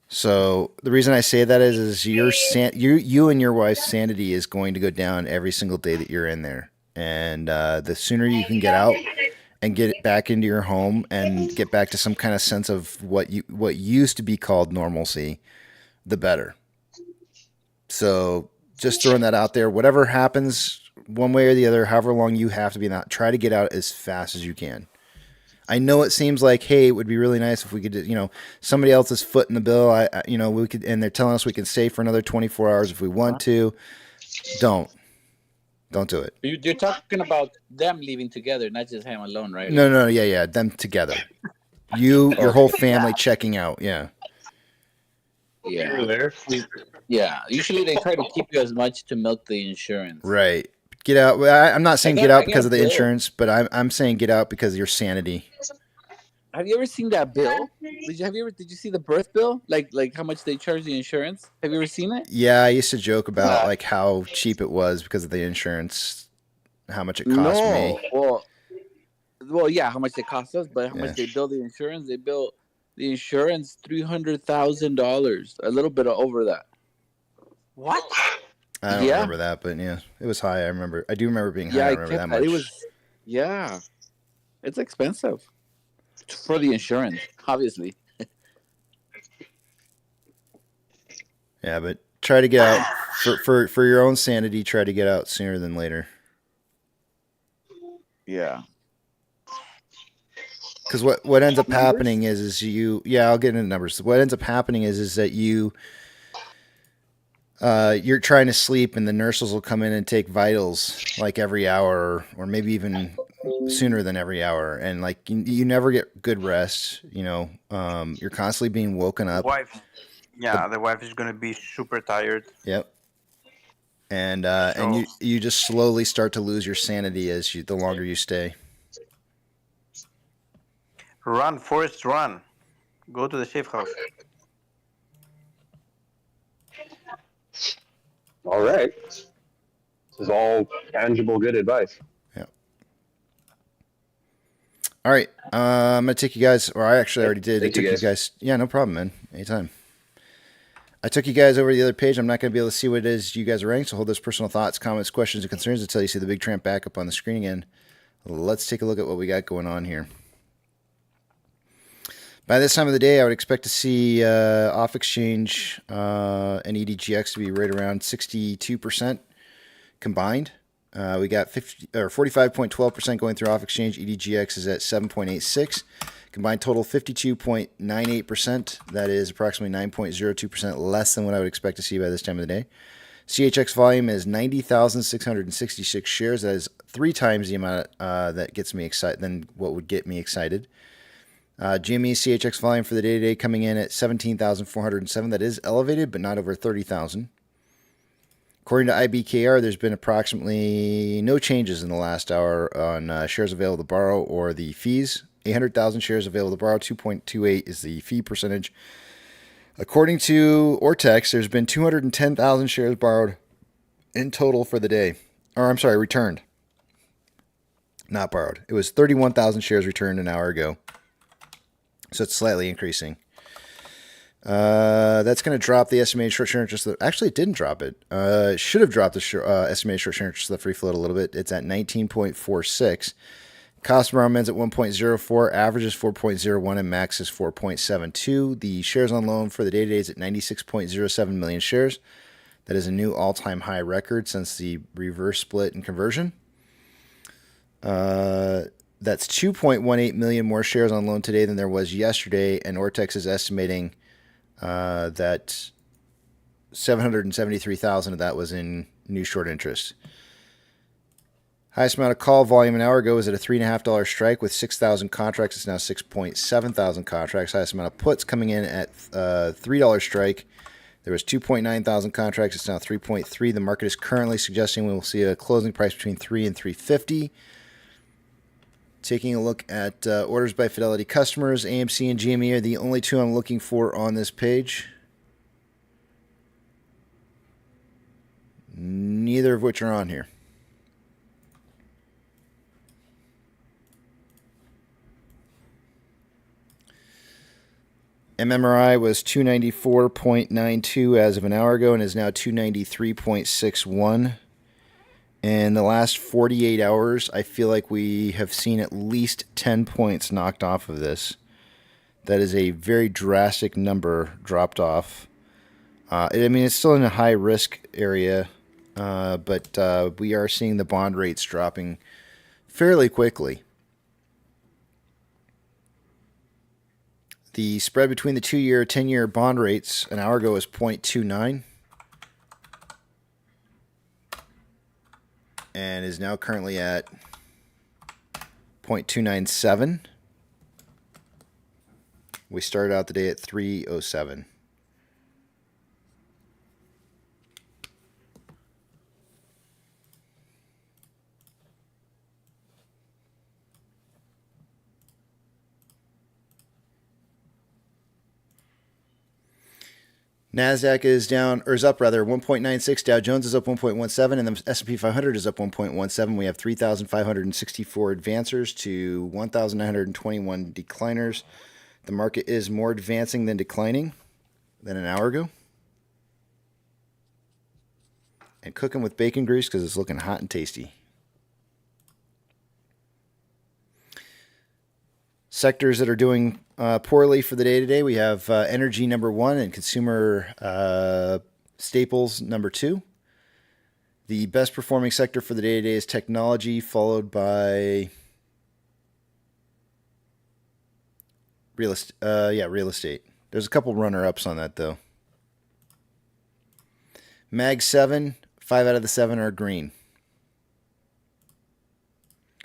So the reason I say that is you and your wife's sanity is going to go down every single day that you're in there, and the sooner you can get out and get it back into your home and get back to some kind of sense of what used to be called normalcy, the better. So just throwing that out there, whatever happens one way or the other, however long you have to be in that, try to get out as fast as you can. I know it seems like, hey, it would be really nice if we could, somebody else's foot in the bill. We could, and they're telling us we can stay for another 24 hours if we want to. Don't do it. You're talking about them leaving together, not just him alone, right? No, yeah, them together. Your whole family checking out, yeah. Yeah. Yeah. Usually they try to keep you as much to milk the insurance. Right. Get out. I'm not saying get out because of the insurance, but I'm saying get out because of your sanity. have you ever seen that bill? Did you see the birth bill? Like how much they charge the insurance? Have you ever seen it? Yeah, I used to joke about like how cheap it was because of the insurance, how much it cost No. me. Well, yeah, how much they cost us, but how Yeah. much they bill the insurance? They bill the insurance $300,000, a little bit over that. What? I don't Yeah. remember that, but yeah, it was high. I do remember being high. Yeah, I I don't remember kept that that. It much. was, yeah, it's expensive for the insurance, obviously. Yeah, but try to get out for your own sanity. Try to get out sooner than later. Yeah. Because what ends up Numbers? happening is you. Yeah, I'll get into numbers. What ends up happening is that you're trying to sleep and the nurses will come in and take vitals like every hour or maybe even sooner than every hour, and like you never get good rest. You're constantly being woken up. The wife is gonna be super tired. Yep. And you just slowly start to lose your sanity the longer you stay. Run, Forrest, run. Go to the safe house. All right. This is all tangible, good advice. Yeah. All right. I'm going to take you guys, or I actually already did. Thank you, guys. Yeah, no problem, man. Anytime. I took you guys over to the other page. I'm not going to be able to see what it is you guys are ranked, so hold those personal thoughts, comments, questions, and concerns until you see the big tramp back up on the screen again. Let's take a look at what we got going on here. By this time of the day, I would expect to see off exchange and EDGX to be right around 62% combined. We got 45.12% going through off exchange. EDGX is at 7.86. Combined total 52.98%. That is approximately 9.02% less than what I would expect to see by this time of the day. CHX volume is 90,666 shares. That is 3 times the amount that gets me excited than what would get me excited. GME CHX volume for the day-to-day coming in at 17,407. That is elevated, but not over 30,000. According to IBKR, there's been approximately no changes in the last hour on shares available to borrow or the fees. 800,000 shares available to borrow, 2.28 is the fee percentage. According to Ortex, there's been 210,000 shares borrowed in total for the day. Or, I'm sorry, returned. Not borrowed. It was 31,000 shares returned an hour ago. So it's slightly increasing. That's going to drop the estimated short-term interest. Actually, it didn't drop it. It should have dropped the estimated short-term interest of the free float a little bit. It's at 19.46. Cost per hour ends at 1.04. Average is 4.01 and max is 4.72. The shares on loan for the day-to-day is at 96.07 million shares. That is a new all-time high record since the reverse split and conversion. That's 2.18 million more shares on loan today than there was yesterday, and Ortex is estimating that 773,000 of that was in new short interest. Highest amount of call volume an hour ago was at a $3.50 strike with 6,000 contracts. It's now 6.7 thousand contracts. Highest amount of puts coming in at $3 strike. There was 2.9 thousand contracts. It's now 3.3. The market is currently suggesting we will see a closing price between $3 and $3.50. Taking a look at orders by Fidelity customers, AMC and GME are the only two I'm looking for on this page. Neither of which are on here. MMRI was 294.92 as of an hour ago and is now 293.61. In the last 48 hours, I feel like we have seen at least 10 points knocked off of this. That is a very drastic number dropped off. I mean, it's still in a high risk area, but we are seeing the bond rates dropping fairly quickly. The spread between the 2-year, 10-year bond rates an hour ago was 0.29 and is now currently at 0.297. We started out the day at 307. NASDAQ is down, or is up rather, 1.96. Dow Jones is up 1.17, and the S&P 500 is up 1.17. We have 3,564 advancers to 1,921 decliners. The market is more advancing than declining than an hour ago. And cooking with bacon grease because it's looking hot and tasty. Sectors that are doing poorly for the day today, we have energy number 1 and consumer staples number 2. The best performing sector for the day today is technology, followed by real estate. There's a couple runner-ups on that though. Mag 7, 5 out of the 7 are green.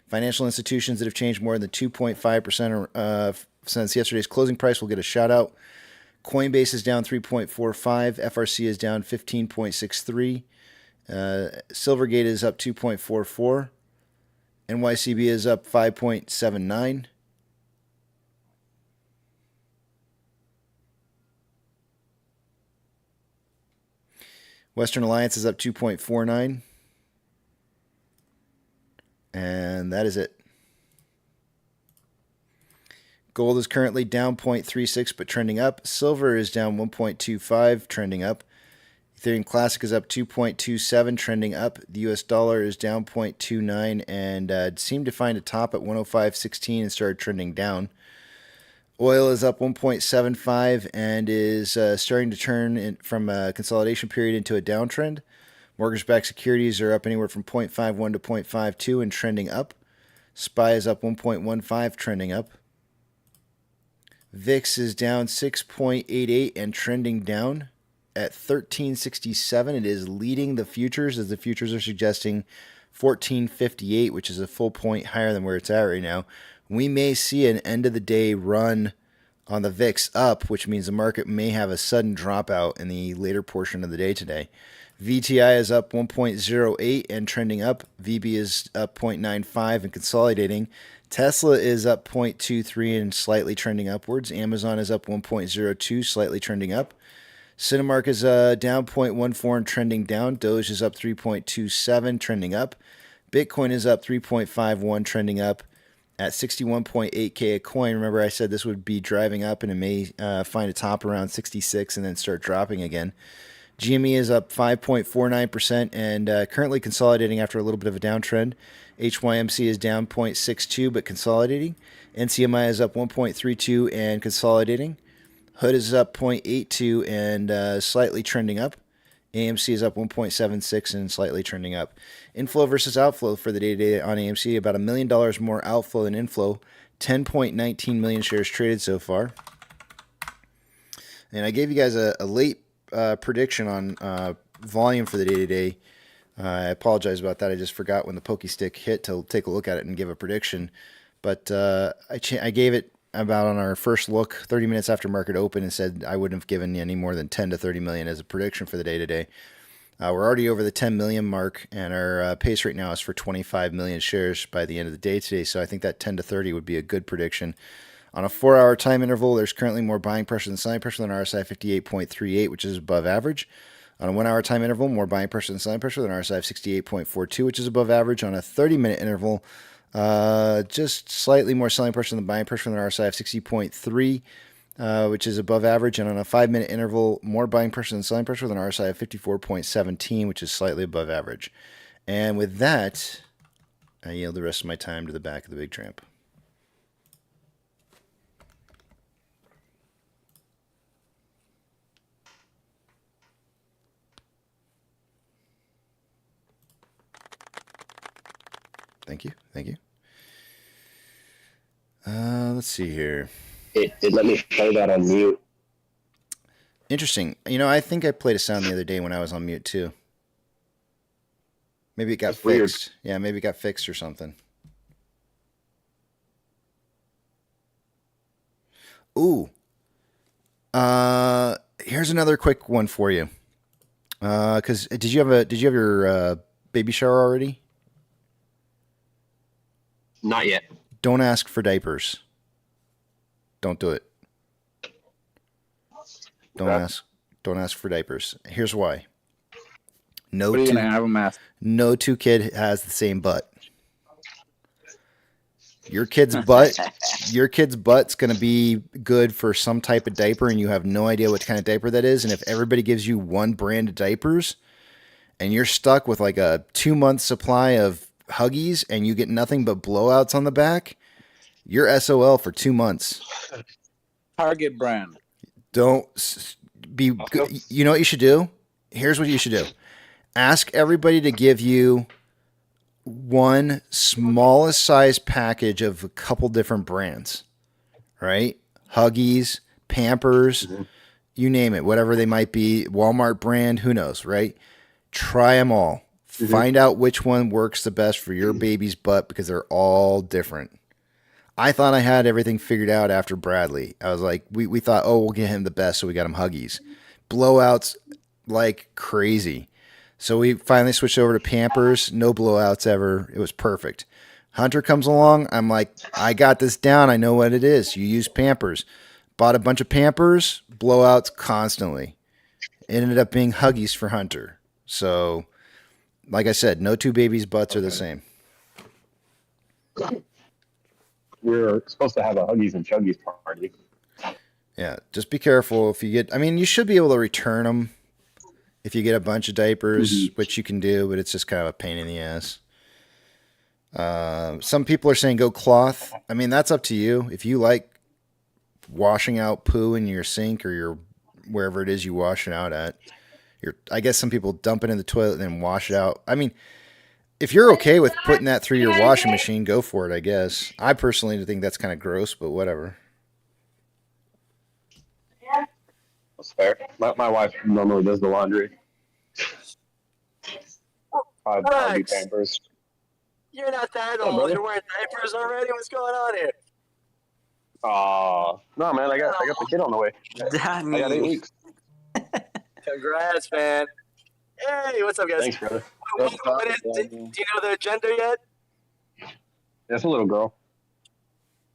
Financial institutions that have changed more than 2.5% since yesterday's closing price will get a shout out. Coinbase is down 3.45. FRC is down 15.63. Silvergate is up 2.44. NYCB is up 5.79. Western Alliance is up 2.49. And that is it. Gold is currently down 0.36 but trending up. Silver is down 1.25, trending up. Ethereum Classic is up 2.27, trending up. The US dollar is down 0.29 and seemed to find a top at 105.16 and started trending down. Oil is up 1.75 and is starting to turn from a consolidation period into a downtrend. Mortgage-backed securities are up anywhere from 0.51 to 0.52 and trending up. SPY is up 1.15, trending up. VIX is down 6.88 and trending down at 1367. It is leading the futures as the futures are suggesting 1458, which is a full point higher than where it's at right now. We may see an end of the day run on the VIX up, which means the market may have a sudden dropout in the later portion of the day today. VTI is up 1.08 and trending up. VB is up 0.95 and consolidating. Tesla is up 0.23 and slightly trending upwards. Amazon is up 1.02, slightly trending up. Cinemark is down 0.14 and trending down. Doge is up 3.27, trending up. Bitcoin is up 3.51, trending up at 61.8K a coin. Remember, I said this would be driving up and it may find a top around 66 and then start dropping again. GME is up 5.49% and currently consolidating after a little bit of a downtrend. HYMC is down 0.62 but consolidating. NCMI is up 1.32 and consolidating. HOOD is up 0.82 and slightly trending up. AMC is up 1.76 and slightly trending up. Inflow versus outflow for the day-to-day on AMC, about $1 million more outflow than inflow. 10.19 million shares traded so far. And I gave you guys a late prediction on volume for the day-to-day. I apologize about that. I just forgot when the pokey stick hit to take a look at it and give a prediction. But I gave it about on our first look 30 minutes after market open and said I wouldn't have given you any more than 10 to 30 million as a prediction for the day-to-day. We're already over the 10 million mark, and our pace right now is for 25 million shares by the end of the day today. So I think that 10 to 30 would be a good prediction. On a 4-hour time interval, there's currently more buying pressure than selling pressure than RSI 58.38, which is above average. On a 1-hour time interval, more buying pressure than selling pressure than RSI 68.42, which is above average. On a 30-minute interval, just slightly more selling pressure than buying pressure than RSI of 60.3, which is above average. And on a 5-minute interval, more buying pressure than selling pressure than RSI of 54.17, which is slightly above average. And with that, I yield the rest of my time to the back of the big tramp. Thank you. Thank you. Let's see here. It let me play that on mute. Interesting. You know, I think I played a sound the other day when I was on mute too. Maybe it got That's weird. fixed. Yeah, maybe it got fixed or something. Ooh. Here's another quick one for you. Because did you have your baby shower already? Not yet. Don't ask for Don't do it. Don't Don't ask for diapers. Here's why. No What are you two, gonna have them ask? no two kid has the same butt. Your kid's butt's going to be good for some type of diaper, and you have no idea what kind of diaper that is. And if everybody gives you one brand of diapers, and you're stuck with like a 2-month supply of Huggies, and you get nothing but blowouts on the back, you're SOL for 2 months. Target brand. Don't be. You know what you should do? Here's what you should do. Ask everybody to give you one smallest size package of a couple different brands, right? Huggies, Pampers, you name it, whatever they might be, Walmart brand, who knows, right? Try them all. Find out which one works the best for your baby's butt because they're all different. I thought I had everything figured out after Bradley. I was like, we thought, oh, we'll get him the best, so we got him Huggies. Blowouts like crazy. So we finally switched over to Pampers. No blowouts ever. It was perfect. Hunter comes along. I'm like, I got this down. I know what it is. You use Pampers. Bought a bunch of Pampers. Blowouts constantly. It ended up being Huggies for Hunter. So, like I said, no two babies' butts are the same. We're supposed to have a Huggies and Chuggies party. Yeah, just be careful if you get. I mean, you should be able to return them if you get a bunch of diapers, which you can do, but it's just kind of a pain in the ass. Some people are saying go cloth. I mean, that's up to you. If you like washing out poo in your sink or your wherever it is you wash it out at, I guess some people dump it in the toilet and then wash it out. I mean, if you're okay with putting that through your washing machine, go for it, I guess. I personally think that's kind of gross, but whatever. That's fair. My wife normally does the laundry. I'll do Pampers. You're not that old. You're wearing diapers already. What's going on here? No, man. I got the kid on the way. I got 8 weeks. Congrats, man. Hey, what's up, guys? Thanks, brother. Do you know their gender yet? That's a little girl.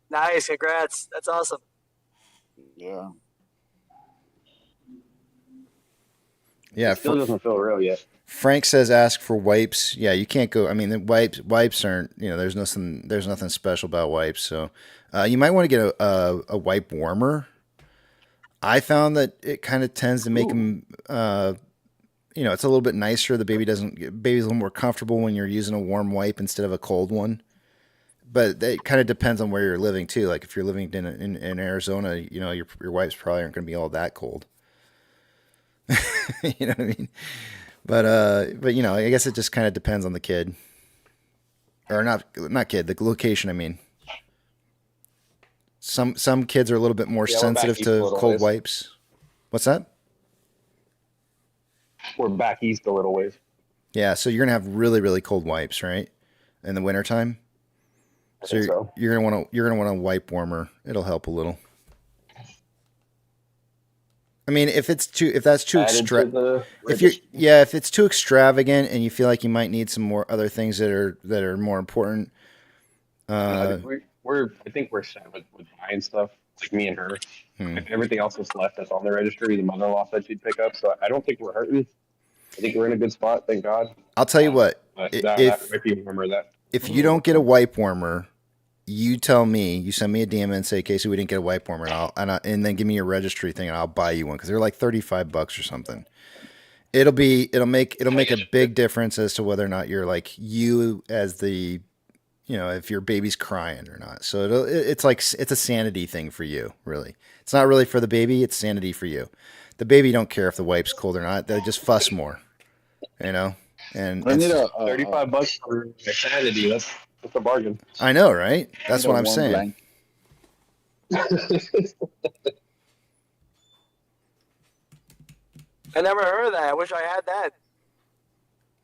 Nice, congrats. That's awesome. Yeah. Yeah, It still doesn't feel real yet. Frank says ask for wipes. Yeah, you can't go. I mean, the wipes aren't. There's nothing special about wipes. So you might want to get a wipe warmer. I found that it kind of tends to make them. It's a little bit nicer. The baby's a little more comfortable when you're using a warm wipe instead of a cold one. But it kind of depends on where you're living too. Like if you're living in Arizona, your wipes probably aren't going to be all that cold. You know what I mean? But I guess it just kind of depends on the kid, or not kid, the location. I mean, some kids are a little bit more sensitive to cold wipes. What's that? We're back east a little ways. Yeah, so you're gonna have really, really cold wipes, right? In the wintertime. So you're gonna want a wipe warmer. It'll help a little. I mean, if it's too extravagant and you feel like you might need some more other things that are more important. I think we're set with buying stuff, like me and her. Everything else that's left that's on the registry, the mother-in-law said she'd pick up. So I don't think we're hurting. I think we're in a good spot, thank God. I'll tell you what. If you don't get a wipe warmer, you tell me. You send me a DM and say, Casey, we didn't get a wipe warmer, and then give me your registry thing, and I'll buy you one because they're like $35 or something. It'll make a big difference as to whether or not you're like you as the, if your baby's crying or not. So it's a sanity thing for you, really. It's not really for the baby. It's sanity for you. The baby don't care if the wipe's cold or not. They just fuss more, And I need $35 for sanity. That's a bargain. I know, right? That's what I'm saying. I never heard of that. I wish I had that.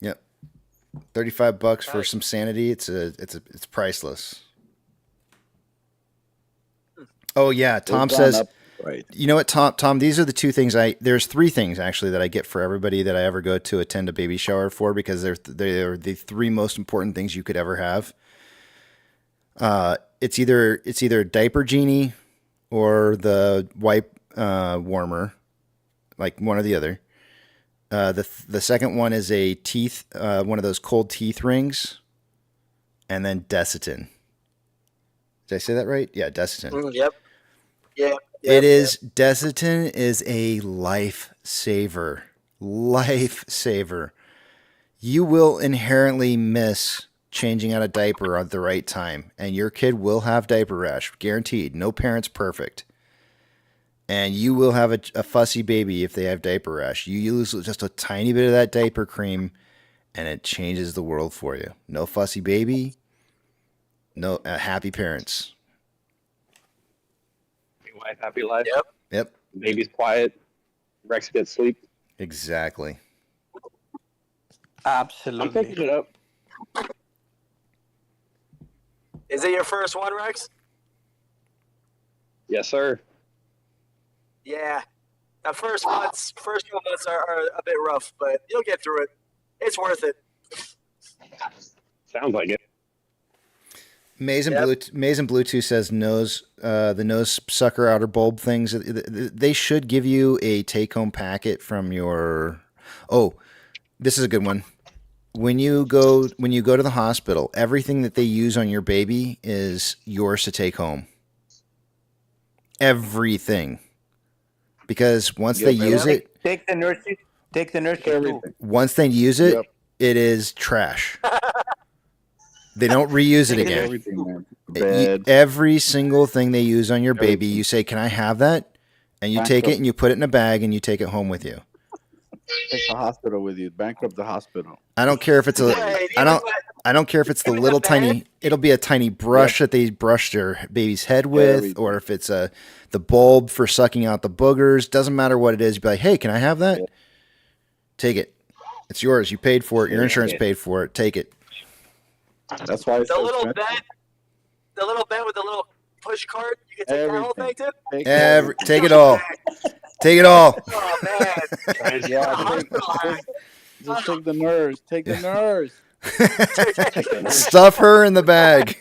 Yep. $35 for some sanity. It's priceless. Oh yeah, Tom says. Right. You know what, Tom? These are the two things there's three things actually that I get for everybody that I ever go to attend a baby shower for because they're the three most important things you could ever have. It's either diaper genie or the wipe warmer. like one or the other. The second one is a teeth, one of those cold teeth rings, and then Desitin. Did I say that right? Yeah, Desitin. Yep. Yeah. It is Desitin is a lifesaver. Lifesaver. You will inherently miss changing out a diaper at the right time, and your kid will have diaper rash, guaranteed. No parent's perfect. And you will have a fussy baby if they have diaper rash. You use just a tiny bit of that diaper cream, and it changes the world for you. No fussy baby, no happy parents. Happy wife, happy life. Yep. Baby's quiet. Rex gets sleep. Exactly. Absolutely. I'm picking it up. Is it your first one, Rex? Yes, sir. Yeah. Now, first few months are a bit rough, but you'll get through it. It's worth it. Sounds like it. Maize and Bluetooth says the nose sucker outer bulb things. They should give you a take-home packet from your. Oh, this is a good one. When you go to the hospital, everything that they use on your baby is yours to take home. Everything, because once they use it, take the nurses too. Once they use it, it is trash. They don't reuse it again. Everything, man. Every single thing they use on your baby, you say, "Can I have that?" And you take it and you put it in a bag and you take it home with you. Take the hospital with you. Bankrupt the hospital. I don't care if it's I don't care if it's the little tiny. It'll be a tiny brush that they brush their baby's head with, or if it's the bulb for sucking out the boogers. Doesn't matter what it is. You be like, "Hey, can I have that?" Take it. It's yours. You paid for it. Your insurance paid for it. Take it. That's why it's the little bed with the little push cart. You can take that whole thing too. Take it all. Take it all. Oh man. Just take the nurse. Take the nurse. Stuff her in the bag.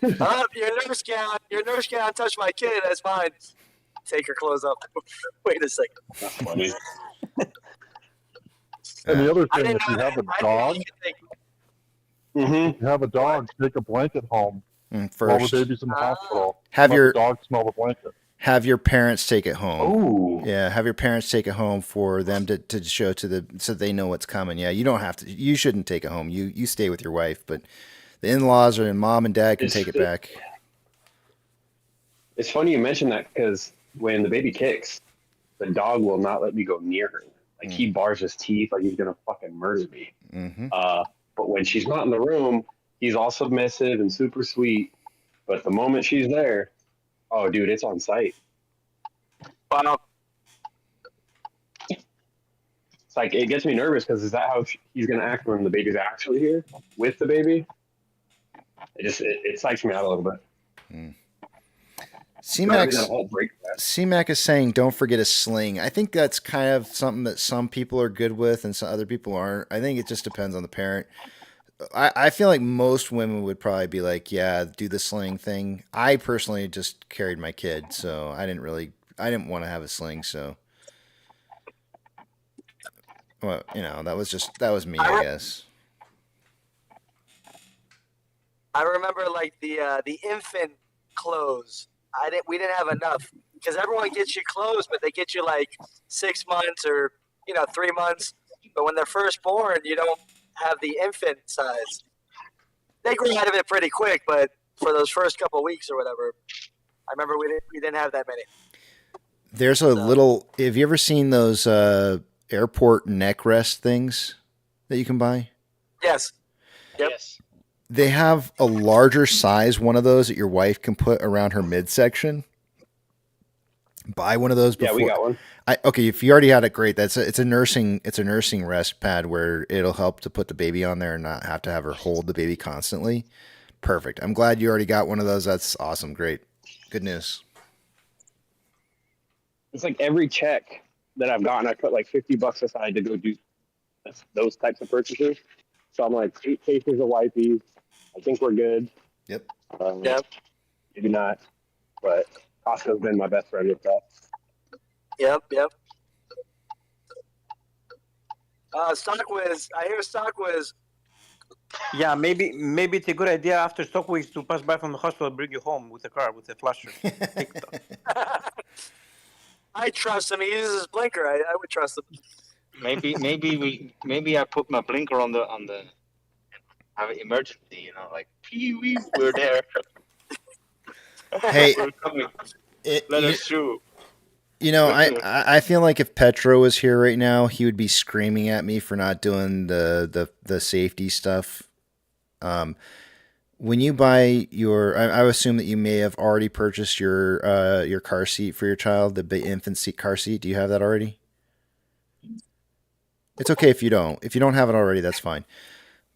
Your nurse can't touch my kid. That's fine. Take her clothes off. Wait a second. That's funny. And the other thing, if you have a dog, Mm-hmm. you have a dog, take a blanket home first. while the baby's in the hospital. Have Let your the dog smell the blanket. Have your parents take it home. Ooh. Yeah, have your parents take it home for them to show so they know what's coming. Yeah, you don't have to. You shouldn't take it home. You stay with your wife, but the in-laws and mom and dad can take it back. It's funny you mention that because when the baby kicks, the dog will not let me go near her. Like he bars his teeth like he's gonna fucking murder me. Mm-hmm. But when she's not in the room, he's all submissive and super sweet. But the moment she's there, oh, dude, it's on site. Wow. It's like, it gets me nervous because is that how he's going to act when the baby's actually here with the baby? It psychs me out a little bit. CMAC is saying, don't forget a sling. I think that's kind of something that some people are good with and some other people aren't. I think it just depends on the parent. I feel like most women would probably be like, yeah, do the sling thing. I personally just carried my kid, so I didn't want to have a sling, so. Well, that was me, I guess. I remember like the infant clothes. We didn't have enough because everyone gets you clothes, but they get you like 6 months or 3 months. But when they're first born, you don't have the infant size. They grew out of it pretty quick, but for those first couple of weeks or whatever, I remember we didn't have that many. There's a little. Have you ever seen those airport neck rest things that you can buy? Yes. Yep. Yes. They have a larger size one of those that your wife can put around her midsection. Buy one of those before. Yeah, we got one. Okay, if you already had it, great. It's a nursing rest pad where it'll help to put the baby on there and not have to have her hold the baby constantly. Perfect. I'm glad you already got one of those. That's awesome. Great. Good news. It's like every check that I've gotten, I put like $50 aside to go do those types of purchases. So I'm like 8 cases of wipes. I think we're good. Yep. Yep. Maybe not, but Costco's been my best friend with that. Yep. Stockwiz. I hear Stockwiz. Yeah, maybe it's a good idea after Stockwiz to pass by from the hospital, bring you home with a car with a flasher. I trust him. He uses his blinker. I would trust him. Maybe I put my blinker on the have an emergency. Like we're there. Hey, we're coming. Let us through. I feel like if Petro was here right now, he would be screaming at me for not doing the safety stuff. When you buy I assume that you may have already purchased your car seat for your child, the infant seat car seat. Do you have that already? It's okay if you don't. If you don't have it already, that's fine.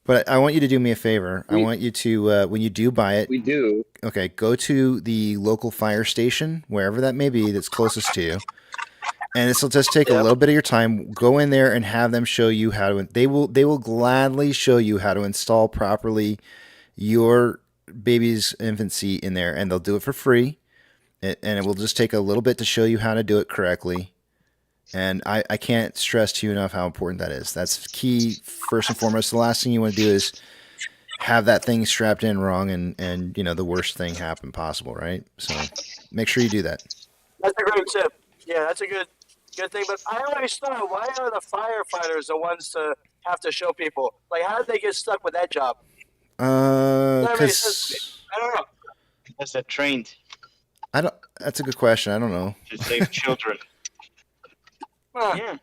But I want you to do me a favor. I want you to, when you do buy it, We do. okay, go to the local fire station, wherever that may be, that's closest to you. And this will just take a little bit of your time. Go in there and have them show you how to. They will gladly show you how to install properly your baby's infant seat in there, and they'll do it for free. And it will just take a little bit to show you how to do it correctly. And I can't stress to you enough how important that is. That's key, first and foremost. The last thing you want to do is have that thing strapped in wrong and the worst thing happen possible, right? So make sure you do that. That's a great tip. Yeah, that's a good thing. But I always thought, why are the firefighters the ones to have to show people? Like, how did they get stuck with that job? Because I don't know. Because they're trained That's a good question. I don't know. to save children. Yeah,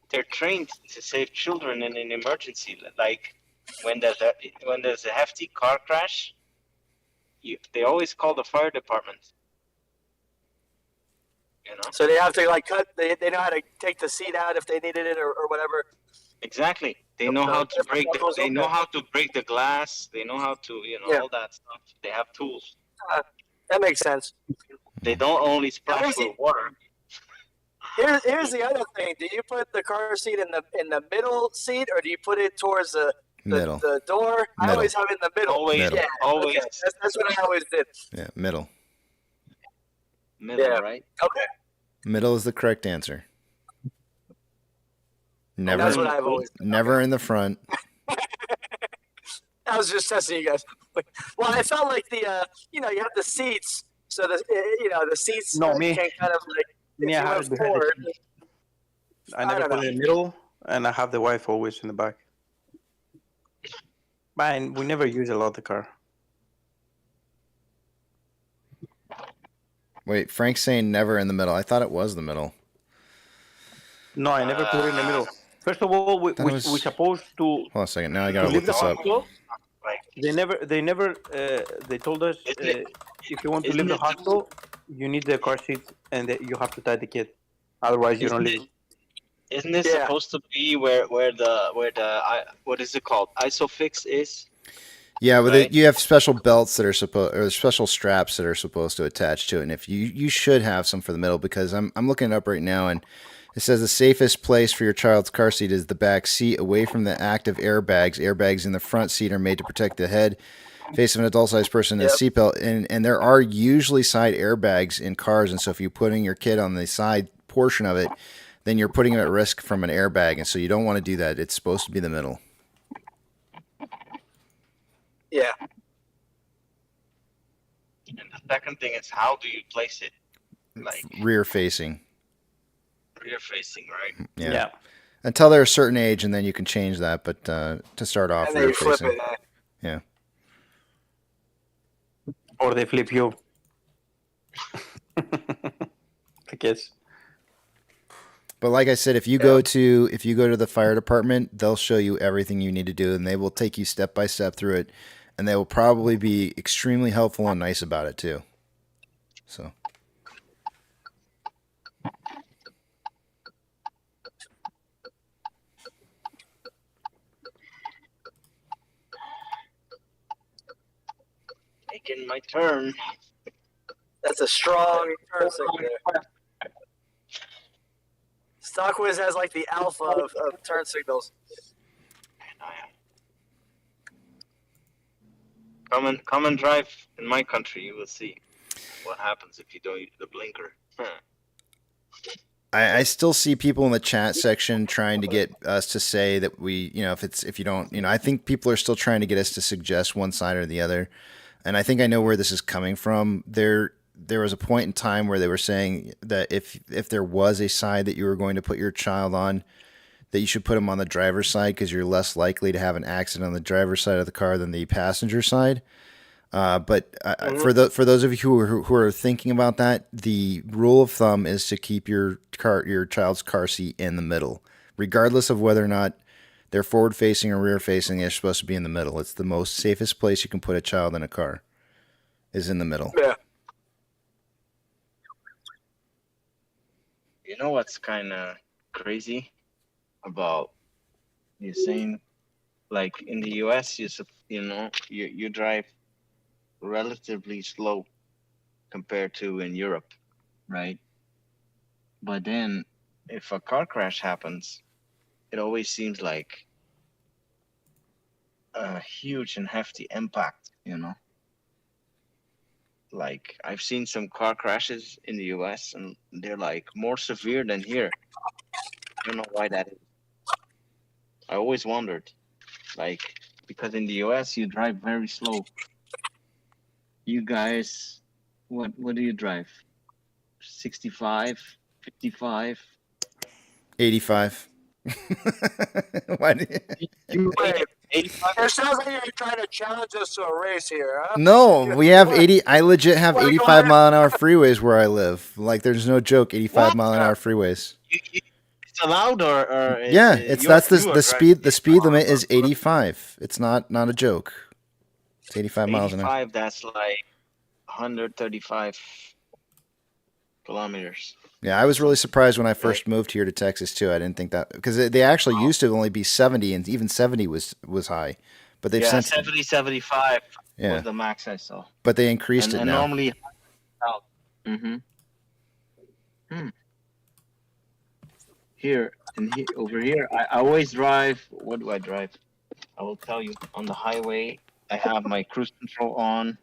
they're trained to save children in an emergency. Like when there's a hefty car crash, they always call the fire department. So they have to cut. They know how to take the seat out if they needed it or whatever. Exactly. They know how to break. They know how to break the glass. They know how to all that stuff. They have tools. That makes sense. They don't only splash with water. Here's the other thing. Do you put the car seat in the middle seat, or do you put it towards the Middle. the door? I Middle. always have it in the middle. Always. Middle. Yeah, Always. okay. That's what I always did. Yeah, middle. Middle, Yeah. right? Okay. Middle is the correct answer. Never, That's what I've always done. never in the front. I was just testing you guys. Well, I felt like you have the seats, so the seats No, me. can kind of Me, I if you have went it behind the forward. seat. I never don't put know. it in the middle, and I have the wife always in the back. But we never use a lot of the car. Wait, Frank's saying never in the middle. I thought it was the middle. No, I never put it in the middle. First of all, we're supposed to. Hold on a second. Now I gotta leave look this the up. hospital. They told us if you want to leave the hospital, you need the car seat and you have to tie the kid. Otherwise, you don't leave. Isn't this supposed to be where the what is it called? Isofix is? Yeah, but Right. you have special belts that are or special straps that are supposed to attach to it, and if you should have some for the middle, because I'm looking it up right now, and it says the safest place for your child's car seat is the back seat, away from the active airbags. Airbags in the front seat are made to protect the head, face of an adult-sized person in a seatbelt, and there are usually side airbags in cars, and so if you're putting your kid on the side portion of it, then you're putting him at risk from an airbag, and so you don't want to do that. It's supposed to be the middle. Yeah. And the second thing is, how do you place it? Like Rear facing. rear facing, right? Yeah. Until they're a certain age, and then you can change that. But to start off, And then rear you flip facing. it. Yeah. Or they flip you. The kids. But like I said, if you go to the fire department, they'll show you everything you need to do, and they will take you step by step through it, and they will probably be extremely helpful and nice about it too. So. Taking my turn. That's a strong turn signal there. Stockwiz has like the alpha of turn signals. Come and drive in my country. You will see what happens if you don't use the blinker. I still see people in the chat section trying to get us to say that we, if you don't, I think people are still trying to get us to suggest one side or the other. And I think I know where this is coming from. There was a point in time where they were saying that if there was a side that you were going to put your child on, that you should put them on the driver's side because you're less likely to have an accident on the driver's side of the car than the passenger side. But for those of you who are thinking about that, the rule of thumb is to keep your child's car seat in the middle, regardless of whether or not they're forward facing or rear facing. They're supposed to be in the middle. It's the most safest place you can put a child in a car, is in the middle. Yeah. You know what's kind of crazy about you saying, like in the U.S. you drive relatively slow compared to in Europe, right? But then if a car crash happens, it always seems like a huge and hefty impact, Like I've seen some car crashes in the US and they're like more severe than here. I don't know why that is. I always wondered, like, because in the US you drive very slow. You guys, what do you drive? 65, 55? 85. Why do you Wait, it sounds like you're trying to challenge us to a race here, huh? No, we have 80. I legit have Wanna go 85 mile an hour freeways where I live. Like, there's no joke. 85 mile an hour freeways. It's allowed or Yeah, that's the speed. The speed limit is 85. It's not a joke. It's 85 miles an hour. 85, that's like 135 kilometers. Yeah, I was really surprised when I first moved here to Texas too. I didn't think that because they actually used to only be 70, and even 70 was high. But they've since 70, 75 Yeah. was the max I saw. But they increased it and now. normally out. Here and over here, I always drive. What do I drive? I will tell you. On the highway, I have my cruise control on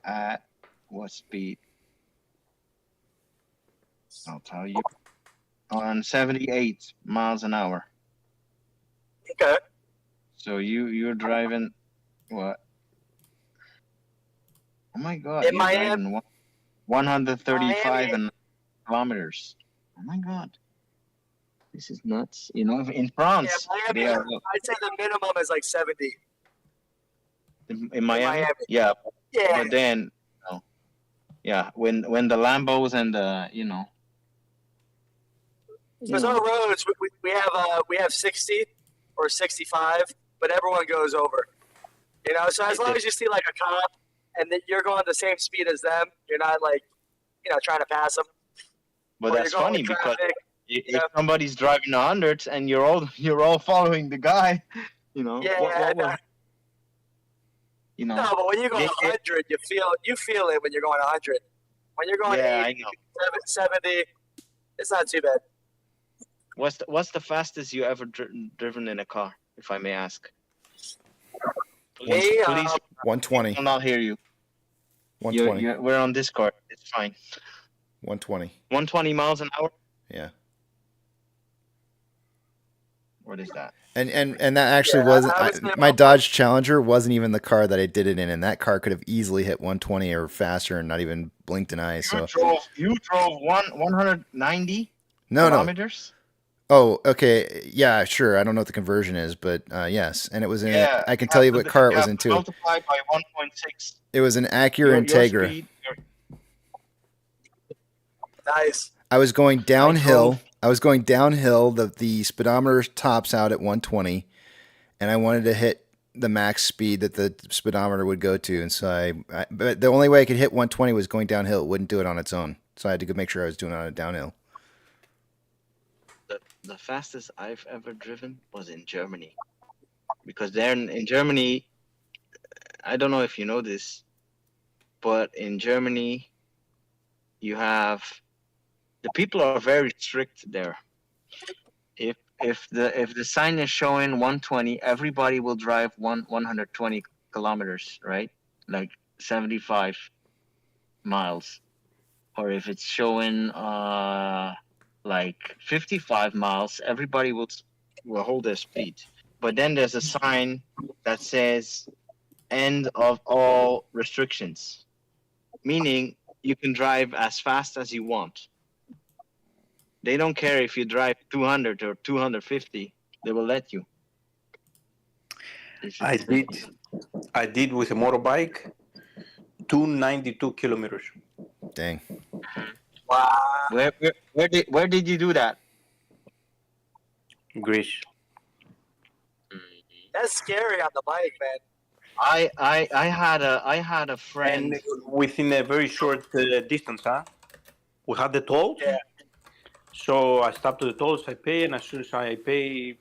at what speed? I'll tell you. On 78 miles an hour. Okay. So you're driving what? Oh my God! In You're Miami, driving 135 and kilometers. Oh my God! This is nuts. In France, Miami, they are I'd say the minimum is like 70. in Miami. Yeah. Yeah. But then, yeah, when the Lambos and the Because our roads, we have 60 or 65, but everyone goes over. So as long as you see like a cop and that you're going the same speed as them, you're not like, trying to pass them. But Or that's you're going funny with because traffic, if somebody's driving 100 and you're all following the guy, Yeah. what will, No, but when you go 100, you feel it when you're going 100. When you're going Yeah, 80, 70, it's not too bad. What's the fastest you ever driven in a car, if I may ask? Please, 120. I'll not hear you. 120. We're on Discord. It's fine. 120. 120 miles an hour? Yeah. What is that? And that actually wasn't my Dodge Challenger wasn't even the car that I did it in, and that car could have easily hit 120 or faster and not even blinked an eye. So You drove 190 No. kilometers? Oh, okay. Yeah, sure. I don't know what the conversion is, but yes. And it was in. Yeah, I can tell you what car it was in too. Multiplied by 1.6. It was an Acura Integra. Nice. I was going downhill. The speedometer tops out at 120, and I wanted to hit the max speed that the speedometer would go to. And so but the only way I could hit 120 was going downhill. It wouldn't do it on its own. So I had to go make sure I was doing it on a downhill. The fastest I've ever driven was in Germany, because there in Germany, I don't know if you know this, but in Germany, you have the people are very strict there. If the sign is showing 120, everybody will drive 120 kilometers, right? Like 75 miles. Or if it's showing like 55 miles, everybody will hold their speed. But then there's a sign that says end of all restrictions, meaning you can drive as fast as you want. They don't care if you drive 200 or 250. They will let you. I did with a motorbike 292 kilometers. Dang. Wow. Where did you do that? Greece. That's scary on the bike, man. I had a friend. And within a very short distance, huh? We had the tolls. Yeah. So I stopped to the tolls, I pay, and as soon as I pay,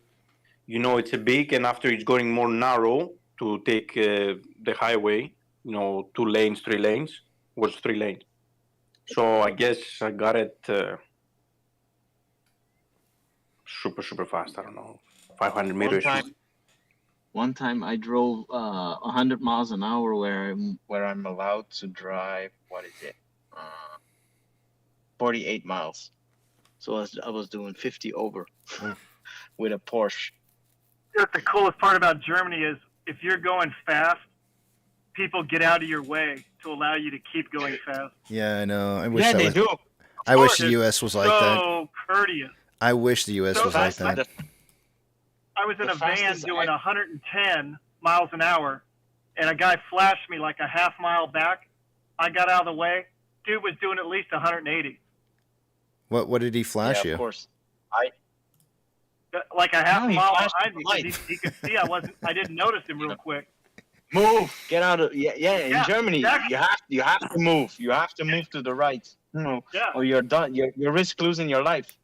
you know, it's a big, and after it's going more narrow to take the highway, you know, 2 lanes, 3 lanes, was 3 lanes. So I guess I got it super fast. I don't know, 500 meters. One time I drove 100 miles an hour where I'm allowed to drive. What is it? 48 miles. So I was doing 50 over with a Porsche. The coolest part about Germany is if you're going fast, people get out of your way to allow you to keep going fast. Yeah, I know. I wish Yeah, that they was, do. I wish the U.S. was like that. So courteous. I wish the U.S. was like that. I was in The a van fastest doing 110 miles an hour, and a guy flashed me like a half mile back. I got out of the way. Dude was doing at least 180. What did he flash you? Of course. Like a half No, he mile flashed behind the me light. because he could see I didn't notice him real quick. Move. Get out of in Yeah, Germany exactly. you have to move. You have to move to the right. No. Yeah. Or you're done. You risk losing your life.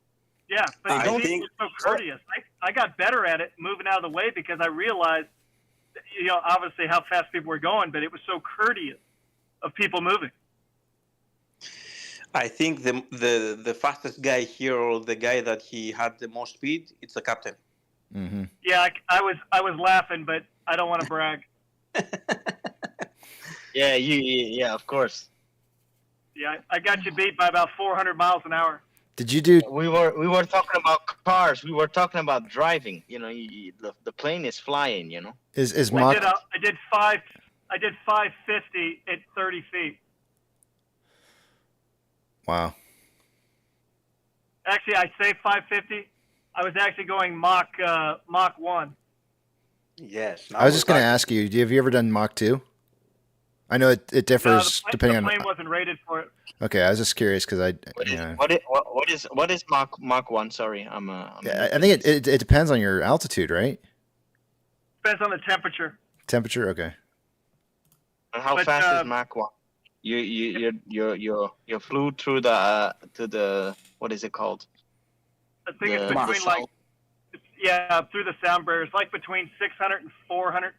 Yeah, but I he think- was so courteous. I got better at it moving out of the way because I realized, you know, obviously how fast people were going, but it was so courteous of people moving. I think the fastest guy here, or the guy that he had the most speed, it's the captain. Mm-hmm. Yeah, I was laughing, but I don't want to brag. Yeah, of course. Yeah, I got you beat by about 400 miles an hour. Did you do? We were talking about cars. We were talking about driving. You know, the plane is flying. You know. Is I Mach? did 550 at 30 feet. Wow. Actually, I say 550. I was actually going Mach 1. Yes. I was just going to ask you. Have you ever done Mach 2? I know it differs depending the plane on. wasn't rated for it. Okay, I was just curious because What is Mach 1? Sorry, I think it depends on your altitude, right? Depends on the temperature. Temperature. Okay. And how But, fast is Mach 1? You flew through the to the what is it called? I think it's between through the sound barrier. It's like between 600 and 400.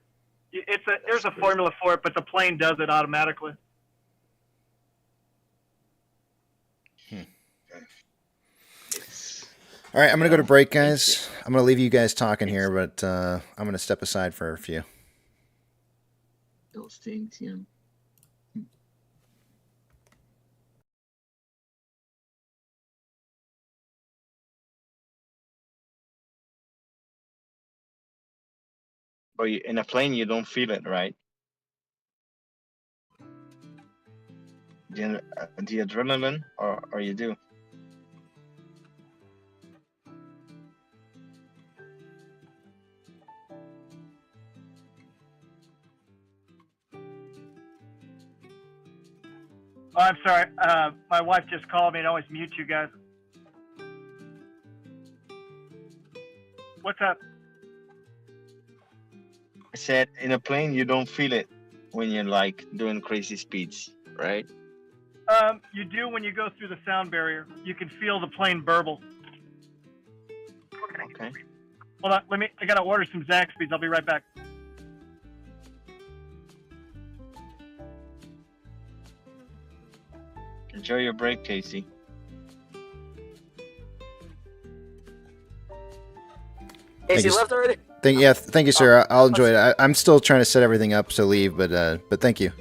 There's a formula for it, but the plane does it automatically. All right, I'm gonna go to break, guys. I'm gonna leave you guys talking here, but I'm gonna step aside for a few. Those things, yeah. But in a plane, you don't feel it, right? The adrenaline, or you do? Oh, I'm sorry. My wife just called me and always mute you guys. What's up? I said in a plane, you don't feel it when you're like doing crazy speeds, right? You do when you go through the sound barrier. You can feel the plane burble. Okay. Hold on, I gotta order some Zaxby's. I'll be right back. Enjoy your break, Casey. Casey left already? Thank you, sir. I'll enjoy it. I'm still trying to set everything up to leave, but thank you.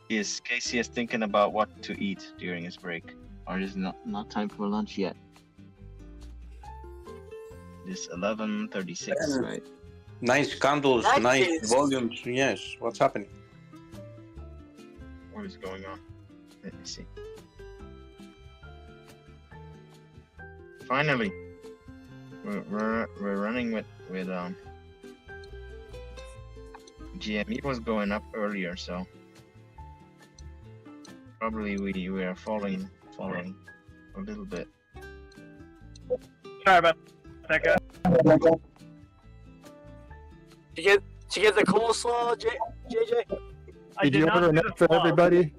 Casey is thinking about what to eat during his break. Or is not time for lunch yet? It's 11:36, right? Nice candles, That nice is- volumes. Yes, what's happening? What is going on? Let me see. Finally, we're running with GME was going up earlier, so probably we are falling a little bit. Sorry about that, guy. Did you get the coleslaw, JJ? Did you order enough for everybody?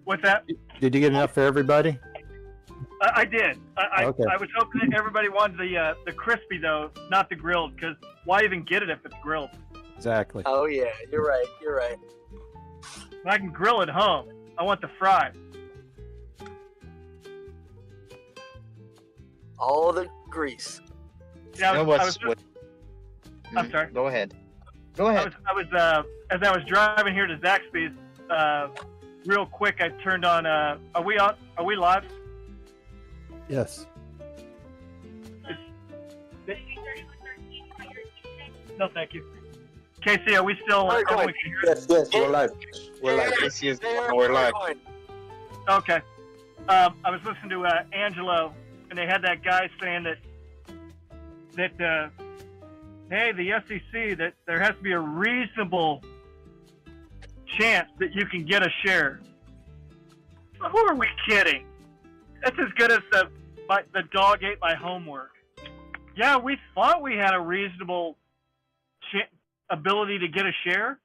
What's that? Did you get enough for everybody? I did. Okay. I was hoping that everybody wanted the crispy though, not the grilled, because why even get it if it's grilled? Exactly. Oh yeah, you're right. You're right. I can grill at home. I want the fried. All the grease. Yeah, You know what's I'm sorry. Go ahead. Go ahead. I was as I was driving here to Zaxby's, real quick. I turned on. Are we on? Are we live? Yes. No, thank you. Casey, are we still? Very good. We can hear Yes, yes, we're live. We're live. This is Very, we're very live. good. Okay. I was listening to Angelo, and they had that guy saying that hey, the SEC, that there has to be a reasonable chance that you can get a share. Who are we kidding? That's as good as the dog ate my homework. Yeah, we thought we had a reasonable ability to get a share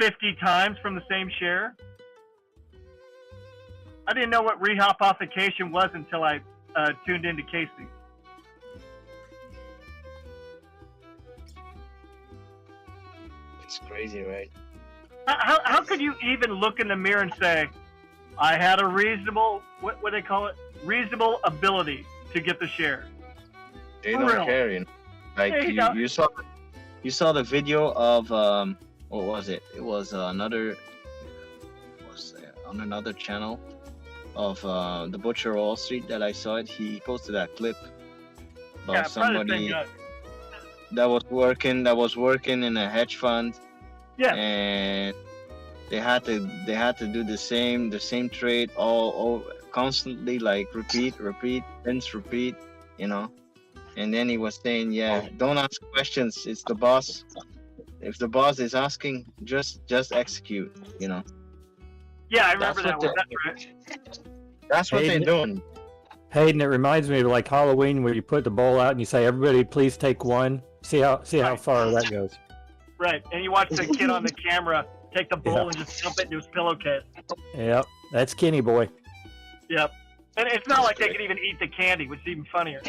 50 times from the same share. I didn't know what rehypothecation was until I tuned into Casey. It's crazy, right? How could you even look in the mirror and say, I had a reasonable, what do they call it? Reasonable ability to get the share. They For don't real. care, you know. Like Hey, you saw the video of what was it? It was on another channel of the Butcher Wall Street that I saw it. He posted that clip about Yeah, probably the somebody same guy. that was working in a hedge fund. Yeah. And they had to do the same trade all constantly, like repeat, rinse, repeat, you know. And then he was saying, yeah, don't ask questions. It's the boss. If the boss is asking, just execute, you know. Yeah, I remember That's that what one. That's right. That's what they're doing. Hayden, it reminds me of like Halloween where you put the bowl out and you say, "Everybody, please take one." See how far that goes. Right, and you watch the kid on the camera take the bowl Yeah. and just dump it into his pillowcase. Yep, that's Kenny boy. Yep. And it's not like they could even eat the candy, which is even funnier.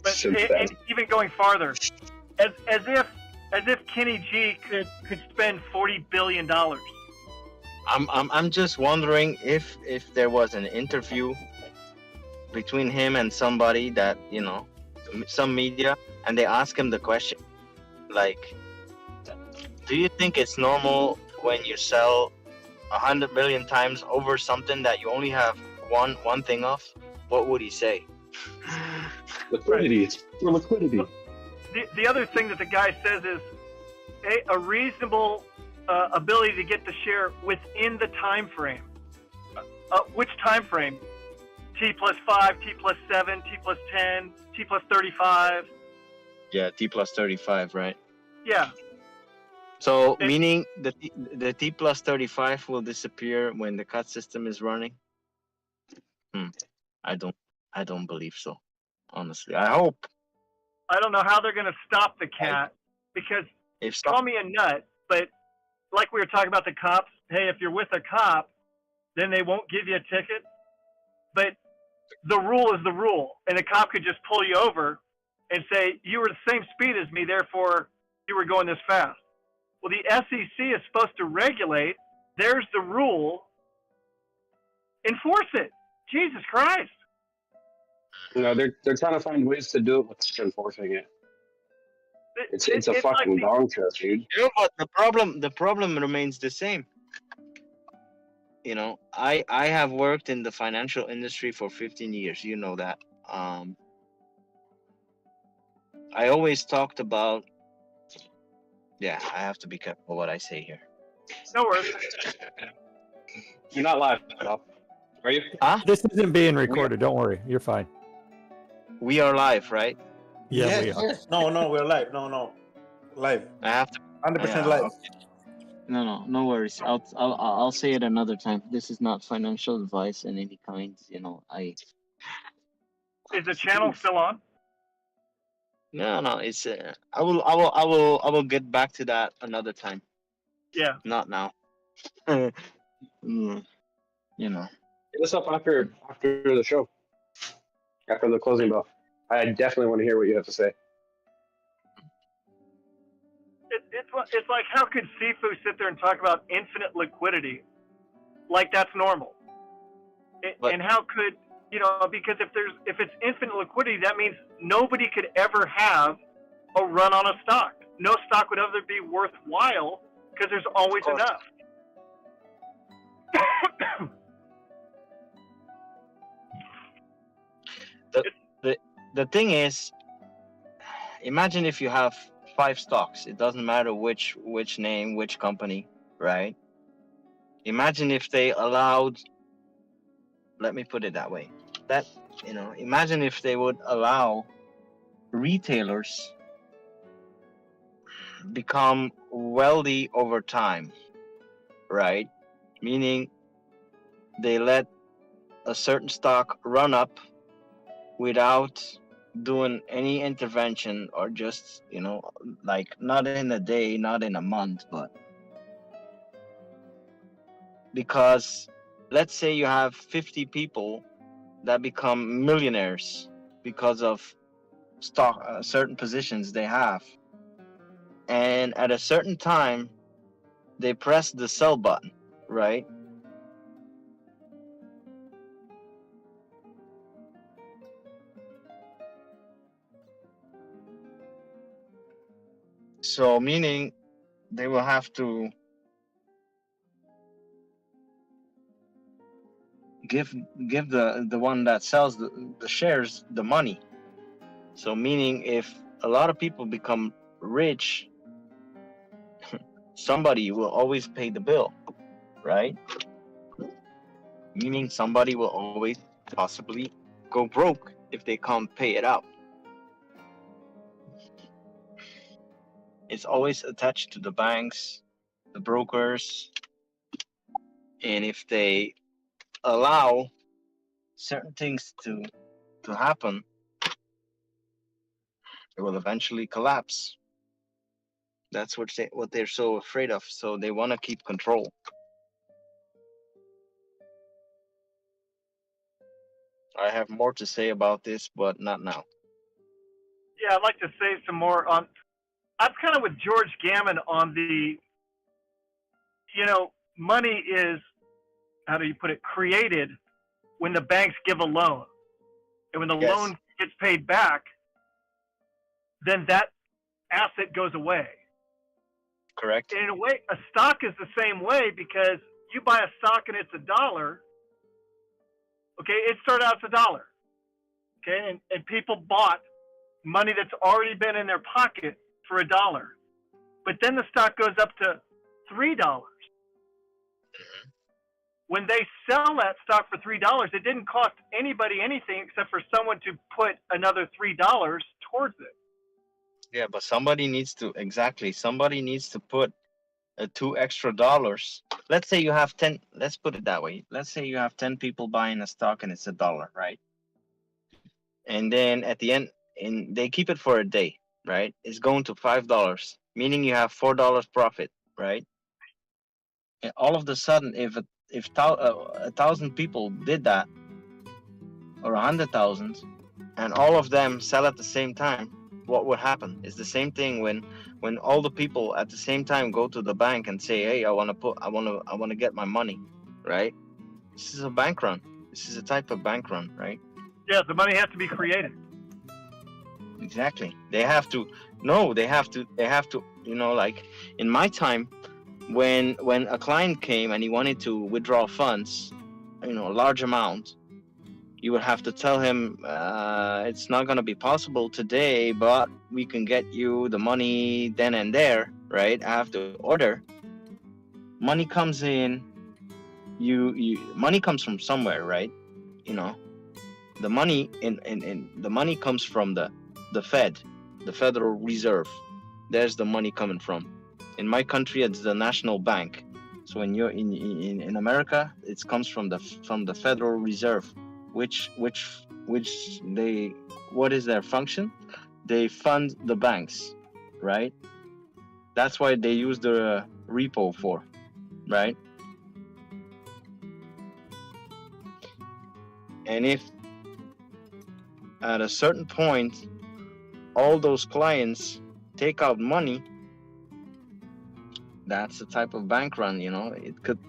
But even going farther, as if Kenny G could spend $40 billion. I'm just wondering if there was an interview between him and somebody that, you know, some media, and they ask him the question, like, do you think it's normal when you sell 100 million times over something that you only have one thing of? What would he say? Liquidity. For liquidity. The other thing that the guy says is a reasonable ability to get the share within the time frame. Which time frame? T plus 5, T plus 7, T plus 10, T plus 35. Yeah, T plus 35, right? Yeah. So meaning the T plus 35 will disappear when the cut system is running? I don't believe so. Honestly, I hope. I don't know how they're going to stop the cat because call me a nut, but like we were talking about the cops, hey, if you're with a cop, then they won't give you a ticket. But the rule is the rule, and the cop could just pull you over and say, you were the same speed as me, therefore you were going this fast. Well, the SEC is supposed to regulate. There's the rule. Enforce it. Jesus Christ. You know, they're trying to find ways to do it without enforcing it. It's a fucking dong trust, dude. Yeah, but the problem remains the same. You know, I have worked in the financial industry for 15 years. You know that. I always talked about. Yeah, I have to be careful what I say here. No worries. You're not live, pal. Are you? Huh? This isn't being recorded. Don't worry. You're fine. We are live, right? Yeah, we are. Yes. No, we're live. No, live. I have to. 100% live. Okay. No worries. I'll say it another time. This is not financial advice in any kind. You know, Is the channel still on? No. It's I will get back to that another time. Yeah. Not now. You know. Hit us up after the show. After the closing bell. I definitely want to hear what you have to say. It's like, how could Sifu sit there and talk about infinite liquidity like that's normal? And how could, you know, because if it's infinite liquidity, that means nobody could ever have a run on a stock. No stock would ever be worthwhile because there's always enough. The thing is, imagine if you have 5 stocks. It doesn't matter which name, which company, right? Imagine if they allowed, let me put it that way, that, you know, imagine if they would allow retailers become wealthy over time, right? Meaning they let a certain stock run up without doing any intervention, or just, you know, like not in a day, not in a month, but because let's say you have 50 people that become millionaires because of stock, certain positions they have, and at a certain time they press the sell button, right? So meaning they will have to give the one that sells the shares the money. So meaning if a lot of people become rich, somebody will always pay the bill, right? Meaning somebody will always possibly go broke if they can't pay it out. It's always attached to the banks, the brokers, and if they allow certain things to happen, it will eventually collapse. That's what they're so afraid of. So they want to keep control. I have more to say about this, but not now. Yeah, I'd like to say some more on. I'm kind of with George Gammon on the, you know, money is, how do you put it, created when the banks give a loan. And when the loan gets paid back, then that asset goes away. Correct. And in a way, a stock is the same way, because you buy a stock and it's $1. Okay, it started out as $1. Okay, and people bought money that's already been in their pocket for $1. But then the stock goes up to $3. When they sell that stock for $3, it didn't cost anybody anything except for someone to put another $3 towards it. Yeah, but somebody needs to put $2 extra. Let's say you have 10, let's put it that way. Let's say you have 10 people buying a stock and it's $1, right? And then at the end, and they keep it for a day, right? It's going to $5, meaning you have $4 profit, right? And all of a sudden, if 1,000 people did that, or 100,000, and all of them sell at the same time, what would happen? It's the same thing when all the people at the same time go to the bank and say, "Hey, I want to get my money," right? This is a bank run. This is a type of bank run, right? Yeah, the money has to be created. Exactly. They have to No, they have to. You know, like in my time, when a client came and he wanted to withdraw funds, you know, a large amount, you would have to tell him it's not going to be possible today, but we can get you the money then and there, right? I have to order. Money comes in. Money comes from somewhere, right? You know, the money the money comes from the Fed, the Federal Reserve. There's the money coming from. In my country, it's the National Bank. So when you're in America, it comes from the Federal Reserve, which they, what is their function? They fund the banks, right? That's why they use the repo for, right? And if at a certain point all those clients take out money, that's the type of bank run, you know. It could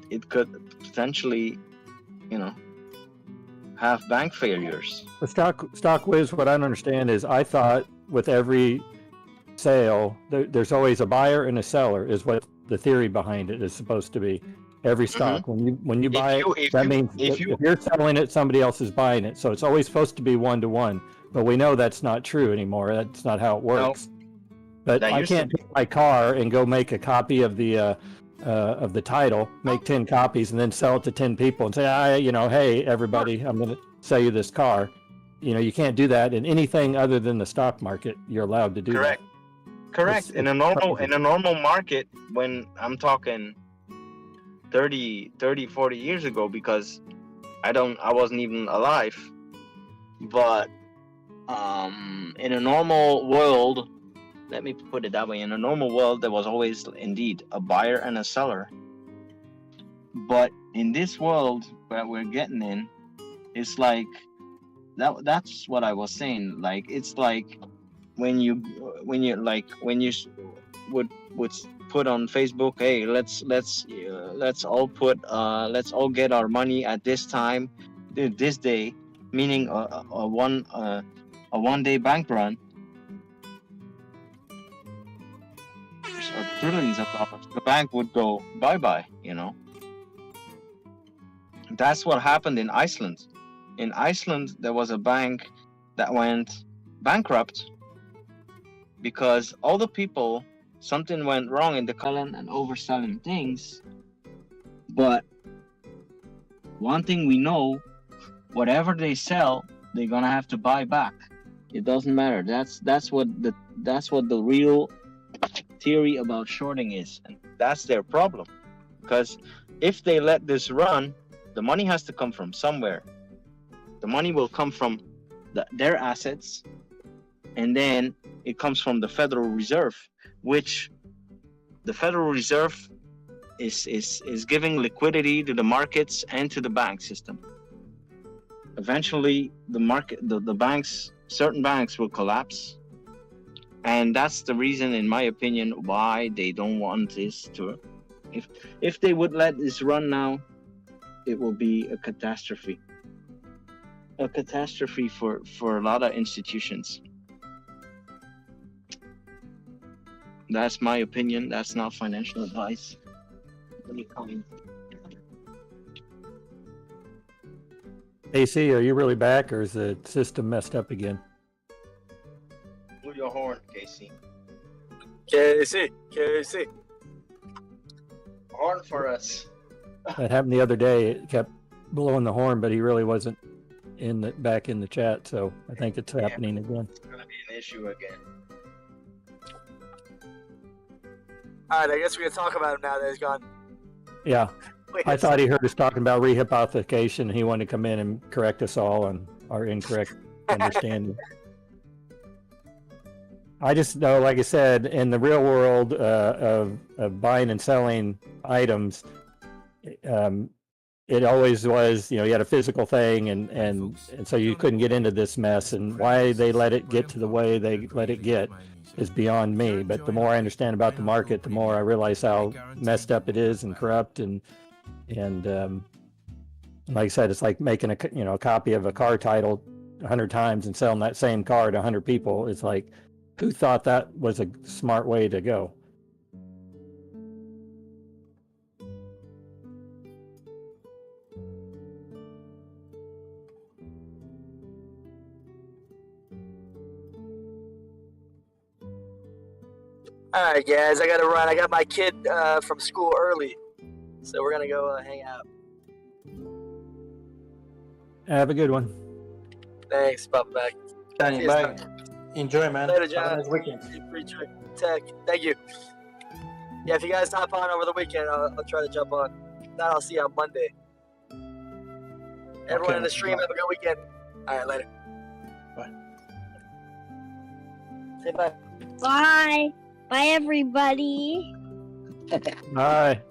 potentially, you know, have bank failures. The stock whiz, what I don't understand is, I thought with every sale there's always a buyer and a seller, is what the theory behind it is supposed to be. Every stock, when you buy it, that means if you're selling it, somebody else is buying it. So it's always supposed to be 1-to-1. But we know that's not true anymore. That's not how it works. No. But I can't take my car and go make a copy of the title, make 10 copies, and then sell it to 10 people and say, you know, hey everybody, I'm going to sell you this car. You know, you can't do that in anything other than the stock market. You're allowed to do that. Correct. In a normal market, when I'm talking 30, 40 years ago, because I wasn't even alive, but in a normal world, let me put it that way, in a normal world there was always indeed a buyer and a seller. But in this world that we're getting in, it's like that's what I was saying. Like, it's like when you would put on Facebook, hey, let's all get our money at this time, this day, meaning a one-day bank run, or trillions of dollars. The bank would go bye-bye, you know. That's what happened in Iceland. In Iceland, there was a bank that went bankrupt because all the people, something went wrong in the selling and overselling things. But one thing we know, whatever they sell, they're gonna have to buy back. It doesn't matter. That's what the real theory about shorting is, and that's their problem. Because if they let this run, the money has to come from somewhere. The money will come from their assets, and then it comes from the Federal Reserve, which the Federal Reserve is giving liquidity to the markets and to the bank system. Eventually, the banks, certain banks will collapse, and that's the reason, in my opinion, why they don't want this to. If they would let this run now, it will be a catastrophe. A catastrophe for a lot of institutions. That's my opinion. That's not financial advice. Let me comment. AC, are you really back, or is the system messed up again? Blow your horn, Casey. KC. Horn for us. That happened the other day. It kept blowing the horn, but he really wasn't back in the chat, so I think it's happening again. It's gonna be an issue again. All right, I guess we can talk about him now that he's gone. Yeah, I thought he heard us talking about rehypothecation. He wanted to come in and correct us all on our incorrect understanding. I just know, like I said, in the real world of buying and selling items, it always was, you know, you had a physical thing, and so you couldn't get into this mess. And why they let it get to the way they let it get is beyond me. But the more I understand about the market, the more I realize how messed up it is and corrupt. And like I said, it's like making a copy of a car title 100 times and selling that same car to 100 people. It's like, Who thought that was a smart way to go? All right, guys, I gotta run. I got my kid from school early, so we're gonna go hang out. Have a good one. Thanks, Papa Mac. Johnny, bye. Enjoy, man. Later, Have John. a nice weekend. Appreciate Tech. Thank you. Yeah, if you guys hop on over the weekend, I'll try to jump on. If not, I'll see you on Monday. Everyone in the stream, have a good weekend. All right, later. Bye. Say bye. Bye. Bye, everybody. Bye.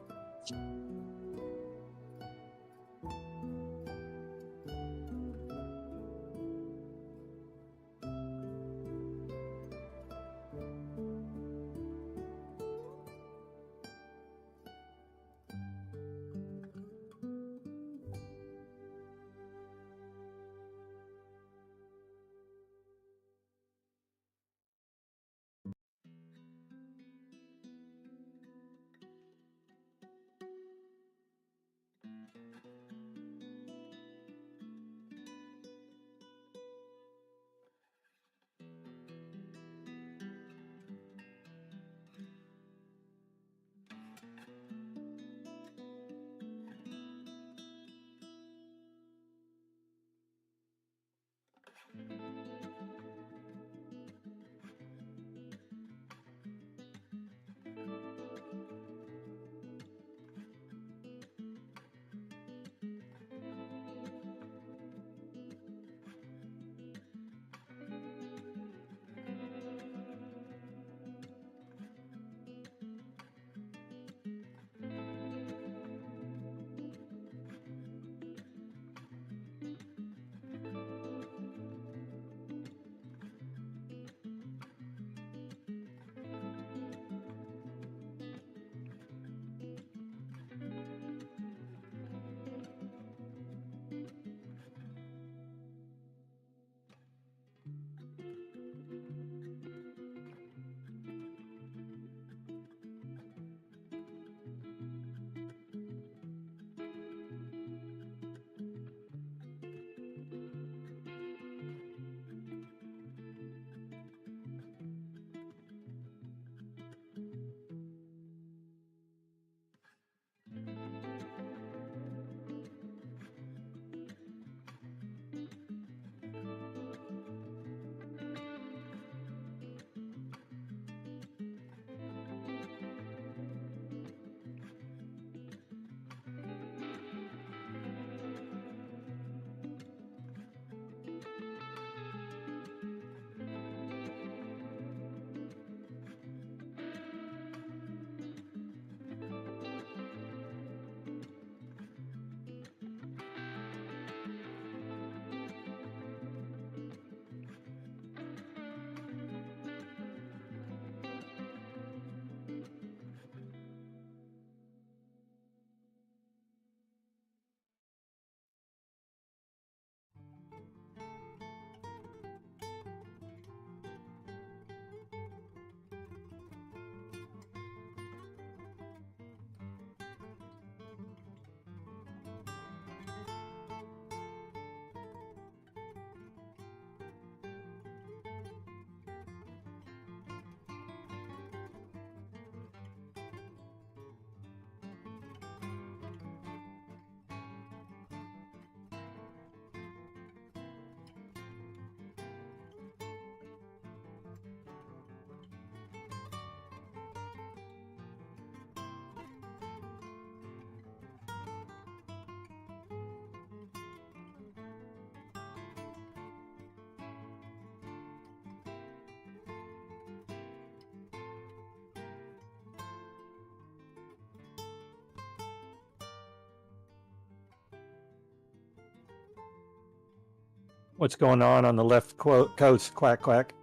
What's going on the left coast? Quack, quack.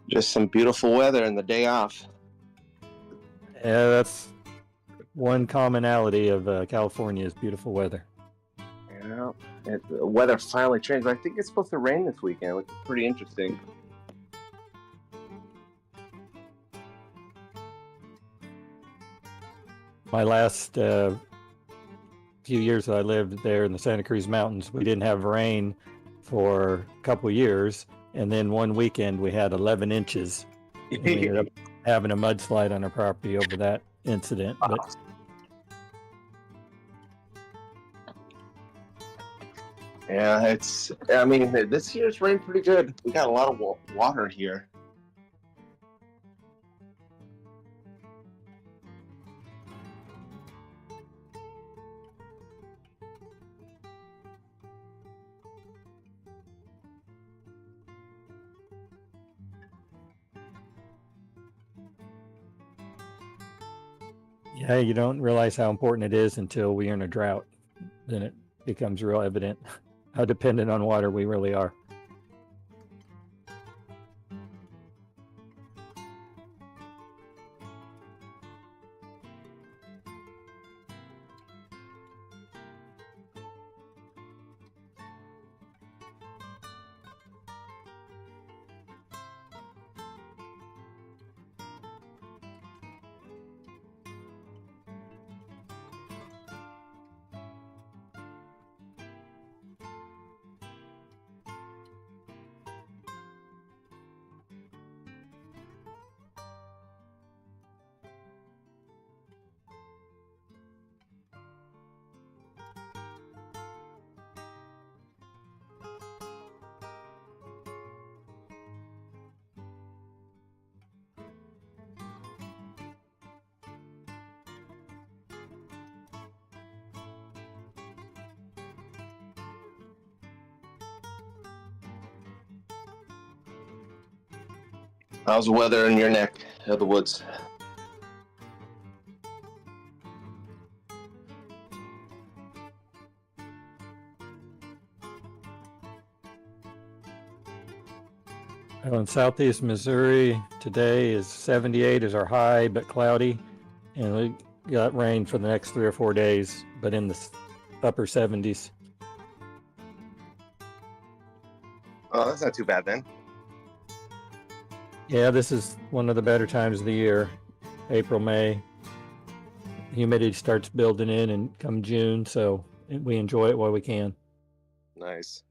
Just some beautiful weather and the day off. Yeah, that's one commonality of California's beautiful weather. Yeah. The weather finally changed, but I think it's supposed to rain this weekend, which is pretty interesting. My last few years that I lived there in the Santa Cruz Mountains, we didn't have rain for a couple years, and then one weekend we had 11 inches. And we ended up having a mudslide on our property over that incident. But yeah, I mean, this year's rained pretty good. We got a lot of water here. yeah, you don't realize how important it is until we're in a drought. Then it becomes real evident how dependent on water we really are. How's the weather in your neck of the woods? In southeast Missouri, today is 78 is our high, but cloudy. And we got rain for the next 3 or 4 days, but in the upper 70s. Oh, that's not too bad then. Yeah, this is one of the better times of the year. April, May. Humidity starts building in and come June, so we enjoy it while we can. Nice.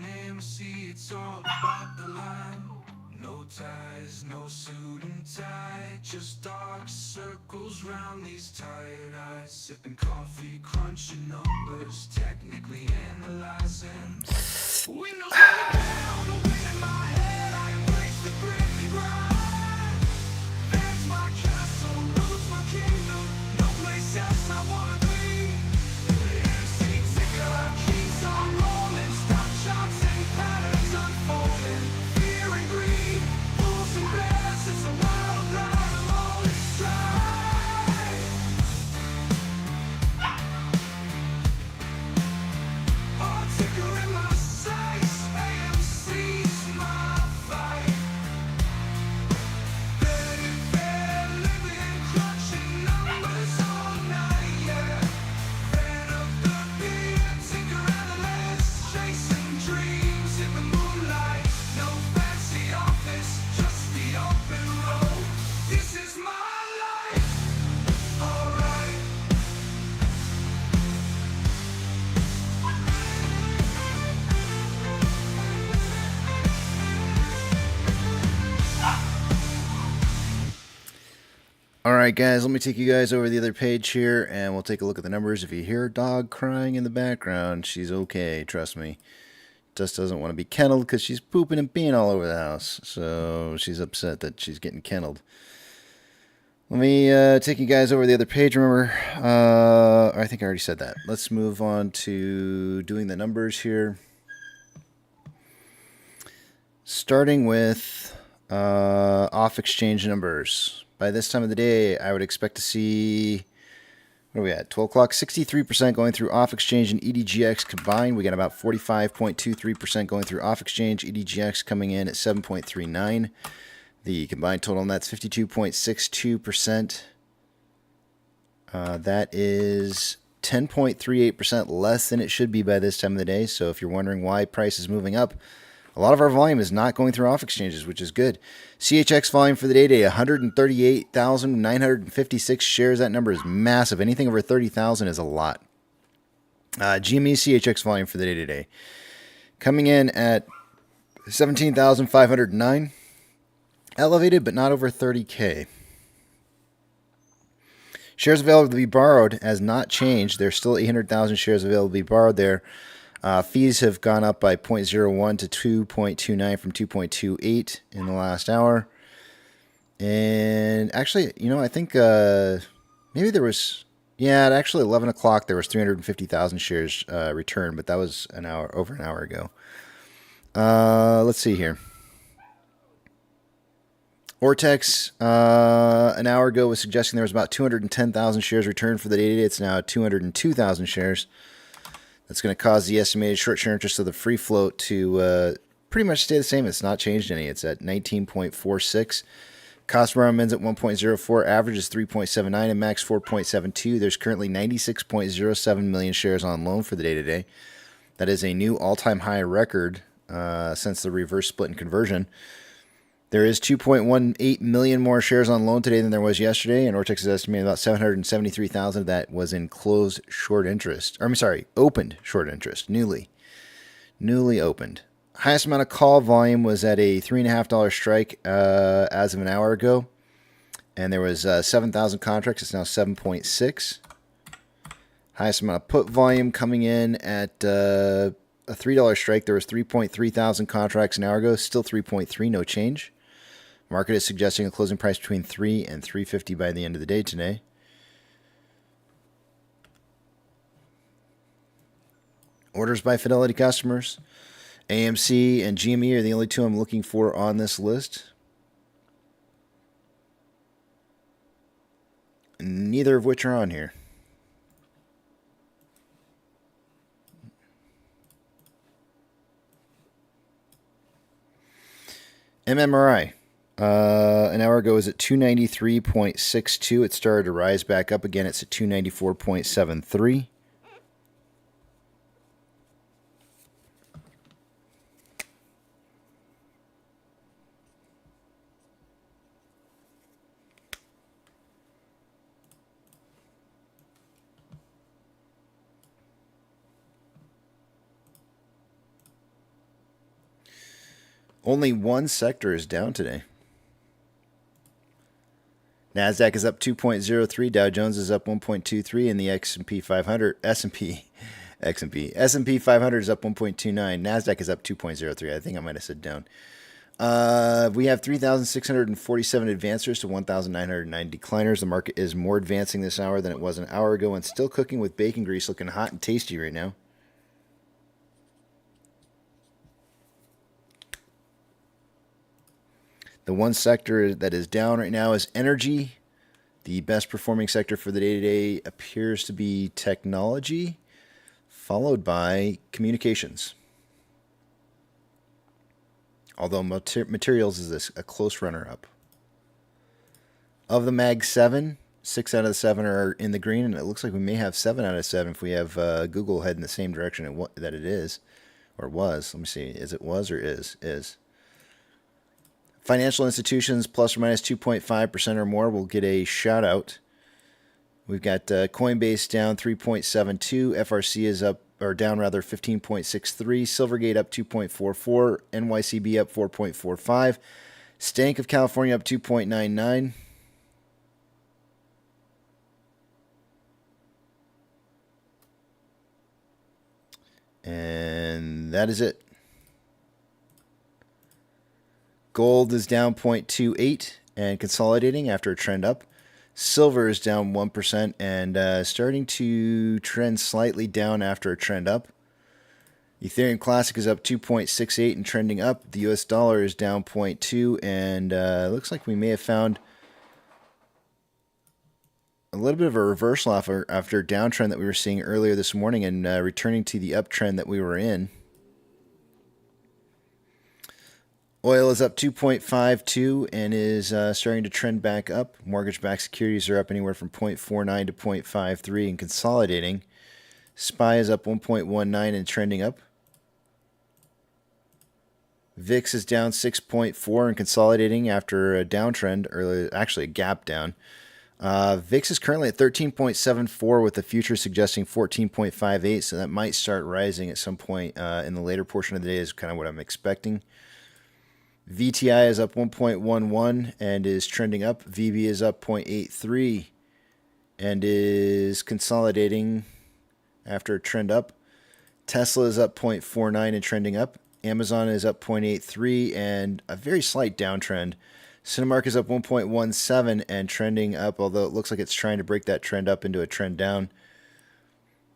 AMC, it's all about the line. No ties, no suit and tie, just dark circles round these tired eyes. Sipping coffee, crunching numbers, technically analyzing. Windows roll down, the wind in my head, I embrace the gritty grind. There's my castle, roots my kingdom, no place else I wanna be. The MC ticker keeps on rolling, stock charts and patterns unfolding. Fear and greed, bulls and bears, it's a wild ride, I'm all in stride. Our ticker in my sights, AMC's my fight. Betting fair, living, crunching numbers all night, yeah. Fan of the beer, tinker analyst, chasing dreams in the moonlight. No fancy office, just the open road. This is my life, alright. All right, guys, let me take you guys over the other page here, and we'll take a look at the numbers. If you hear a dog crying in the background, she's okay, trust me. Just doesn't want to be kennelled because she's pooping and peeing all over the house, so she's upset that she's getting kennelled. Let me take you guys over the other page. Remember, I think I already said that. Let's move on to doing the numbers here. Starting with off-exchange numbers. By this time of the day, I would expect to see, what are we at, 12 o'clock? 63% going through off-exchange and EDGX combined. We got about 45.23% going through off-exchange, EDGX coming in at 7.39. The combined total on that's 52.62%. That is 10.38% less than it should be by this time of the day. So if you're wondering why price is moving up, a lot of our volume is not going through off exchanges, which is good. CHX volume for the day, 138,956 shares. That number is massive. Anything over 30,000 is a lot. GME CHX volume for the day today, coming in at 17,509. Elevated, but not over 30K. Shares available to be borrowed has not changed. There's still 800,000 shares available to be borrowed there. Fees have gone up by 0.01 to 2.29 from 2.28 in the last hour. And actually, you know, I think maybe there was, yeah, actually 11 o'clock there was 350,000 shares returned, but that was over an hour ago. Let's see here. Ortex, an hour ago, was suggesting there was about 210,000 shares returned for the day today. It's now 202,000 shares. That's going to cause the estimated short share interest of the free float to pretty much stay the same. It's not changed any. It's at 19.46. Cost per ends at 1.04. Average is 3.79 and max 4.72. There's currently 96.07 million shares on loan for the day today. That is a new all-time high record since the reverse split and conversion. There is 2.18 million more shares on loan today than there was yesterday, and Ortex is estimating about 773,000 of that was in closed short interest. Or, I'm sorry, opened short interest, newly opened. Highest amount of call volume was at a $3.50 strike as of an hour ago, and there was 7,000 contracts. It's now 7.6. Highest amount of put volume coming in at a $3 strike. There was 3.3 thousand contracts an hour ago, still 3.3, no change. Market is suggesting a closing price between $3 and $3.50 by the end of the day today. Orders by Fidelity customers. AMC and GME are the only two I'm looking for on this list. Neither of which are on here. MMRI. An hour ago was at 293.62. It started to rise back up again. It's at 294.73. Only one sector is down today. NASDAQ is up 2.03, Dow Jones is up 1.23, and the S&P 500, S&P 500 is up 1.29. NASDAQ is up 2.03. I think I might have said down. We have 3,647 advancers to 1,909 decliners. The market is more advancing this hour than it was an hour ago and still cooking with bacon grease, looking hot and tasty right now. The one sector that is down right now is energy. The best performing sector for the day today appears to be technology, followed by communications. Although materials is a close runner-up. Of the Mag 7, 6 out of the 7 are in the green, and it looks like we may have 7 out of 7 if we have Google head in the same direction that it is, or was. Let me see. Is it was or is? Is. Financial institutions plus or minus 2.5% or more will get a shout out. We've got Coinbase down 3.72, FRC is up or down rather 15.63, Silvergate up 2.44, NYCB up 4.45, Stank of California up 2.99. And that is it. Gold is down 0.28 and consolidating after a trend up. Silver is down 1% and starting to trend slightly down after a trend up. Ethereum Classic is up 2.68 and trending up. The US dollar is down 0.2 and looks like we may have found a little bit of a reversal after a downtrend that we were seeing earlier this morning and returning to the uptrend that we were in. Oil is up 2.52 and is starting to trend back up. Mortgage-backed securities are up anywhere from 0.49 to 0.53 and consolidating. SPY is up 1.19 and trending up. VIX is down 6.4 and consolidating after a downtrend, or actually a gap down. VIX is currently at 13.74 with the future suggesting 14.58, so that might start rising at some point in the later portion of the day is kind of what I'm expecting. VTI is up 1.11 and is trending up. VB is up 0.83 and is consolidating after a trend up. Tesla is up 0.49 and trending up. Amazon is up 0.83 and a very slight downtrend. Cinemark is up 1.17 and trending up, although it looks like it's trying to break that trend up into a trend down.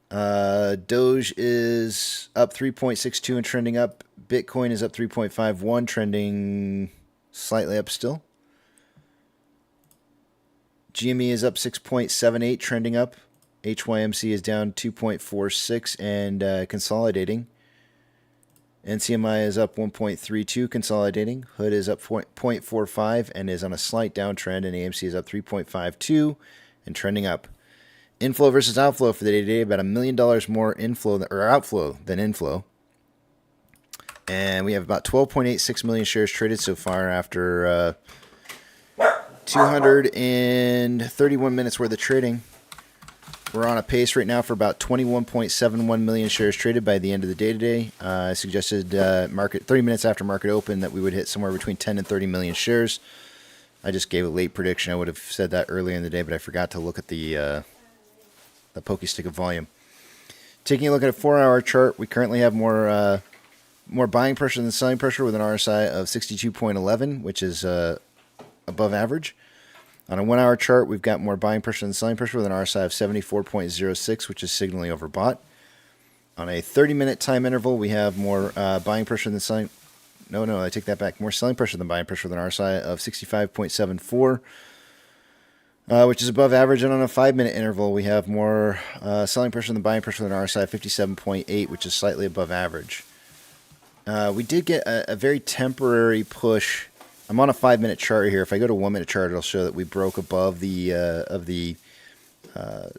Doge is up 3.62 and trending up. Bitcoin is up 3.51, trending slightly up still. GME is up 6.78, trending up. HYMC is down 2.46 and consolidating. NCMI is up 1.32, consolidating. Hood is up 0.45 and is on a slight downtrend, and AMC is up 3.52 and trending up. Inflow versus outflow for the day today, about $1 million more outflow than inflow. And we have about 12.86 million shares traded so far after 231 minutes worth of trading. We're on a pace right now for about 21.71 million shares traded by the end of the day today. I suggested 30 minutes after market open that we would hit somewhere between 10 and 30 million shares. I just gave a late prediction. I would have said that earlier in the day, but I forgot to look at the pokey stick of volume. Taking a look at a 4-hour chart, we currently have more buying pressure than selling pressure with an RSI of 62.11, which is above average. On a 1-hour chart, we've got more buying pressure than selling pressure with an RSI of 74.06, which is signaling overbought. On a 30-minute time interval, we have more buying pressure than selling. No, I take that back. More selling pressure than buying pressure with an RSI of 65.74. Which is above average. And on a 5-minute interval, we have more selling pressure than buying pressure with an RSI of 57.8, which is slightly above average. We did get a very temporary push. I'm on a 5-minute chart here. If I go to a 1-minute chart, it'll show that we broke above the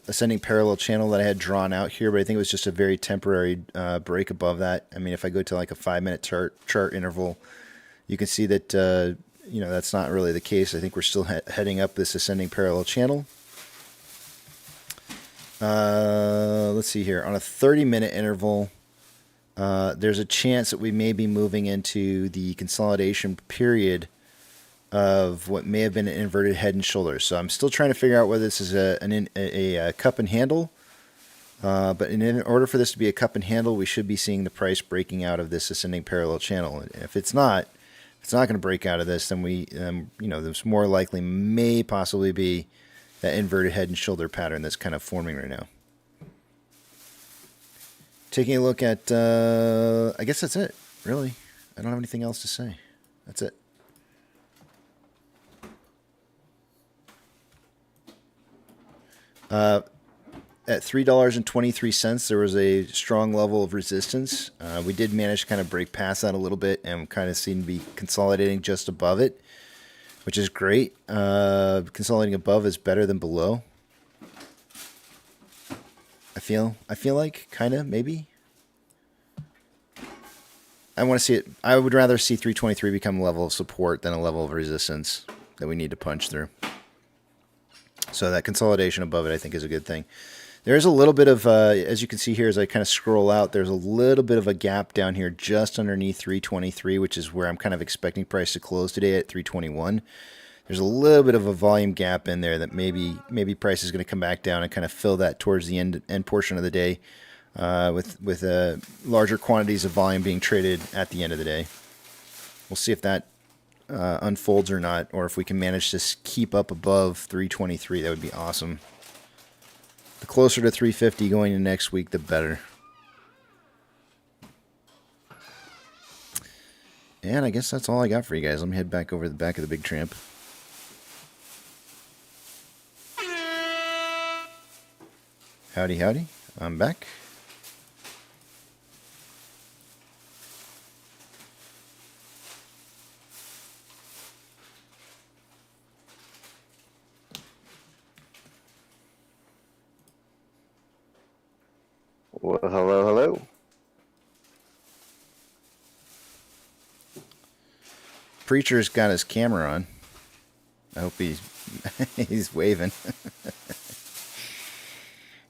ascending parallel channel that I had drawn out here, but I think it was just a very temporary break above that. I mean, if I go to like a 5-minute chart interval, you can see that that's not really the case. I think we're still heading up this ascending parallel channel. Let's see here. On a 30-minute interval, there's a chance that we may be moving into the consolidation period of what may have been an inverted head and shoulders. So I'm still trying to figure out whether this is a cup and handle. But in order for this to be a cup and handle, we should be seeing the price breaking out of this ascending parallel channel. And if it's not going to break out of this, then there's more likely may possibly be that inverted head and shoulder pattern that's kind of forming right now. Taking a look at, I guess that's it, really. I don't have anything else to say. That's it. At $3.23, there was a strong level of resistance. We did manage to kind of break past that a little bit and kind of seem to be consolidating just above it, which is great. Consolidating above is better than below. I feel like, kind of, maybe. I want to see it. I would rather see 323 become a level of support than a level of resistance that we need to punch through. So that consolidation above it, I think, is a good thing. There's a little bit of, as you can see here as I kind of scroll out, there's a little bit of a gap down here just underneath 323, which is where I'm kind of expecting price to close today at 321. There's a little bit of a volume gap in there that maybe price is going to come back down and kind of fill that towards the end portion of the day with larger quantities of volume being traded at the end of the day. We'll see if that unfolds or not, or if we can manage to keep up above 323. That would be awesome. The closer to 350 going into next week, the better. And I guess that's all I got for you guys. Let me head back over to the back of the big tramp. Howdy, howdy. I'm back. Well, hello. Preacher's got his camera on. I hope he's waving.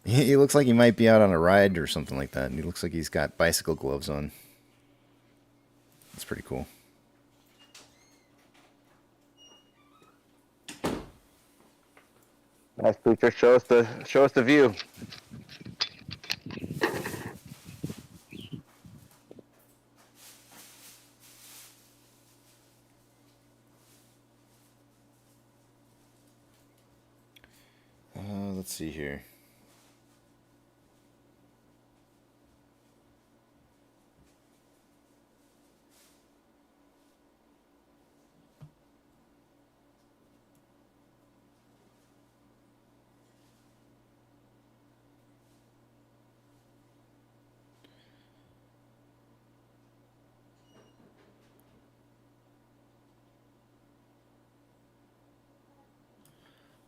He looks like he might be out on a ride or something like that. And he looks like he's got bicycle gloves on. That's pretty cool. Nice, preacher. Show us the view. Let's see here.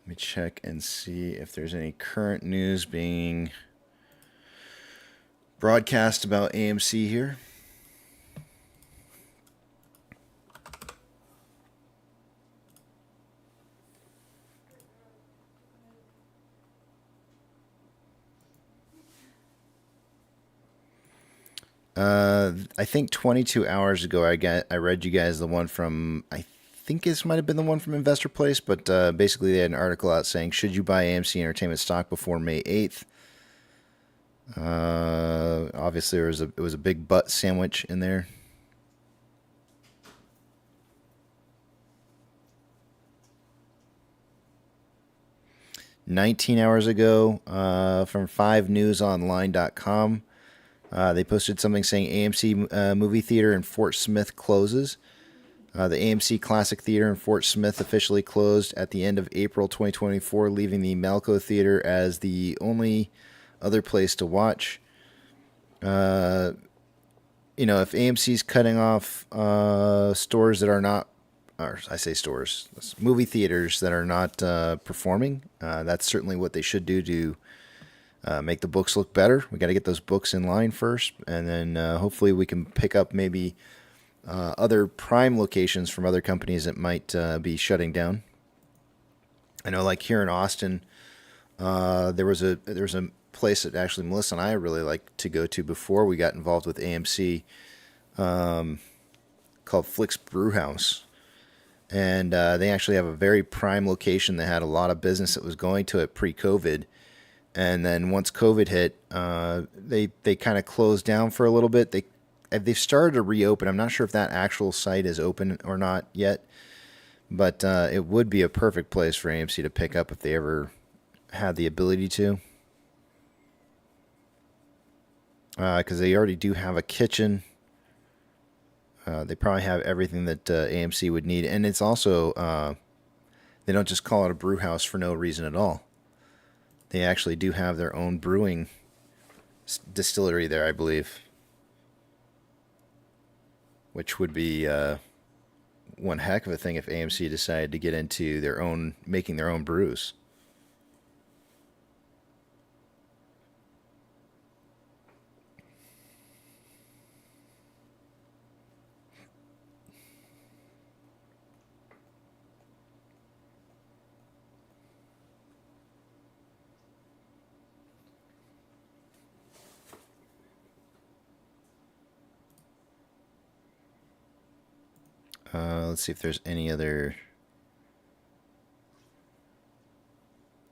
Let me check and see if there's any current news being broadcast about AMC here. I think 22 hours ago I read you guys the one from, I think this might have been the one from Investor Place, but basically they had an article out saying, should you buy AMC Entertainment stock before May 8th? Obviously it was a big butt sandwich in there. "19 hours ago, from 5newsonline.com, they posted something saying AMC movie theater in Fort Smith closes. The AMC Classic Theater in Fort Smith officially closed at the end of April 2024, leaving the Malco Theater as the only other place to watch. If AMC's cutting off stores that are not, or I say stores, movie theaters that are not performing, that's certainly what they should do to make the books look better. We got to get those books in line first, and then hopefully we can pick up maybe other prime locations from other companies that might be shutting down. I know, like here in Austin, there was a place that actually Melissa and I really like to go to before we got involved with AMC, called Flick's Brewhouse. And they actually have a very prime location that had a lot of business that was going to it pre-COVID. And then once COVID hit, they kind of closed down for a little bit. They've started to reopen. I'm not sure if that actual site is open or not yet, but it would be a perfect place for AMC to pick up if they ever had the ability to. Because they already do have a kitchen. They probably have everything that AMC would need. And it's also, they don't just call it a brew house for no reason at all. They actually do have their own brewing distillery there, I believe. Which would be one heck of a thing if AMC decided to get into their own, making their own brews. Let's see if there's any other.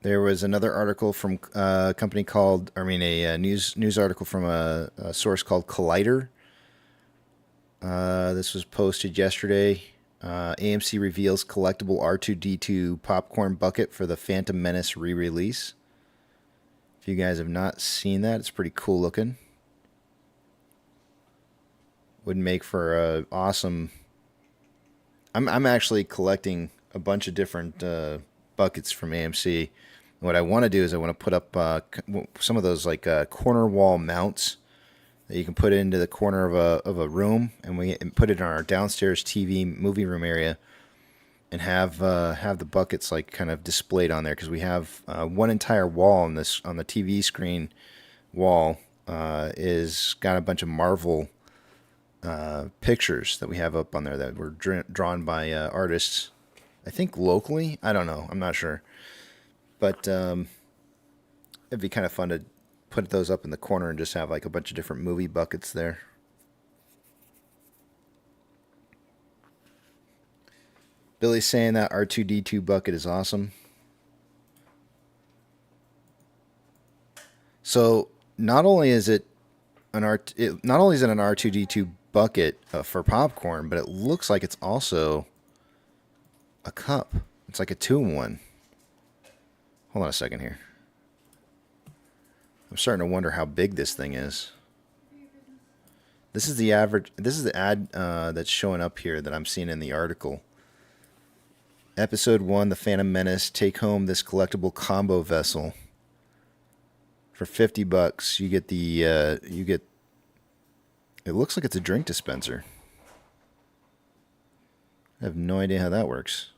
There was another article from a company called, a news article from a source called Collider. This was posted yesterday. AMC reveals collectible R2-D2 popcorn bucket for the Phantom Menace re-release. If you guys have not seen that, it's pretty cool looking. Would make for a awesome. I'm actually collecting a bunch of different buckets from AMC. What I want to do is I want to put up some of those like corner wall mounts that you can put into the corner of a room, and put it in our downstairs TV movie room area, and have the buckets like kind of displayed on there, because we have one entire wall on the TV screen wall is got a bunch of Marvel pictures that we have up on there that were drawn by artists, I think locally. I don't know. I'm not sure. But it'd be kind of fun to put those up in the corner and just have like a bunch of different movie buckets there. Billy's saying that R2-D2 bucket is awesome. So not only is it an R2-D2 bucket for popcorn, but it looks like it's also a cup. It's like a 2-in-1. Hold on a second here. I'm starting to wonder how big this thing is. This is the average. This is the ad that's showing up here that I'm seeing in the article. Episode 1, The Phantom Menace. Take home this collectible combo vessel. For $50, you get the it looks like it's a drink dispenser. I have no idea how that works.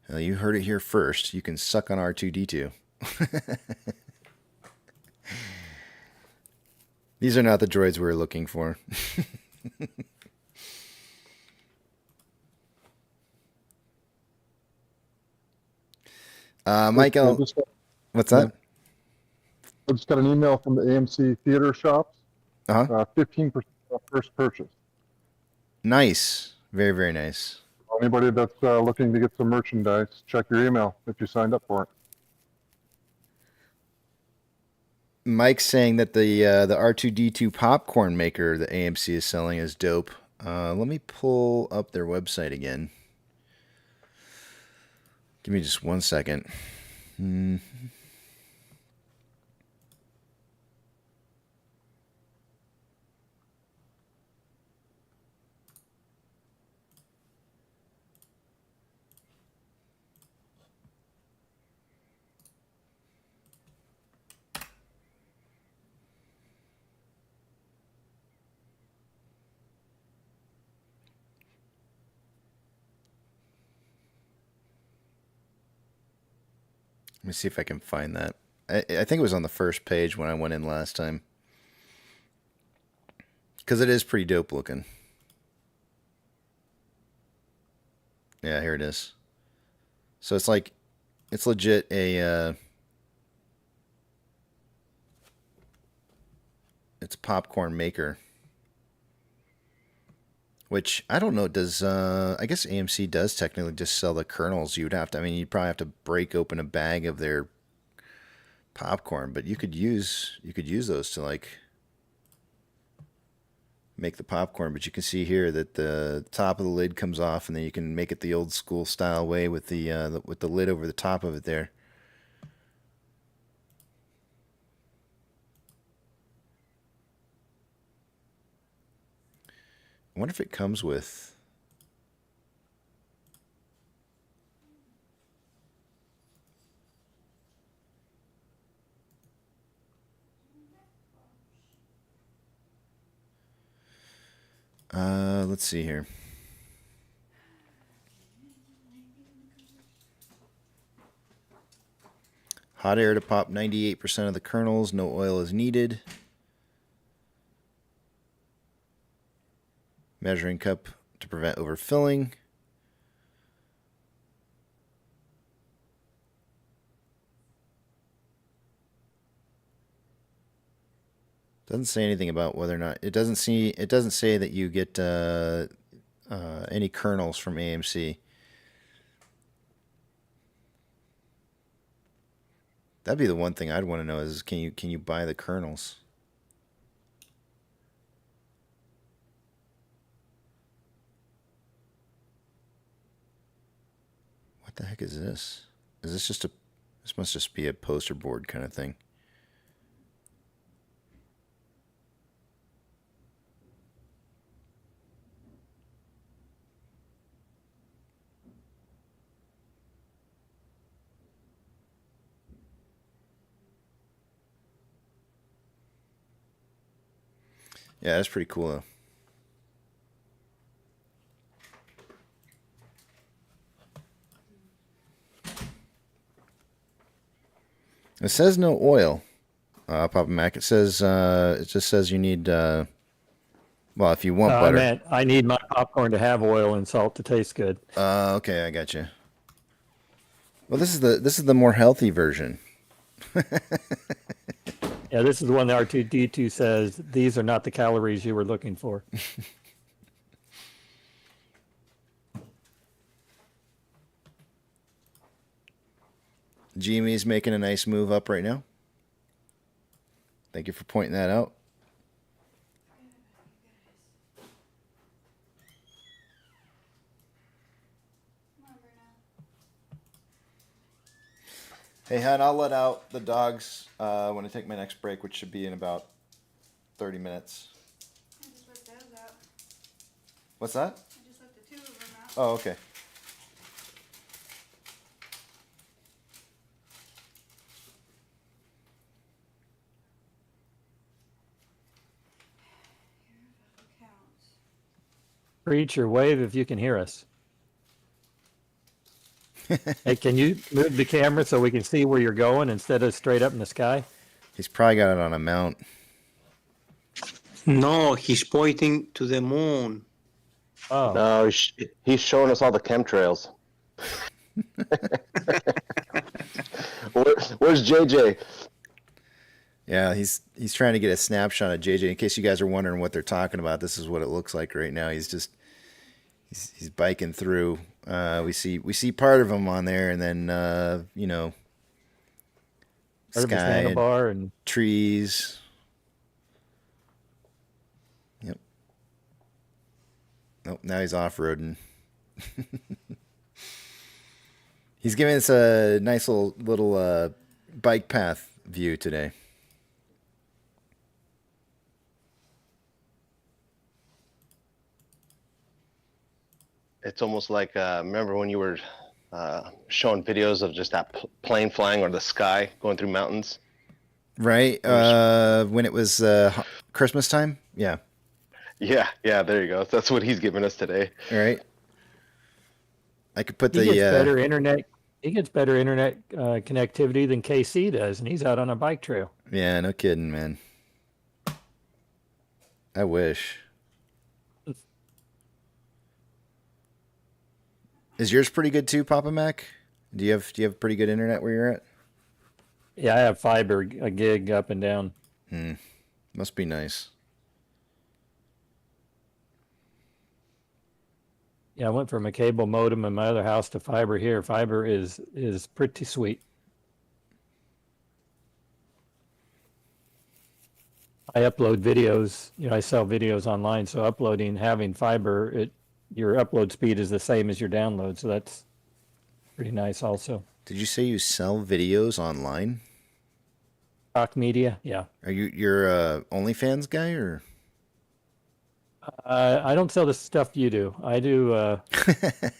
Well, you heard it here first. You can suck on R2-D2. These are not the droids we were looking for. Michael, what's that? I just got an email from the AMC theater shops. 15% off first purchase. Nice. Very, very nice. Anybody that's looking to get some merchandise, check your email if you signed up for it. Mike's saying that the R2-D2 popcorn maker that AMC is selling is dope. Let me pull up their website again. Give me just 1 second. Let me see if I can find that. I think it was on the first page when I went in last time. Because it is pretty dope looking. Yeah, here it is. So it's like, it's legit a, it's a popcorn maker. Which, I don't know, does, I guess AMC does technically just sell the kernels. You'd have to, I mean, you'd probably have to break open a bag of their popcorn, but you could use those to like make the popcorn. But you can see here that the top of the lid comes off, and then you can make it the old school style way with the lid over the top of it there. I wonder if it comes with... let's see here. Hot air to pop 98% of the kernels. No oil is needed. Measuring cup to prevent overfilling. Doesn't say anything about whether or not it doesn't say that you get any kernels from AMC. That'd be the one thing I'd want to know is can you buy the kernels? What the heck is this? Is this just this must just be a poster board kind of thing. Yeah, that's pretty cool though. It says no oil, Papa Mac. It says it just says you need well, if you want butter. I need my popcorn to have oil and salt to taste good. Okay, I got you. Well, this is the more healthy version. Yeah, this is the one that R2D2 says these are not the calories you were looking for. Jimmy's making a nice move up right now. Thank you for pointing that out. Hey, hon, I'll let out the dogs when I take my next break, which should be in about 30 minutes. I just let those out. What's that? I just let the 2 of them out. Oh, okay. Preach or wave if you can hear us. Hey, can you move the camera so we can see where you're going instead of straight up in the sky? He's probably got it on a mount. No, he's pointing to the moon. Oh. No, he's showing us all the chemtrails. Where's JJ? Yeah, he's trying to get a snapshot of JJ. In case you guys are wondering what they're talking about, this is what it looks like right now. He's biking through. We see part of him on there, and then you know, sky and trees. Yep. Nope. Now he's off-roading. He's giving us a nice little bike path view today. It's almost like remember when you were showing videos of just that plane flying or the sky going through mountains? Right. When it was Christmas time? Yeah. Yeah, there you go. That's what he's giving us today. All right. I could put He gets better internet. He gets better internet connectivity than KC does, and he's out on a bike trail. Yeah, no kidding, man. I wish. Is yours pretty good too, Papa Mac? Do you have pretty good internet where you're at? Yeah, I have fiber, a gig up and down. Must be nice. Yeah, I went from a cable modem in my other house to fiber here. Fiber is pretty sweet. I upload videos. I sell videos online, so having fiber, your upload speed is the same as your download, so that's pretty nice also. Did you say you sell videos online? Talk media, yeah. You're a OnlyFans guy or? I don't sell the stuff you do. I do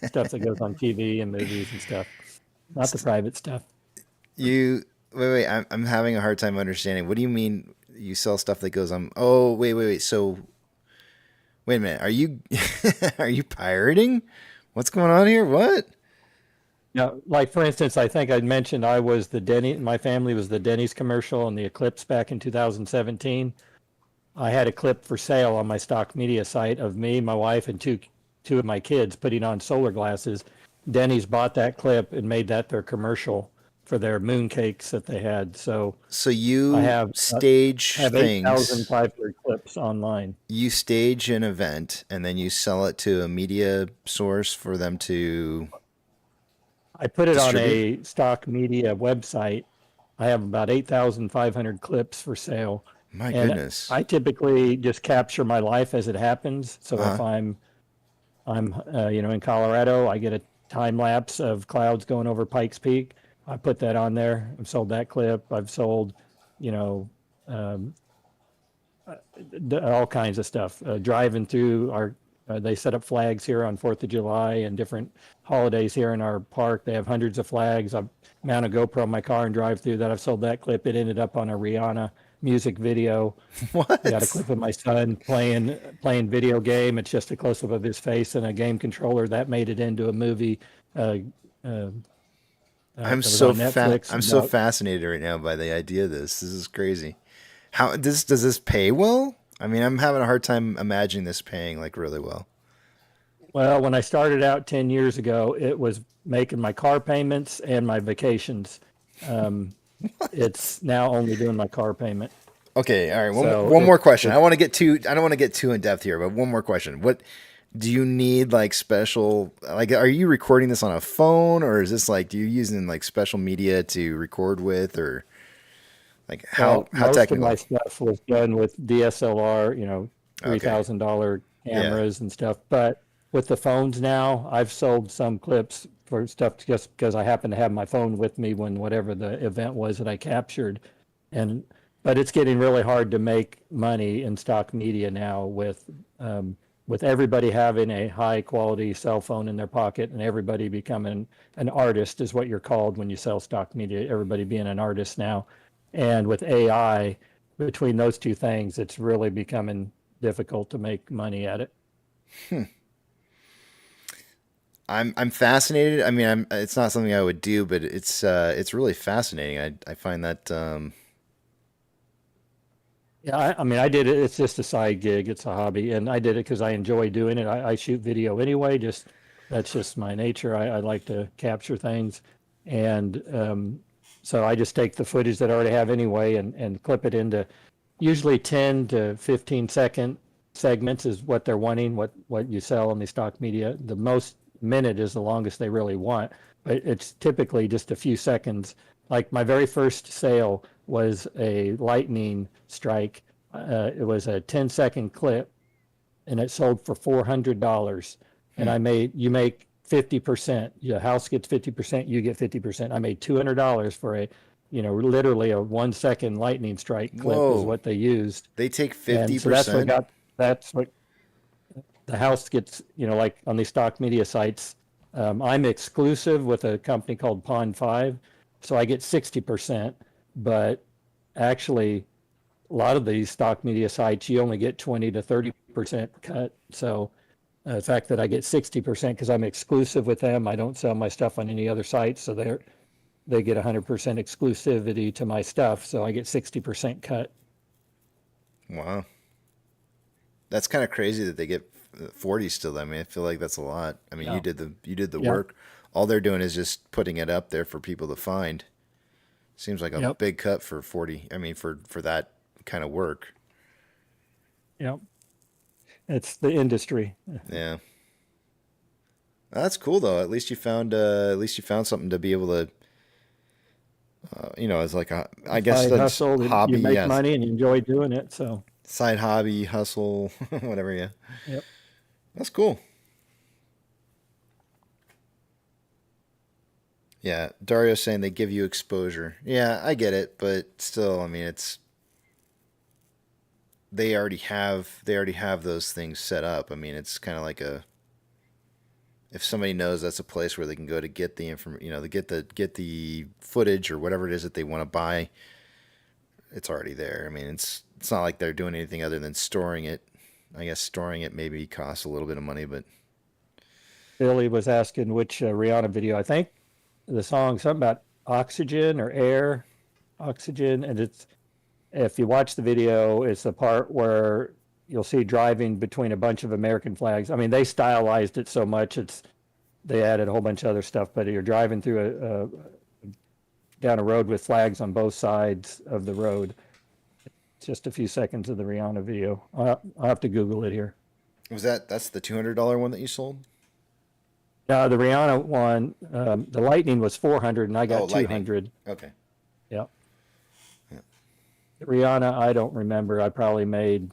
stuff that goes on TV and movies and stuff, not the private stuff. Wait. I'm having a hard time understanding. What do you mean you sell stuff that goes on? Oh, wait. So, wait a minute. Are you are you pirating? What's going on here? What? Yeah, like for instance, I think I mentioned I was the Denny. My family was the Denny's commercial in the eclipse back in 2017. I had a clip for sale on my stock media site of me, my wife, and two of my kids putting on solar glasses. Denny's bought that clip and made that their commercial for their mooncakes that they had. So you stage have things. 8,500 clips online. You stage an event and then you sell it to a media source for them to. I put it on a stock media website. I have about 8,500 clips for sale. My goodness. I typically just capture my life as it happens. So if I'm in Colorado, I get a time lapse of clouds going over Pikes Peak. I put that on there. I've sold that clip. I've sold, all kinds of stuff. Driving through they set up flags here on 4th of July and different holidays here in our park. They have hundreds of flags. I mount a GoPro in my car and drive through that. I've sold that clip. It ended up on a Rihanna music video. What? I got a clip of my son playing video game. It's just a close-up of his face and a game controller. That made it into a movie. I'm so fascinated right now by the idea of this. This is crazy. Does this pay well? I mean, I'm having a hard time imagining this paying like really well. Well, when I started out 10 years ago, it was making my car payments and my vacations. It's now only doing my car payment. Okay, all right. One more question. I don't want to get too in depth here, but one more question. What do you need like special? Like, are you recording this on a phone, or is this like do you using like special media to record with, or like how most technical? Most of my stuff was done with DSLR, $3,000 cameras and stuff. But with the phones now, I've sold some clips for stuff just because I happen to have my phone with me when whatever the event was that I captured. But it's getting really hard to make money in stock media now with everybody having a high quality cell phone in their pocket and everybody becoming an artist is what you're called when you sell stock media, everybody being an artist now. And with AI, between those two things, it's really becoming difficult to make money at it. I'm fascinated. I mean, it's not something I would do, but it's really fascinating. I find that. Yeah, I mean, I did it. It's just a side gig. It's a hobby, and I did it because I enjoy doing it. I shoot video anyway. That's just my nature. I like to capture things, and so I just take the footage that I already have anyway and clip it into usually 10 to 15 second segments is what they're wanting. What you sell on the stock media. The most minute is the longest they really want, but it's typically just a few seconds. Like my very first sale was a lightning strike. It was a 10-second clip, and it sold for $400. And you make 50%. Your house gets 50%. You get 50%. I made $200 for literally a 1-second lightning strike clip. Whoa. Is what they used. They take 50%. So that's what the house gets. Like on these stock media sites, I'm exclusive with a company called Pond 5. So I get 60%, but actually a lot of these stock media sites, you only get 20 to 30% cut. So the fact that I get 60% because I'm exclusive with them, I don't sell my stuff on any other site. So they get 100% exclusivity to my stuff. So I get 60% cut. Wow. That's kind of crazy that they get 40 still. I mean, I feel like that's a lot. I mean, Yeah. you did the Yeah. work. All they're doing is just putting it up there for people to find. Seems like a Yep. big cut for 40. I mean, for that kind of work. Yep. It's the industry. Yeah. That's cool though. At least you found something to be able to as like a, I guess Side that's hustle, and hobby, you make yes. money and you enjoy doing it. So Side hobby, hustle, whatever, yeah. Yep. That's cool. Yeah, Dario's saying they give you exposure. Yeah, I get it, but still, I mean, they already have those things set up. I mean, it's kind of like if somebody knows that's a place where they can go to get the to get the footage or whatever it is that they want to buy, it's already there. I mean, it's not like they're doing anything other than storing it. I guess storing it maybe costs a little bit of money, but Billy was asking which Rihanna video. I think the song something about oxygen or air, oxygen, and it's if you watch the video, it's the part where you'll see driving between a bunch of American flags. I mean, they stylized it so much; they added a whole bunch of other stuff. But you're driving through down a road with flags on both sides of the road. Just a few seconds of the Rihanna video. I'll have to Google it here. that's the $200 one that you sold? The Rihanna one, the Lightning was 400, and I got 200. Okay. Yep. Rihanna, I don't remember. I probably made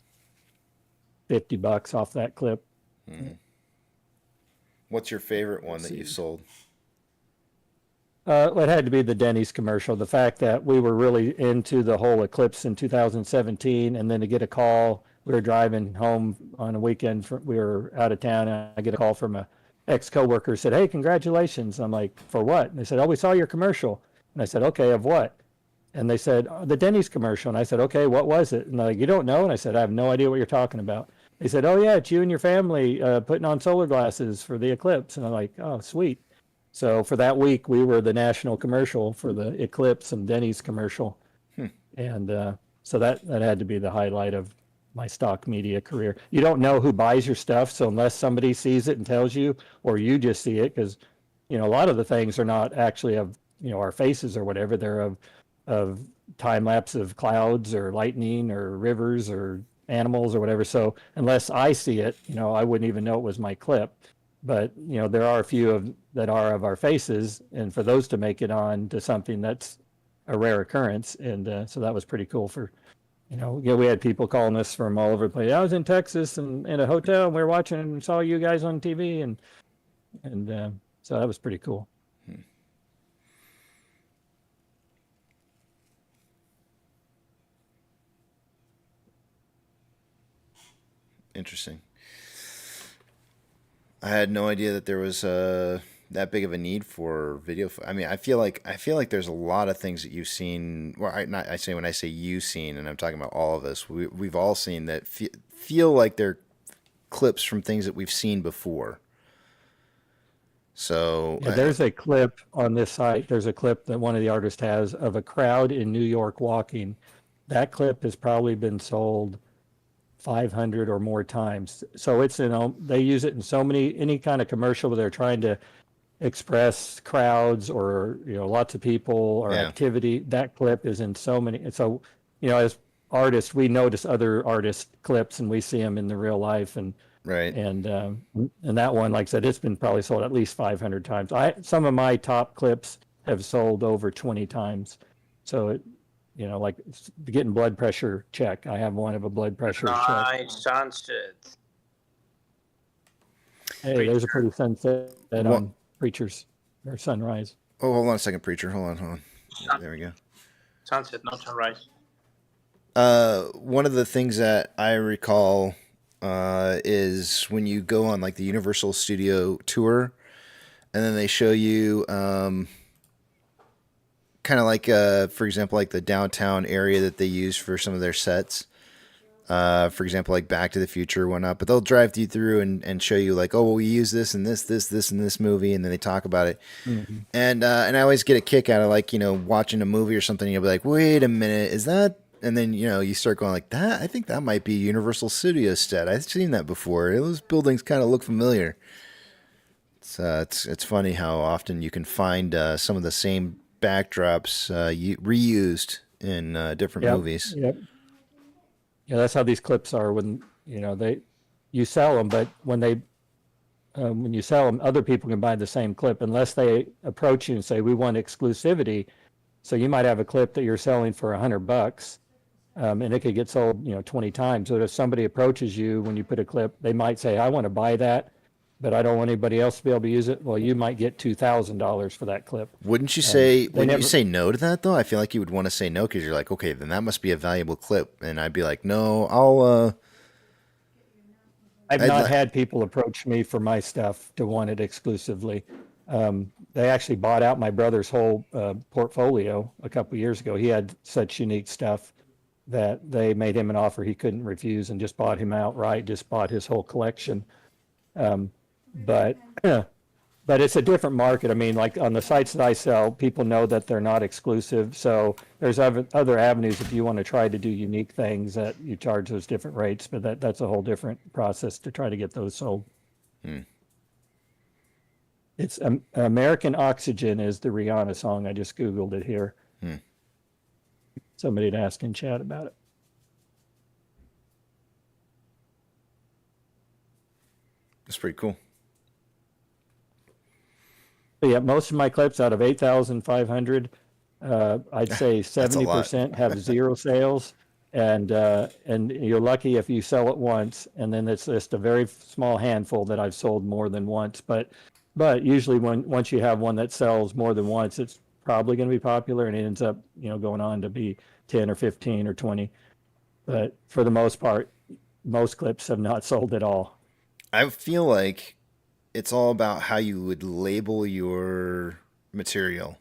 $50 off that clip. Mm-hmm. What's your favorite one that you sold? It had to be the Denny's commercial. The fact that we were really into the whole eclipse in 2017, and then to get a call, we were driving home on a weekend. We were out of town, and I get a call from a ex-coworker, said, "Hey, congratulations." I'm like, "For what?" And they said, "Oh, we saw your commercial." And I said, "Okay, of what?" And they said, "The Denny's commercial." And I said, "Okay, what was it?" And they're like, "You don't know?" And I said, "I have no idea what you're talking about." They said, "Oh yeah, it's you and your family putting on solar glasses for the eclipse." And I'm like, "Oh, sweet." So for that week, we were the national commercial for the eclipse and Denny's commercial. And so that had to be the highlight of my stock media career. You don't know who buys your stuff, so unless somebody sees it and tells you, or you just see it, because a lot of the things are not actually of our faces or whatever. They're of time lapse of clouds or lightning or rivers or animals or whatever. So unless I see it, I wouldn't even know it was my clip. But there are a few that are of our faces, and for those to make it on to something that's a rare occurrence, and so that was pretty cool. For we had people calling us from all over the place. I was in Texas and in a hotel, and we were watching and saw you guys on TV, and so that was pretty cool. Interesting. I had no idea that there was that big of a need for video. I mean, I feel like there's a lot of things that you've seen. Well, when I say you've seen, and I'm talking about all of us. We've all seen that feel like they're clips from things that we've seen before. So yeah, there's a clip on this site. There's a clip that one of the artists has of a crowd in New York walking. That clip has probably been sold 500 or more times. So it's they use it in so many, any kind of commercial where they're trying to express crowds or lots of people or activity. That clip is in so many. And so as artists, we notice other artist clips and we see them in the real life, and right. And that one, like I said, it's been probably sold at least 500 times. Some of my top clips have sold over 20 times. So it like getting blood pressure check. I have one of a blood pressure check. Nice sunset. Hey, there's a pretty sunset on Preacher's or sunrise. Oh, hold on a second, Preacher. Hold on. Yeah, there we go. Sunset, not sunrise. One of the things that I recall is when you go on like the Universal Studio tour, and then they show you kind of like, for example, like the downtown area that they use for some of their sets. For example, like Back to the Future or whatnot. But they'll drive you through and show you like, oh, well, we use this and this in this movie, and then they talk about it. And I always get a kick out of like watching a movie or something. And you'll be like, wait a minute, is that and then you start going like that. I think that might be Universal Studios set. I've seen that before. Those buildings kind of look familiar. It's funny how often you can find some of the same backdrops reused in different movies. Yep. Yeah, that's how these clips are. When you sell them, but when you sell them, other people can buy the same clip unless they approach you and say, "We want exclusivity." So you might have a clip that you're selling for $100, and it could get sold 20 times. So if somebody approaches you when you put a clip, they might say, "I want to buy that, but I don't want anybody else to be able to use it." Well, you might get $2,000 for that clip. Wouldn't you say? You say no to that though? I feel like you would want to say no because you're like, okay, then that must be a valuable clip, and I'd be like, no, I'll. I've not had people approach me for my stuff to want it exclusively. They actually bought out my brother's whole portfolio a couple years ago. He had such unique stuff that they made him an offer he couldn't refuse and just bought him outright, just bought his whole collection. But it's a different market. I mean, like on the sites that I sell, people know that they're not exclusive. So there's other avenues if you want to try to do unique things that you charge those different rates, but that's a whole different process to try to get those sold. It's American Oxygen is the Rihanna song. I just Googled it here. Somebody had asked in chat about it. That's pretty cool. But yeah, most of my clips out of 8,500, I'd say 70% have zero sales, and you're lucky if you sell it once, and then it's just a very small handful that I've sold more than once. But usually once you have one that sells more than once, it's probably going to be popular, and it ends up going on to be 10 or 15 or 20. But for the most part, most clips have not sold at all. I feel like it's all about how you would label your material.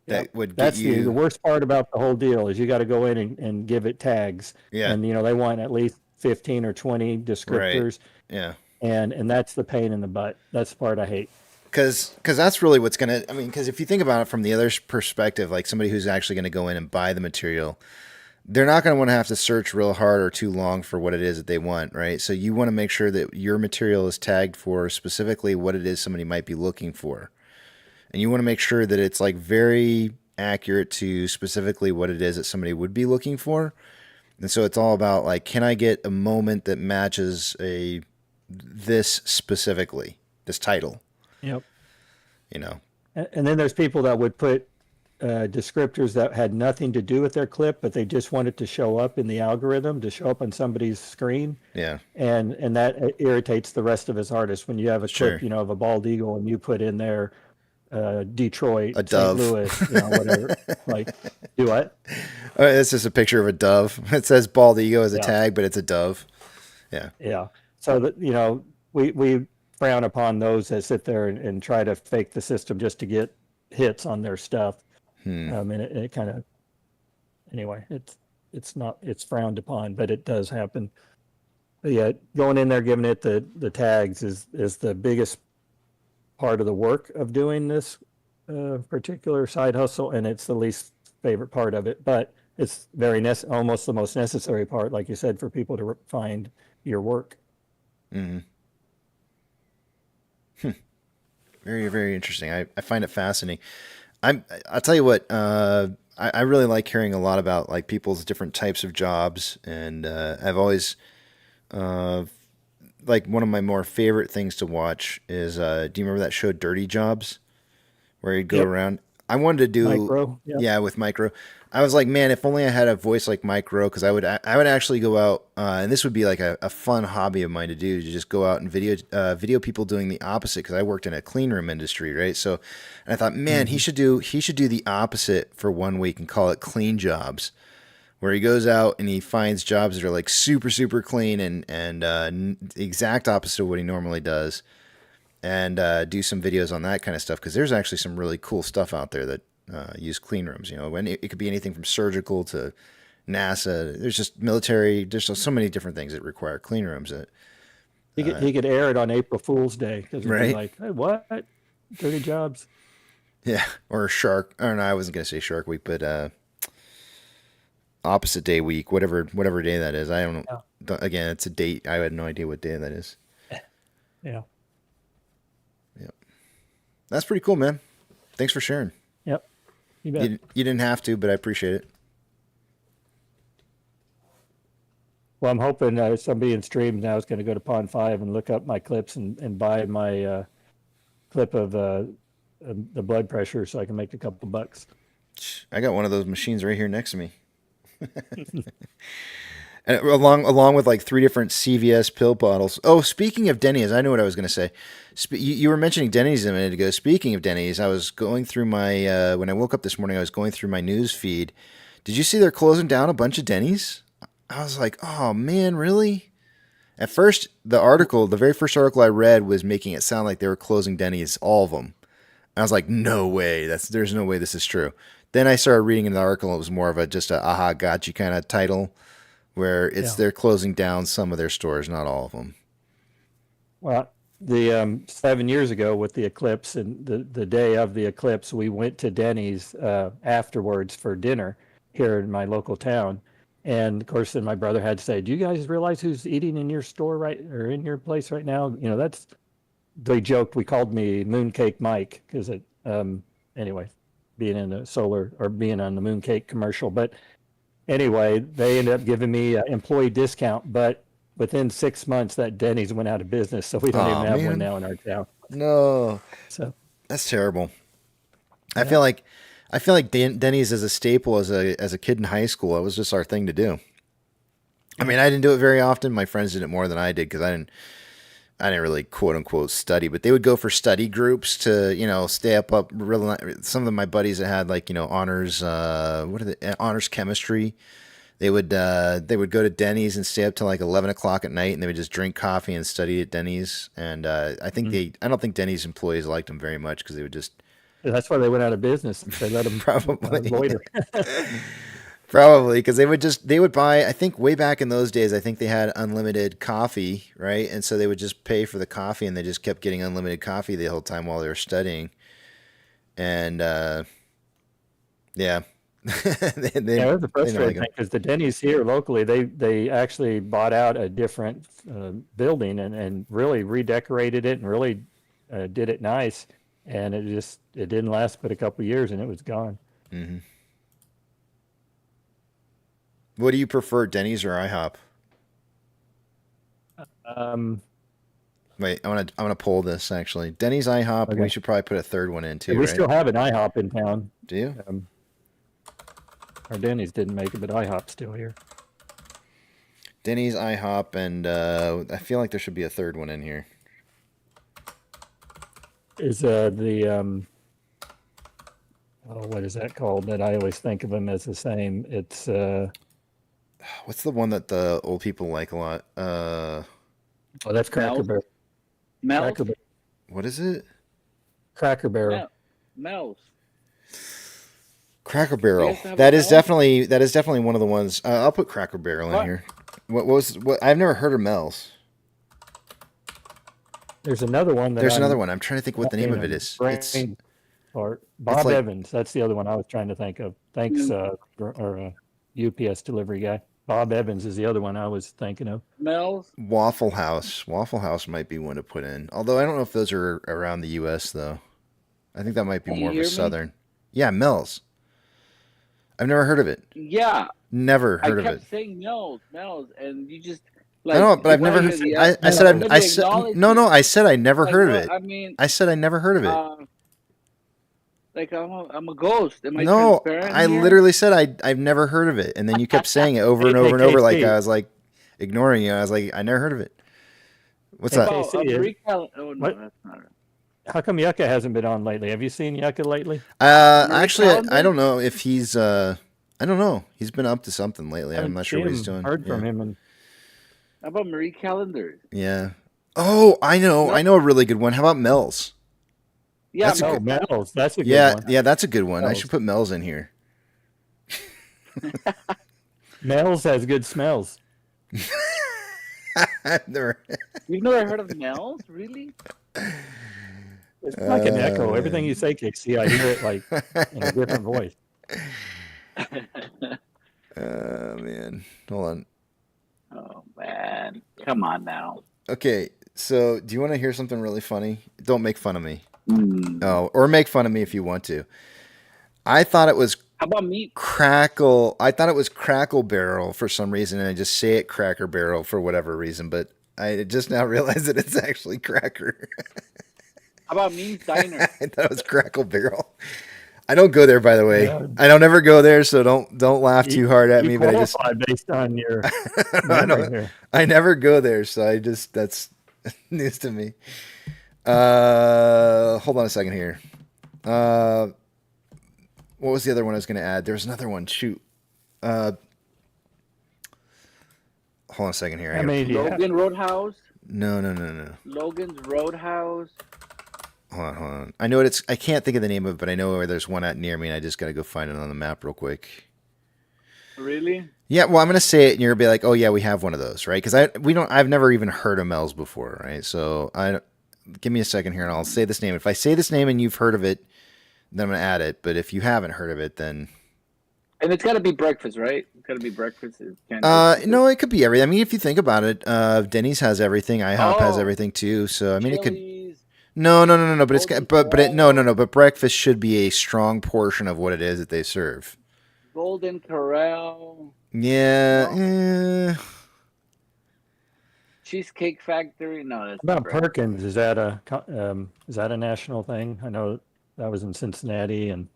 That would get That's you. The worst part about the whole deal is you got to go in and give it tags. Yeah. And they want at least 15 or 20 descriptors. Right. Yeah. And that's the pain in the butt. That's the part I hate. Because that's really what's going to, because if you think about it from the other perspective, like somebody who's actually going to go in and buy the material, they're not going to want to have to search real hard or too long for what it is that they want, right? So you want to make sure that your material is tagged for specifically what it is somebody might be looking for. And you want to make sure that it's like very accurate to specifically what it is that somebody would be looking for. And so it's all about like, can I get a moment that matches this specifically, this title? Yep. And then there's people that would put descriptors that had nothing to do with their clip, but they just wanted to show up in the algorithm, to show up on somebody's screen. Yeah. And that irritates the rest of his artists when you have a clip, of a bald eagle and you put in there Detroit, a dove. St. Louis, whatever. Like, do what? It's just a picture of a dove. It says bald eagle as a tag, but it's a dove. Yeah. Yeah. So that we frown upon those that sit there and try to fake the system just to get hits on their stuff. And it kind of, anyway, it's frowned upon, but it does happen. But yeah, going in there, giving it the tags is the biggest part of the work of doing this particular side hustle, and it's the least favorite part of it, but it's almost the most necessary part, like you said, for people to find your work. Mm-hmm. Very, very interesting. I find it fascinating. I'll tell you what, I really like hearing a lot about like people's different types of jobs, and I've always like one of my more favorite things to watch is do you remember that show Dirty Jobs, where you'd go around? I wanted to do Micro, with Micro. I was like, man, if only I had a voice like Micro, because I would actually go out, and this would be like a fun hobby of mine to do, to just go out and video people doing the opposite, because I worked in a clean room industry, right? So, and I thought, man, he should do the opposite for 1 week and call it Clean Jobs, where he goes out and he finds jobs that are like super, super clean and the exact opposite of what he normally does, and do some videos on that kind of stuff, because there's actually some really cool stuff out there that use clean rooms. When it could be anything from surgical to NASA. There's just military. There's so many different things that require clean rooms. That he could air it on April Fool's Day, because it'd be like, hey, what? Dirty Jobs. Yeah, or Shark. Or no, I wasn't gonna say Shark Week, but opposite day week, whatever day that is. I don't know. Yeah. Again, it's a date. I had no idea what day that is. Yeah. Yep. That's pretty cool, man. Thanks for sharing. Yep. You bet. You didn't have to, but I appreciate it. Well, I'm hoping somebody in streams now is going to go to Pond 5 and look up my clips and buy my clip of the blood pressure so I can make a couple bucks. I got one of those machines right here next to me. And along with like 3 different CVS pill bottles. Oh, speaking of Denny's, I know what I was going to say. You were mentioning Denny's a minute ago. Speaking of Denny's, I was going through my when I woke up this morning, I was going through my news feed. Did you see they're closing down a bunch of Denny's? I was like, oh man, really? At first, the very first article I read was making it sound like they were closing Denny's, all of them. I was like, no way. There's no way this is true. Then I started reading in the article. It was more of just a aha gotcha kind of title, where they're closing down some of their stores, not all of them. Well, the 7 years ago with the eclipse and the day of the eclipse, we went to Denny's afterwards for dinner here in my local town. And of course, then my brother had to say, "Do you guys realize who's eating in your store or in your place right now?" You know, they joked. We called me Mooncake Mike because anyway, being in the solar or being on the Mooncake commercial. But anyway, they ended up giving me an employee discount. But within 6 months, that Denny's went out of business, so we don't even have one now in our town. No, so that's terrible. I feel like Denny's is a staple as a kid in high school. It was just our thing to do. I mean, I didn't do it very often. My friends did it more than I did because I didn't really quote unquote study, but they would go for study groups to, stay up really. Some of my buddies that had honors, honors chemistry. They would go to Denny's and stay up till like 11 o'clock at night, and they would just drink coffee and study at Denny's. And I don't think Denny's employees liked them very much because they would just. That's why they went out of business. They let them probably loiter. Probably because they would buy. I think way back in those days, I think they had unlimited coffee, right? And so they would just pay for the coffee, and they just kept getting unlimited coffee the whole time while they were studying. And yeah. It was a frustrating thing because the Denny's here locally, they actually bought out a different building and really redecorated it and really did it nice. And it didn't last but a couple of years, and it was gone. Mm-hmm. What do you prefer, Denny's or IHOP? Wait, I'm gonna poll this actually. Denny's, IHOP. Okay. We should probably put a third one in too. We still have an IHOP in town. Do you? Our Denny's didn't make it, but IHOP's still here. Denny's, IHOP, and I feel like there should be a third one in here. Is what is that called? That I always think of them as the same. It's what's the one that the old people like a lot? That's Cracker Barrel. Mel's? What is it? Cracker Barrel. Mel's. Cracker Barrel. That is definitely one of the ones. I'll put Cracker Barrel in here. What? I've never heard of Mel's. There's another one. There's another one. I'm trying to think what the name of it is. Or Bob Evans. That's the other one I was trying to think of. Thanks, UPS delivery guy. Bob Evans is the other one I was thinking of. Mel's? Waffle House. Waffle House might be one to put in. Although I don't know if those are around the U.S. though. I think that might be more of a southern. Yeah, Mel's. I've never heard of it. Yeah. Never heard of it. I kept saying Mel's, and you just. No, but I've never heard. I said I never heard of it. I mean, I said I never heard of it. I'm a ghost. Am I no, transparent I here? literally said I've never heard of it, and then you kept saying it over and over and over, like I was like ignoring you. I was like, I never heard of it. What's that? Oh, no, that's not it. How come Yucca hasn't been on lately? Have you seen Yucca lately? Actually, I don't know if he's. I don't know. He's been up to something lately. I'm not sure what he's doing. Heard from him. How about Marie Callender's? Yeah. Oh, I know. I know a really good one. How about Mel's? Yeah, Mel's. That's a good one. Yeah, that's a good one. I should put Mel's in here. Mel's has good smells. You've never heard of Mel's? Really? It's like an echo. Everything you say, Kixie, I hear it like in a different voice. Man. Hold on. Oh man, come on now. Okay, so do you want to hear something really funny? Don't make fun of me. Mm. Oh, or make fun of me if you want to. I thought it was How about me? Crackle. I thought it was Crackle Barrel for some reason, and I just say it Cracker Barrel for whatever reason. But I just now realized that it's actually Cracker. How about Meme's Diner? I thought it was Crackle Barrel. I don't go there, by the way. Yeah. I don't ever go there, so don't laugh too hard at You me. But I just qualify based on your I memory don't. here. I never go there, so I just that's news to me. Hold on a second here. What was the other one I was going to add? There's another one. Shoot. Hold on a second here. Logan Roadhouse. No. Logan's Roadhouse. Hold on. I know I can't think of the name of it, but I know where there's one out near me, and I just got to go find it on the map real quick. Really? Yeah, well, I'm gonna say it, and you're gonna be like, "Oh yeah, we have one of those, right?" Because I've never even heard of Mel's before, right? So give me a second here, and I'll say this name. If I say this name and you've heard of it, then I'm gonna add it. But if you haven't heard of it, then And it's got to be breakfast, right? It's got to be breakfast. no, it could be everything. I mean, if you think about it, Denny's has everything. IHOP has everything too. So I mean, it could. No. But it's but breakfast should be a strong portion of what it is that they serve. Golden Corral. Yeah. Cheesecake Factory. No, that's About not breakfast. Perkins, is that a national thing? I know that was in Cincinnati and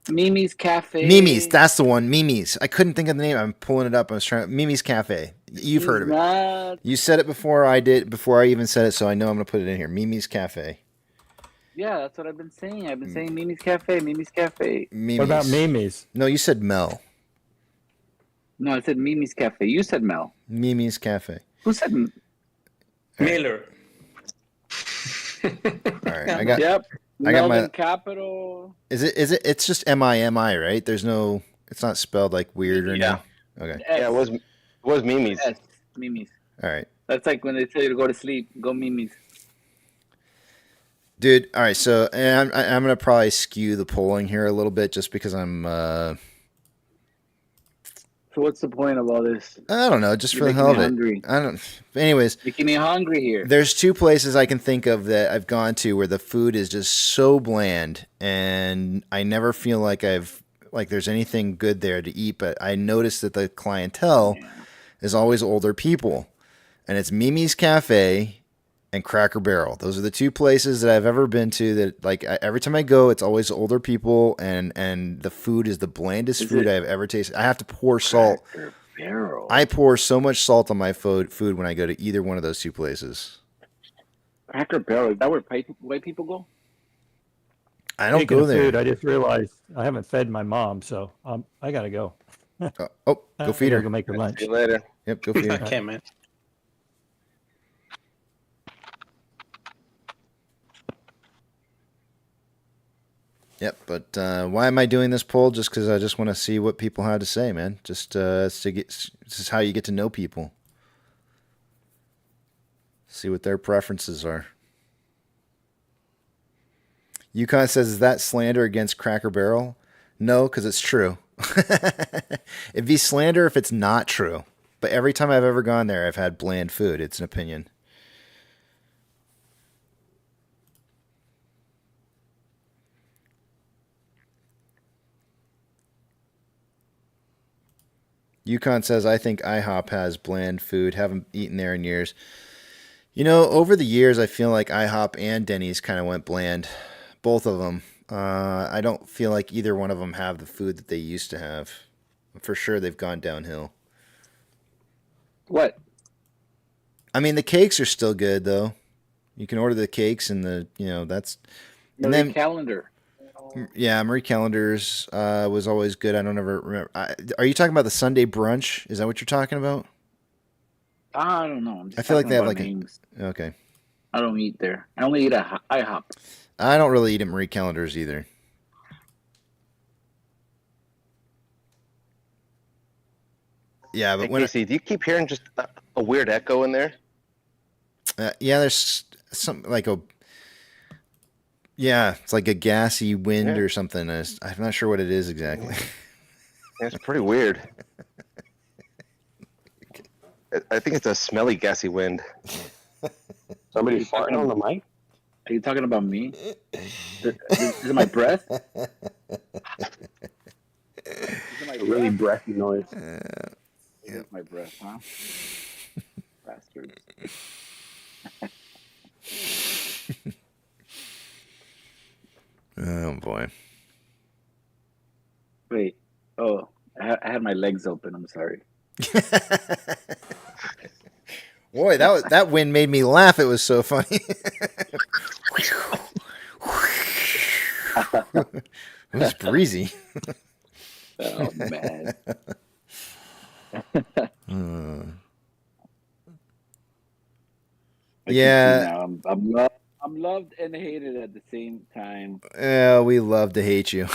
Mimi's Cafe. Mimi's, that's the one. Mimi's. I couldn't think of the name. I'm pulling it up. I was trying. Mimi's Cafe. You've heard of it. You said it before I did. Before I even said it, so I know I'm gonna put it in here. Mimi's Cafe. Yeah, that's what I've been saying. I've been saying Mimi's Cafe. Mimi's Cafe. Mimi's. What about Mimi's? No, you said Mel. No, I said Mimi's Cafe. You said Mel. Mimi's Cafe. Who said Miller? All right, I got. Yep. I got Melbourne my. Capital. Is it? It's just MIMI, right? There's no. It's not spelled like weird or anything. Okay. S. Yeah, it was Mimi's. S. Mimi's. All right. That's like when they tell you to go to sleep. Go Mimi's. Dude, all right. So, and I'm gonna probably skew the polling here a little bit, just because I'm. So what's the point of all this? I don't know, just You're for the making hell of me it. hungry. I don't. Anyways, Making me hungry here. there's two places I can think of that I've gone to where the food is just so bland, and I never feel like there's anything good there to eat. But I notice that the clientele is always older people, and it's Mimi's Cafe and Cracker Barrel. Those are the two places that I've ever been to that, like, every time I go, it's always older people, and the food is the blandest food I've ever tasted. I have to pour salt. Barrel. I pour so much salt on my food when I go to either one of those two places. Cracker Barrel. Is that where white people go? I don't Speaking go of there. food, I just realized I haven't fed my mom, so I gotta go. Go feed I gotta her. Go make her lunch. See you later. Yep, go feed her. Okay, man. Yep, but why am I doing this poll? Just because I just want to see what people have to say, man. Just this is how you get to know people. See what their preferences are. Yukon says, is that slander against Cracker Barrel? No, because it's true. It'd be slander if it's not true. But every time I've ever gone there, I've had bland food. It's an opinion. Yukon says, I think IHOP has bland food. Haven't eaten there in years. You know, over the years, I feel like IHOP and Denny's kind of went bland. Both of them. I don't feel like either one of them have the food that they used to have. For sure, they've gone downhill. What? I mean, the cakes are still good, though. You can order the cakes and that's... And Marie then, Calendar. yeah, Marie Callender's was always good. I don't ever remember. Are you talking about the Sunday brunch? Is that what you're talking about? I don't know. I'm just I feel like talking they have about like names. Okay. I don't eat there. I only eat at IHOP. I don't really eat at Marie Callender's either. Yeah, but Hey, when Casey, do you keep hearing just a weird echo in there? yeah, there's some like it's like a gassy wind or something. I'm not sure what it is exactly. It's pretty weird. I think it's a smelly, gassy wind. Somebody farting on the mic? Are you talking about me? Is it my breath? Is it my Really breathy noise. It is my breath, huh? Bastards. Oh boy. Wait. Oh, I had my legs open. I'm sorry. Boy, that wind made me laugh. It was so funny. It was breezy. Oh man. Yeah. I'm loved and hated at the same time. Yeah, we love to hate you.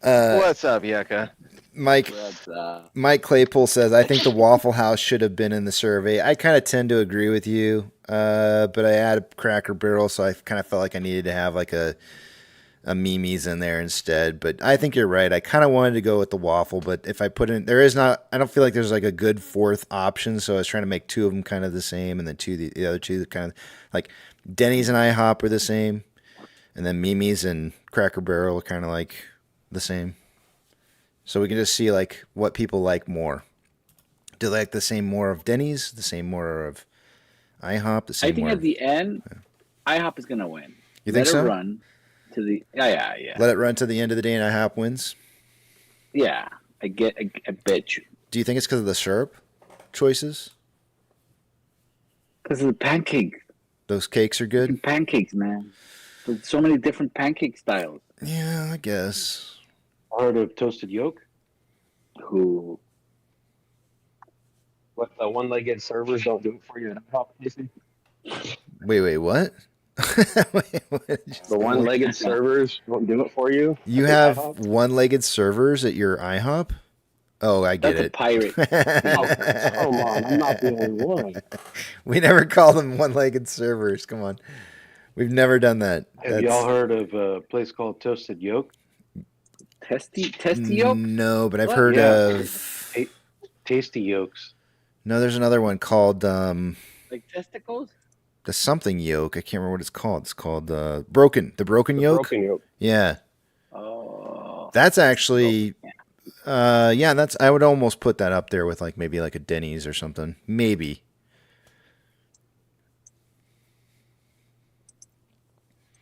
What's up, Yucca? Mike Claypool says, I think the Waffle House should have been in the survey. I kind of tend to agree with you, but I added Cracker Barrel, so I kind of felt like I needed to have like a Mimi's in there instead. But I think you're right. I kind of wanted to go with the waffle, but if I put in, I don't feel like there's like a good fourth option, so I was trying to make two of them kind of the same, and then the other two kind of like Denny's and IHOP are the same, and then Mimi's and Cracker Barrel are kind of like the same. So we can just see like what people like more. Do they like the same more of Denny's, the same more of IHOP, the same I think more at of... the end, IHOP is gonna win. You think so? Let it run to the yeah. Let it run to the end of the day and IHOP wins? Yeah, I bet you. Do you think it's because of the syrup choices? Because of the pancakes. Those cakes are good? Pancakes, man. There's so many different pancake styles. Yeah, I guess. Heard of toasted yolk? Who? What the one-legged servers don't do it for you in IHOP, Casey? Wait, what? The one-legged servers won't do it for you? You have one-legged servers at your IHOP? Oh, I get That's it. a pirate. Oh, come on, I'm not the only one. We never call them one-legged servers. Come on. We've never done that. Have y'all heard of a place called Toasted Yolk? Testy yolk? No, but I've heard of Tasty Yolks. No, there's another one called like testicles? The something yolk. I can't remember what it's called. It's called the broken yolk. Broken yolk. Yeah. Oh. That's actually that's I would almost put that up there with like maybe like a Denny's or something. Maybe.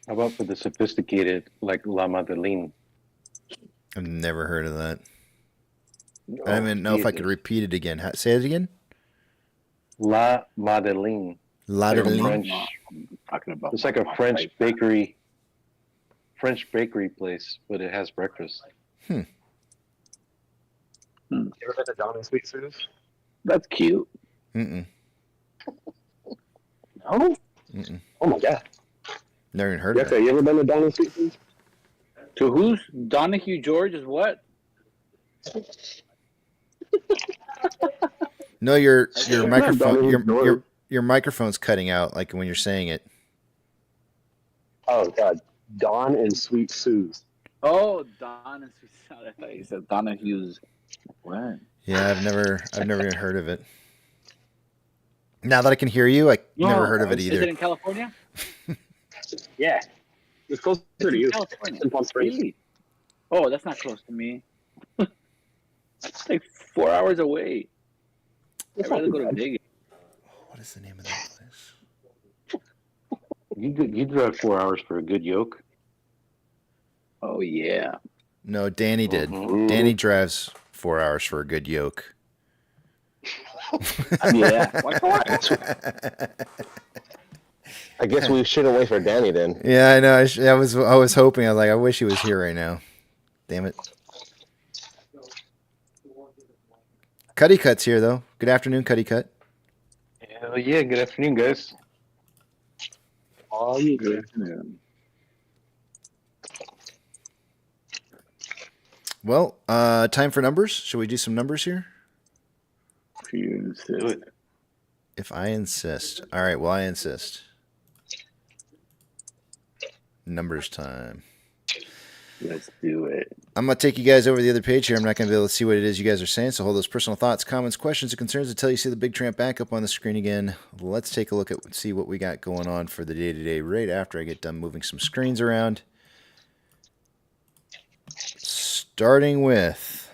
How about for the sophisticated, like La Madeleine? I've never heard of that. Oh, I don't even know if I could repeat it again. Say it again. La Madeleine. La Madeleine. It's like a French bakery place, but it has breakfast. You ever been to Donna's Sweet Sue's? That's cute. Mm-mm. No? Mm-mm. Oh my god. Never even heard of it. You ever been to Donna's Sweet Sue's? To who's? Donahue George is what? No, your microphone's cutting out like when you're saying it. Oh god. Don and Sweet Sue's. Oh, Don and Sweet Sue's. I thought you said Donahue's. What? Yeah, I've never even heard of it. Now that I can hear you, I never heard of it either. Is it in California? Yeah. It's closer to you. California. In Palm Springs. Really? Oh, that's not close to me. It's like 4 hours away. I'd rather go to Vegas. What is the name of that place? You drive 4 hours for a good yolk. Oh yeah. No, Danny did. Danny drives 4 hours for a good yolk. Yeah. I guess we shouldn't wait for Danny then. Yeah, I know. I was hoping. I was like, I wish he was here right now. Damn it. Cuddy Cut's here though. Good afternoon, Cuddy Cut. Hell yeah! Good afternoon, guys. Oh, yeah. Good afternoon. Well, time for numbers. Should we do some numbers here? If you insist. If I insist. All right. Well, I insist. Numbers time. Let's do it. I'm going to take you guys over to the other page here. I'm not going to be able to see what it is you guys are saying, so hold those personal thoughts, comments, questions, and concerns until you see the big tramp back up on the screen again. Let's take a look at see what we got going on for the day-to-day right after I get done moving some screens around. Starting with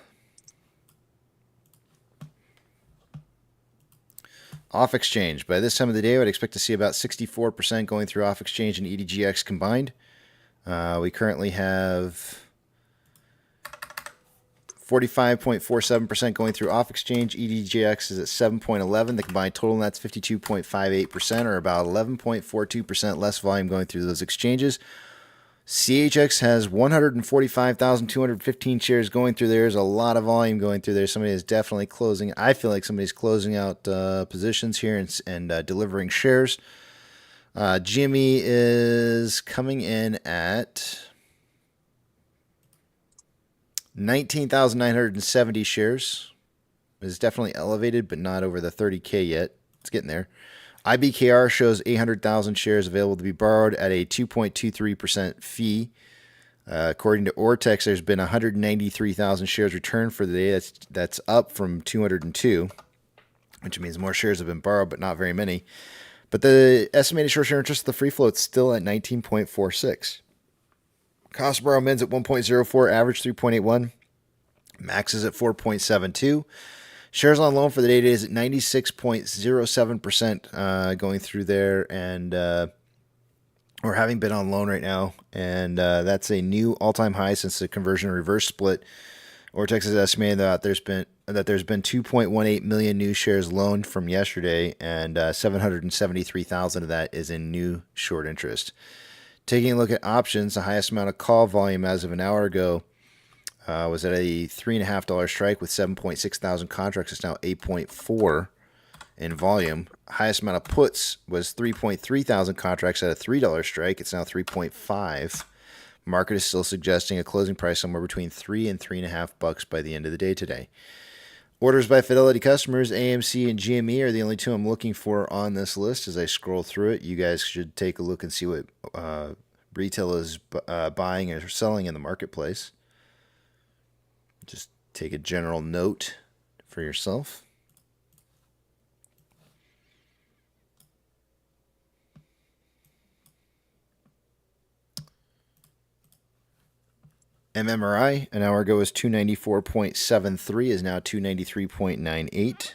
off exchange. By this time of the day, I would expect to see about 64% going through off exchange and EDGX combined. We currently have 45.47% going through off exchange. EDGX is at 7.11. The combined total on that's 52.58%, or about 11.42% less volume going through those exchanges. CHX has 145,215 shares going through there. There's a lot of volume going through there. Somebody is definitely closing. I feel like somebody's closing out positions here and delivering shares. GME is coming in at 19,970 shares. It's definitely elevated, but not over the 30K yet. It's getting there. IBKR shows 800,000 shares available to be borrowed at a 2.23% fee. According to Ortex, there's been 193,000 shares returned for the day. That's up from 202, which means more shares have been borrowed, but not very many. But the estimated short share interest of the free float's still at 19.46. Cost to borrow mins at 1.04, average 3.81. Max is at 4.72. Shares on loan for the day is at 96.07% going through there, and or having been on loan right now, and that's a new all-time high since the conversion reverse split. Ortex has estimated that there's been 2.18 million new shares loaned from yesterday, and 773,000 of that is in new short interest. Taking a look at options, the highest amount of call volume as of an hour ago was at a $3.50 strike with 7.6 thousand contracts. It's now 8.4 in volume. Highest amount of puts was 3.3 thousand contracts at a $3 strike. It's now 3.5. Market is still suggesting a closing price somewhere between $3 and $3.50 by the end of the day today. Orders by Fidelity customers, AMC and GME are the only two I'm looking for on this list. As I scroll through it, you guys should take a look and see what retail is buying or selling in the marketplace. Just take a general note for yourself. MMRI an hour ago was 294.73, is now 293.98.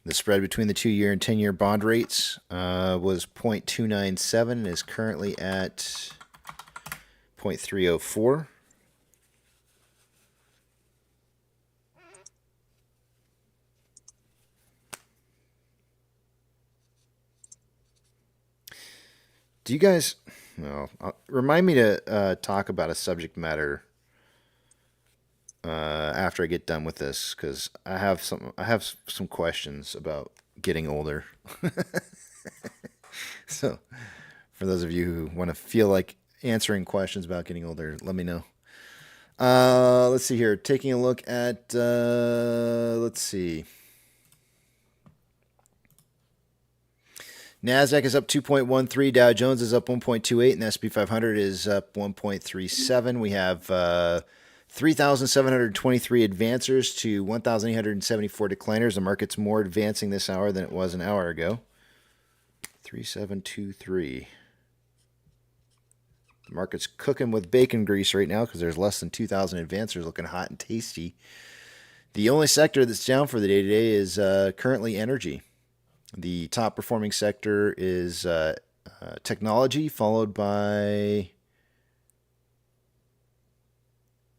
The spread between the 2-year and 10-year bond rates was 0.297 and is currently at 0.304. Do you guys remind me to talk about a subject matter after I get done with this, because I have some questions about getting older. So, for those of you who want to feel like answering questions about getting older, let me know. Let's see here. Taking a look at let's see. NASDAQ is up 2.13, Dow Jones is up 1.28, and the S&P 500 is up 1.37. We have 3,723 advancers to 1,874 decliners. The market's more advancing this hour than it was an hour ago. 3723. The market's cooking with bacon grease right now because there's less than 2,000 advancers looking hot and tasty. The only sector that's down for the day today is currently energy. The top performing sector is technology, followed by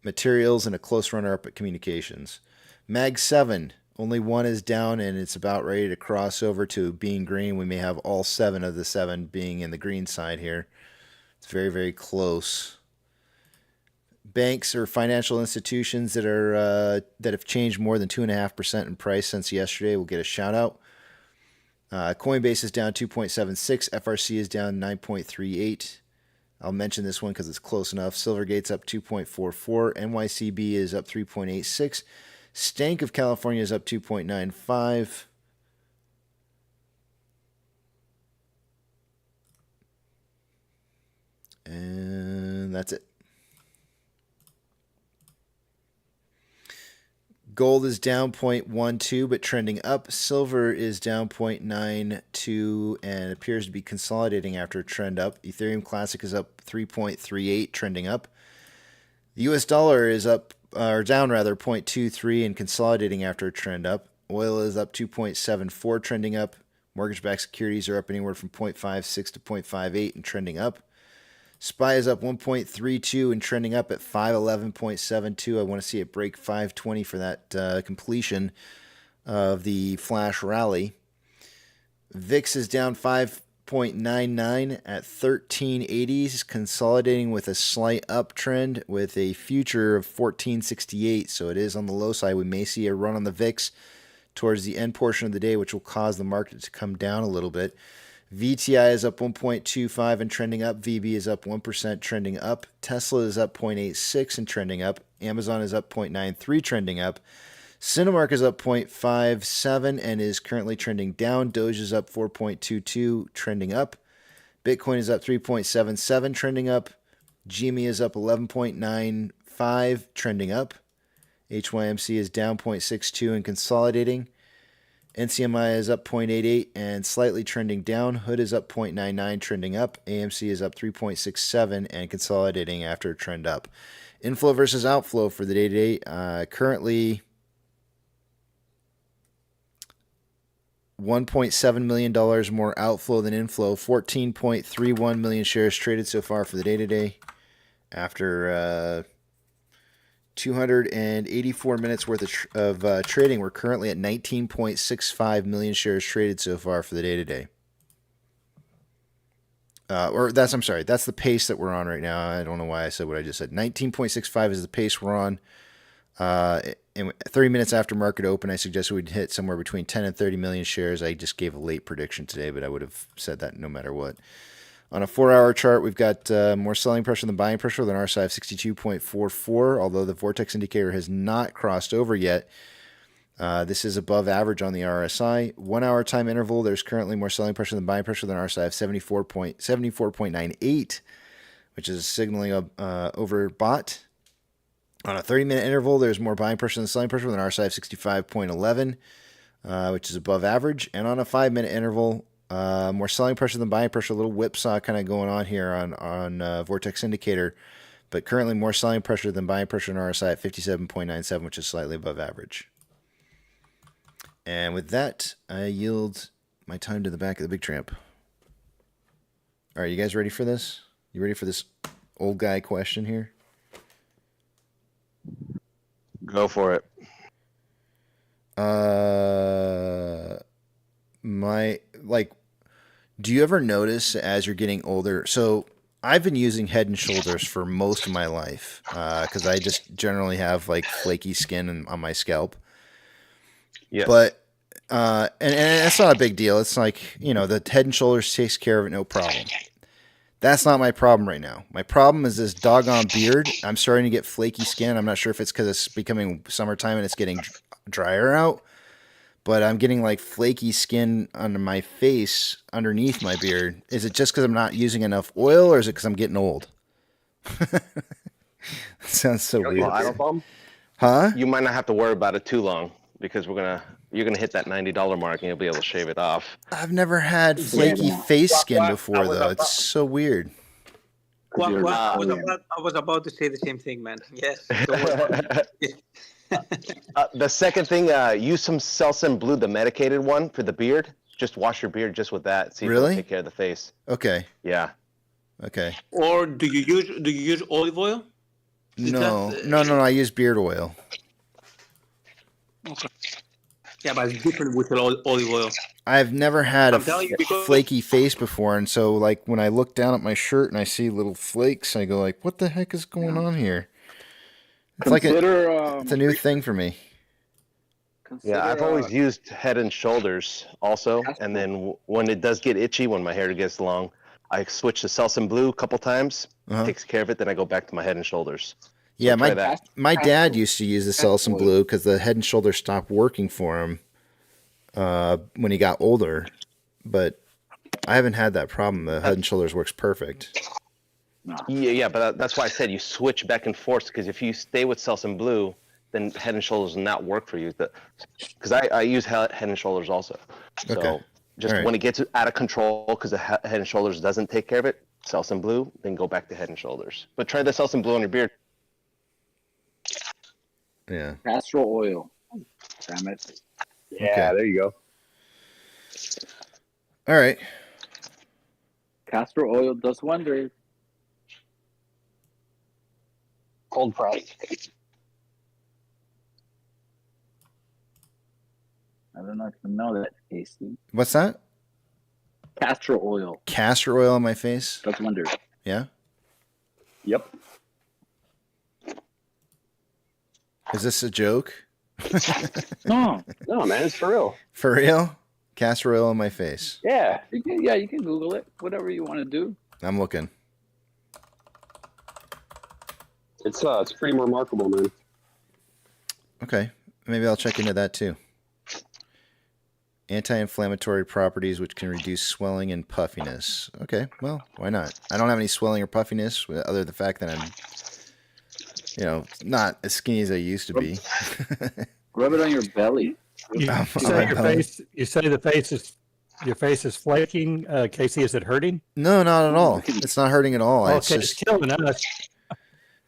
materials, and a close runner-up at communications. Mag 7, only one is down, and it's about ready to cross over to being green. We may have all 7 of the 7 being in the green side here. It's very, very close. Banks or financial institutions that have changed more than 2.5% in price since yesterday will get a shout out. Coinbase is down 2.76. FRC is down 9.38. I'll mention this one because it's close enough. Silvergate's up 2.44. NYCB is up 3.86. Stank of California is up 2.95. And that's it. Gold is down 0.12 but trending up. Silver is down 0.92 and appears to be consolidating after a trend up. Ethereum Classic is up 3.38, trending up. The US dollar is up, or down rather, 0.23 and consolidating after a trend up. Oil is up 2.74, trending up. Mortgage-backed securities are up anywhere from 0.56 to 0.58 and trending up. SPY is up 1.32 and trending up at 511.72. I want to see it break 520 for that completion of the flash rally. VIX is down 5.99 at 1380, consolidating with a slight uptrend with a future of 1468. So it is on the low side. We may see a run on the VIX towards the end portion of the day, which will cause the market to come down a little bit. VTI is up 1.25 and trending up. VB is up 1% trending up. Tesla is up 0.86 and trending up. Amazon is up 0.93 trending up. Cinemark is up 0.57 and is currently trending down. Doge is up 4.22 trending up. Bitcoin is up 3.77 trending up. GME is up 11.95 trending up. HYMC is down 0.62 and consolidating. NCMI is up 0.88 and slightly trending down. Hood is up 0.99 trending up. AMC is up 3.67 and consolidating after a trend up. Inflow versus outflow for the day-to-day. Currently $1.7 million more outflow than inflow. 14.31 million shares traded so far for the day-to-day. After 284 minutes worth of trading, we're currently at 19.65 million shares traded so far for the day-to-day. That's the pace that we're on right now. I don't know why I said what I just said. 19.65 is the pace we're on. And 30 minutes after market open, I suggested we'd hit somewhere between 10 and 30 million shares. I just gave a late prediction today, but I would have said that no matter what. On a 4-hour chart, we've got more selling pressure than buying pressure with an RSI of 62.44, although the Vortex indicator has not crossed over yet. This is above average on the RSI. 1-hour time interval, there's currently more selling pressure than buying pressure with an RSI of 74.98, which is signaling overbought. On a 30-minute interval, there's more buying pressure than selling pressure with an RSI of 65.11, which is above average. And on a 5-minute interval, more selling pressure than buying pressure, a little whipsaw kind of going on here on Vortex indicator, but currently more selling pressure than buying pressure in RSI at 57.97, which is slightly above average. And with that, I yield my time to the back of the big tramp. All right, you guys ready for this? You ready for this old guy question here? Go for it. Do you ever notice as you're getting older? So I've been using Head and Shoulders for most of my life because I just generally have like flaky skin on my scalp. Yeah. But and it's not a big deal. It's like, the Head and Shoulders takes care of it, no problem. That's not my problem right now. My problem is this doggone beard. I'm starting to get flaky skin. I'm not sure if it's because it's becoming summertime and it's getting drier out. But I'm getting like flaky skin under my face, underneath my beard. Is it just because I'm not using enough oil, or is it because I'm getting old? That sounds so weird. Huh? You might not have to worry about it too long because you're gonna hit that $90 mark and you'll be able to shave it off. I've never had flaky face skin before, though. It's so weird. Well, I was about to say the same thing, man. Yes. The second thing, use some Selsun Blue, the medicated one for the beard. Just wash your beard just with that. See if it'll take care of the face. Okay. Yeah. Okay. Or do you use olive oil? No. I use beard oil. Okay. Yeah, but it's different with olive oil. I've never had a because- flaky face before, and so like when I look down at my shirt and I see little flakes, I go like, "What the heck is going on here?" It's it's a new thing for me. Yeah, I've always used Head and Shoulders also, and then when it does get itchy, when my hair gets long, I switch to Selsun Blue a couple times. Takes care of it. Then I go back to my Head and Shoulders. Yeah, my dad used to use the Selsun Blue because the Head and Shoulders stopped working for him when he got older. But I haven't had that problem. The Head and Shoulders works perfect. Yeah, but that's why I said you switch back and forth, because if you stay with Selsun Blue, then Head and Shoulders will not work for you. Because I use Head and Shoulders also. So Okay. just All right. when it gets out of control, because the Head and Shoulders doesn't take care of it, Selsun Blue, then go back to Head and Shoulders. But try the Selsun Blue on your beard. Yeah. Castor oil. Damn it. Yeah, there you go. All right. Castor oil does wonders. Cold press. I don't know if you know that, Casey. What's that? Castor oil. Castor oil on my face? Does wonders. Yeah? Yep. Is this a joke? No, man, it's for real. For real? Castor oil on my face. Yeah, you can Google it. Whatever you want to do. I'm looking. It's pretty remarkable, man. Okay. Maybe I'll check into that too. Anti-inflammatory properties which can reduce swelling and puffiness. Okay, well, why not? I don't have any swelling or puffiness other than the fact that I'm, not as skinny as I used to be. Rub it on your belly. You say your face is flaking. Casey, is it hurting? No, not at all. It's not hurting at all. Okay, It's just it's killing us.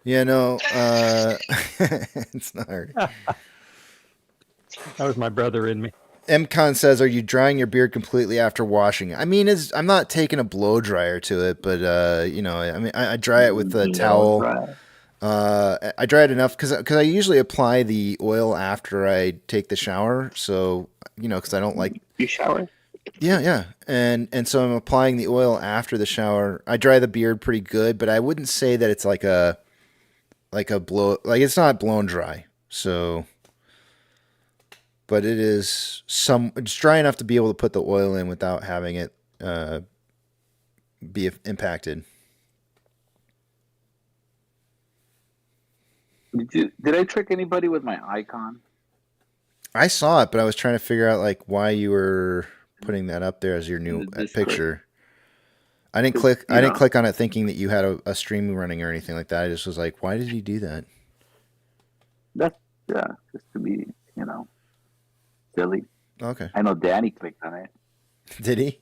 Yeah, no, it's not hurting. That was my brother in me. MCon says, "Are you drying your beard completely after washing?" I mean, I'm not taking a blow dryer to it, but I dry it with a towel. I dry it enough because I usually apply the oil after I take the shower. So because I don't like you shower. Yeah, and so I'm applying the oil after the shower. I dry the beard pretty good, but I wouldn't say that it's like a blow, like it's not blown dry. So. But it's dry enough to be able to put the oil in without having it be impacted. Did I trick anybody with my icon? I saw it, but I was trying to figure out why you were putting that up there as your new picture. I didn't click on it thinking that you had a stream running or anything like that. I just was like, why did he do that? Just to be, silly. Okay. I know Danny clicked on it. Did he?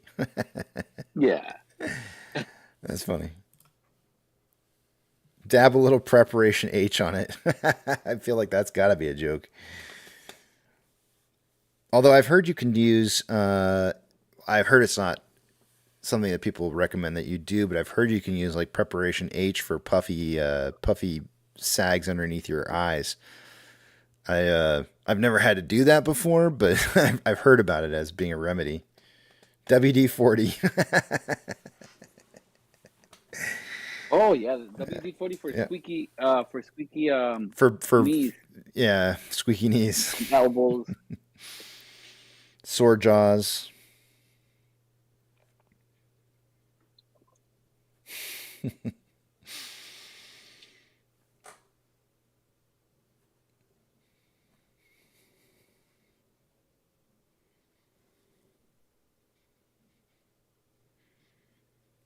Yeah. That's funny. Dab a little preparation H on it. I feel like that's got to be a joke. Although I've heard you can use, I've heard it's not something that people recommend that you do, but I've heard you can use preparation H for puffy sags underneath your eyes. I've never had to do that before, but I've heard about it as being a remedy. WD-40. Oh yeah, WD-40 for squeaky for knees. Yeah, squeaky knees. Elbows. Sore jaws.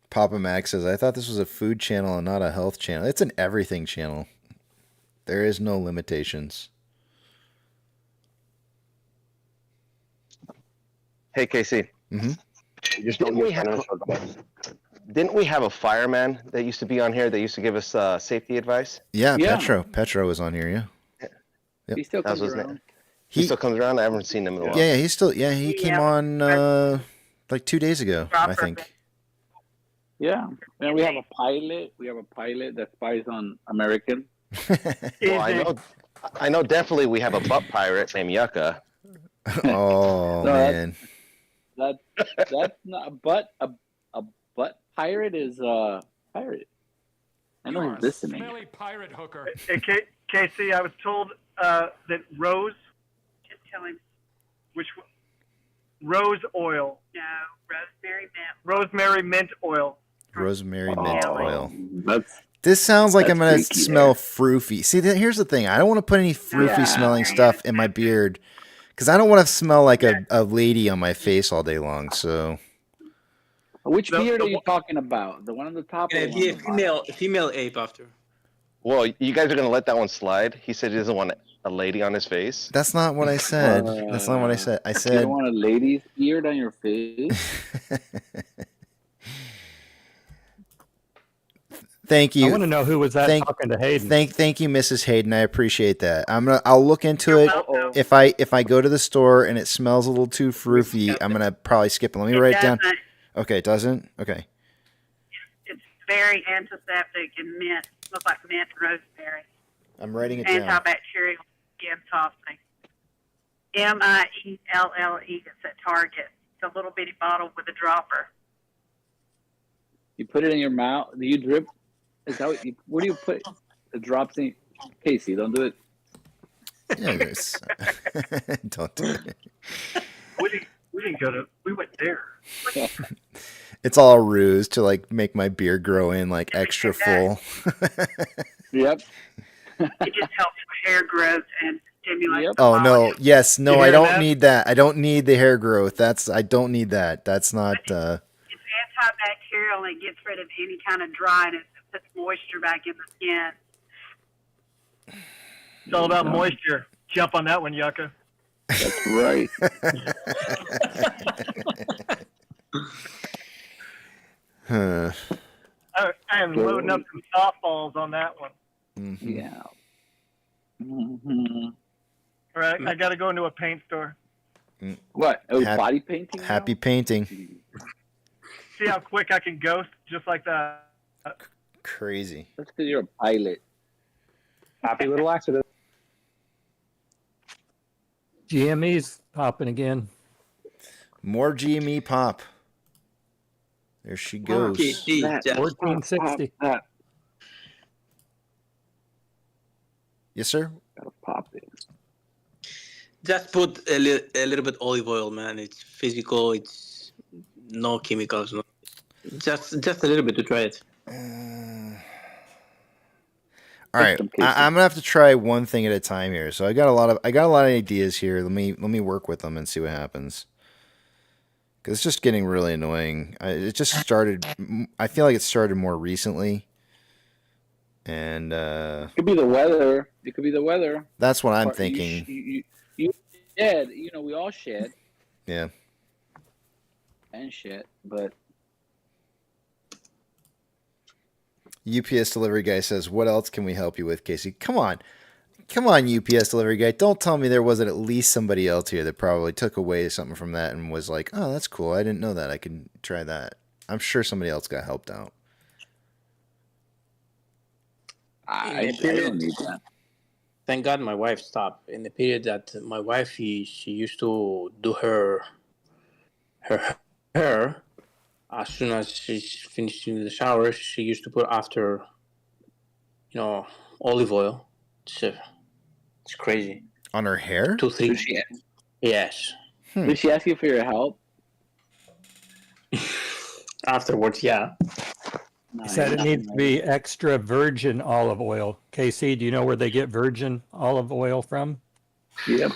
Papa Max says, I thought this was a food channel and not a health channel. It's an everything channel. There is no limitations. Hey, Casey. Mm-hmm. Didn't we have a fireman that used to be on here that used to give us safety advice? Yeah, Petro. Petro was on here, yeah. Yep. He still comes around. He still comes around? I haven't seen him in a while. Yeah, he came on 2 days ago, I think. Yeah. And we have a pilot. We have a pilot that spies on American. Well, I know definitely we have a butt pirate named Yucca. Oh, No, man. That's not a butt pirate is a pirate. I know he's listening. Smelly pirate hooker. Hey, Casey, I was told that rose. Just tell him. Which one? Rose oil. No, rosemary mint. Rosemary mint oil. Rosemary mint oil. That's This sounds like That's I'm going to freaky, smell froofy. See, here's the thing. I don't want to put any froofy smelling stuff in my beard because I don't want to smell like a lady on my face all day long. So Which beard are you talking about? The one on the top? Yeah, or the one be on the bottom? female ape after. Well, you guys are gonna let that one slide. He said he doesn't want a lady on his face. That's not what I said. That's not what I said. I You said. don't want a lady's beard on your face? Thank you. I want to know who was that talking to Hayden. Thank you, Mrs. Hayden. I appreciate that. I'll look into it. If I go to the store and it smells a little too froofy, I'm gonna probably skip it. Let me write it down. doesn't. Okay, it doesn't. Okay. Very antiseptic and mint. Smells like mint and rosemary. I'm writing it down. Antibacterial skin softening. Mielle. It's at Target. It's a little bitty bottle with a dropper. You put it in your mouth. Do you drip? Is that what you? Where do you put the drops in? Casey, don't do it. Yeah, there's. Don't do it. We didn't go to. We went there. It's all a ruse to like make my beard grow in like extra full. Yep. It just helps with hair growth and stimulates. Oh no! Yes, no. You I hear don't that? need that. I don't need the hair growth. I don't need that. That's not. It's antibacterial and it gets rid of any kind of dryness. It puts moisture back in the skin. It's all about moisture. Jump on that one, Yucca. That's right. Huh. I am loading up some softballs on that one. Mm-hmm. Yeah. Mm-hmm. All right, I got to go into a paint store. What? Oh, Happy- body painting? Happy painting. See how quick I can ghost just like that. Crazy. That's because you're a pilot. Happy little accident. GME's popping again. More GME pop. There she goes. That- 1460. that- Yes, sir. Gotta pop it. Just put a little bit olive oil, man. It's physical. It's no chemicals. No. Just a little bit to try it. All right, I'm gonna have to try one thing at a time here. So I got a lot of ideas here. Let me work with them and see what happens. Because it's just getting really annoying. It just started. I feel like it started more recently, and It could be the weather. It could be the weather. that's what I'm Or thinking. You shed. You know, we all shed Yeah. and shit, but UPS delivery guy says, "What else can we help you with, Casey?" Come on, UPS delivery guy. Don't tell me there wasn't at least somebody else here that probably took away something from that and was like, "Oh, that's cool. I didn't know that. I can try that." I'm sure somebody else got helped out. I don't need that. Thank God my wife stopped. In the period that my wife she used to do her hair, as soon as she's finished in the shower, she used to put after, olive oil. It's crazy. On her hair? 2, 3. Did she, Yes. did she ask you for your help? Afterwards, yeah. He said it needs to be extra virgin olive oil. KC, do you know where they get virgin olive oil from? Yep.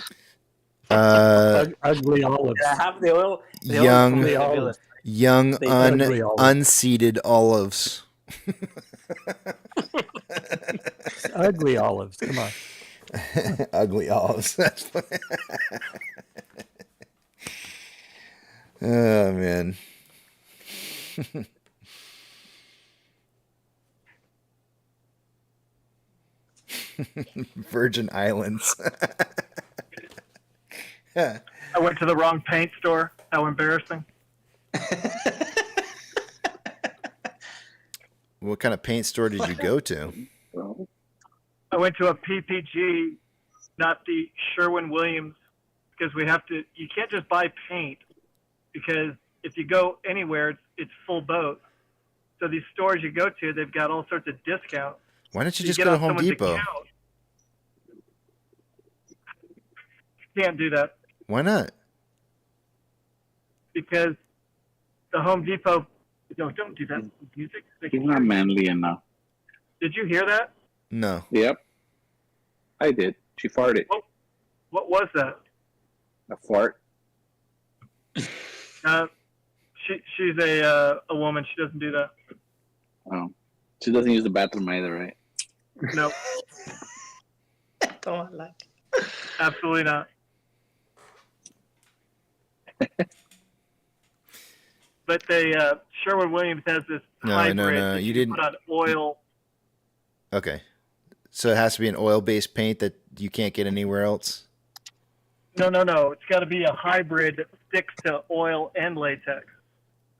Ugly olives. I have the oil. Young, Ugly olives. unseeded olives. Ugly olives. Come on. Ugly olives. That's funny. Oh man. Virgin Islands. I went to the wrong paint store. How embarrassing. What kind of paint store did you go to? I went to a PPG, not the Sherwin-Williams, because you can't just buy paint, because if you go anywhere, it's full boat. So these stores you go to, they've got all sorts of discounts. Why don't you So just get go to on Home someone's Depot? account. Can't do that Why not? because the Home Depot. No, don't do that. Music. He's not manly enough. Did you hear that? No. Yep. I did. She farted. What was that? A fart. She's a woman. She doesn't do that. Oh, she doesn't use the bathroom either, right? Nope. Absolutely not. But they Sherwin-Williams has this hybrid No. that You you didn't. put on oil. Okay. So it has to be an oil-based paint that you can't get anywhere else. No. It's got to be a hybrid that sticks to oil and latex,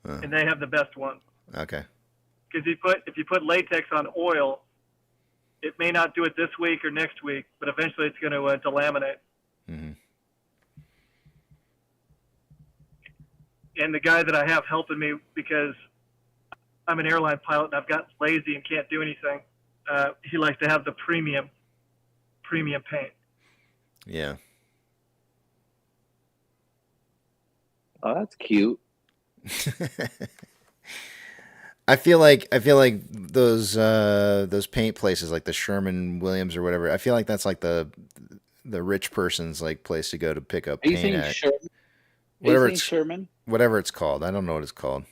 and they have the best one. Okay. Because if you put latex on oil, it may not do it this week or next week, but eventually it's going to delaminate. Mm-hmm. And the guy that I have helping me, because I'm an airline pilot and I've gotten lazy and can't do anything, he likes to have the premium paint. Yeah. Oh, that's cute. I feel like those paint places like the Sherman-Williams or whatever. I feel like that's like the rich person's like place to go to pick up Are you paint saying at. Sherman? Whatever Are you it's saying Sherman? whatever it's called. I don't know what it's called.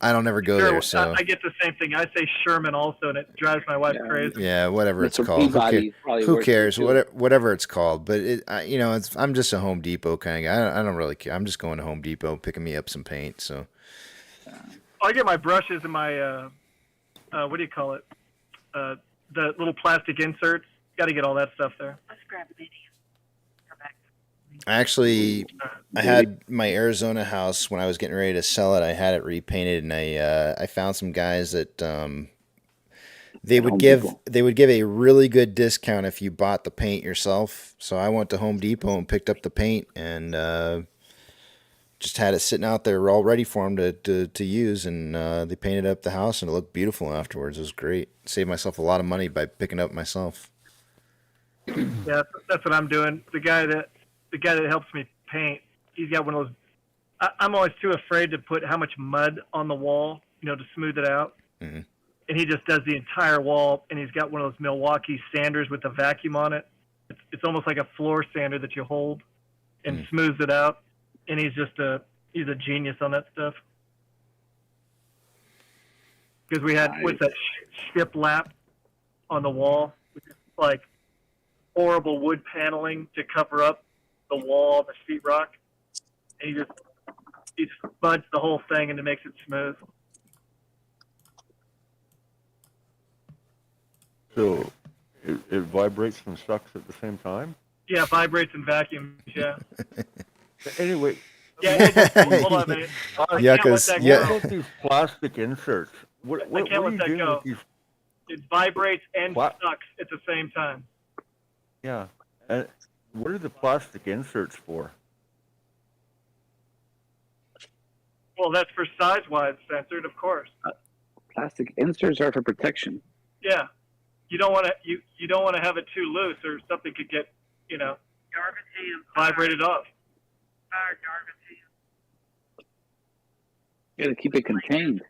I don't ever go there, so I get the same thing. I say Sherman also, and it drives my wife crazy. yeah, whatever it's Mr. called. Peabody probably Who works there, cares? too. Whatever it's called. But I'm just a Home Depot kind of guy. I don't really care. I'm just going to Home Depot, picking me up some paint. So I get my brushes and my what do you call it? The little plastic inserts. Got to get all that stuff there. Let's grab a video. I had my Arizona house when I was getting ready to sell it. I had it repainted, and I found some guys that they would give a really good discount if you bought the paint yourself. So I went to Home Depot and picked up the paint and just had it sitting out there all ready for them to use, and they painted up the house and it looked beautiful afterwards. It was great. Saved myself a lot of money by picking it up myself. Yeah, that's what I'm doing. The guy that helps me paint, he's got one of those. I'm always too afraid to put how much mud on the wall, to smooth it out. Mm-hmm. And he just does the entire wall, and he's got one of those Milwaukee sanders with a vacuum on it. It's almost like a floor sander that you hold and smooths it out. And he's a genius on that stuff. Because we had with that shiplap on the wall, which is like horrible wood paneling to cover up the wall, the sheetrock. And he just buds the whole thing and it makes it smooth. So it vibrates and sucks at the same time? Yeah, vibrates and vacuums, yeah. Anyway. Yeah, hold on a minute. I can't let that go. What about these plastic inserts? What I can't are let you that doing go. with these? It vibrates and sucks at the same time. Yeah. And what are the plastic inserts for? Well, that's for size-wise censored, of course. Plastic inserts are for protection. Yeah, you don't want to you don't want to have it too loose, or something could get vibrated off. You got to keep it contained.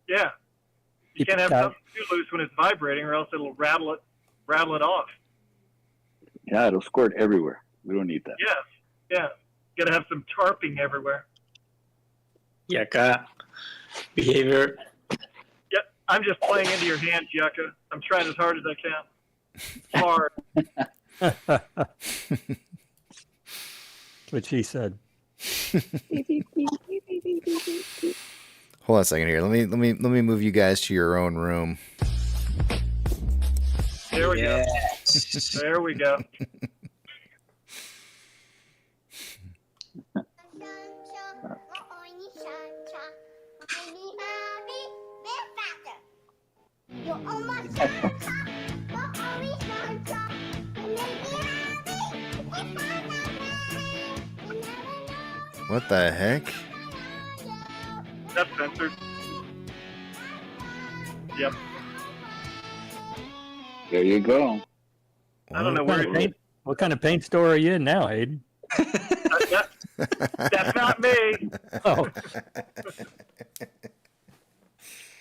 Yeah, you can't have something too loose when it's vibrating, or else it'll rattle it off. Yeah, it'll squirt everywhere. We don't need that. Yeah. You got to have some tarping everywhere. Yucca. Behavior. Yeah, I'm just playing into your hands, Yucca. I'm trying as hard as I can. Hard. What she said. Hold on a second here. Let me move you guys to your own room. There we go. There we go. What the heck? That's censored. Yep. There you go. I don't know where What kind of paint store are you in now, Hayden? That's not me. Oh.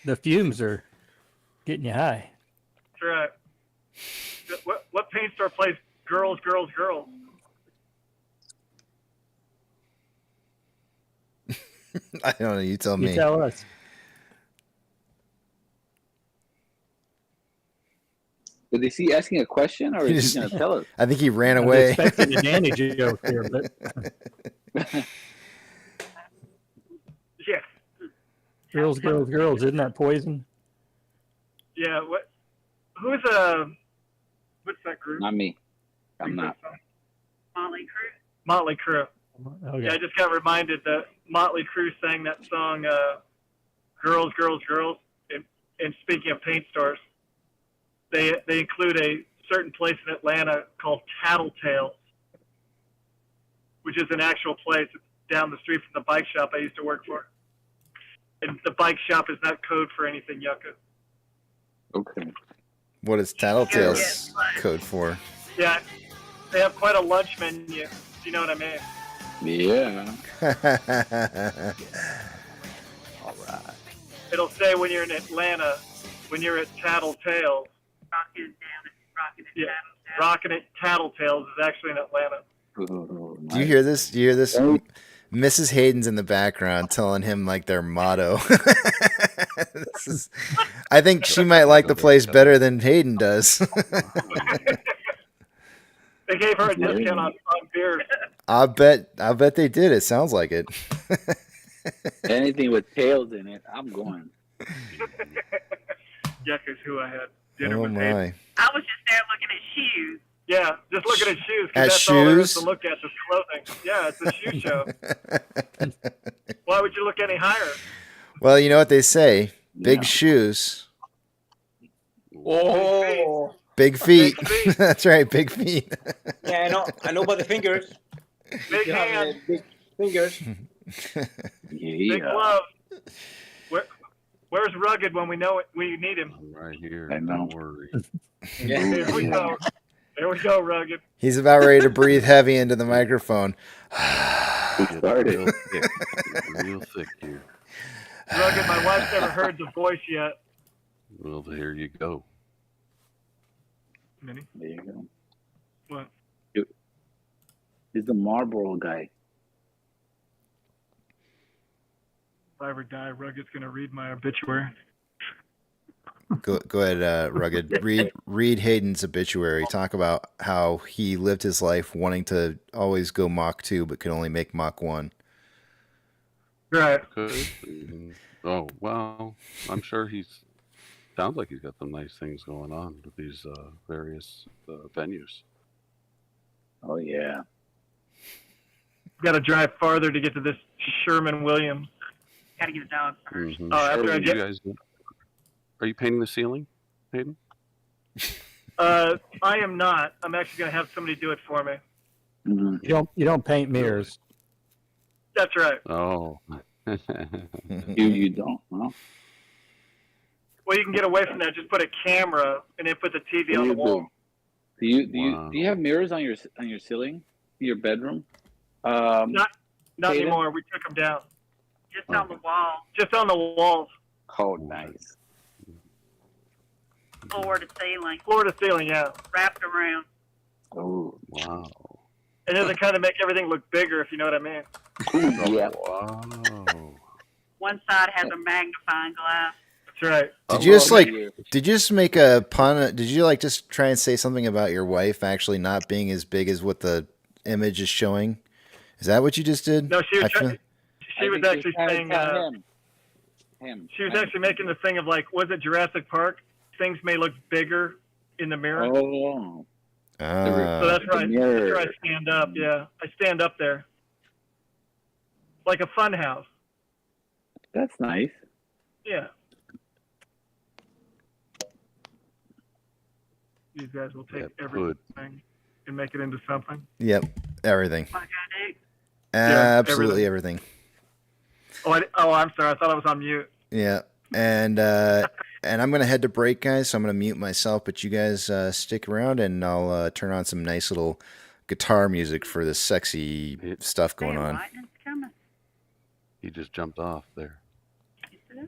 The fumes are getting you high. That's right. What paint store plays girls, girls, girls? I don't know. You tell You me. tell us. But is he asking a question or is he going to tell us? I think he ran I was away. expecting a Danny joke here, but Yeah. girls, girls, girls, isn't that poison? Yeah. What? Who's what's that group? Not me. I'm not. Motley Crue. Motley Crue. Okay. Yeah, I just got reminded that Motley Crue sang that song, "Girls, Girls, Girls." And speaking of paint stores, they include a certain place in Atlanta called Tattletales, which is an actual place down the street from the bike shop I used to work for. And the bike shop is not code for anything, Yucca. Okay. What is Tattletales code for? Yeah, they have quite a lunch menu. If you know what I mean? Yeah. All right. It'll say when you're in Atlanta, when you're at Tattletales. Rockin' It Tattletales is actually in Atlanta. Do you hear this? Do you hear this? Mrs. Hayden's in the background telling him like their motto. I think she might like the place better than Hayden does. They gave her a discount on beer. I bet they did. It sounds like it. Anything with tails in it, I'm going. Yucca's who I had dinner Oh with. my. I was just there looking at shoes. Yeah, just looking at shoes. 'Cause At that's all there is shoes? to look at, is clothing. Yeah, it's a shoe show. Why would you look any higher? Well, you know what they say. Big shoes, Oh. big feet. That's right, big feet. Yeah, I know about the fingers. Big You have, hands. big fingers. Big gloves. Where's Rugged when we need him? Right here. I know. Don't worry. Yeah. There we go. There we go, Rugged. He's about ready to breathe heavy into the microphone. Get real thick. Get real thick here. Rugged, my wife's never heard the voice yet. Well, here you go. Minnie? There you go. What? He's the Marlboro guy. If I ever die, Rugged's going to read my obituary. Go ahead, Rugged. Read Hayden's obituary. Talk about how he lived his life wanting to always go Mach 2, but could only make Mach 1. Right. Oh, well, I'm sure sounds like he's got some nice things going on with these various venues. Oh, yeah. Got to drive farther to get to this Sherman-Williams. Got to get a dog first. Mm-hmm. Oh, after I get... Are you painting the ceiling, Hayden? I am not. I'm actually going to have somebody do it for me. Mm-hmm. You don't paint mirrors. That's right. Oh. You don't, huh? Well, you can get away from that. Just put a camera and then put the TV on the wall. Do you have mirrors on your ceiling, in your bedroom? Not Hayden? anymore. We took them down. Just on the wall, Just on the walls. Oh, nice. floor to ceiling, Floor to ceiling, yeah. wrapped around. Oh, wow. And then they kind of make everything look bigger, if you know what I mean. Yeah. Wow. One side has a magnifying glass. That's right. Did you just make a pun? Did you just try and say something about your wife actually not being as big as what the image is showing? Is that what you just did? No, she was I think actually saying him. she was actually making the thing of was it Jurassic Park? Things may look bigger in the mirror. Oh. So that's right. That's where I stand up. Yeah, I stand up there, like a fun house. That's nice. Yeah. These guys will take everything and make it into something. Yep, everything. Like I do. Absolutely everything. Oh, I'm sorry. I thought I was on mute. Yeah, and I'm gonna head to break, guys. So I'm gonna mute myself, but you guys stick around, and I'll turn on some nice little guitar music for this sexy stuff going on. He just jumped off there.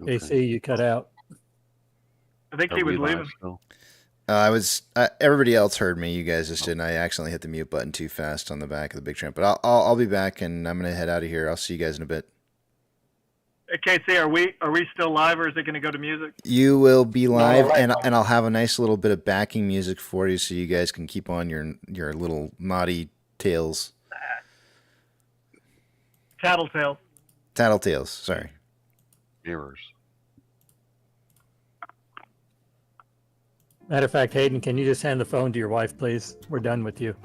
AC, you cut out. I think he was leaving. I was. Everybody else heard me. You guys just didn't. I accidentally hit the mute button too fast on the back of the big tramp. But I'll be back, and I'm gonna head out of here. I'll see you guys in a bit. Casey, are we still live, or is it going to go to music? You will be live, right and I'll have a nice little bit of backing music for you, so you guys can keep on your little naughty tales. Tattletale. Tattletales. Sorry. Mirrors. Matter of fact, Hayden, can you just hand the phone to your wife, please? We're done with you.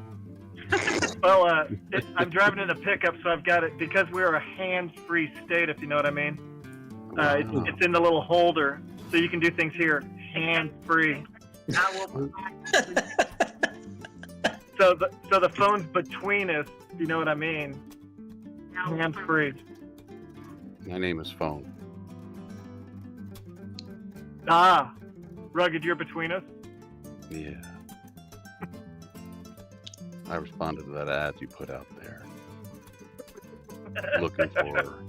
Well, I'm driving in a pickup, so I've got it because we're a hands-free state, if you know what I mean. It's in the little holder, so you can do things here hands-free. So the phone's between us, if you know what I mean. Hands-free. My name is Phone. Ah, Rugged, you're between us? Yeah. I responded to that ad you put out there. Looking for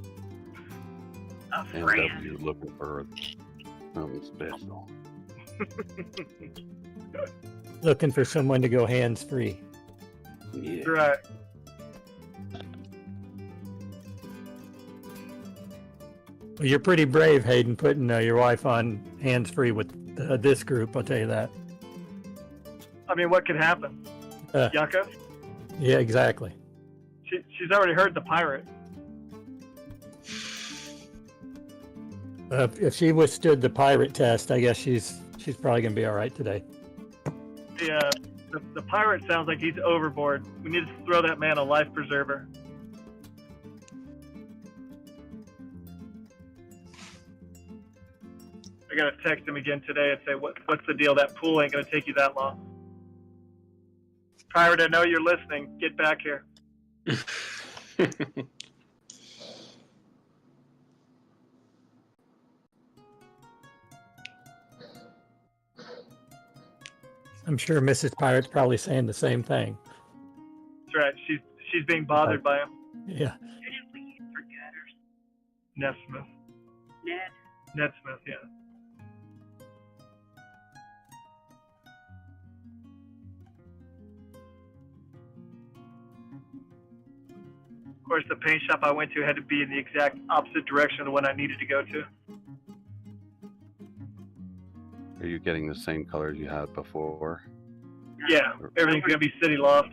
MW, looking for something special. Looking for someone to go hands-free. Yeah. Right. Well, you're pretty brave, Hayden, putting your wife on hands-free with this group, I'll tell you that. I mean, what could happen? Yucca? Yeah, exactly. She's already heard the pirate. If she withstood the pirate test, I guess she's probably going to be all right today. The pirate sounds like he's overboard. We need to throw that man a life preserver. I gotta text him again today and say, what's the deal? That pool ain't gonna take you that long. Pirate, I know you're listening. Get back here. I'm sure Mrs. Pirate's probably saying the same thing. That's right. She's being bothered by him. Yeah. Ned Smith. Ned Smith, yeah. Of course, the paint shop I went to had to be in the exact opposite direction of the one I needed to go to. Are you getting the same colors you had before? Yeah, everything's gonna be City Loft.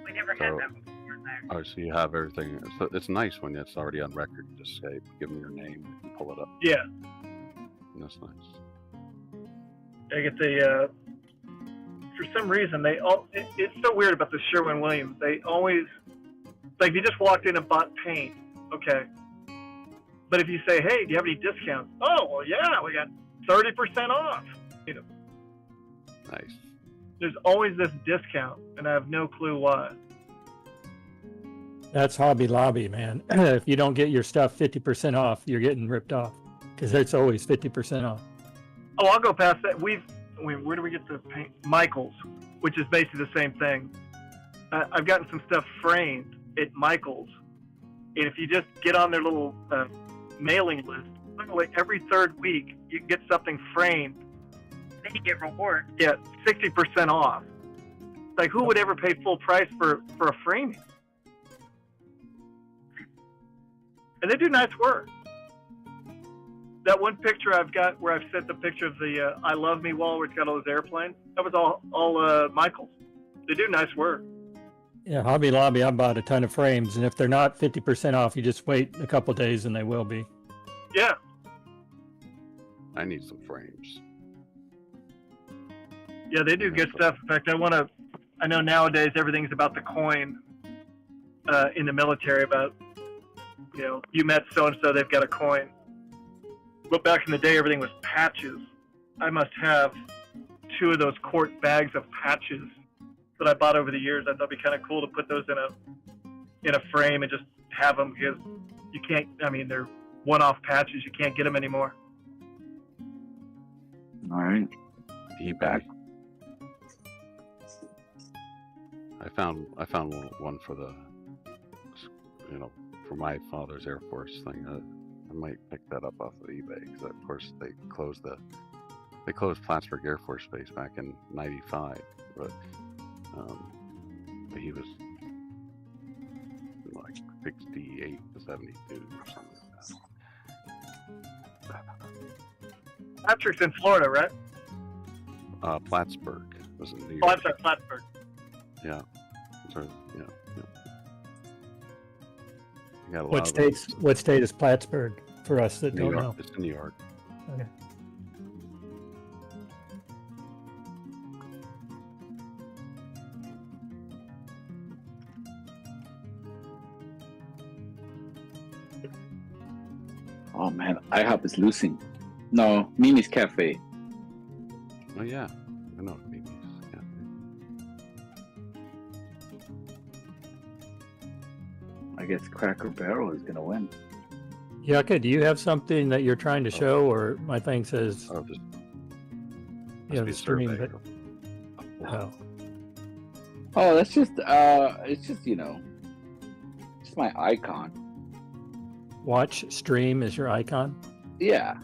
We never had that before there. Oh, so you have everything. So it's nice when it's already on record. You just say, give them your name, and pull it up. Yeah. That's nice. I get the, for some reason, it's so weird about the Sherwin-Williams. They always, like, you just walked in and bought paint, okay. But if you say, hey, do you have any discounts? Oh, well, yeah, we got 30% off. You know. Nice. There's always this discount, and I have no clue why. That's Hobby Lobby, man. If you don't get your stuff 50% off, you're getting ripped off. Because it's always 50% off. Oh, I'll go past that. Where do we get the paint? Michael's, which is basically the same thing. I've gotten some stuff framed at Michael's. And if you just get on their little mailing list, literally every third week, you can get something framed. Then you get reward. Yeah, 60% off. Like, who would ever pay full price for a framing? And they do nice work. That one picture I've got where I've sent the picture of the I Love Me wall where it's got all those airplanes, that was all Michael's. They do nice work. Yeah, Hobby Lobby, I bought a ton of frames, and if they're not 50% off, you just wait a couple days and they will be. Yeah. I need some frames. Yeah, they do good stuff. In fact, I know nowadays everything's about the coin in the military about, you know, you met so-and-so, they've got a coin. But back in the day, everything was patches. I must have 2 of those quart bags of patches that I bought over the years. I thought it'd be kind of cool to put those in a frame and just have them, because you can't, I mean, they're one-off patches. You can't get them anymore. All right. eBay. I found one for the, you know, for my father's Air Force thing. I might pick that up off of eBay, because of course they closed Plattsburgh Air Force Base back in '95, but he was like 68 to 72 or something like that. Patrick's in Florida, right? Plattsburgh was in New York. Oh, I'm sorry, Plattsburgh. Yeah. So, yeah. You got a What lot states? of What state is Plattsburgh for us that New don't York. know? It's in New York. Okay. Oh man, IHOP is losing. No, Mimi's Cafe. Oh yeah, I know. Maybe. Yeah. I guess Cracker Barrel is gonna win. Yucca, do you have something that you're trying to show, or my thing says? Oh, just you know, be the a stream. survey. But, oh, Oh, that's just it's just just my icon. watch stream is your icon. Yeah,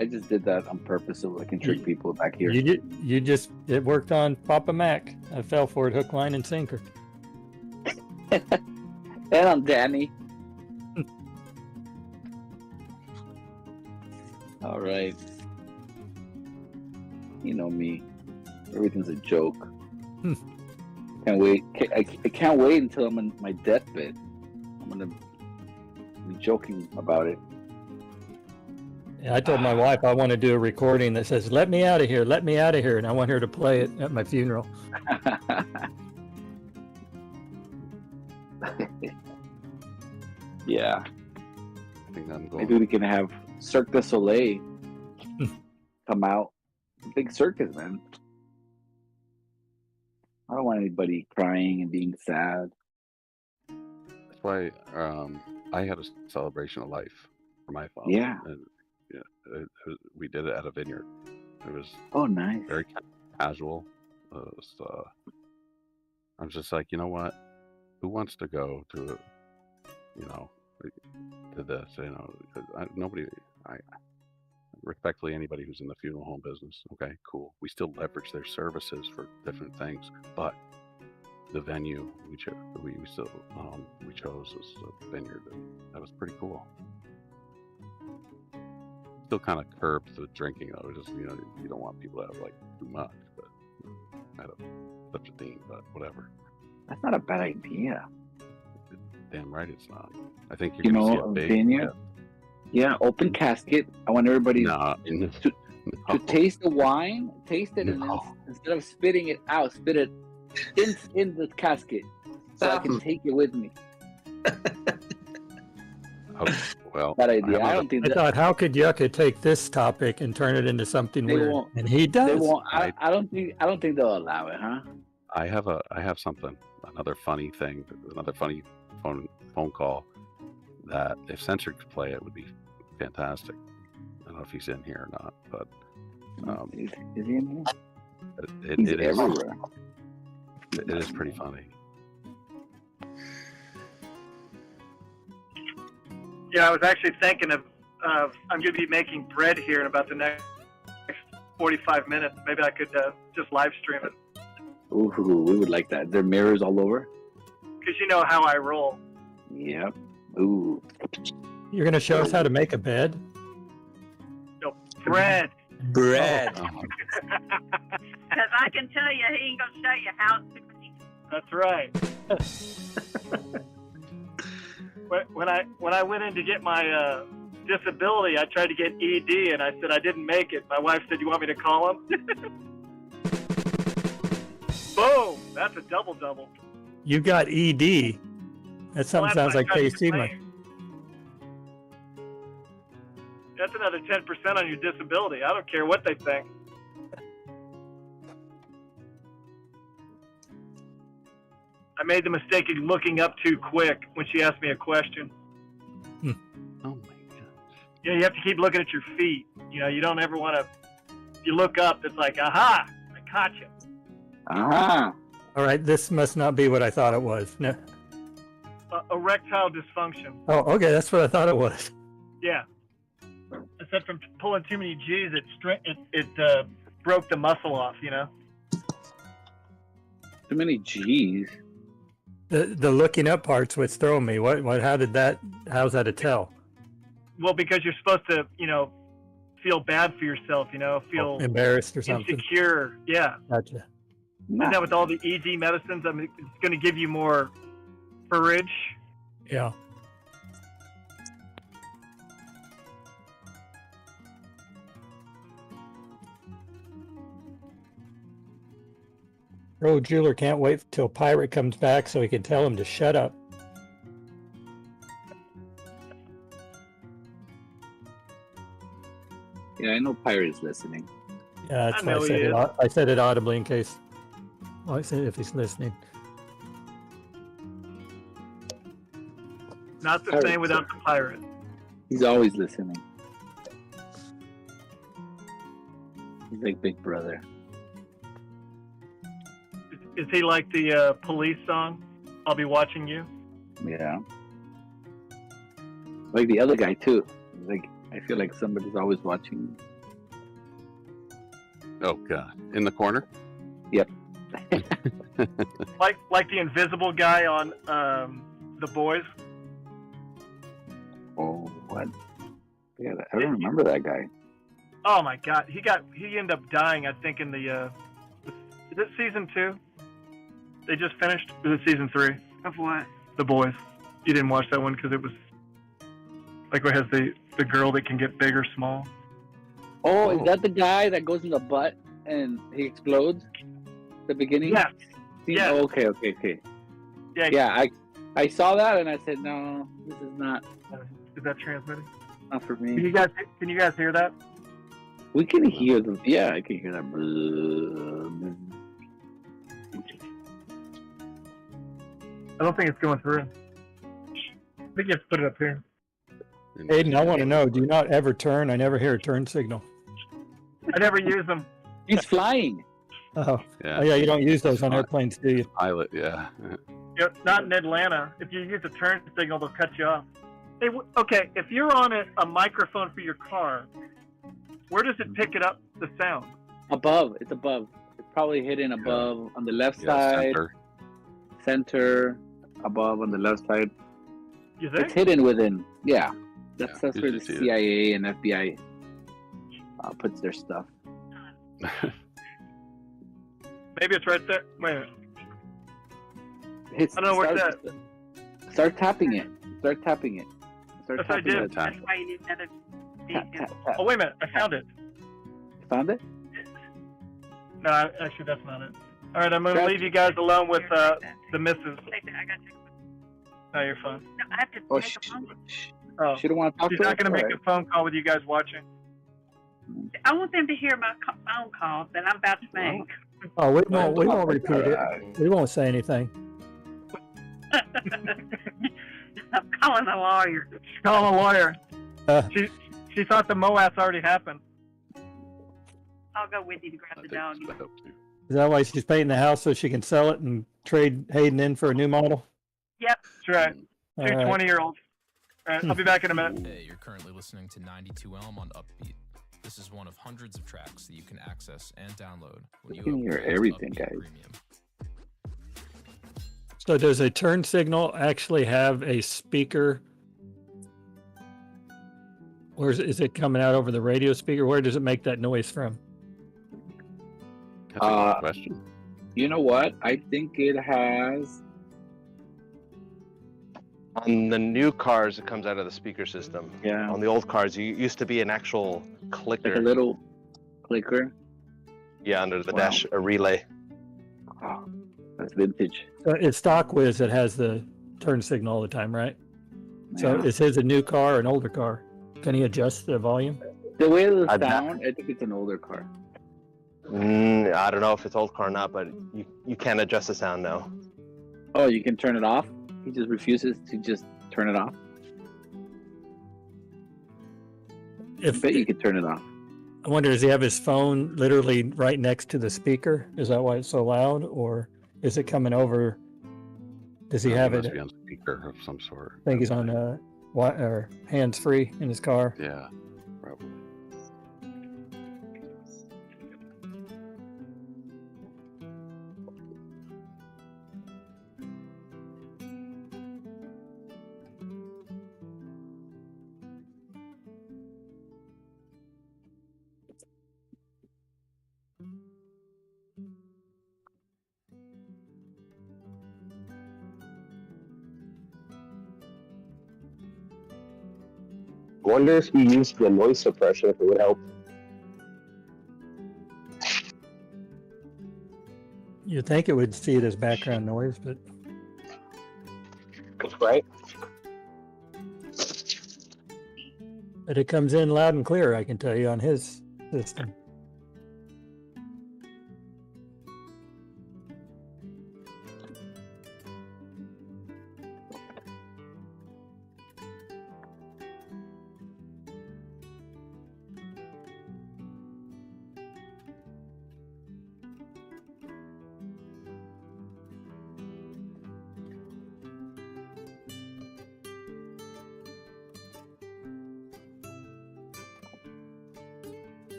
I just did that on purpose so I can trick people back here. You just it worked on Papa Mac. I fell for it hook, line, and sinker. And on Danny. All right. You know me. Everything's a joke. Can't wait. I can't wait until I'm on my deathbed. I'm gonna be joking about it. Yeah, I told my wife I want to do a recording that says "Let me out of here, let me out of here," and I want her to play it at my funeral. Yeah. I think I'm going. Maybe we can have Cirque du Soleil come out. Big circus, man. I don't want anybody crying and being sad. That's why I had a celebration of life for my father. Yeah. And, we did it at a vineyard. It was nice. Very casual. I'm just like, you know what? Who wants to go to, to this? Nobody. Respectfully, anybody who's in the funeral home business, okay, cool. We still leverage their services for different things, but the venue we chose was a vineyard, and that was pretty cool. Still kind of curbed the drinking though. Just you don't want people to have like too much, but kind of such a theme. But whatever. That's not a bad idea. Damn right it's not. I think you're gonna see a big vineyard. Yeah, open casket. I want everybody to taste the wine, taste it, and then instead of spitting it out, spit it in the casket so I can take it with me. Well, that idea. I don't think. I thought, how could Yucca take this topic and turn it into something weird? And he does. They won't. I don't think they'll allow it, huh? I have something. Another funny thing. Another funny phone call. That if Censored could play it would be fantastic. I don't know if he's in here or not, but is he in here? He's it is everywhere. It is pretty funny. Yeah, I was actually thinking of I'm going to be making bread here in about the next 45 minutes. Maybe I could just live stream it. Ooh, we would like that. There are mirrors all over. Because you know how I roll. Yep. Ooh. You're going to show us how to make a bed? No, bread. Bread. Because I can tell you, he ain't going to show you how to. That's right. When I went in to get my disability, I tried to get ED, and I said I didn't make it. My wife said, "You want me to call him?" Boom! That's a double. You got ED. That something sounds like KC. That's another 10% on your disability. I don't care what they think. I made the mistake of looking up too quick when she asked me a question. Oh my gosh. Yeah, you have to keep looking at your feet. You don't ever want to. If you look up, it's like, aha, I caught you. Aha. All right, this must not be what I thought it was. No. Erectile dysfunction. Oh, okay, that's what I thought it was. Yeah. I said from pulling too many G's, it broke the muscle off. Too many G's. The looking up part's what's throwing me. How's that a tell? Well, because you're supposed to, feel bad for yourself, feel embarrassed or something. insecure. Yeah. Gotcha. Isn't that with all the ED medicines? I mean, it's going to give you more courage. Yeah. Road jeweler can't wait till Pirate comes back so he can tell him to shut up. Yeah, I know Pirate's listening. Yeah, that's I why know he is. I said it audibly in case. Well, I said if he's listening. Not the Pirate's same without the pirate. He's always listening. He's like Big Brother. Is he like the police song? I'll be watching you. Yeah. Like the other guy too. Like I feel like somebody's always watching me. Oh God! In the corner. Yep. like the invisible guy on The Boys. Oh, what? Yeah, I don't remember that guy. Oh my God, he ended up dying. I think in the is it season 2? They just finished. Is it season 3 of what? The Boys. You didn't watch that one because it was like what has the girl that can get big or small. Oh, is that the guy that goes in the butt and he explodes? The beginning? Yeah. Yeah. Oh, okay. Yeah. Yeah, I saw that and I said, no, this is not. Is that transmitting? Not for Can me. you guys hear that? We can hear them. Yeah, I can hear that. I don't think it's going through. I think you have to put it up here. Aiden, I want to know, do you not ever turn? I never hear a turn signal. I never use them. He's flying. Oh, Yeah. oh yeah, you don't use those on airplanes, do you? Pilot, yeah. Not in Atlanta. If you use a turn signal, they'll cut you off. Hey, okay, if you're on a microphone for your car, where does it pick it up, the sound? Above. It's above. It's probably hidden above on the left side. Center. Above on the left side. You think? It's hidden within. Yeah. That's where the you see it. CIA and FBI puts their stuff. Maybe it's right there. Wait a minute. Hit, I don't know where it's at. Start tapping it. Start tapping it. Start That's what I tapping did. it. That's why you need another. Tap, tap, tap. Oh, wait a minute. I found it. Found it? No, actually, that's not it. All right, I'm going to Tap. leave you guys alone with the missus. I got you. No, you're fine. No, I have to Oh, make a phone. Oh, she don't want to talk she's to not us? going to make Alright. a phone call with you guys watching. I want them to hear my phone call that I'm about to make. Oh, we won't repeat it. We won't say anything. I'm calling a lawyer. Call a lawyer. She thought the MOAS already happened. I'll go with you to grab the dog. Is that why she's painting the house so she can sell it and trade Hayden in for a new model? Yep. That's right. All Two right. 20-year-olds. All right, I'll be back in a minute. Hey, you're currently listening to 92 Elm on Upbeat. This is one of hundreds of tracks that you can access and download when you can hear upgrade to everything, Upbeat guys. Premium. So does a turn signal actually have a speaker? Or is it coming out over the radio speaker? Where does it make that noise from? That's a good question. You know what? I think it has. On the new cars, it comes out of the speaker system. Yeah. On the old cars, you used to be an actual clicker. Like a little clicker. Yeah, under the Wow. dash, a relay. Oh, that's vintage. So it's stock whiz that has the turn signal all the time, right? So Yeah. is his a new car or an older car? Can he adjust the volume? The way of the sound, I think it's an older car. I don't know if it's old car or not, but you can adjust the sound now. Oh, you can turn it off? He just refuses to just turn it off? I bet you could turn it off. I wonder, does he have his phone literally right next to the speaker? Is that why it's so loud? Or is it coming over? Does he have it? Must be on speaker of some sort. I think he's on or hands-free in his car. Yeah, probably. wonder if he used the noise suppression if it would help. You'd think it would see it as background noise, but Right? but it comes in loud and clear, I can tell you, on his system.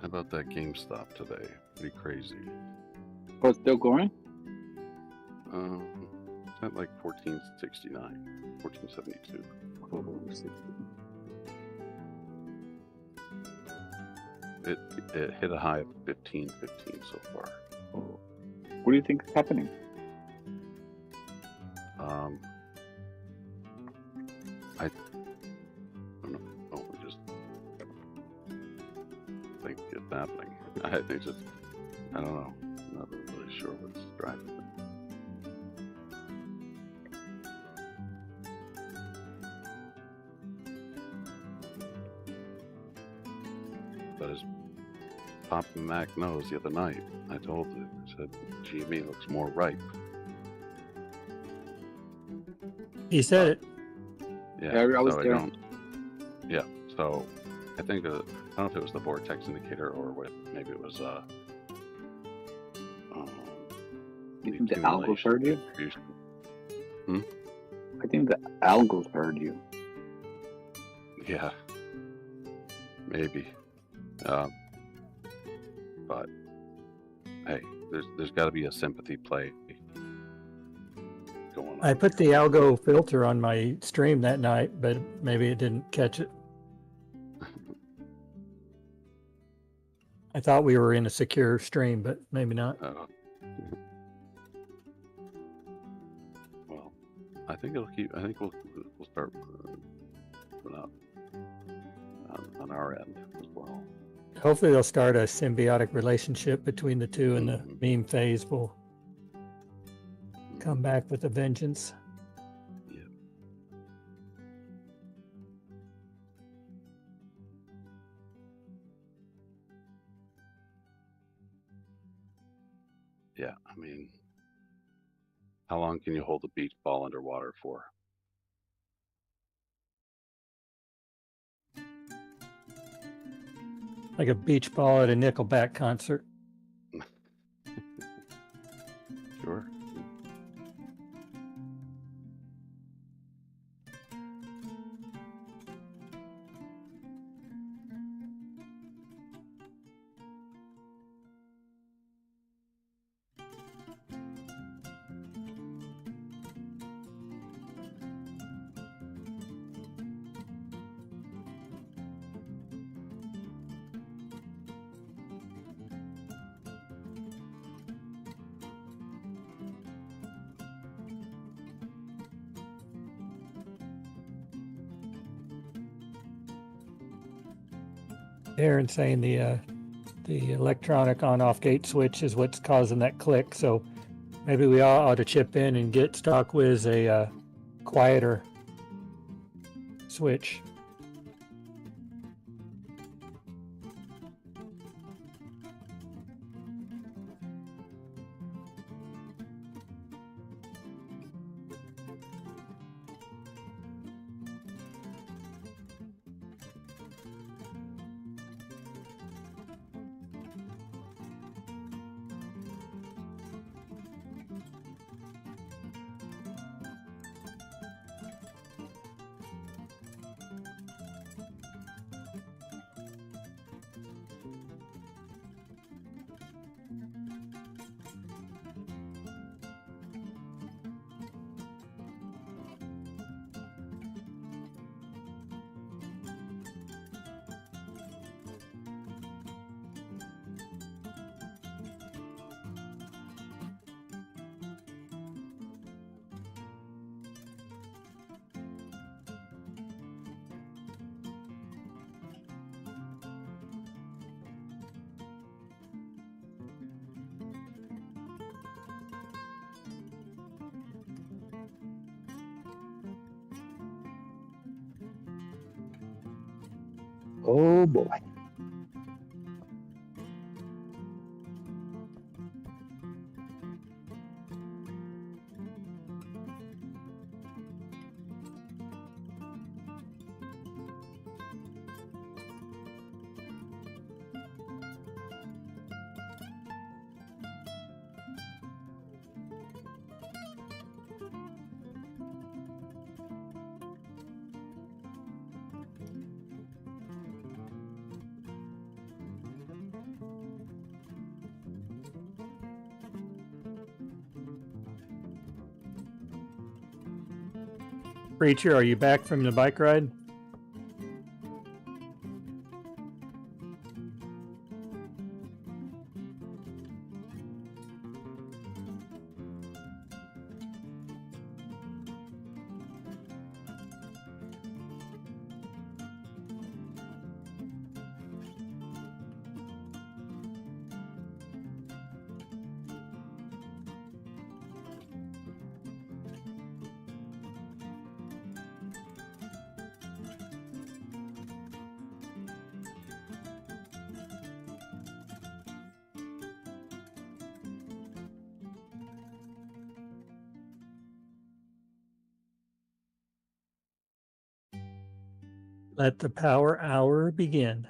How about that GameStop today? Pretty crazy. Oh, it's still going? It's at like 1469, 1472. It hit a high of 1515 so far. What do you think is happening? I don't know. Oh, we just think it's happening. I think just, I don't know. I'm not really sure what's driving it. But as Pop and Mac knows, the other night, I told him, I said, GME looks more ripe. He said it. Yeah, I was so there. Yeah, so I think, I don't know if it was the vortex indicator or what, maybe it was, You think the algos heard you? Hmm? I think the algos heard you. Yeah, maybe. But hey, there's got to be a sympathy play going on. I put the algo filter on my stream that night, but maybe it didn't catch it. I thought we were in a secure stream, but maybe not. Well, I think it'll keep. I think we'll start putting up on our end as well. Hopefully they'll start a symbiotic relationship between the two, and the meme phase will come back with a vengeance. Yeah, I mean, how long can you hold a beach ball underwater for? Like a beach ball at a Nickelback concert. Sure. Aaron saying the electronic on-off gate switch is what's causing that click. So maybe we all ought to chip in and get StockWiz a quieter switch. Oh boy. Preacher, are you back from the bike ride? Let the power hour begin.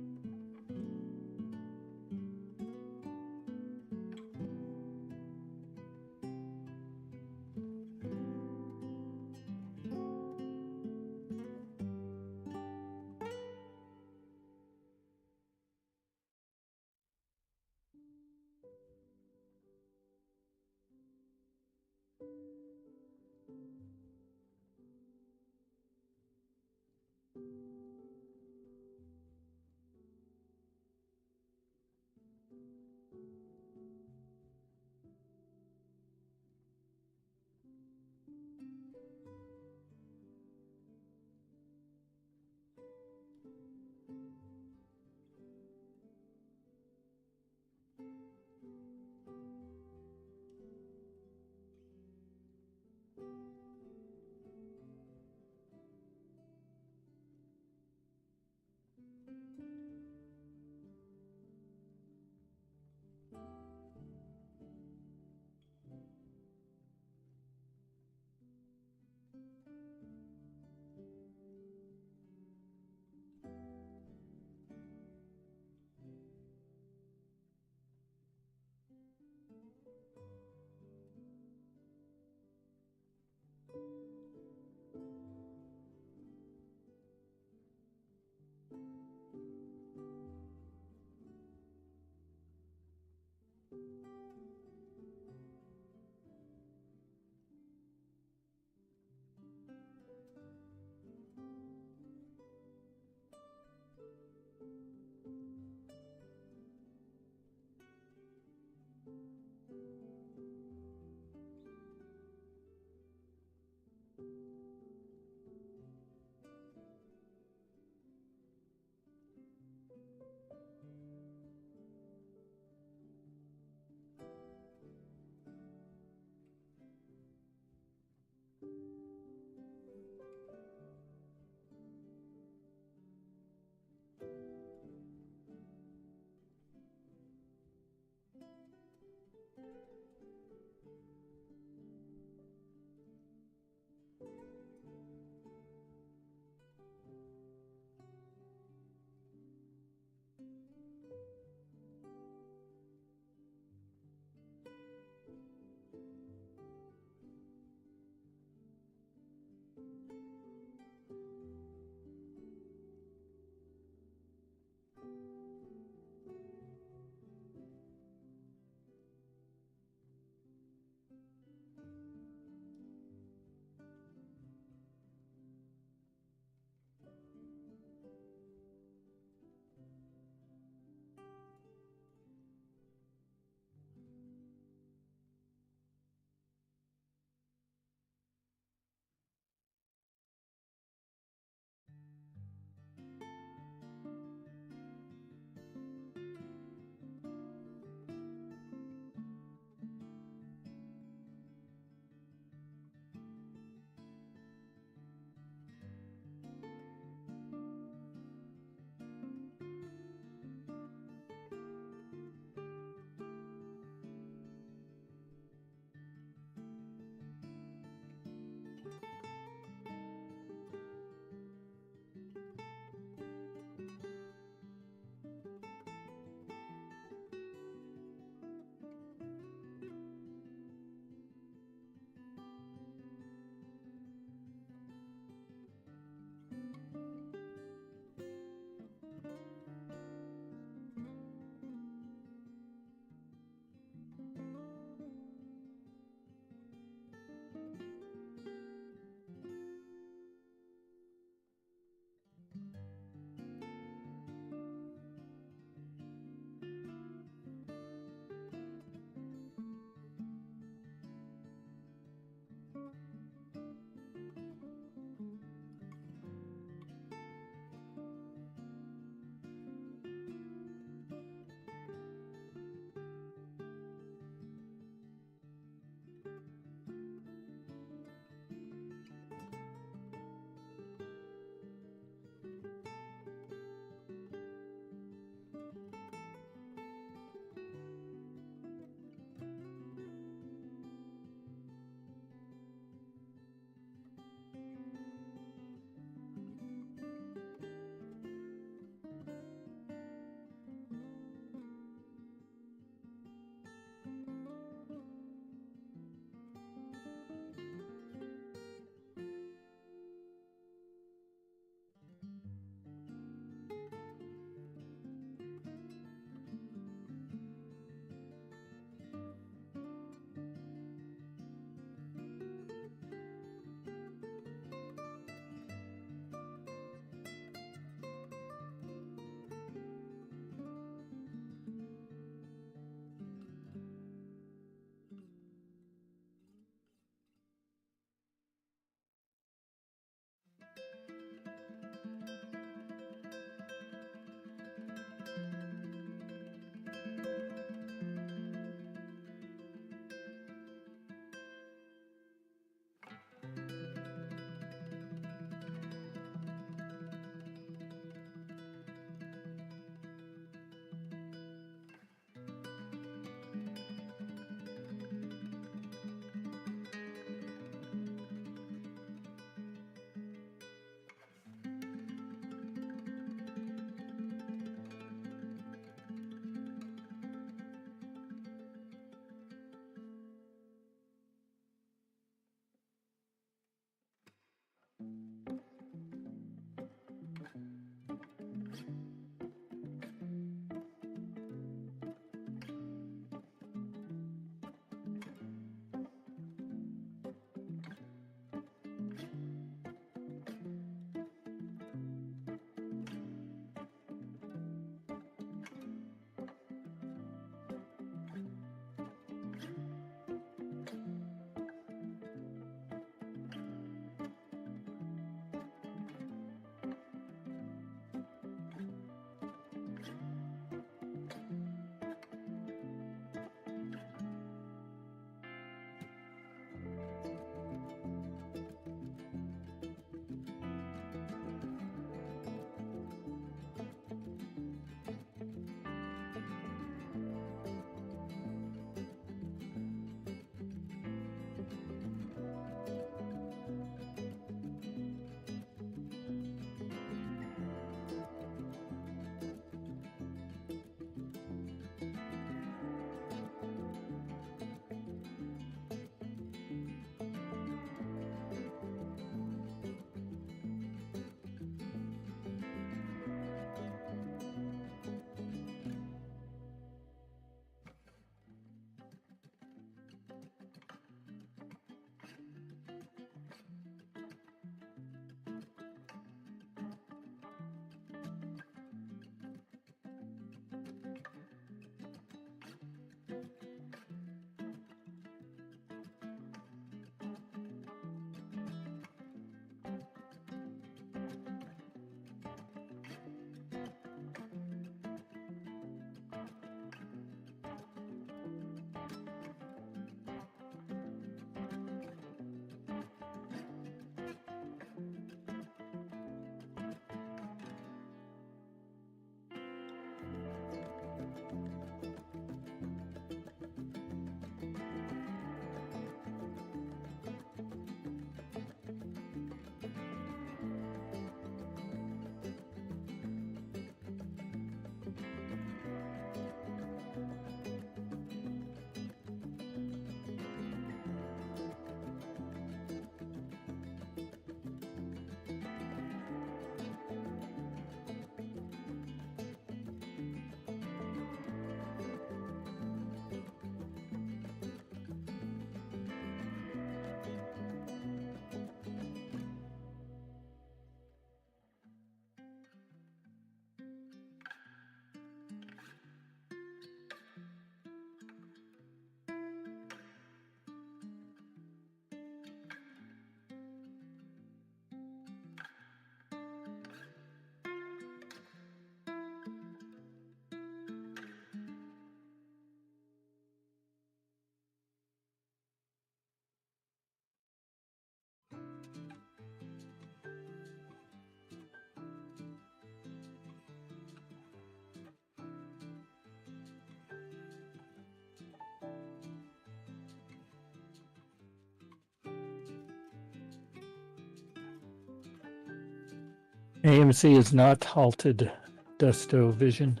AMC is not halted, Dusto Vision.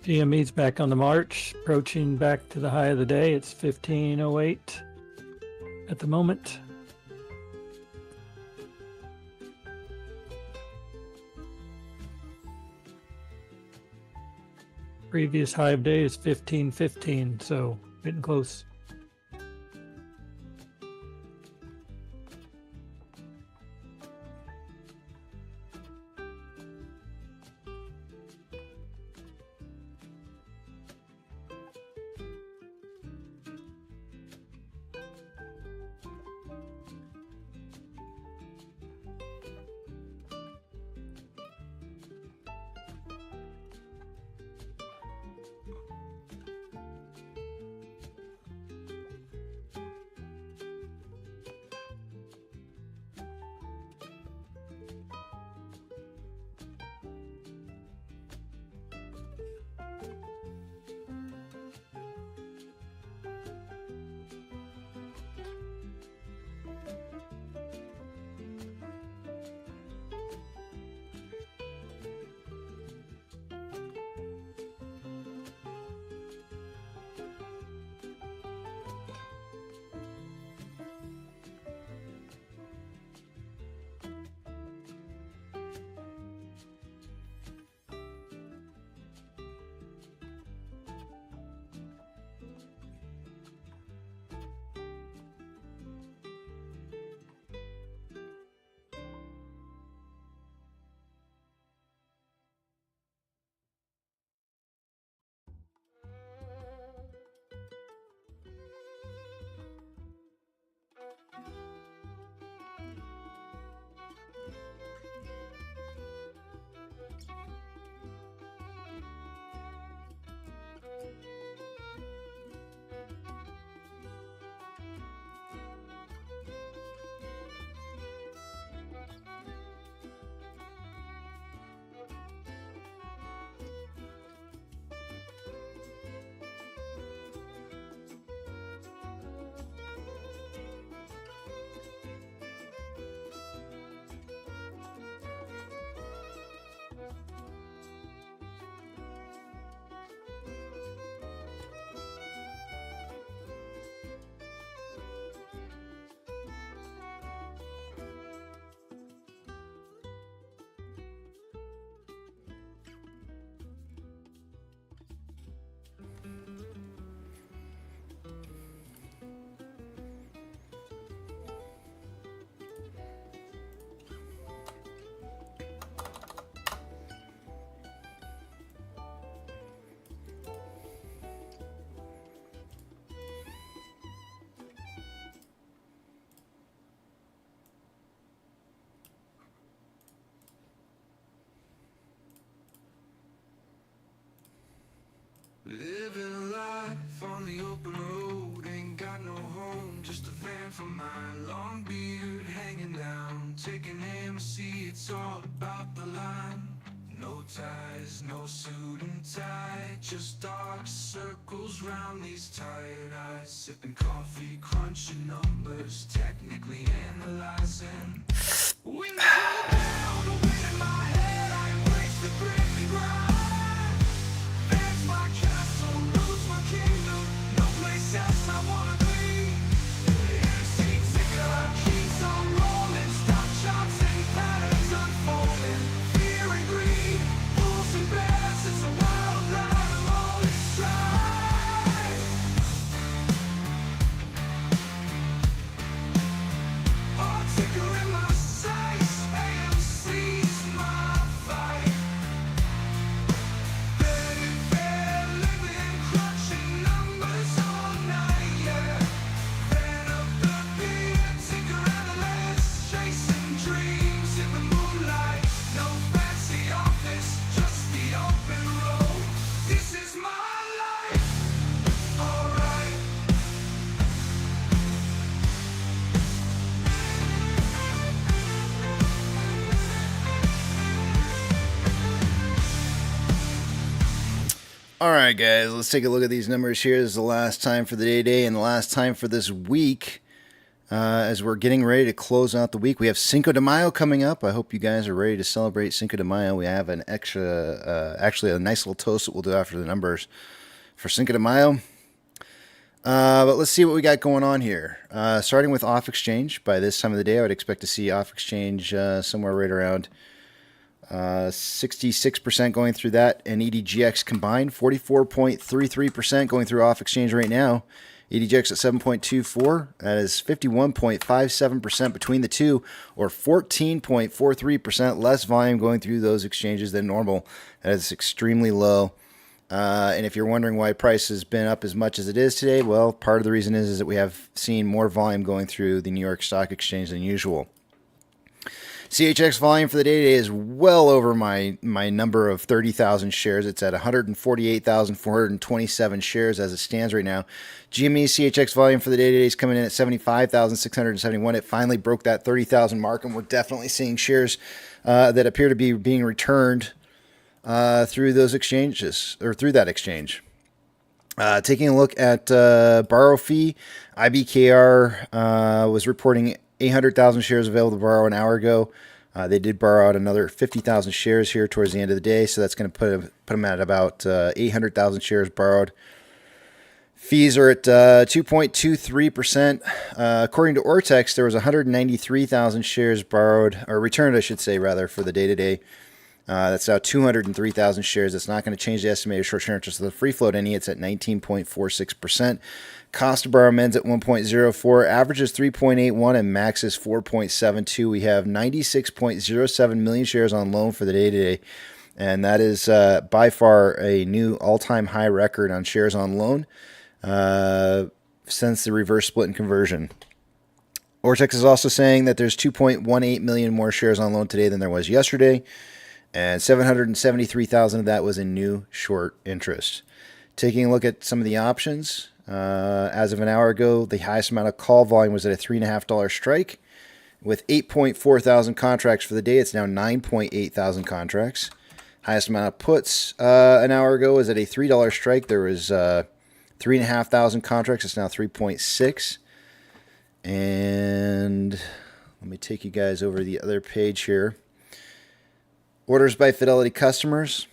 GME's back on the march, approaching back to the high of the day. It's 1508 at the moment. Previous high of day is 1515, so getting close. Living life on the open road, ain't got no home, just a van for mine. Long beard hanging down, taking AMC, it's all about the line. No ties, no suit and tie, just dark circles round these tired eyes. Sipping coffee, crunching numbers, technically analyzing. When the cold down, the wind in my head, I embrace the grit and grind. That's my castle, roots my kingdom, no place else I wanna be. MC ticker keeps on rolling, stock charts and patterns unfolding. Fear and greed, wolves and bears, it's a wild ride, I'm always trying. All right, guys, let's take a look at these numbers here. This is the last time for the day and the last time for this week. As we're getting ready to close out the week, we have Cinco de Mayo coming up. I hope you guys are ready to celebrate Cinco de Mayo. We have an extra, actually a nice little toast that we'll do after the numbers for Cinco de Mayo. But let's see what we got going on here. Starting with off exchange. By this time of the day, I would expect to see off exchange somewhere right around 66% going through that, and EDGX combined 44.33% going through off exchange right now. EDGX at 7.24. That is 51.57% between the two, or 14.43% less volume going through those exchanges than normal. That is extremely low. And if you're wondering why price has been up as much as it is today, well, part of the reason is that we have seen more volume going through the New York Stock Exchange than usual. CHX volume for the day today is well over my number of 30,000 shares. It's at 148,427 shares as it stands right now. GME CHX volume for the day today is coming in at 75,671. It finally broke that 30,000 mark, and we're definitely seeing shares that appear to be being returned through those exchanges, or through that exchange. Taking a look at borrow fee, IBKR was reporting 800,000 shares available to borrow an hour ago. They did borrow out another 50,000 shares here towards the end of the day, so that's going to put them at about 800,000 shares borrowed. Fees are at 2.23%. According to Ortex, there was 193,000 shares borrowed, or returned, I should say, rather, for the day-to-day. That's now 203,000 shares. That's not going to change the estimated short-term interest of the free float any. It's at 19.46%. Cost to borrow men's at 1.04, average is 3.81, and max is 4.72. We have 96.07 million shares on loan for the day today, and that is by far a new all-time high record on shares on loan since the reverse split and conversion. Ortex is also saying that there's 2.18 million more shares on loan today than there was yesterday, and 773,000 of that was in new short interest. Taking a look at some of the options. As of an hour ago, the highest amount of call volume was at a $3.50 strike. With 8.4 thousand contracts for the day, it's now 9.8 thousand contracts. Highest amount of puts an hour ago was at a $3 strike. There was 3.5 thousand contracts. It's now 3.6. And let me take you guys over to the other page here. Orders by Fidelity customers.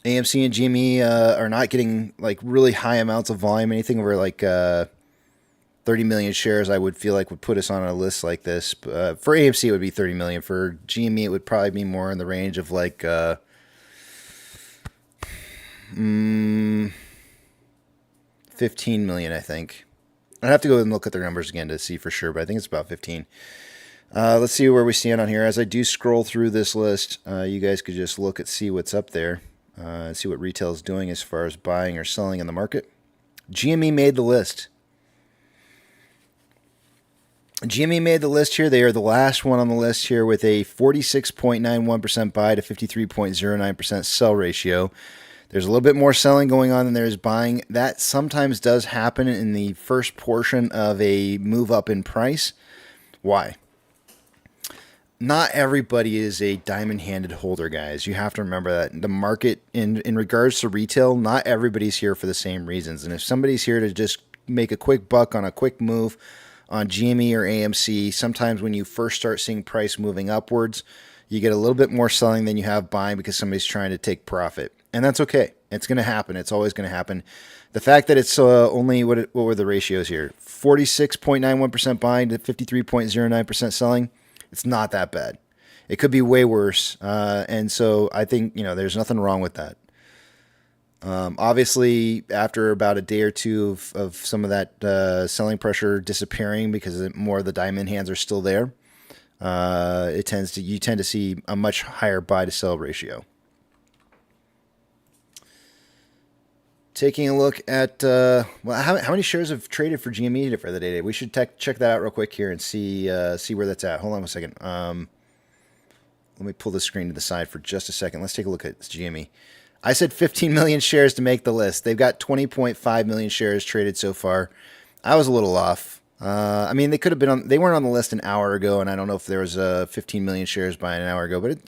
AMC and GME are not getting like really high amounts of volume. Anything over like 30 million shares, I would feel like would put us on a list like this. For AMC, it would be 30 million. For GME, it would probably be more in the range of like 15 million, I think. I'd have to go and look at their numbers again to see for sure, but I think it's about 15. Let's see where we stand on here. As I do scroll through this list, you guys could just look at see what's up there. See what retail is doing as far as buying or selling in the market. GME made the list. GME made the list here. They are the last one on the list here with a 46.91% buy to 53.09% sell ratio. There's a little bit more selling going on than there is buying. That sometimes does happen in the first portion of a move up in price. Why? Not everybody is a diamond-handed holder, guys. You have to remember that. The market, in regards to retail, not everybody's here for the same reasons. And if somebody's here to just make a quick buck on a quick move on GME or AMC, sometimes when you first start seeing price moving upwards, you get a little bit more selling than you have buying because somebody's trying to take profit. And that's okay. It's going to happen. It's always going to happen. The fact that it's only, what were the ratios here? 46.91% buying to 53.09% selling. It's not that bad. It could be way worse. And so I think, there's nothing wrong with that. Obviously, after about a day or two of some of that selling pressure disappearing because more of the diamond hands are still there, you tend to see a much higher buy to sell ratio. Taking a look at how many shares have traded for GME for the day. We should check that out real quick here and see where that's at. Hold on a second. Let me pull the screen to the side for just a second. Let's take a look at GME. I said 15 million shares to make the list. They've got 20.5 million shares traded so far. I was a little off. I mean, they could have been on. They weren't on the list an hour ago, and I don't know if there was 15 million shares by an hour ago. But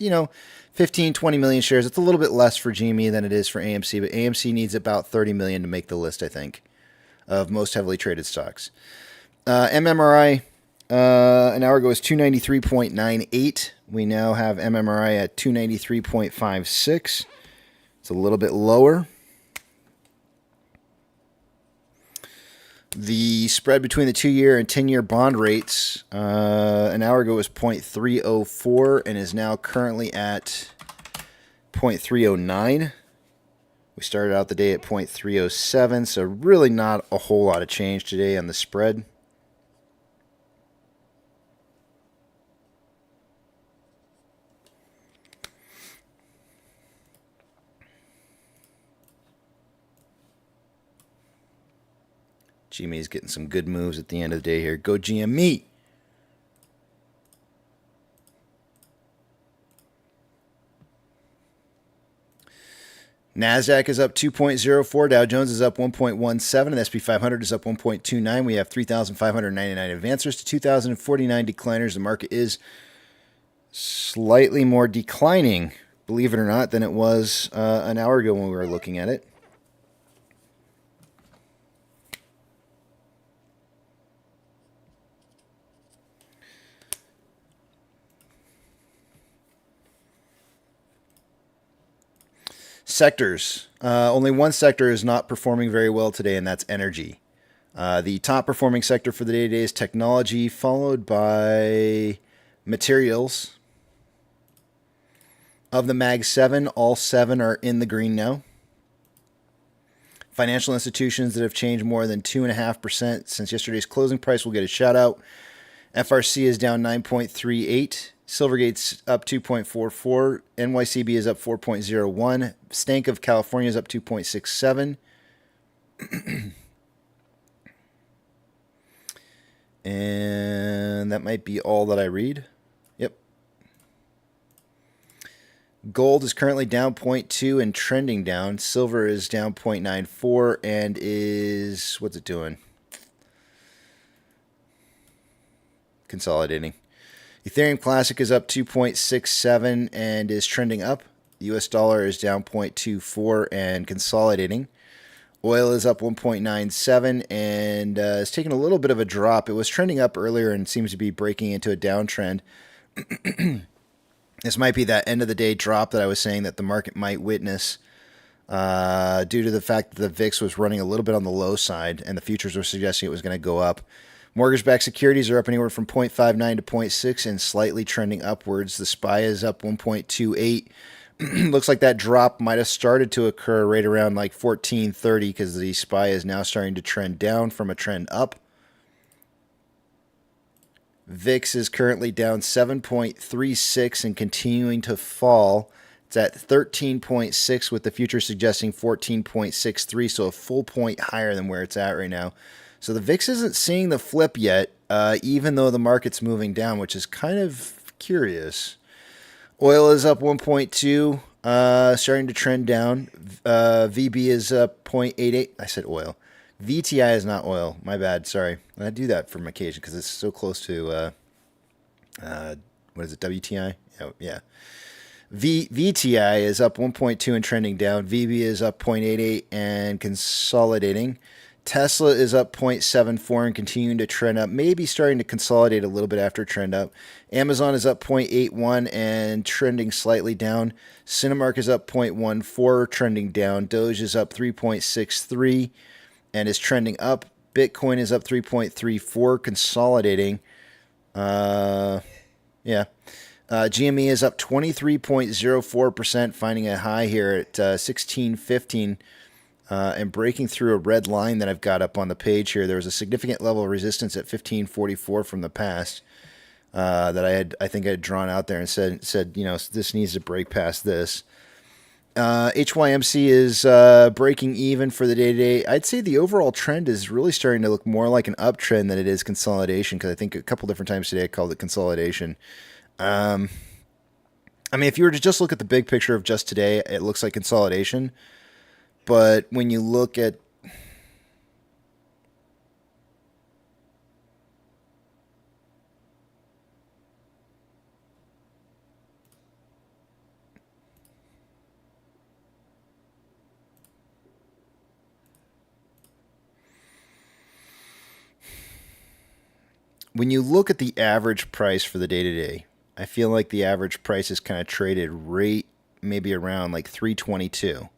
15, 20 million shares. It's a little bit less for GME than it is for AMC. But AMC needs about 30 million to make the list, I think, of most heavily traded stocks. MMRI an hour ago was 293.98. We now have MMRI at 293.56. It's a little bit lower. The spread between the 2-year and 10-year bond rates an hour ago was 0.304 and is now currently at 0.309. We started out the day at 0.307, so really not a whole lot of change today on the spread. GME is getting some good moves at the end of the day here. Go GME. NASDAQ is up 2.04. Dow Jones is up 1.17. And SP 500 is up 1.29. We have 3,599 advancers to 2,049 decliners. The market is slightly more declining, believe it or not, than it was an hour ago when we were looking at it. Sectors. Only one sector is not performing very well today, and that's energy. The top performing sector for the day today is technology, followed by materials. Of the Mag 7, all 7 are in the green now. Financial institutions that have changed more than 2.5% since yesterday's closing price will get a shout out. FRC is down 9.38. Silvergate's up 2.44. NYCB is up 4.01. Stank of California is up 2.67. And that might be all that I read. Yep. Gold is currently down 0.2 and trending down. Silver is down 0.94 and is, what's it doing? Consolidating. Ethereum Classic is up 2.67 and is trending up. The US dollar is down 0.24 and consolidating. Oil is up 1.97 and is taking a little bit of a drop. It was trending up earlier and seems to be breaking into a downtrend. This might be that end of the day drop that I was saying that the market might witness due to the fact that the VIX was running a little bit on the low side and the futures were suggesting it was going to go up. Mortgage-backed securities are up anywhere from 0.59 to 0.6 and slightly trending upwards. The SPY is up 1.28. Looks like that drop might have started to occur right around like 1430 because the SPY is now starting to trend down from a trend up. VIX is currently down 7.36 and continuing to fall. It's at 13.6 with the future suggesting 14.63, so a full point higher than where it's at right now. So the VIX isn't seeing the flip yet, even though the market's moving down, which is kind of curious. Oil is up 1.2, starting to trend down. VB is up 0.88. I said oil. VTI is not oil. My bad. Sorry. I do that for occasion because it's so close to, what is it, WTI? Oh, yeah. VTI is up 1.2 and trending down. VB is up 0.88 and consolidating. Tesla is up 0.74 and continuing to trend up, maybe starting to consolidate a little bit after trend up. Amazon is up 0.81 and trending slightly down. Cinemark is up 0.14, trending down. Doge is up 3.63 and is trending up. Bitcoin is up 3.34, consolidating. GME is up 23.04%, finding a high here at 1615. And breaking through a red line that I've got up on the page here. There was a significant level of resistance at 1544 from the past that I think I had drawn out there and said this needs to break past this. HYMC is breaking even for the day today. I'd say the overall trend is really starting to look more like an uptrend than it is consolidation, because I think a couple different times today I called it consolidation. I mean, if you were to just look at the big picture of just today, it looks like consolidation. But when you look at when you look at the average price for the day-to-day, I feel like the average price is kind of traded right maybe around like 322.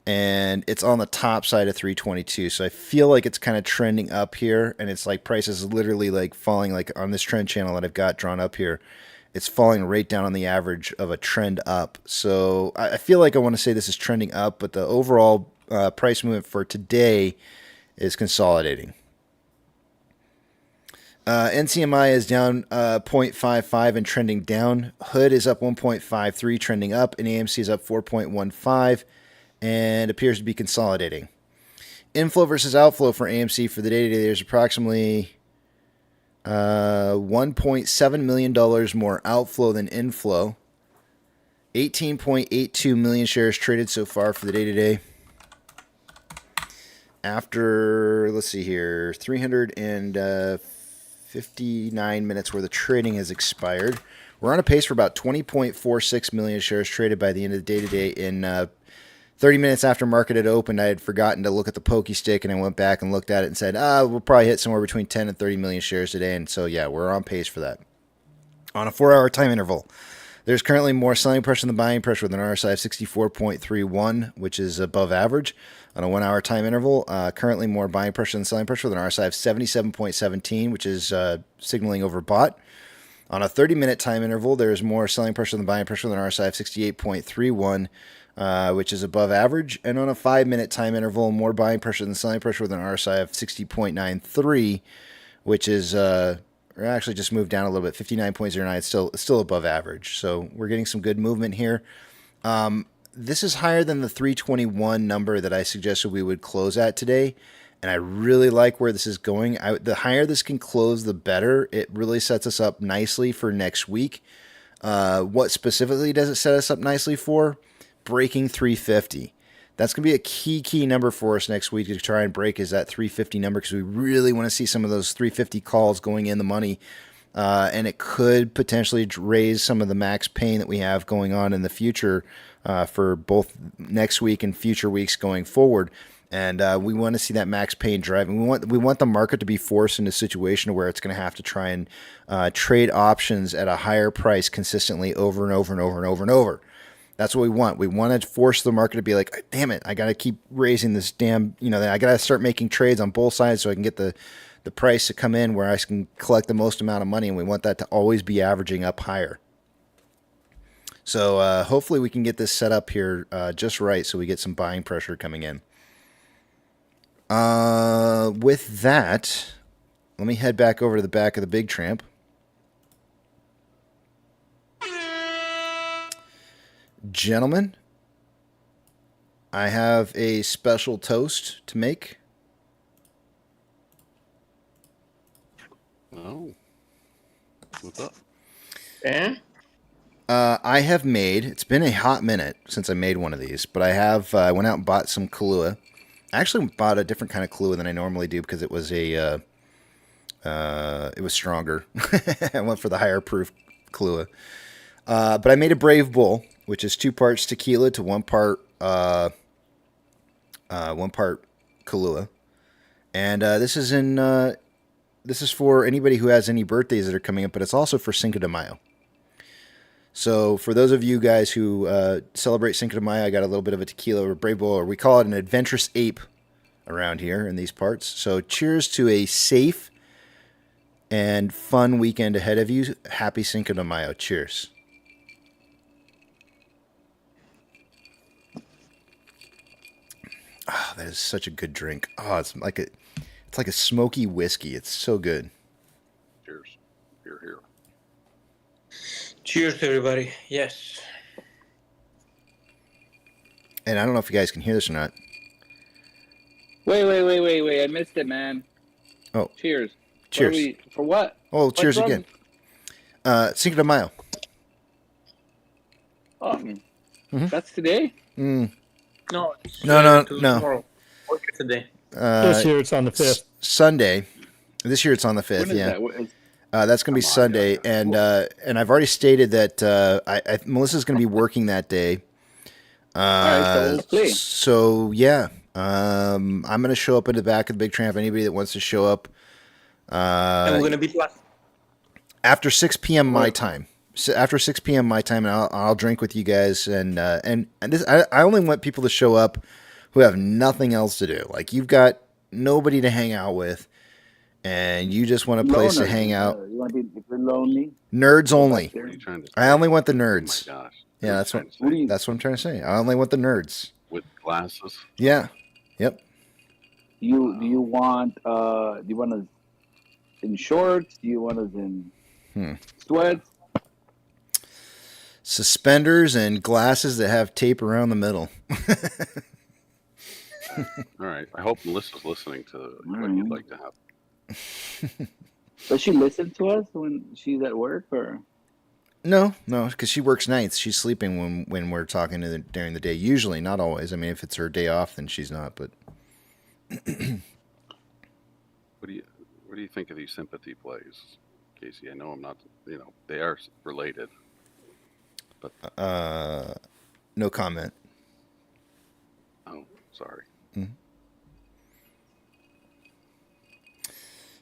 And it's on the top side of 322. So I feel like it's kind of trending up here, and it's like prices literally like falling like on this trend channel that I've got drawn up here. It's falling right down on the average of a trend up. So I feel like I want to say this is trending up, but the overall price movement for today is consolidating. NCMI is down 0.55 and trending down. Hood is up 1.53, trending up, and AMC is up 4.15 and appears to be consolidating. Inflow versus outflow for AMC for the day-to-day, there's approximately $1.7 million more outflow than inflow. 18.82 million shares traded so far for the day-to-day. After, let's see here, 359 minutes where the trading has expired. We're on a pace for about 20.46 million shares traded by the end of the day today. In 30 minutes after market had opened, I had forgotten to look at the pokey stick, and I went back and looked at it and said, we'll probably hit somewhere between 10 and 30 million shares today. And so, yeah, we're on pace for that. On a 4-hour time interval, there's currently more selling pressure than buying pressure with an RSI of 64.31, which is above average. On a 1-hour time interval, currently more buying pressure than selling pressure with an RSI of 77.17, which is signaling overbought. On a 30-minute time interval, there's more selling pressure than buying pressure with an RSI of 68.31, which is above average. And on a 5-minute time interval, more buying pressure than selling pressure with an RSI of 60.93, which is actually just moved down a little bit, 59.09. It's still above average. So we're getting some good movement here. This is higher than the 321 number that I suggested we would close at today. And I really like where this is going. The higher this can close, the better. It really sets us up nicely for next week. What specifically does it set us up nicely for? Breaking 350. That's going to be a key number for us next week to try and break, is that 350 number, because we really want to see some of those 350 calls going in the money. And it could potentially raise some of the max pain that we have going on in the future for both next week and future weeks going forward. And we want to see that max pain driving. We want the market to be forced into a situation where it's going to have to try and trade options at a higher price consistently over and over and over and over and over. That's what we want. We want to force the market to be like, damn it, I got to keep raising this damn, I got to start making trades on both sides so I can get the price to come in where I can collect the most amount of money. And we want that to always be averaging up higher. So hopefully we can get this set up here just right so we get some buying pressure coming in. With that, let me head back over to the back of the Big Tramp. Gentlemen, I have a special toast to make. Oh. What's up? And? I have made, it's been a hot minute since I made one of these, but I went out and bought some Kahlua. I actually bought a different kind of Kahlua than I normally do because it was it was stronger. I went for the higher proof Kahlua. But I made a Brave Bull, which is 2 parts tequila to 1 part 1 part Kahlua. And this is for anybody who has any birthdays that are coming up, but it's also for Cinco de Mayo. So for those of you guys who celebrate Cinco de Mayo, I got a little bit of a tequila or Brave Bull, or we call it an adventurous ape around here in these parts. So cheers to a safe and fun weekend ahead of you. Happy Cinco de Mayo. Cheers. Oh, that is such a good drink. Oh, it's like a smoky whiskey. It's so good. Cheers. Here. Cheers, everybody. Yes. And I don't know if you guys can hear this or not. Wait. I missed it, man. Oh. Cheers. Cheers. For what? Oh, cheers again. Cinco de Mayo. Oh, that's today? Mm. No. No. Tomorrow. Work today. This year it's on the 5th. Sunday. This year it's on the 5th, When is yeah. that? That's going to be Sunday, and I've already stated that Melissa's going to be working that day. All right, so let's play. So yeah, I'm going to show up in the back of the Big Tramp. Anybody that wants to show up And we're gonna be after 6 p.m. my time. So after 6 p.m. my time, and I'll drink with you guys. And this, I only want people to show up who have nothing else to do. Like, you've got nobody to hang out with, and you just want a place to hang out. You want to be if you're lonely? Nerds go only. back there. I only want the nerds. Oh my gosh. Yeah, that's what I'm trying to say. I only want the nerds. With glasses. Yeah. Yep. Do you want us in shorts? Do you want us in sweats? Suspenders and glasses that have tape around the middle. All right. I hope Melissa's listening to what you'd like to have. Does she listen to us when she's at work, or? No, because she works nights. She's sleeping when we're talking during the day. Usually, not always. I mean, if it's her day off, then she's not. But What do you think of these sympathy plays, Casey? I know I'm not. They are related. But no comment. Oh, sorry. Mm-hmm.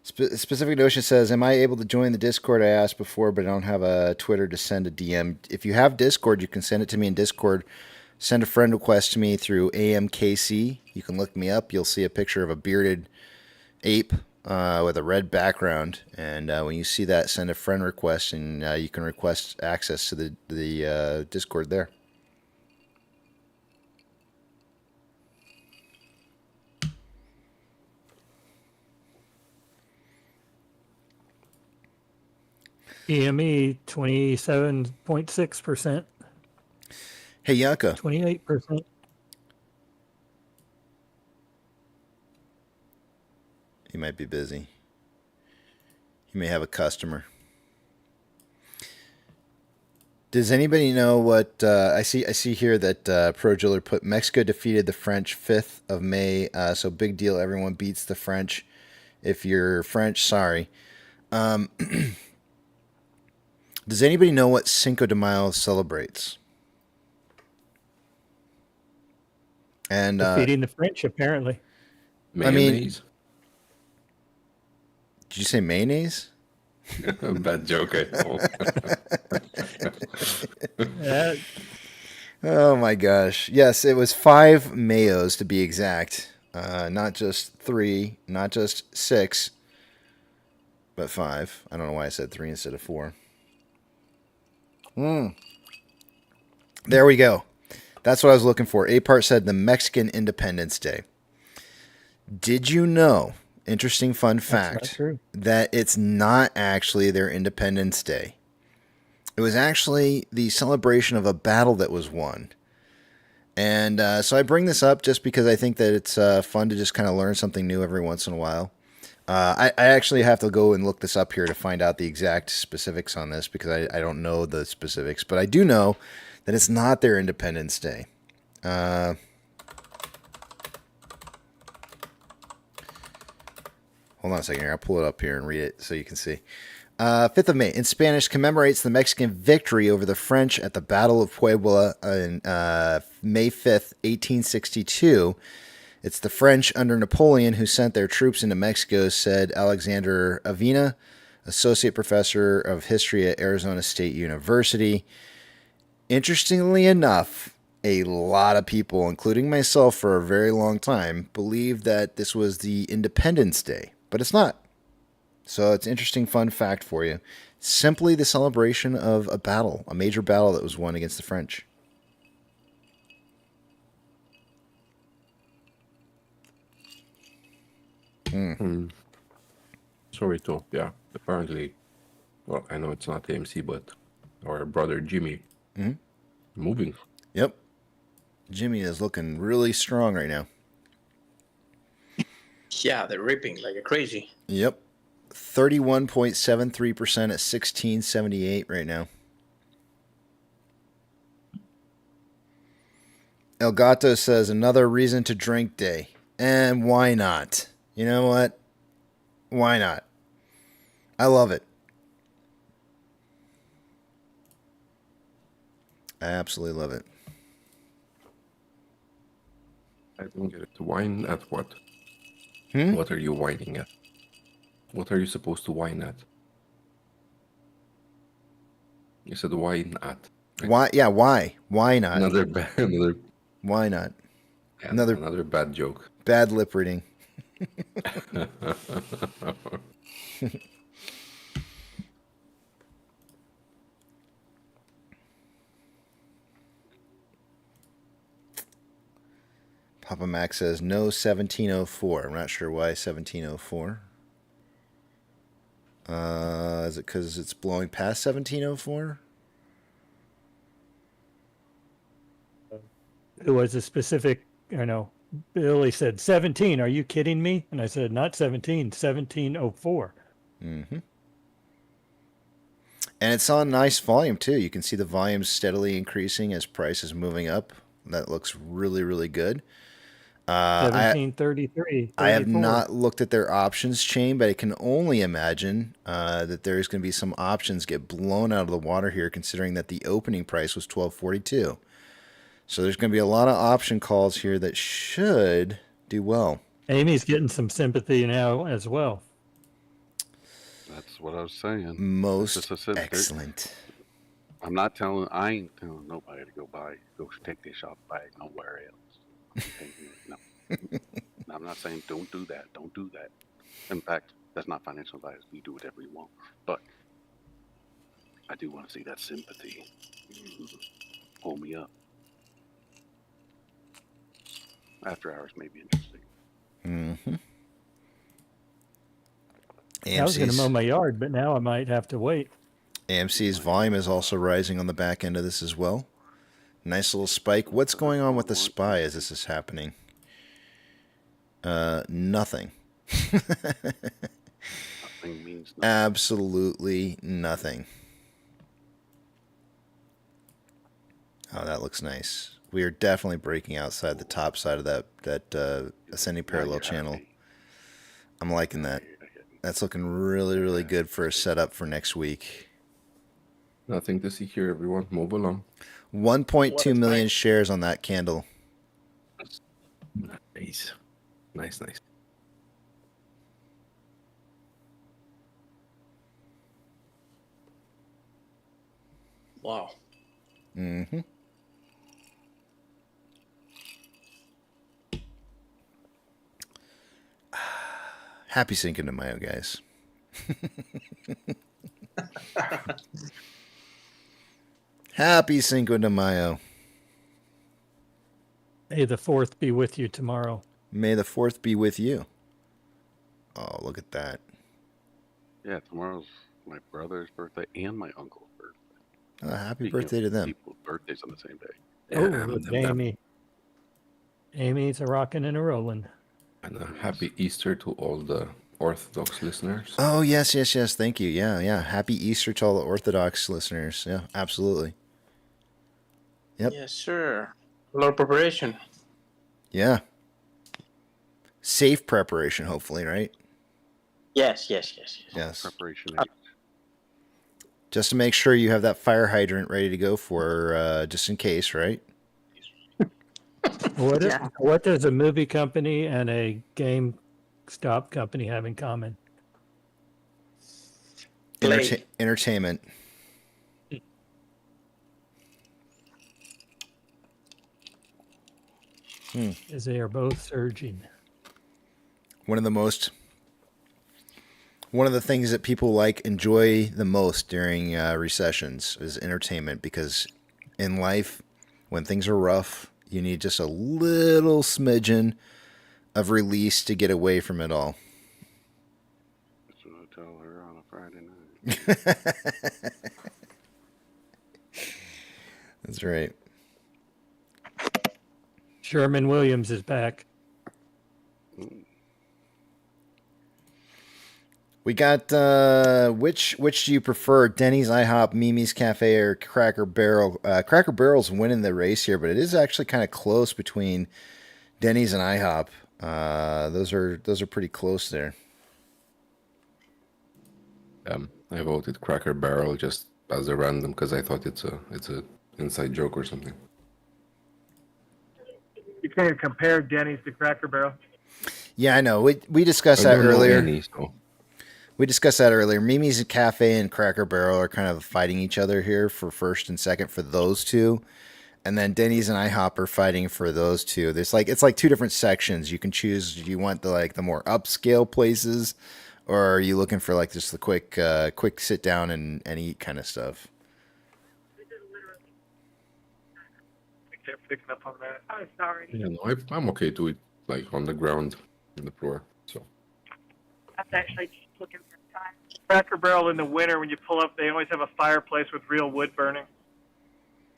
Specific Notion says, am I able to join the Discord? I asked before, but I don't have a Twitter to send a DM. If you have Discord, you can send it to me in Discord. Send a friend request to me through AMKC. You can look me up. You'll see a picture of a bearded ape with a red background. And when you see that, send a friend request, and you can request access to the Discord there. EME 27.6%. Hey, Yanka. 28%. He might be busy. He may have a customer. Does anybody know what I see here that ProJiller put Mexico defeated the French 5th of May. So big deal. Everyone beats the French. If you're French, sorry. Does anybody know what Cinco de Mayo celebrates? And defeating the French, apparently. Mayonnaise. Did you say mayonnaise? Bad joke, I thought. Oh my gosh. Yes, it was 5 mayos to be exact. Not just 3, not just 6, but 5. I don't know why I said 3 instead of 4. There we go. That's what I was looking for. Ape said the Mexican Independence Day. Did you know, interesting fun fact, that it's not actually their Independence Day? It was actually the celebration of a battle that was won. And so I bring this up just because I think that it's fun to just kind of learn something new every once in a while. I actually have to go and look this up here to find out the exact specifics on this because I don't know the specifics. But I do know that it's not their Independence Day. Hold on a second here. I'll pull it up here and read it so you can see. 5th of May, in Spanish, commemorates the Mexican victory over the French at the Battle of Puebla on May 5th, 1862. It's the French under Napoleon who sent their troops into Mexico, said Alexander Avena, associate professor of history at Arizona State University. Interestingly enough, a lot of people, including myself for a very long time, believed that this was the Independence Day, but it's not. So it's an interesting fun fact for you. Simply the celebration of a battle, a major battle that was won against the French. Sorry, too. Yeah, apparently, well, I know it's not AMC, but our brother Jimmy moving. Yep. Jimmy is looking really strong right now. Yeah, they're ripping like a crazy. Yep. 31.73% at 1678 right now. El Gato says another reason to drink day. And why not? You know what? Why not? I love it. I absolutely love it. I don't get it. Wine at what? What are you whining at? What are you supposed to whine at? You said whine at. Why? Yeah, why? Why not? Another bad. Another. Why not? Yeah, another bad joke. Bad lip reading. Papa Mac says no 1704. I'm not sure why 1704. Is it because it's blowing past 1704? It was a specific, Billy said 17. Are you kidding me? And I said, not 17, 1704. Mm-hmm. And it's on nice volume too. You can see the volume steadily increasing as price is moving up. That looks really, really good. 1733. I have not looked at their options chain, but I can only imagine that there's going to be some options get blown out of the water here, considering that the opening price was $12.42. So there's going to be a lot of option calls here that should do well. Amy's getting some sympathy now as well. That's what I was saying. Most excellent. I ain't telling nobody to go take their shop bag nowhere else. No. I'm not saying don't do that. Don't do that. In fact, that's not financial advice. We do whatever we want. But I do want to see that sympathy. Pull me up. After hours may be interesting. Mm-hmm. I was going to mow my yard, but now I might have to wait. AMC's volume is also rising on the back end of this as well. Nice little spike. What's going on with the SPY as this is happening? Nothing. Nothing means nothing. Absolutely nothing. Oh, that looks nice. We are definitely breaking outside the top side of that ascending parallel channel. I'm liking that. That's looking really, really good for a setup for next week. Nothing to see here, everyone. Move along. 1.2 million shares on that candle. Nice. Nice. Wow. Mm-hmm. Happy Cinco de Mayo, guys. Happy Cinco de Mayo. May the 4th be with you tomorrow. May the 4th be with you. Oh, look at that. Yeah, tomorrow's my brother's birthday and my uncle's birthday. Happy birthday to them. People's birthdays on the same day. Yeah, Amy. Amy's a rocking and a rolling. And a happy Easter to all the Orthodox listeners. Oh, yes. Thank you. Yeah. Happy Easter to all the Orthodox listeners. Yeah, absolutely. Yep. Yes, sir. A lot of preparation. Yeah. Safe preparation, hopefully, right? Yes. Yes. Preparation. Just to make sure you have that fire hydrant ready to go for just in case, right? What does a movie company and a GameStop company have in common? Entertainment. As they are both surging. One of the things that people enjoy the most during recessions is entertainment, because in life, when things are rough, you need just a little smidgen of release to get away from it all. That's what I tell her on a Friday night. That's right. Sherman Williams is back. We got which do you prefer, Denny's, IHOP, Mimi's Cafe, or Cracker Barrel? Cracker Barrel's winning the race here, but it is actually kind of close between Denny's and IHOP. Those are pretty close there. I voted Cracker Barrel just as a random because I thought it's a inside joke or something. You can't compare Denny's to Cracker Barrel. Yeah, I know. We discussed that earlier. We discussed that earlier. Mimi's Cafe and Cracker Barrel are kind of fighting each other here for first and second for those two. And then Denny's and IHOP are fighting for those two. It's like two different sections. You can choose. Do you want the more upscale places, or are you looking for like just the quick sit down and eat kind of stuff? They're picking up on that. Oh, sorry. Yeah, no, I'm okay to eat like on the ground, on the floor. So I was actually just looking for time. Cracker Barrel in the winter, when you pull up, they always have a fireplace with real wood burning.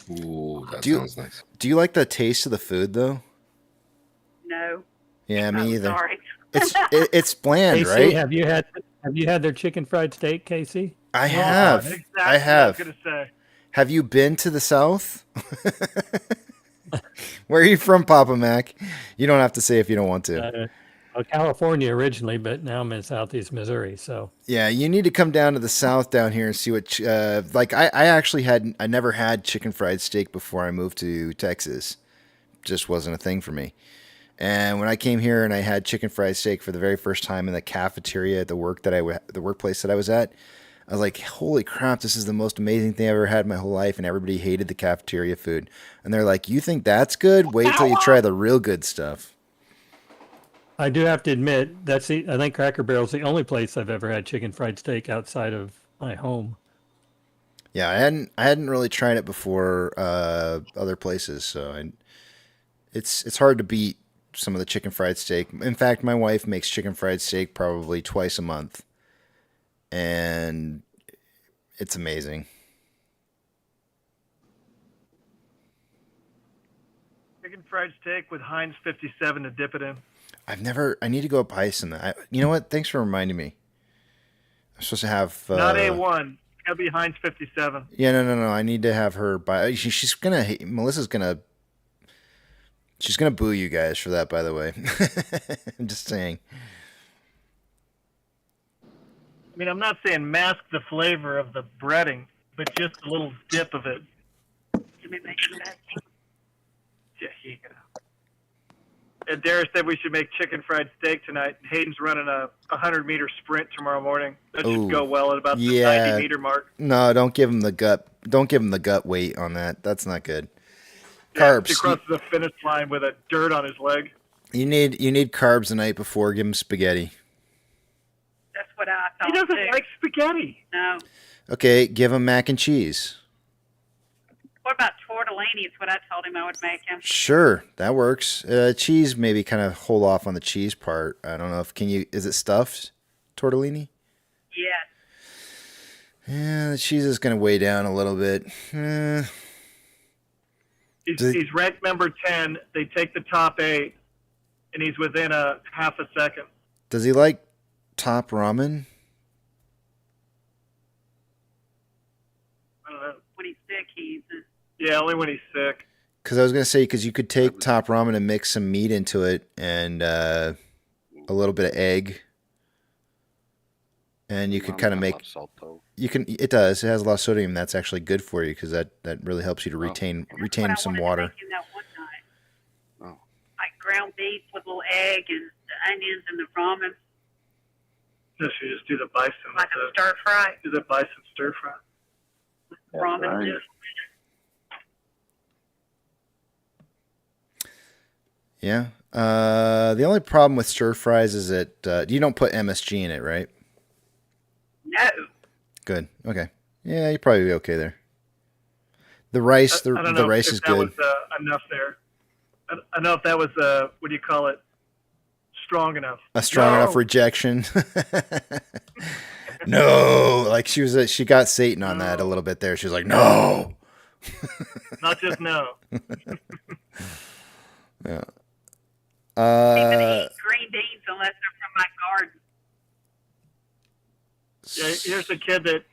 ooh, that sounds nice. Do you like the taste of the food though? No. Yeah, me either. Sorry. It's bland, Casey, right? Have you had their chicken fried steak, Casey? I have. Exactly I have. What I was gonna say. Have you been to the South? Where are you from, Papa Mac? You don't have to say if you don't want to. California originally, but now I'm in Southeast Missouri. So Yeah, you need to come down to the South down here and see what. I never had chicken fried steak before I moved to Texas. Just wasn't a thing for me. And when I came here and I had chicken fried steak for the very first time in the cafeteria at the workplace that I was at, I was like, holy crap, this is the most amazing thing I've ever had in my whole life. And everybody hated the cafeteria food. And they're like, you think that's good? Wait till you try the real good stuff. I do have to admit, I think Cracker Barrel's the only place I've ever had chicken fried steak outside of my home. Yeah, I hadn't really tried it before other places, so it's hard to beat some of the chicken fried steak. In fact, my wife makes chicken fried steak probably twice a month, and it's amazing. Chicken fried steak with Heinz 57 to dip it in. I need to go buy some. You know what? Thanks for reminding me. I'm supposed to have Not A1. It's gotta be Heinz 57. Yeah, no. I need to have her buy. She's gonna hate. Melissa's gonna. She's gonna boo you guys for that. By the way, I'm just saying. I mean, I'm not saying mask the flavor of the breading, but just a little dip of it. Yeah, And Darius said we should make chicken fried steak tonight. Hayden's running a 100-meter sprint tomorrow morning. That should go well at about the 90-meter mark. No, don't give him the gut. Don't give him the gut weight on that. That's not good. Carbs. He crosses the finish line with a dirt on his leg. You need carbs the night before. Give him spaghetti. That's what I thought. He doesn't like spaghetti. No. Okay, give him mac and cheese. What about tortellini? It's what I told him I would make him. Sure, that works. Cheese, maybe kind of hold off on the cheese part. I don't know if is it stuffed tortellini? Yes. Yeah, the cheese is going to weigh down a little bit. He's ranked number 10. They take the top 8, and he's within a half a second. Does he like top ramen? I don't know. When he's sick, he eats it. Yeah, only when he's sick. Because I was going to say, because you could take top ramen and mix some meat into it and a little bit of egg. And you could kind of make... It does. It has a lot of sodium. That's actually good for you because that really helps you to retain some water. Like ground beef with a little egg and the onions and the ramen. No, she just do the bison. Like a stir fry. Do the bison stir fry. Ramen dip. Yeah. The only problem with stir fries is that you don't put MSG in it, right? No. Good. Okay. Yeah, you'd probably be okay there. The rice, the rice is good. Was, enough there. I don't know if that was what do you call it? Strong enough. A strong enough rejection. No, like she got Satan on that a little bit there. She was like, no. Not just no. Yeah. Even eat green beans unless they're from my garden. Yeah, here's a kid that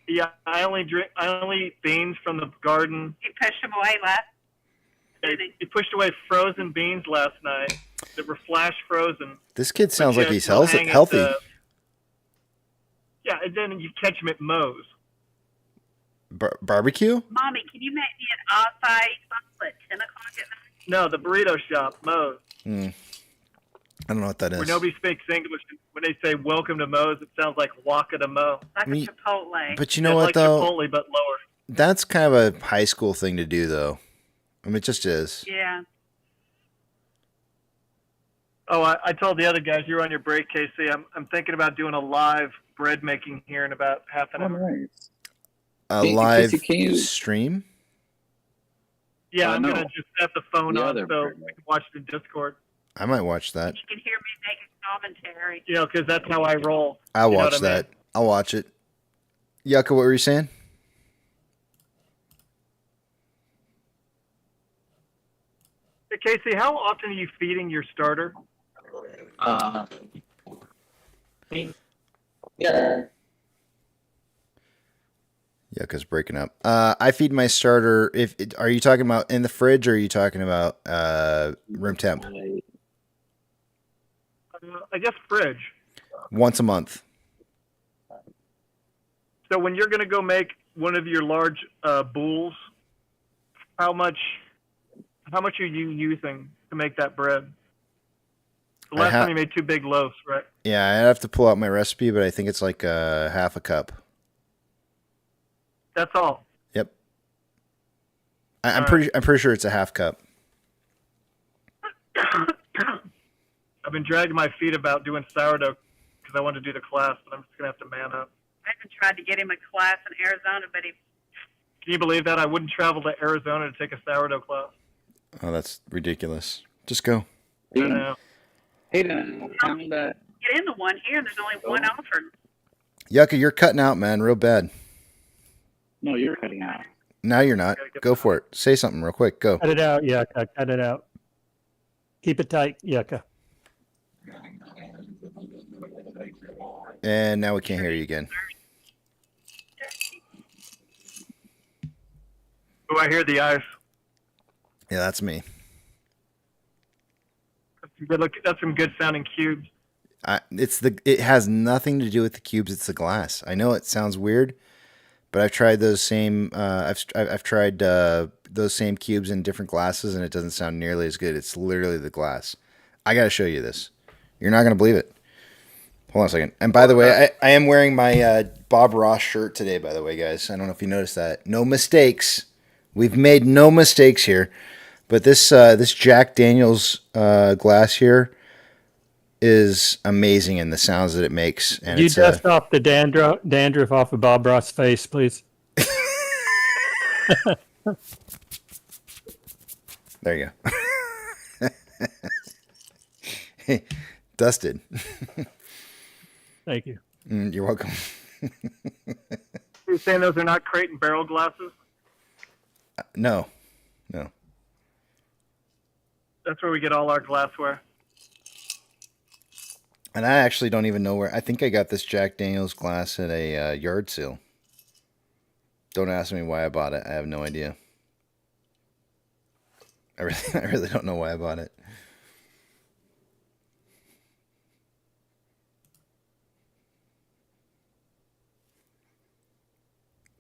I only eat beans from the garden. He pushed them away last. He pushed away frozen beans last night that were flash frozen. This kid sounds like he's healthy. Yeah, and then you catch him at Moe's. Barbecue? Mommy, can you make me an acai at 10 o'clock at night? No, the burrito shop, Moe's. I don't know what that Where is. nobody speaks English. When they say "Welcome to Moe's," it sounds like "Waka to Mo." Like a Chipotle. But you know It's what like though? Chipotle, but lower. That's kind of a high school thing to do, though. I mean, it just is. Yeah. Oh, I told the other guys you were on your break, Casey. I'm thinking about doing a live bread making here in about half an hour. Nice. A Hey, live Casey, can you- stream? Yeah, I'm no. gonna just set the phone The on other so bread we can watch the Discord. I might watch that. You can hear me making commentary. You know, because that's how I roll. I'll You know watch what I mean? that. I'll watch it. Yucca, what were you saying? Hey, Casey, how often are you feeding your starter? Yeah. Yucca's breaking up. I feed my starter. Are you talking about in the fridge, or are you talking about room temp? I guess fridge. Once a month. So when you're gonna go make one of your large boules, how much are you using to make that bread? The last time you made 2 big loaves, right? Yeah, I have to pull out my recipe, but I think it's like half a cup. That's all. Yep. I'm pretty sure it's a half cup. I've been dragging my feet about doing sourdough because I want to do the class, but I'm just gonna have to man up. I even tried to get him a class in Arizona, but he. Can you believe that? I wouldn't travel to Arizona to take a sourdough class. Oh, that's ridiculous. Just go. I know. Hey, I found that. Get into one here, and there's only one offered. Yucca, you're cutting out, man, real bad. No, you're cutting out. Now you're not. Go for it. Say something real quick. Go. Cut it out, Yucca. Cut it out. Keep it tight, Yucca. And now we can't hear you again. Oh, I hear the ice. Yeah, that's me. That's some good sounding cubes. It has nothing to do with the cubes. It's the glass. I know it sounds weird, but I've tried those same. I've tried those same cubes in different glasses, and it doesn't sound nearly as good. It's literally the glass. I got to show you this. You're not gonna believe it. Hold on a second. And by the way, I am wearing my Bob Ross shirt today. By the way, guys, I don't know if you noticed that. No mistakes. We've made no mistakes here. But this Jack Daniels glass here is amazing in the sounds that it makes. And You dust off the dandruff off of Bob Ross' face, please. There you go. Hey, dusted. Thank you. You're welcome. You're saying those are not crate and barrel glasses? No. That's where we get all our glassware. And I actually don't even know where. I think I got this Jack Daniels glass at a yard sale. Don't ask me why I bought it. I have no idea. I really don't know why I bought it.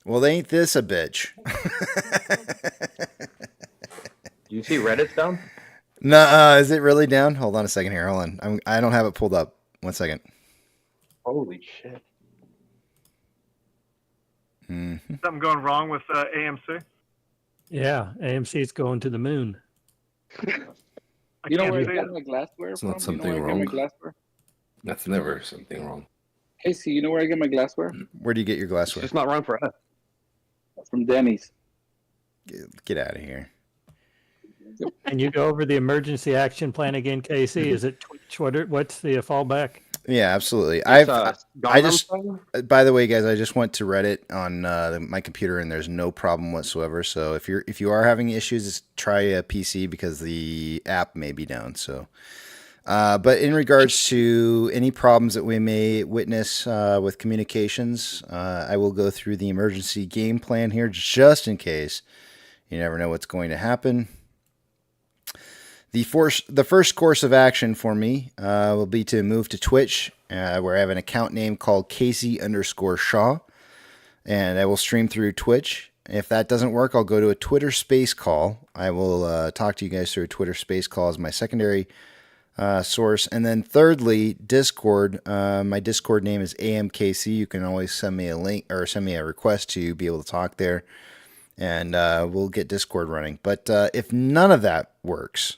Well, ain't this a bitch? You see Reddit's down? No, is it really down? Hold on a second here. Hold on. I don't have it pulled up. 1 second. Holy shit. Mm-hmm. Something going wrong with AMC? Yeah, AMC's going to the moon. You know where I got my glassware It's from? not something you know where I wrong. get my glassware? That's never something wrong. Casey, you know where I get my glassware? Where do you get your glassware? It's not wrong for us. From Denny's. Get out of here. And you go over the emergency action plan again, Casey. Is it Twitch? What's the fallback? Yeah, absolutely. It's, I just, by the way, guys, I just went to Reddit on my computer, and there's no problem whatsoever. So if you are having issues, just try a PC because the app may be down. So, but in regards to any problems that we may witness with communications, I will go through the emergency game plan here just in case. You never know what's going to happen. The first course of action for me will be to move to Twitch, where I have an account name called Casey_Shaw, and I will stream through Twitch. If that doesn't work, I'll go to a Twitter space call. I will talk to you guys through a Twitter space call as my secondary source. And then thirdly, Discord. My Discord name is AMKC. You can always send me a link or send me a request to be able to talk there, and we'll get Discord running. But if none of that works,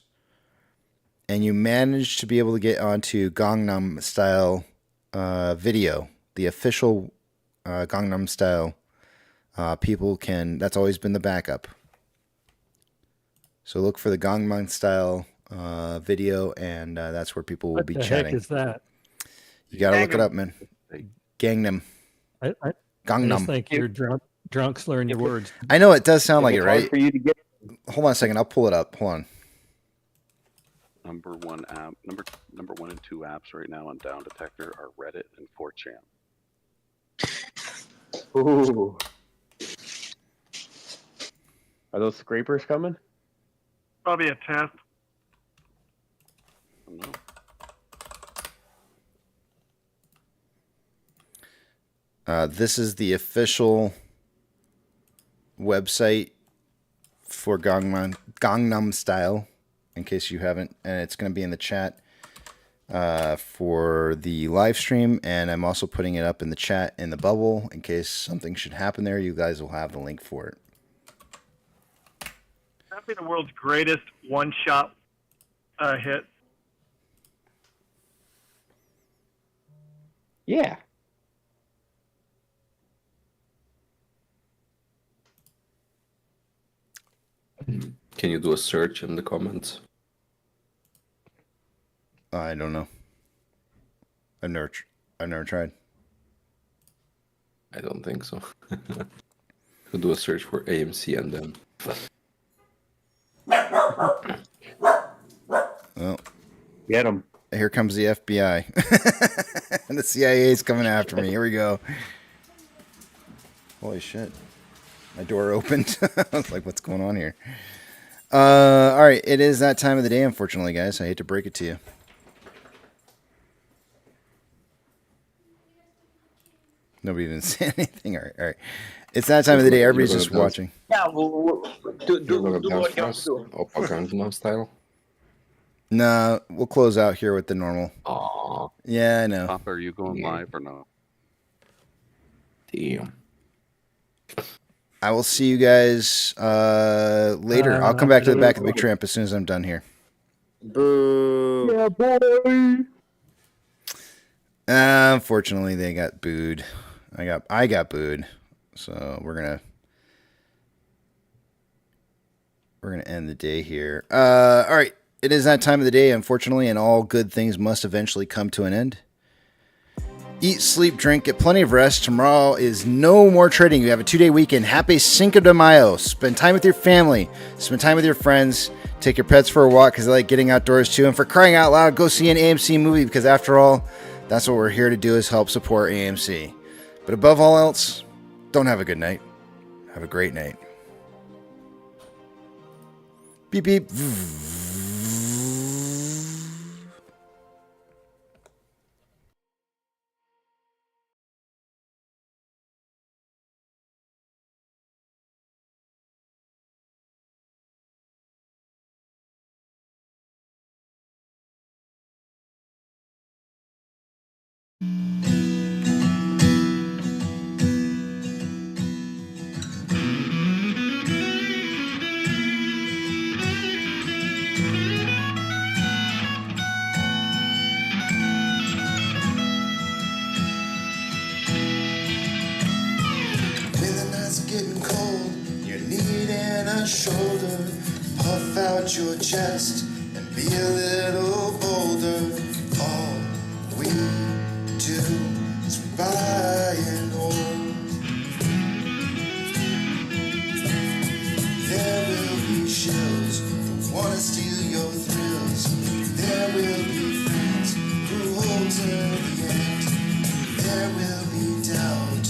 and you manage to be able to get onto Gangnam Style video, the official Gangnam Style, people can, that's always been the backup. So look for the Gangnam Style video, and that's where people will be chatting. What the heck is that? You got to look it up, man. Gangnam. I Gangnam. just think you're drunk slurring your words. I know it does sound like it, right? For you to get... Hold on a second. I'll pull it up. Hold on. Number one app, number 1 and 2 apps right now on Down Detector are Reddit and 4chan. Ooh. Are those scrapers coming? Probably a test. This is the official website for Gangnam Style, in case you haven't, and it's going to be in the chat for the live stream, and I'm also putting it up in the chat in the bubble in case something should happen there. You guys will have the link for it. That'd be the world's greatest one-shot hit. Yeah. Can you do a search in the comments? I don't know. I've never tried. I don't think so. Could do a search for AMC and then. Well, get him. Here comes the FBI. And the CIA is coming after me. Here we go. Holy shit. My door opened. I was like, what's going on here? All right. It is that time of the day, unfortunately, guys. I hate to break it to you. Nobody even said anything. All right. It's that time of the day. Everybody's just watching. Yeah, do what you have to do. Gangnam Style. No, we'll close out here with the normal. Aww. Yeah, I know. Papa, are you going live or not? Damn. I will see you guys later. I'll come back to the back of the big tramp as soon as I'm done here. Boo. Yeah, boy. Unfortunately, they got booed. I got booed. So we're gonna end the day here. All right. It is that time of the day, unfortunately, and all good things must eventually come to an end. Eat, sleep, drink, get plenty of rest. Tomorrow is no more trading. You have a 2-day weekend. Happy Cinco de Mayo. Spend time with your family. Spend time with your friends. Take your pets for a walk because they like getting outdoors too. And for crying out loud, go see an AMC movie because after all, that's what we're here to do is help support AMC. But above all else, don't have a good night. Have a great night. Beep, beep. Shoulder, puff out your chest and be a little bolder. All we do is buy and hold. There will be shells who want to steal your thrills. There will be friends who hold to the end. There will be doubt,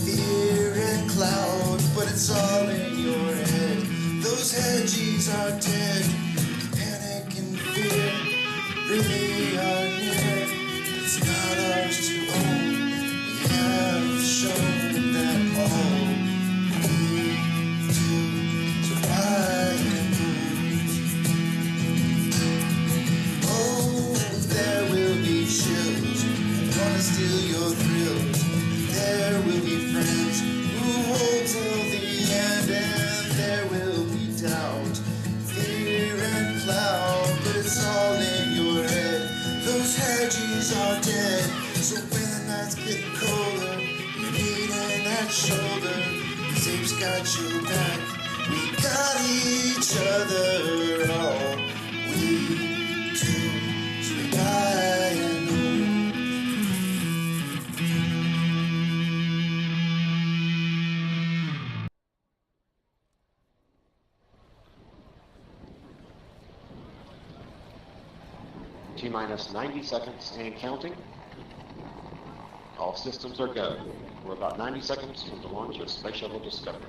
fear and cloud, but it's all in your head. Those hedgies are dead. Panic and fear really are near. It's not ours to own. We have shown that all we do is buy and move. Oh, shoulder. The Ape's got your back. We got each other. All we do is rely and T-minus 90 seconds and counting. All systems are go. We're about 90 seconds from the launch of Space Shuttle Discovery.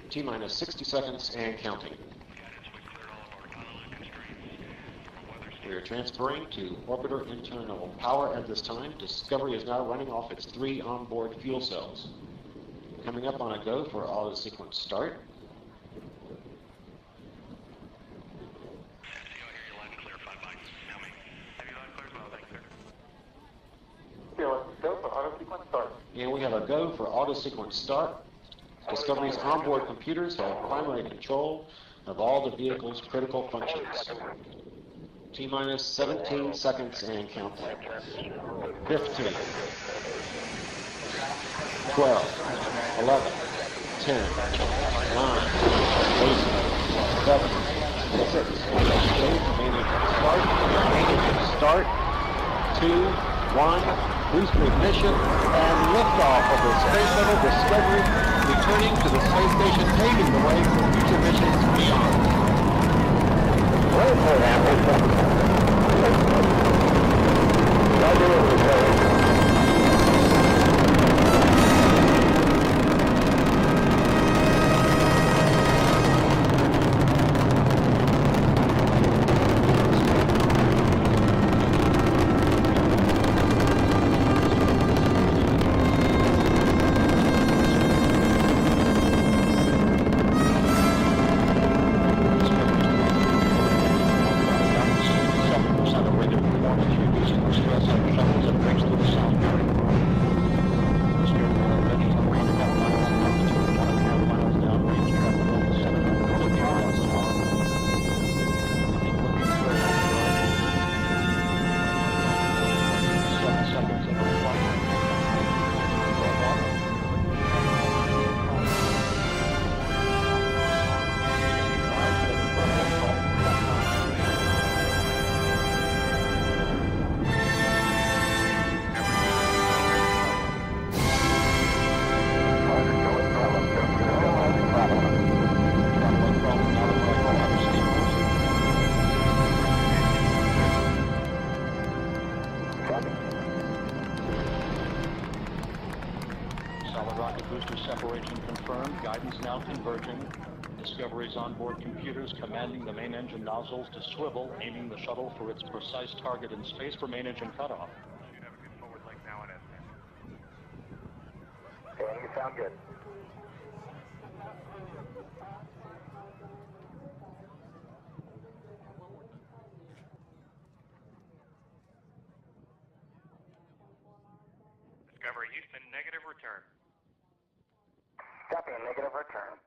T-minus 60 seconds and counting. We are transferring to orbiter internal power at this time. Discovery is now running off its 3 onboard fuel cells. Coming up on a go for auto sequence start. And we have a go for auto sequence start. Discovery's onboard computers have primary control of all the vehicle's critical functions. T-minus 17 seconds and counting. 15, 12, 11, 10, 9, 8, 7, 6, start, 2, 1, booster ignition, and liftoff of the Space Shuttle Discovery, returning to the space station, paving the way for future missions beyond. Discovery's onboard computers commanding the main engine nozzles to swivel, aiming the shuttle for its precise target in space for main engine cutoff. You sound good. Discovery Houston, negative return. Copy, a negative return.